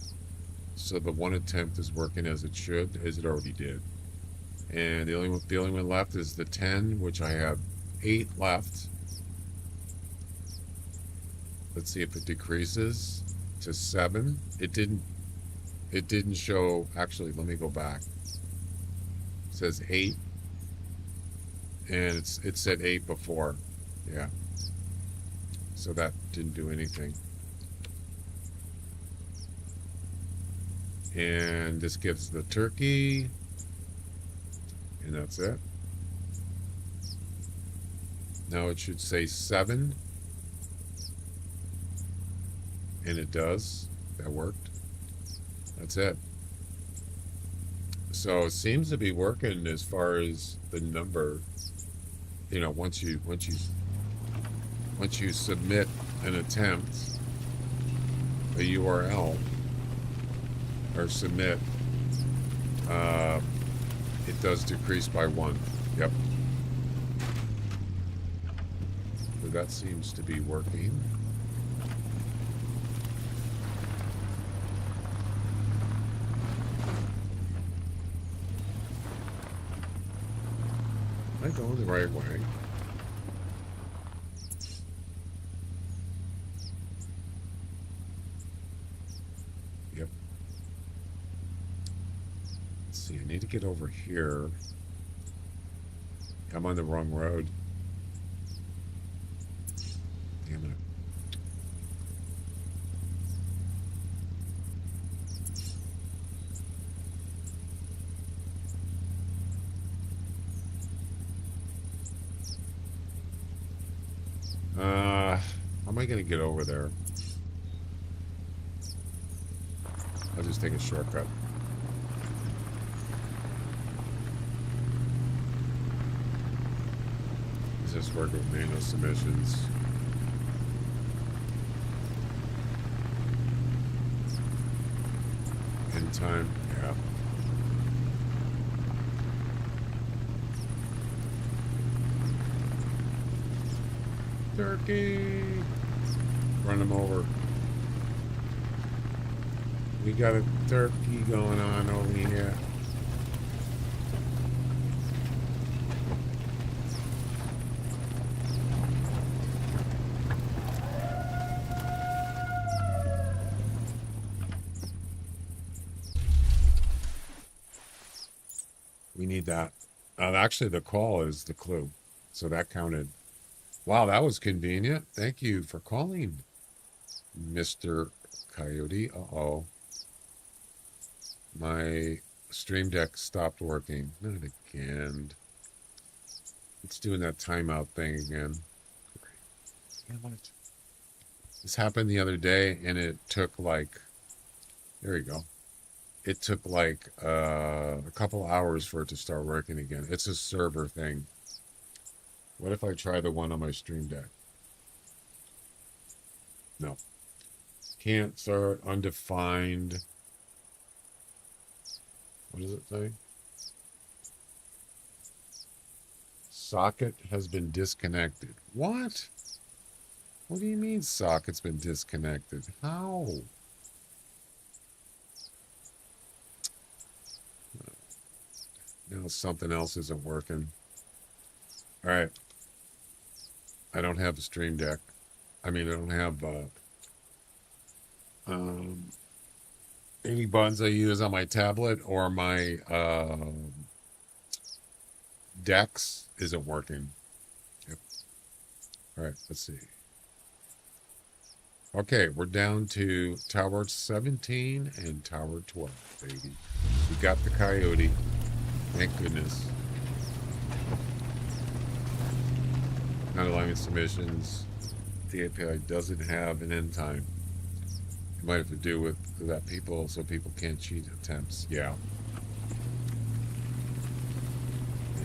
So the one attempt is working as it should, as it already did. And the only one left is the 10, which I have 8 left. Let's see if it decreases to 7. It didn't show. Actually, let me go back. It says 8, and it said 8 before. Yeah. So that didn't do anything. And this gives the turkey, and that's it. Now it should say 7, and it does. That worked. That's it. So it seems to be working as far as the number. You know, once you submit an attempt, a URL, or submit, it does decrease by 1. Yep. So that seems to be working. Am I going the right way? Yep. Let's see, I need to get over here. I'm on the wrong road. Damn it. How am I going to get over there? I'll just take a shortcut. Does this work with manual submissions? In time? Yeah. turkey. Run him over. We got a turkey going on over here. We need that. Actually, the call is the clue. So that counted. Wow, that was convenient. Thank you for calling, Mr. Coyote. Uh-oh. My stream deck stopped working. Not again. It's doing that timeout thing again. Damn it. This happened the other day, and it took like... There you go. It took like a couple hours for it to start working again. It's a server thing. What if I try the one on my stream deck? No. Can't start undefined. What does it say? Socket has been disconnected. What? What do you mean socket's been disconnected? How? Now something else isn't working. All right. I don't have a stream deck. I mean, I don't have any buttons I use on my tablet or my Dex isn't working. Yep. All right, let's see. Okay, we're down to Tower 17 and Tower 12, baby. We got the Coyote. Thank goodness. Not allowing submissions. The API doesn't have an end time. It might have to do with that people, so people can't cheat attempts. Yeah.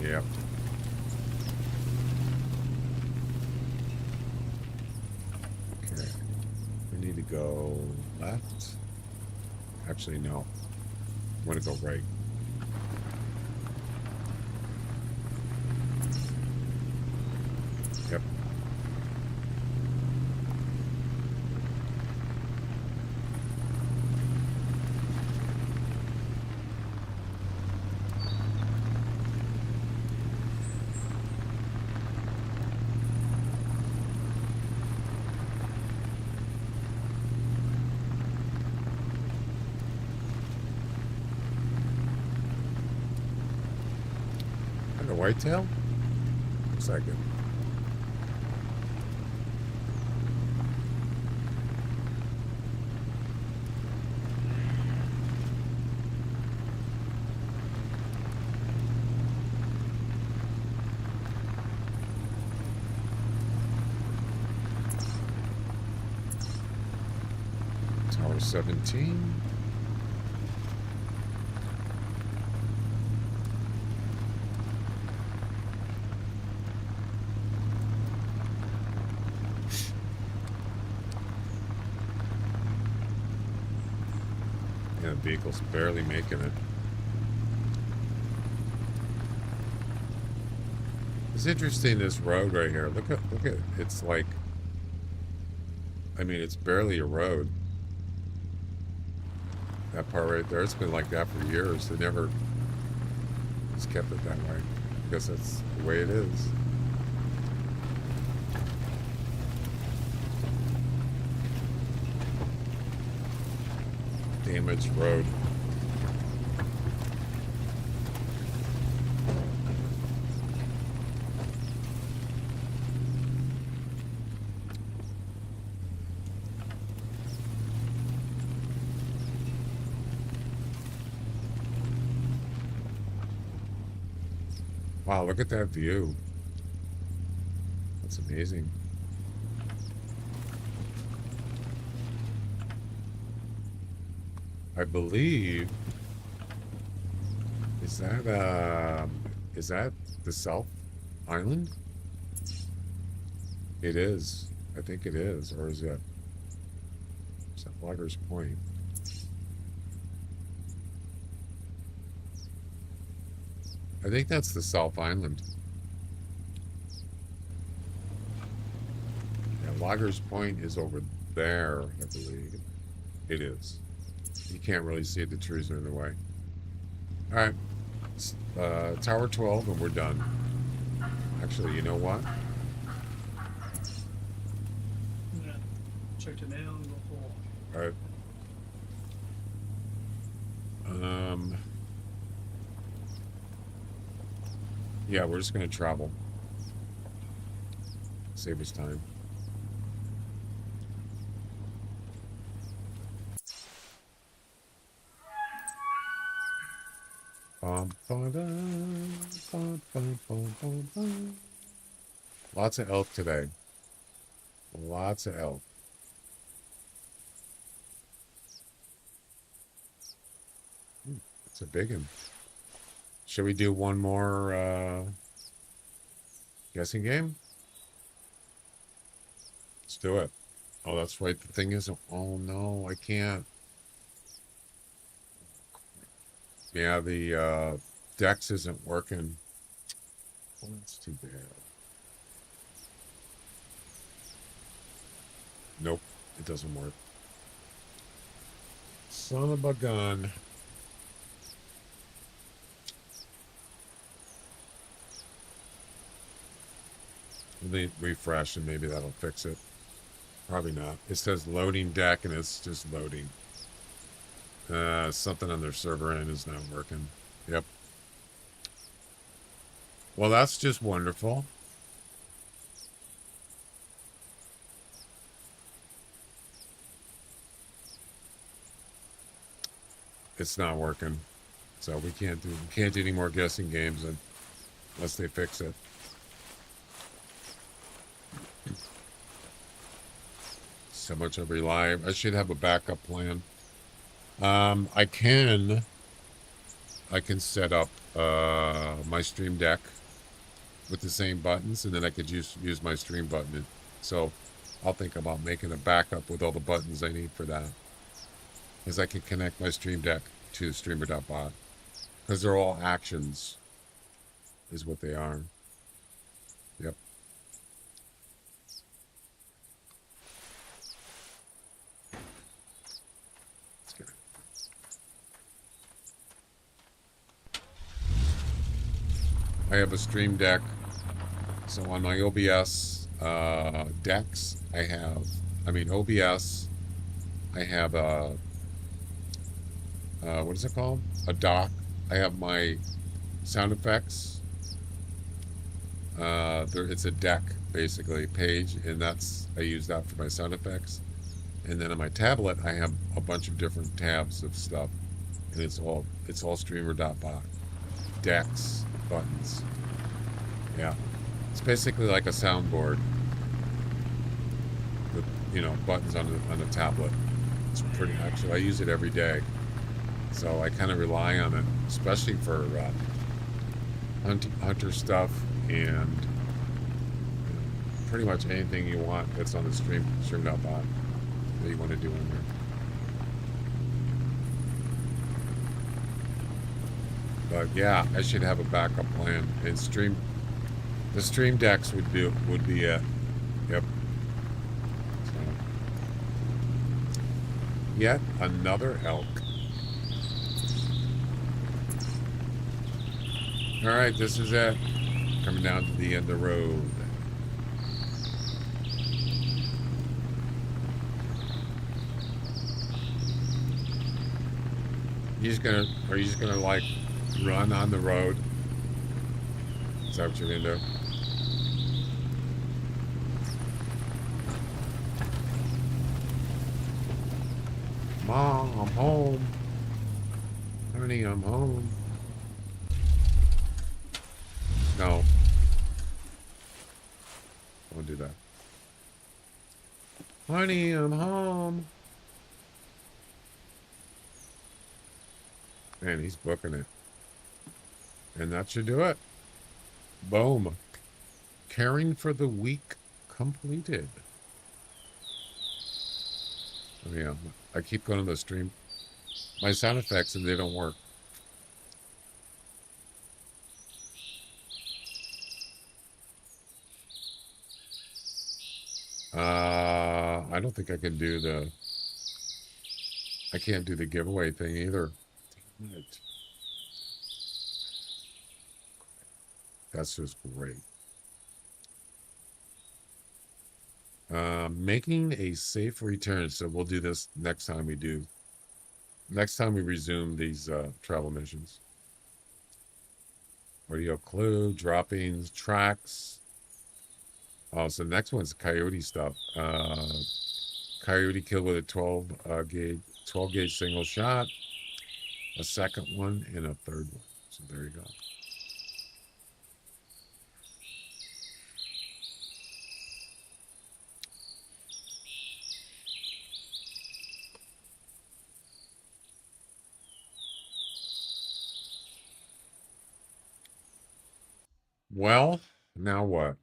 Yep. Okay. We need to go left. Actually, no. I want to go right. Yep. And a whitetail? Looks like it. Tower 17. Yeah, the vehicle's barely making it. It's interesting, this road right here. Look at it's like, I mean, it's barely a road. That part right there, it's been like that for years. They never just kept it that way. I guess that's the way it is. Damaged road. Wow, look at that view. That's amazing. I believe, is that the South Island? It is. I think it is. Or is that Loggers Point? I think that's the South Island. Loggers Point is over there, I believe. It is. You can't really see it. The trees are in the way. All right. Tower 12, and we're done. Actually, you know what? Yeah. Check the mail and go forward. All right. Yeah, we're just gonna travel. Save us time. Lots of elk today. Lots of elk. It's a big one. Should we do one more guessing game? Let's do it. Oh, that's right. The thing is, oh no, I can't. Yeah, the Dex isn't working. Oh, that's too bad. Nope, it doesn't work. Son of a gun. Let me refresh and maybe that'll fix it. Probably not. It says loading deck and it's just loading. Something on their server end is not working. Yep. Well, that's just wonderful. It's not working. So we can't do any more guessing games unless they fix it. So much I rely. I should have a backup plan. I can set up my Stream Deck with the same buttons, and then I could use my stream button. So I'll think about making a backup with all the buttons I need for that, because I can connect my Stream Deck to streamer.bot, because they're all actions, is what they are. Yep. I have a Stream Deck, so on my OBS decks, OBS, I have a, what is it called? A dock. I have my sound effects. It's a deck, basically, page, and I use that for my sound effects. And then on my tablet, I have a bunch of different tabs of stuff, and it's all streamer.bot. Decks, buttons. Yeah, it's basically like a soundboard with buttons on the tablet. It's pretty. Actually, I use it every day, so I kind of rely on it, especially for hunter stuff and pretty much anything you want that's on the stream.bot that you want to do in there. But yeah, I should have a backup plan. And the stream decks would be it. Yep. So, yet another elk. All right, this is it. Coming down to the end of the road. Are you just gonna like run on the road? Is that what you're gonna do? Mom, I'm home. Honey, I'm home. No. Don't do that. Honey, I'm home. Man, he's booking it. And that should do it. Boom. Caring for the week completed. Oh, yeah. I keep going to the stream. My sound effects and they don't work. I don't think I can do the. I can't do the giveaway thing either. Damn it. That's just great. Making a safe return. So we'll do this next time we do. Next time we resume these travel missions. Audio clue, droppings, tracks. Oh, so the next one's coyote stuff. Coyote killed with a 12 gauge single shot. A second one and a third one. So there you go. Well, now what?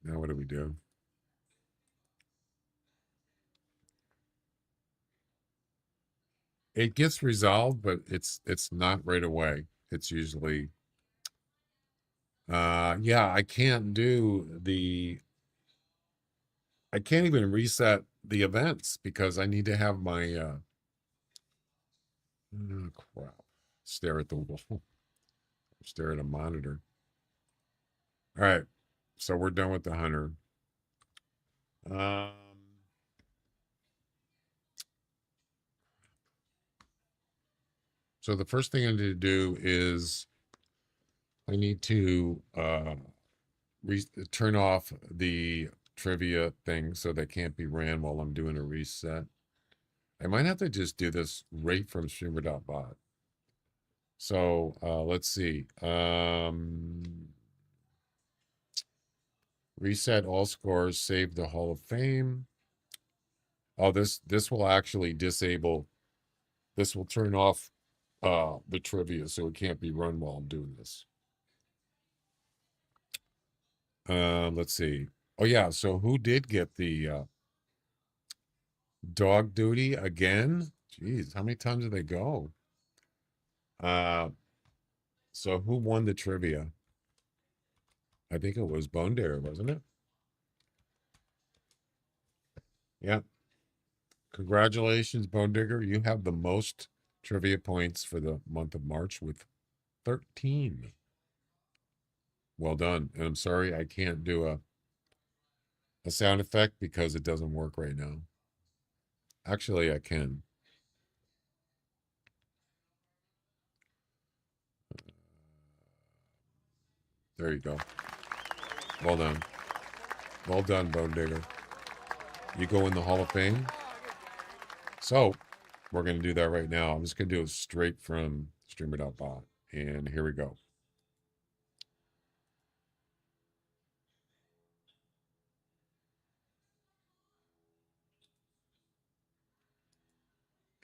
Now what do we do? It gets resolved, but it's not right away. It's usually yeah, I can't even reset the events because I need to have my oh, crap. Stare at the wall. Stare at a monitor. All right. So we're done with the hunter. So the first thing I need to do is I need to turn off the trivia thing so that can't be ran while I'm doing a reset. I might have to just do this right from streamer.bot. So let's see. Reset all scores, save the Hall of Fame. Oh, this will actually disable. This will turn off the trivia so it can't be run while I'm doing this. Let's see. Oh yeah, so who did get the dog duty again? Jeez, how many times did they go? So who won the trivia? I think it was Bone Dare, wasn't it? Yeah. Congratulations, Bone Digger. You have the most trivia points for the month of March with 13. Well done. And I'm sorry I can't do a sound effect because it doesn't work right now. Actually, I can. There you go. Well done. Well done, Bone Digger. You go in the Hall of Fame. So we're going to do that right now. I'm just going to do it straight from streamer.bot. And here we go.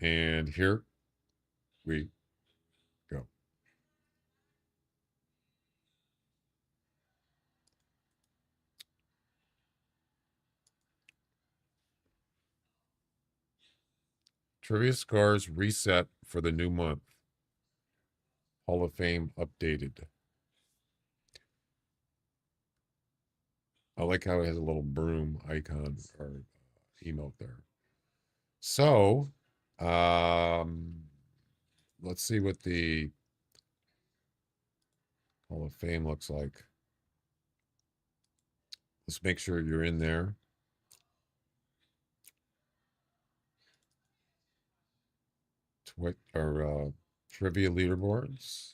And here we go. Trivia scores reset for the new month. Hall of Fame updated. I like how it has a little broom icon or emote there. So, let's see what the Hall of Fame looks like. Let's make sure you're in there. Trivia leaderboards.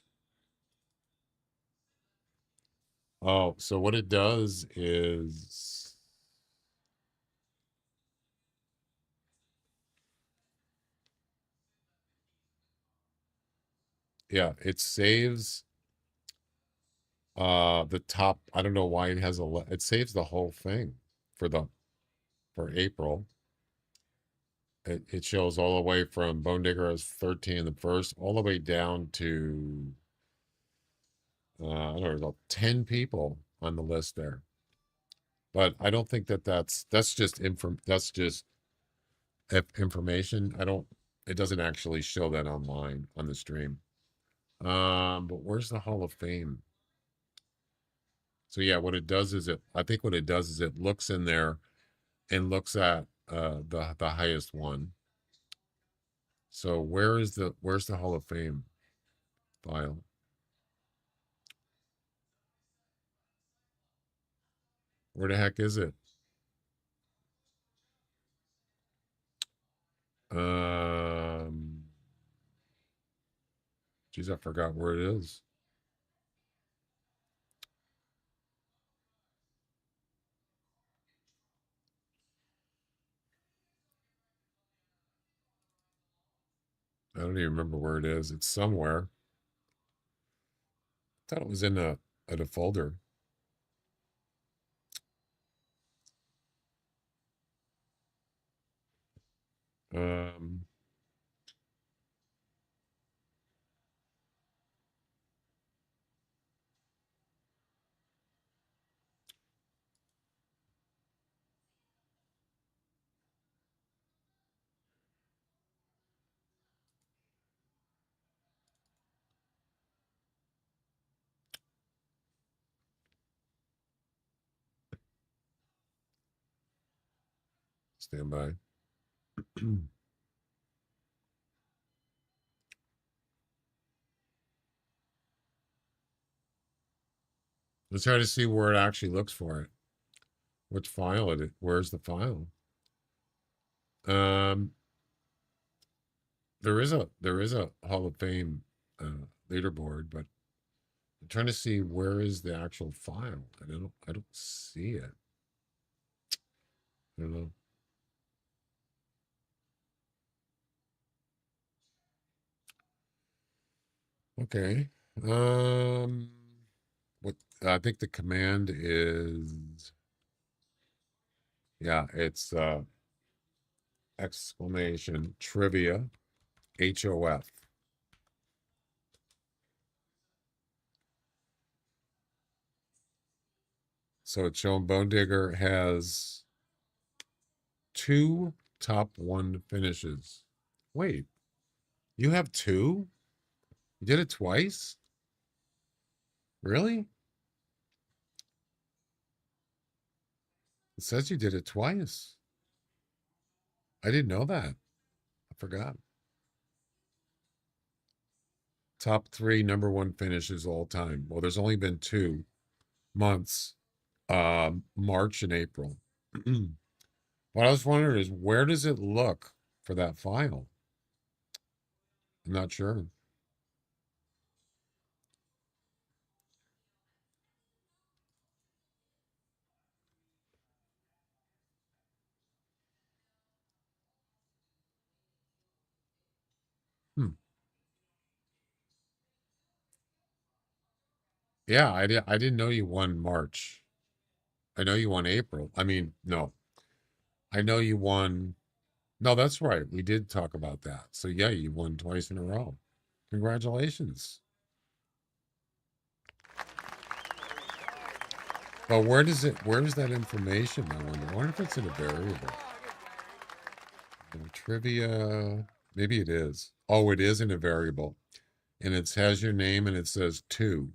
Oh, so what it does is yeah, it saves the top. I don't know why it has it saves the whole thing for April. It shows all the way from Bone Digger as 13 the first, all the way down to I don't know, 10 people on the list there. But I don't think that's just information. It doesn't actually show that online on the stream. But where's the Hall of Fame? So yeah, what it does is I think what it does is it looks in there and looks at the highest one. So where's the Hall of Fame file? Where the heck is it? Geez, I forgot where it is. I don't even remember where it is. It's somewhere. I thought it was in a folder. Um, stand by. Let's try to see where it actually looks for it. Which file it? Where's the file? Um, there is a Hall of Fame leaderboard, but I'm trying to see where is the actual file. I don't see it. I don't know. Okay. What I think the command is, yeah, it's exclamation trivia HOF. So it's showing Bone Digger has 2 top 1 finishes. Wait, you have 2? You did it twice? Really? It says you did it twice. I didn't know that. I forgot. Top 3 number 1 finishes all time. Well, there's only been 2 months, March and April. What I was wondering is where does it look for that file? I'm not sure. Hmm. Yeah, I didn't know you won March. I know you won April. I mean, no. I know you won. No, that's right. We did talk about that. So yeah, you won twice in a row. Congratulations. But where does that information? I wonder if it's in a variable. Trivia. Maybe it is. Oh, it is in a variable. And it has your name and it says 2.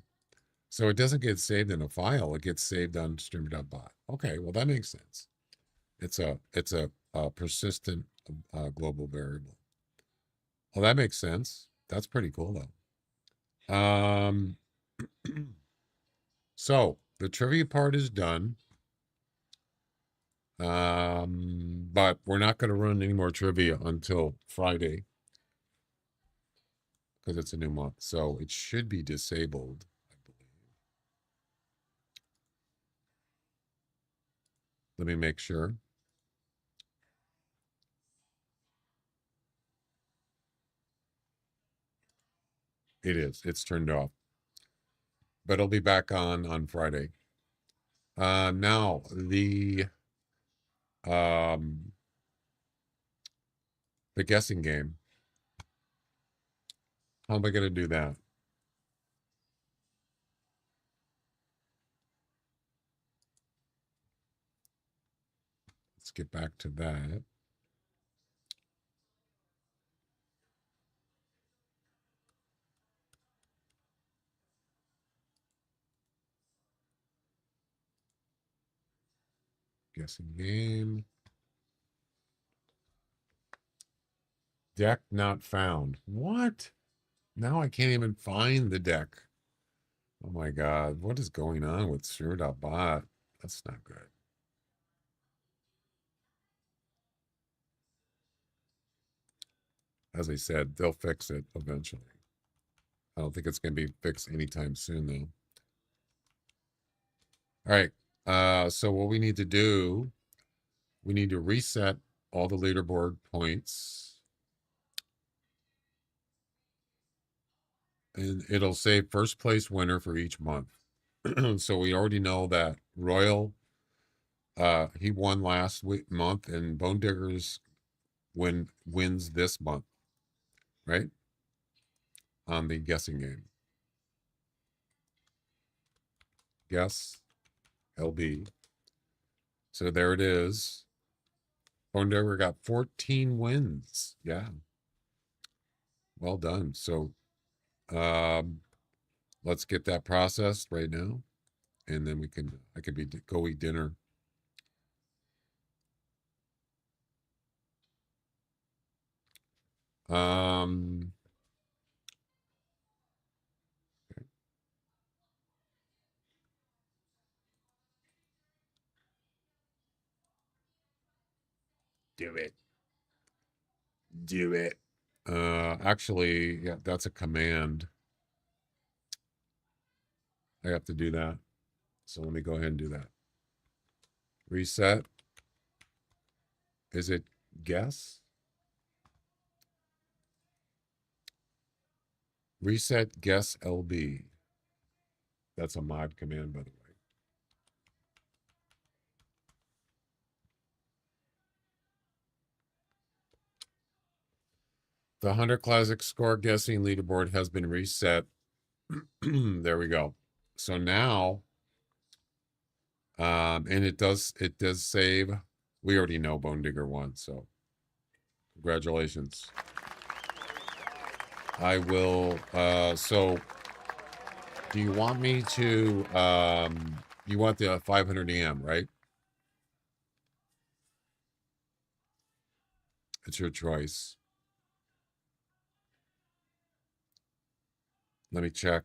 So it doesn't get saved in a file. It gets saved on streamer.bot. Okay, well that makes sense. It's a persistent global variable. Well, that makes sense. That's pretty cool though. So the trivia part is done. But we're not going to run any more trivia until Friday because it's a new month. So it should be disabled, I believe. Let me make sure. It is. It's turned off. But it'll be back on Friday. Now the guessing game. How am I going to do that? Let's get back to that. Guessing game. Deck not found. What? Now I can't even find the deck. Oh my God. What is going on with Sure.bot? That's not good. As I said, they'll fix it eventually. I don't think it's going to be fixed anytime soon, though. All right. So what we need to do, we need to reset all the leaderboard points. And it'll say first place winner for each month. So we already know that Royal, he won last month, and Bone Diggers wins this month, right? On the guessing game. Guess LB. So there it is. Bone Digger got 14 wins. Yeah. Well done. So let's get that processed right now. And then I could go eat dinner. Do it. Do it. Actually, yeah, that's a command. I have to do that. So let me go ahead and do that. Reset. Is it guess? Reset guess LB. That's a mod command, by the way. The Hunter Classic score guessing leaderboard has been reset. There we go. So now, and it does save. We already know Bone Digger won, so congratulations. I will, so do you want me to, you want the 500 EM, right? It's your choice. Let me check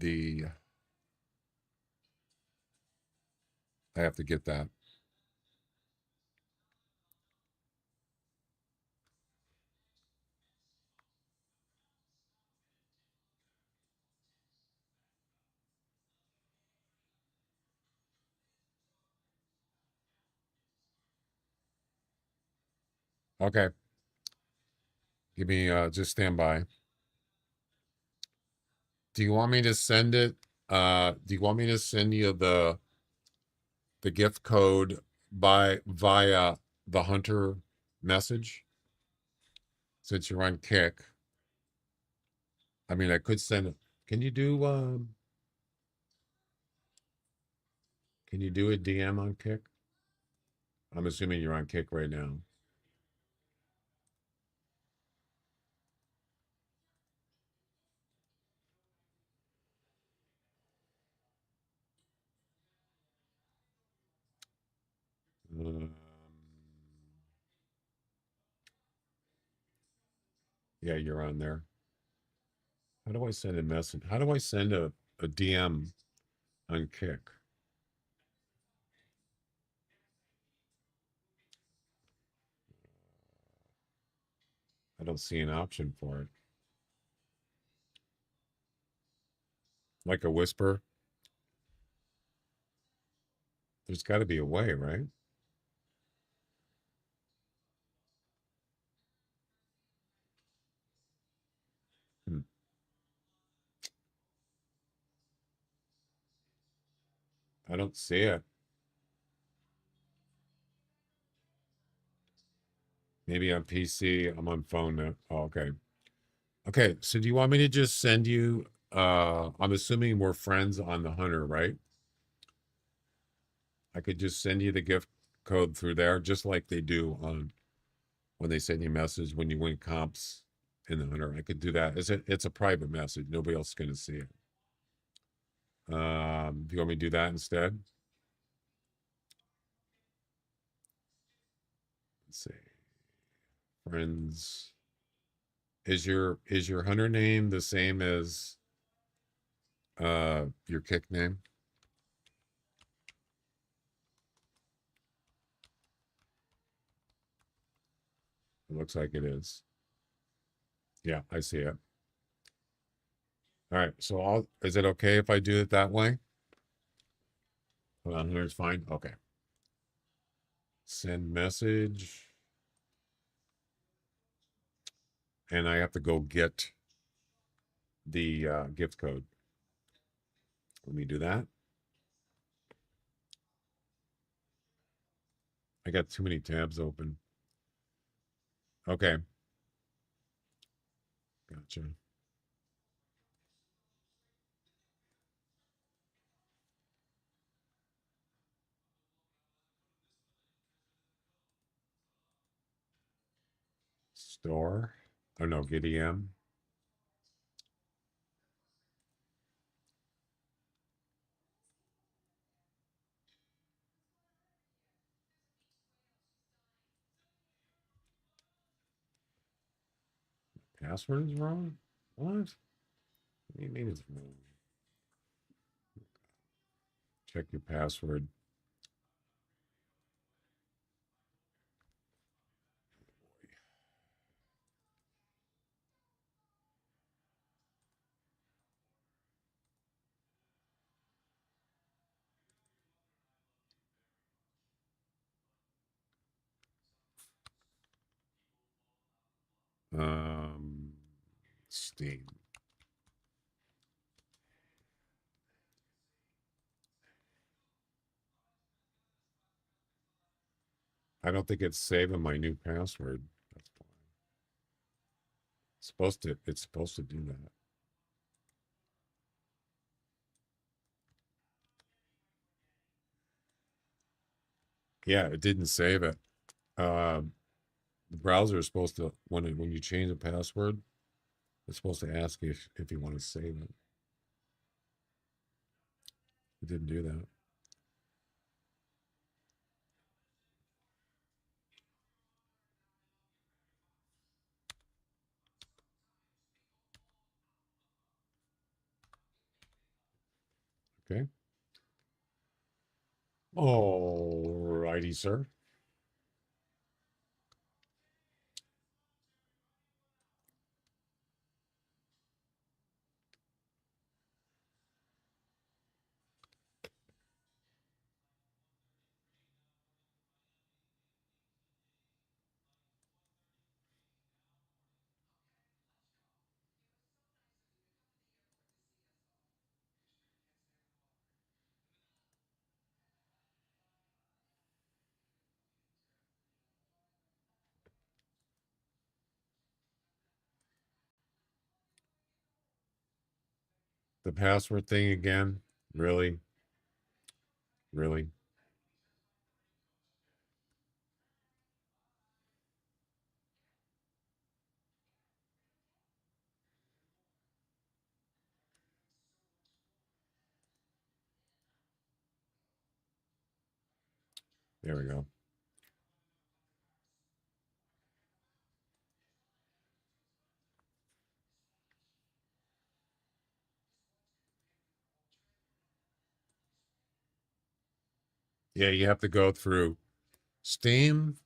I have to get that. Okay. Give me, just stand by. Do you want me to send it? Do you want me to send you the gift code via the Hunter message? Since you're on Kick. I mean, I could send it. Can you do a DM on Kick? I'm assuming you're on Kick right now. Yeah, you're on there. How do I send a message? How do I send a DM on Kick? I don't see an option for it. Like a whisper? There's got to be a way, right? I don't see it. Maybe on PC. I'm on phone now. Oh, okay. Okay, so do you want me to just send you, I'm assuming we're friends on the Hunter, right? I could just send you the gift code through there, just like they do on when they send you a message when you win comps in the Hunter. I could do that. It's a private message. Nobody else is going to see it. Do you want me to do that instead? Let's see. Friends. Is your hunter name the same as your kick name? It looks like it is. Yeah, I see it. All right, so is it okay if I do it that way? Hold on, here's fine. Okay. Send message. And I have to go get the gift code. Let me do that. I got too many tabs open. Okay. Gotcha. Store. Oh no, GitEM. Password is wrong? What? What do you mean it's wrong? Check your password. Steam. I don't think it's saving my new password. That's why. It's supposed to do that. Yeah, it didn't save it. The browser is supposed to when you change the password, it's supposed to ask you if you want to save it. It didn't do that. Okay. All righty, sir. The password thing again. Really? Really? There we go. Yeah, you have to go through Steam,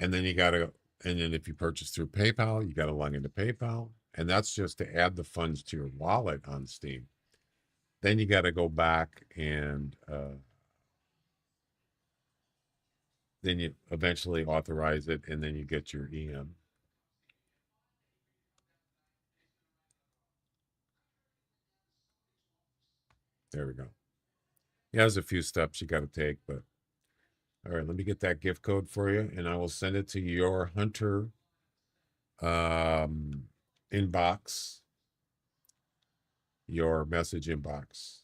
and then and then if you purchase through PayPal, you got to log into PayPal, and that's just to add the funds to your wallet on Steam. Then you got to go back and then you eventually authorize it, and then you get your EM. There we go. Yeah, there's a few steps you got to take, but all right, let me get that gift code for you, and I will send it to your Hunter inbox, your message inbox,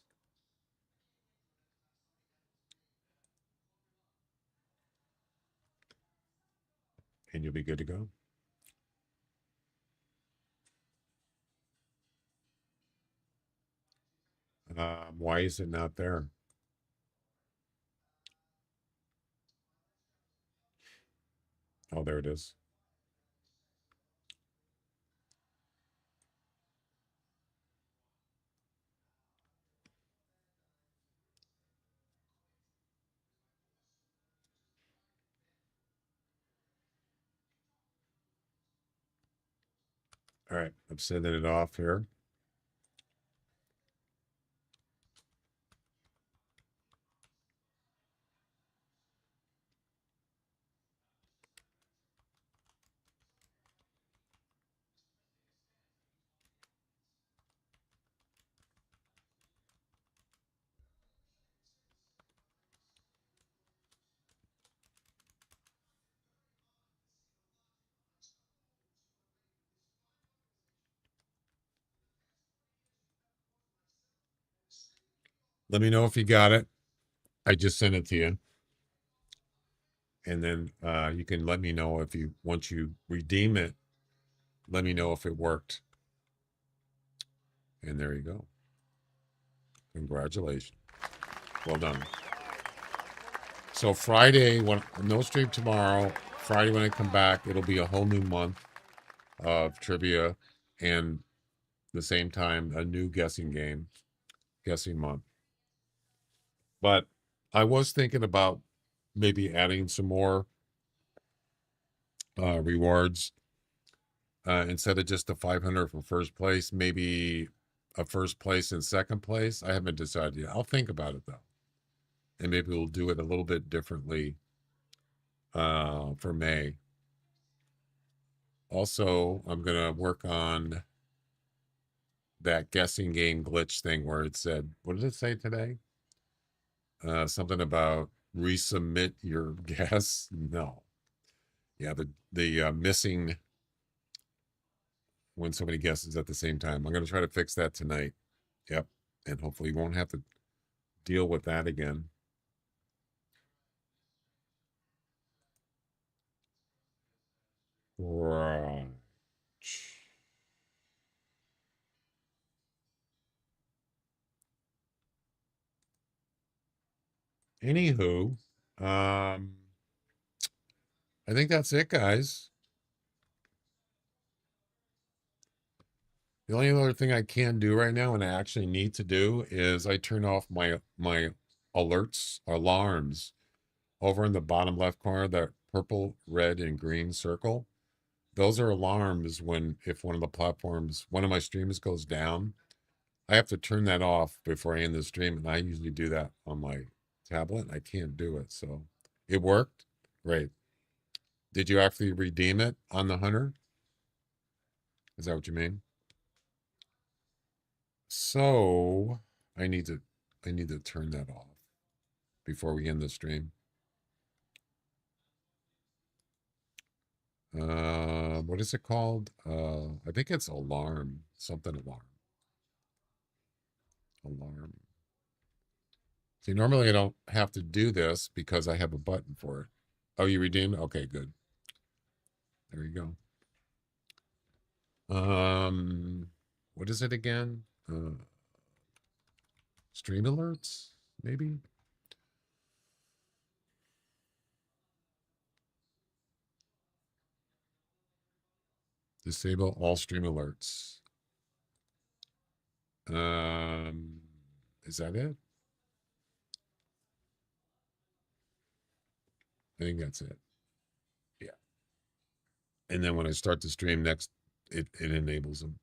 and you'll be good to go. Why is it not there? Oh, there it is. All right, I'm sending it off here. Let me know if you got it. I just sent it to you. And then you can let me know if you, once you redeem it, let me know if it worked. And there you go. Congratulations. Well done. So Friday, when no stream tomorrow, Friday when I come back, it'll be a whole new month of trivia and the same time a new guessing month. But I was thinking about maybe adding some more rewards instead of just the 500 for first place, maybe a first place and second place. I haven't decided yet. I'll think about it though. And maybe we'll do it a little bit differently for May. Also, I'm going to work on that guessing game glitch thing where it said, what did it say today? Something about resubmit your guess. No. Yeah, the missing when somebody guesses at the same time. I'm going to try to fix that tonight. Yep. And hopefully you won't have to deal with that again. Right. Anywho, I think that's it, guys. The only other thing I can do right now, and I actually need to do, is I turn off my alarms over in the bottom left corner, that purple, red, and green circle. Those are alarms if one of the platforms, one of my streams goes down. I have to turn that off before I end the stream, and I usually do that on my tablet. I can't do it, so it worked. Great. Did you actually redeem it on the Hunter? Is that what you mean? So I need to turn that off before we end the stream. What is it called? I think it's alarm, something alarm. Alarm. See, normally I don't have to do this because I have a button for it. Oh, you redeemed? Okay, good. There you go. What is it again? Stream alerts, maybe? Disable all stream alerts. Is that it? I think that's it. Yeah. And then when I start the stream next, it enables them.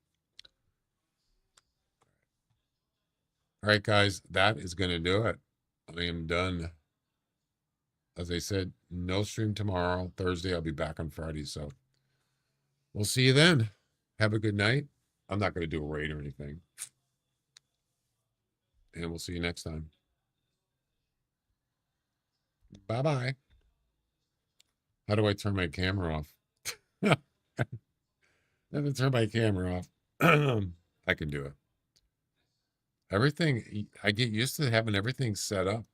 All right, guys, that is going to do it. I am done. As I said, no stream tomorrow. Thursday, I'll be back on Friday. So we'll see you then. Have a good night. I'm not going to do a raid or anything. And we'll see you next time. Bye-bye. How do I turn my camera off? I have to turn my camera off. I can do it. Everything, I get used to having everything set up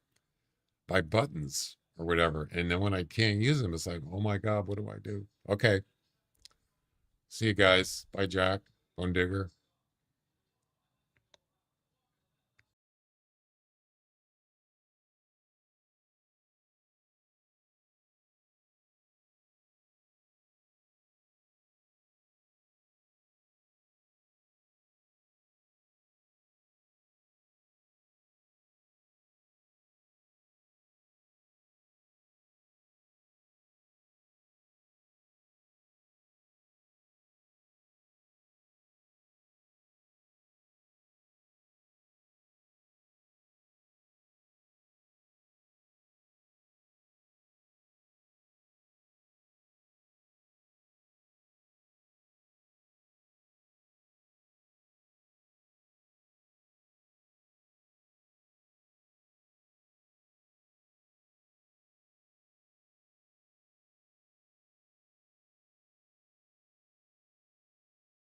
by buttons or whatever. And then when I can't use them, it's like, oh my God, what do I do? Okay. See you guys. Bye, Jack. Bone Digger.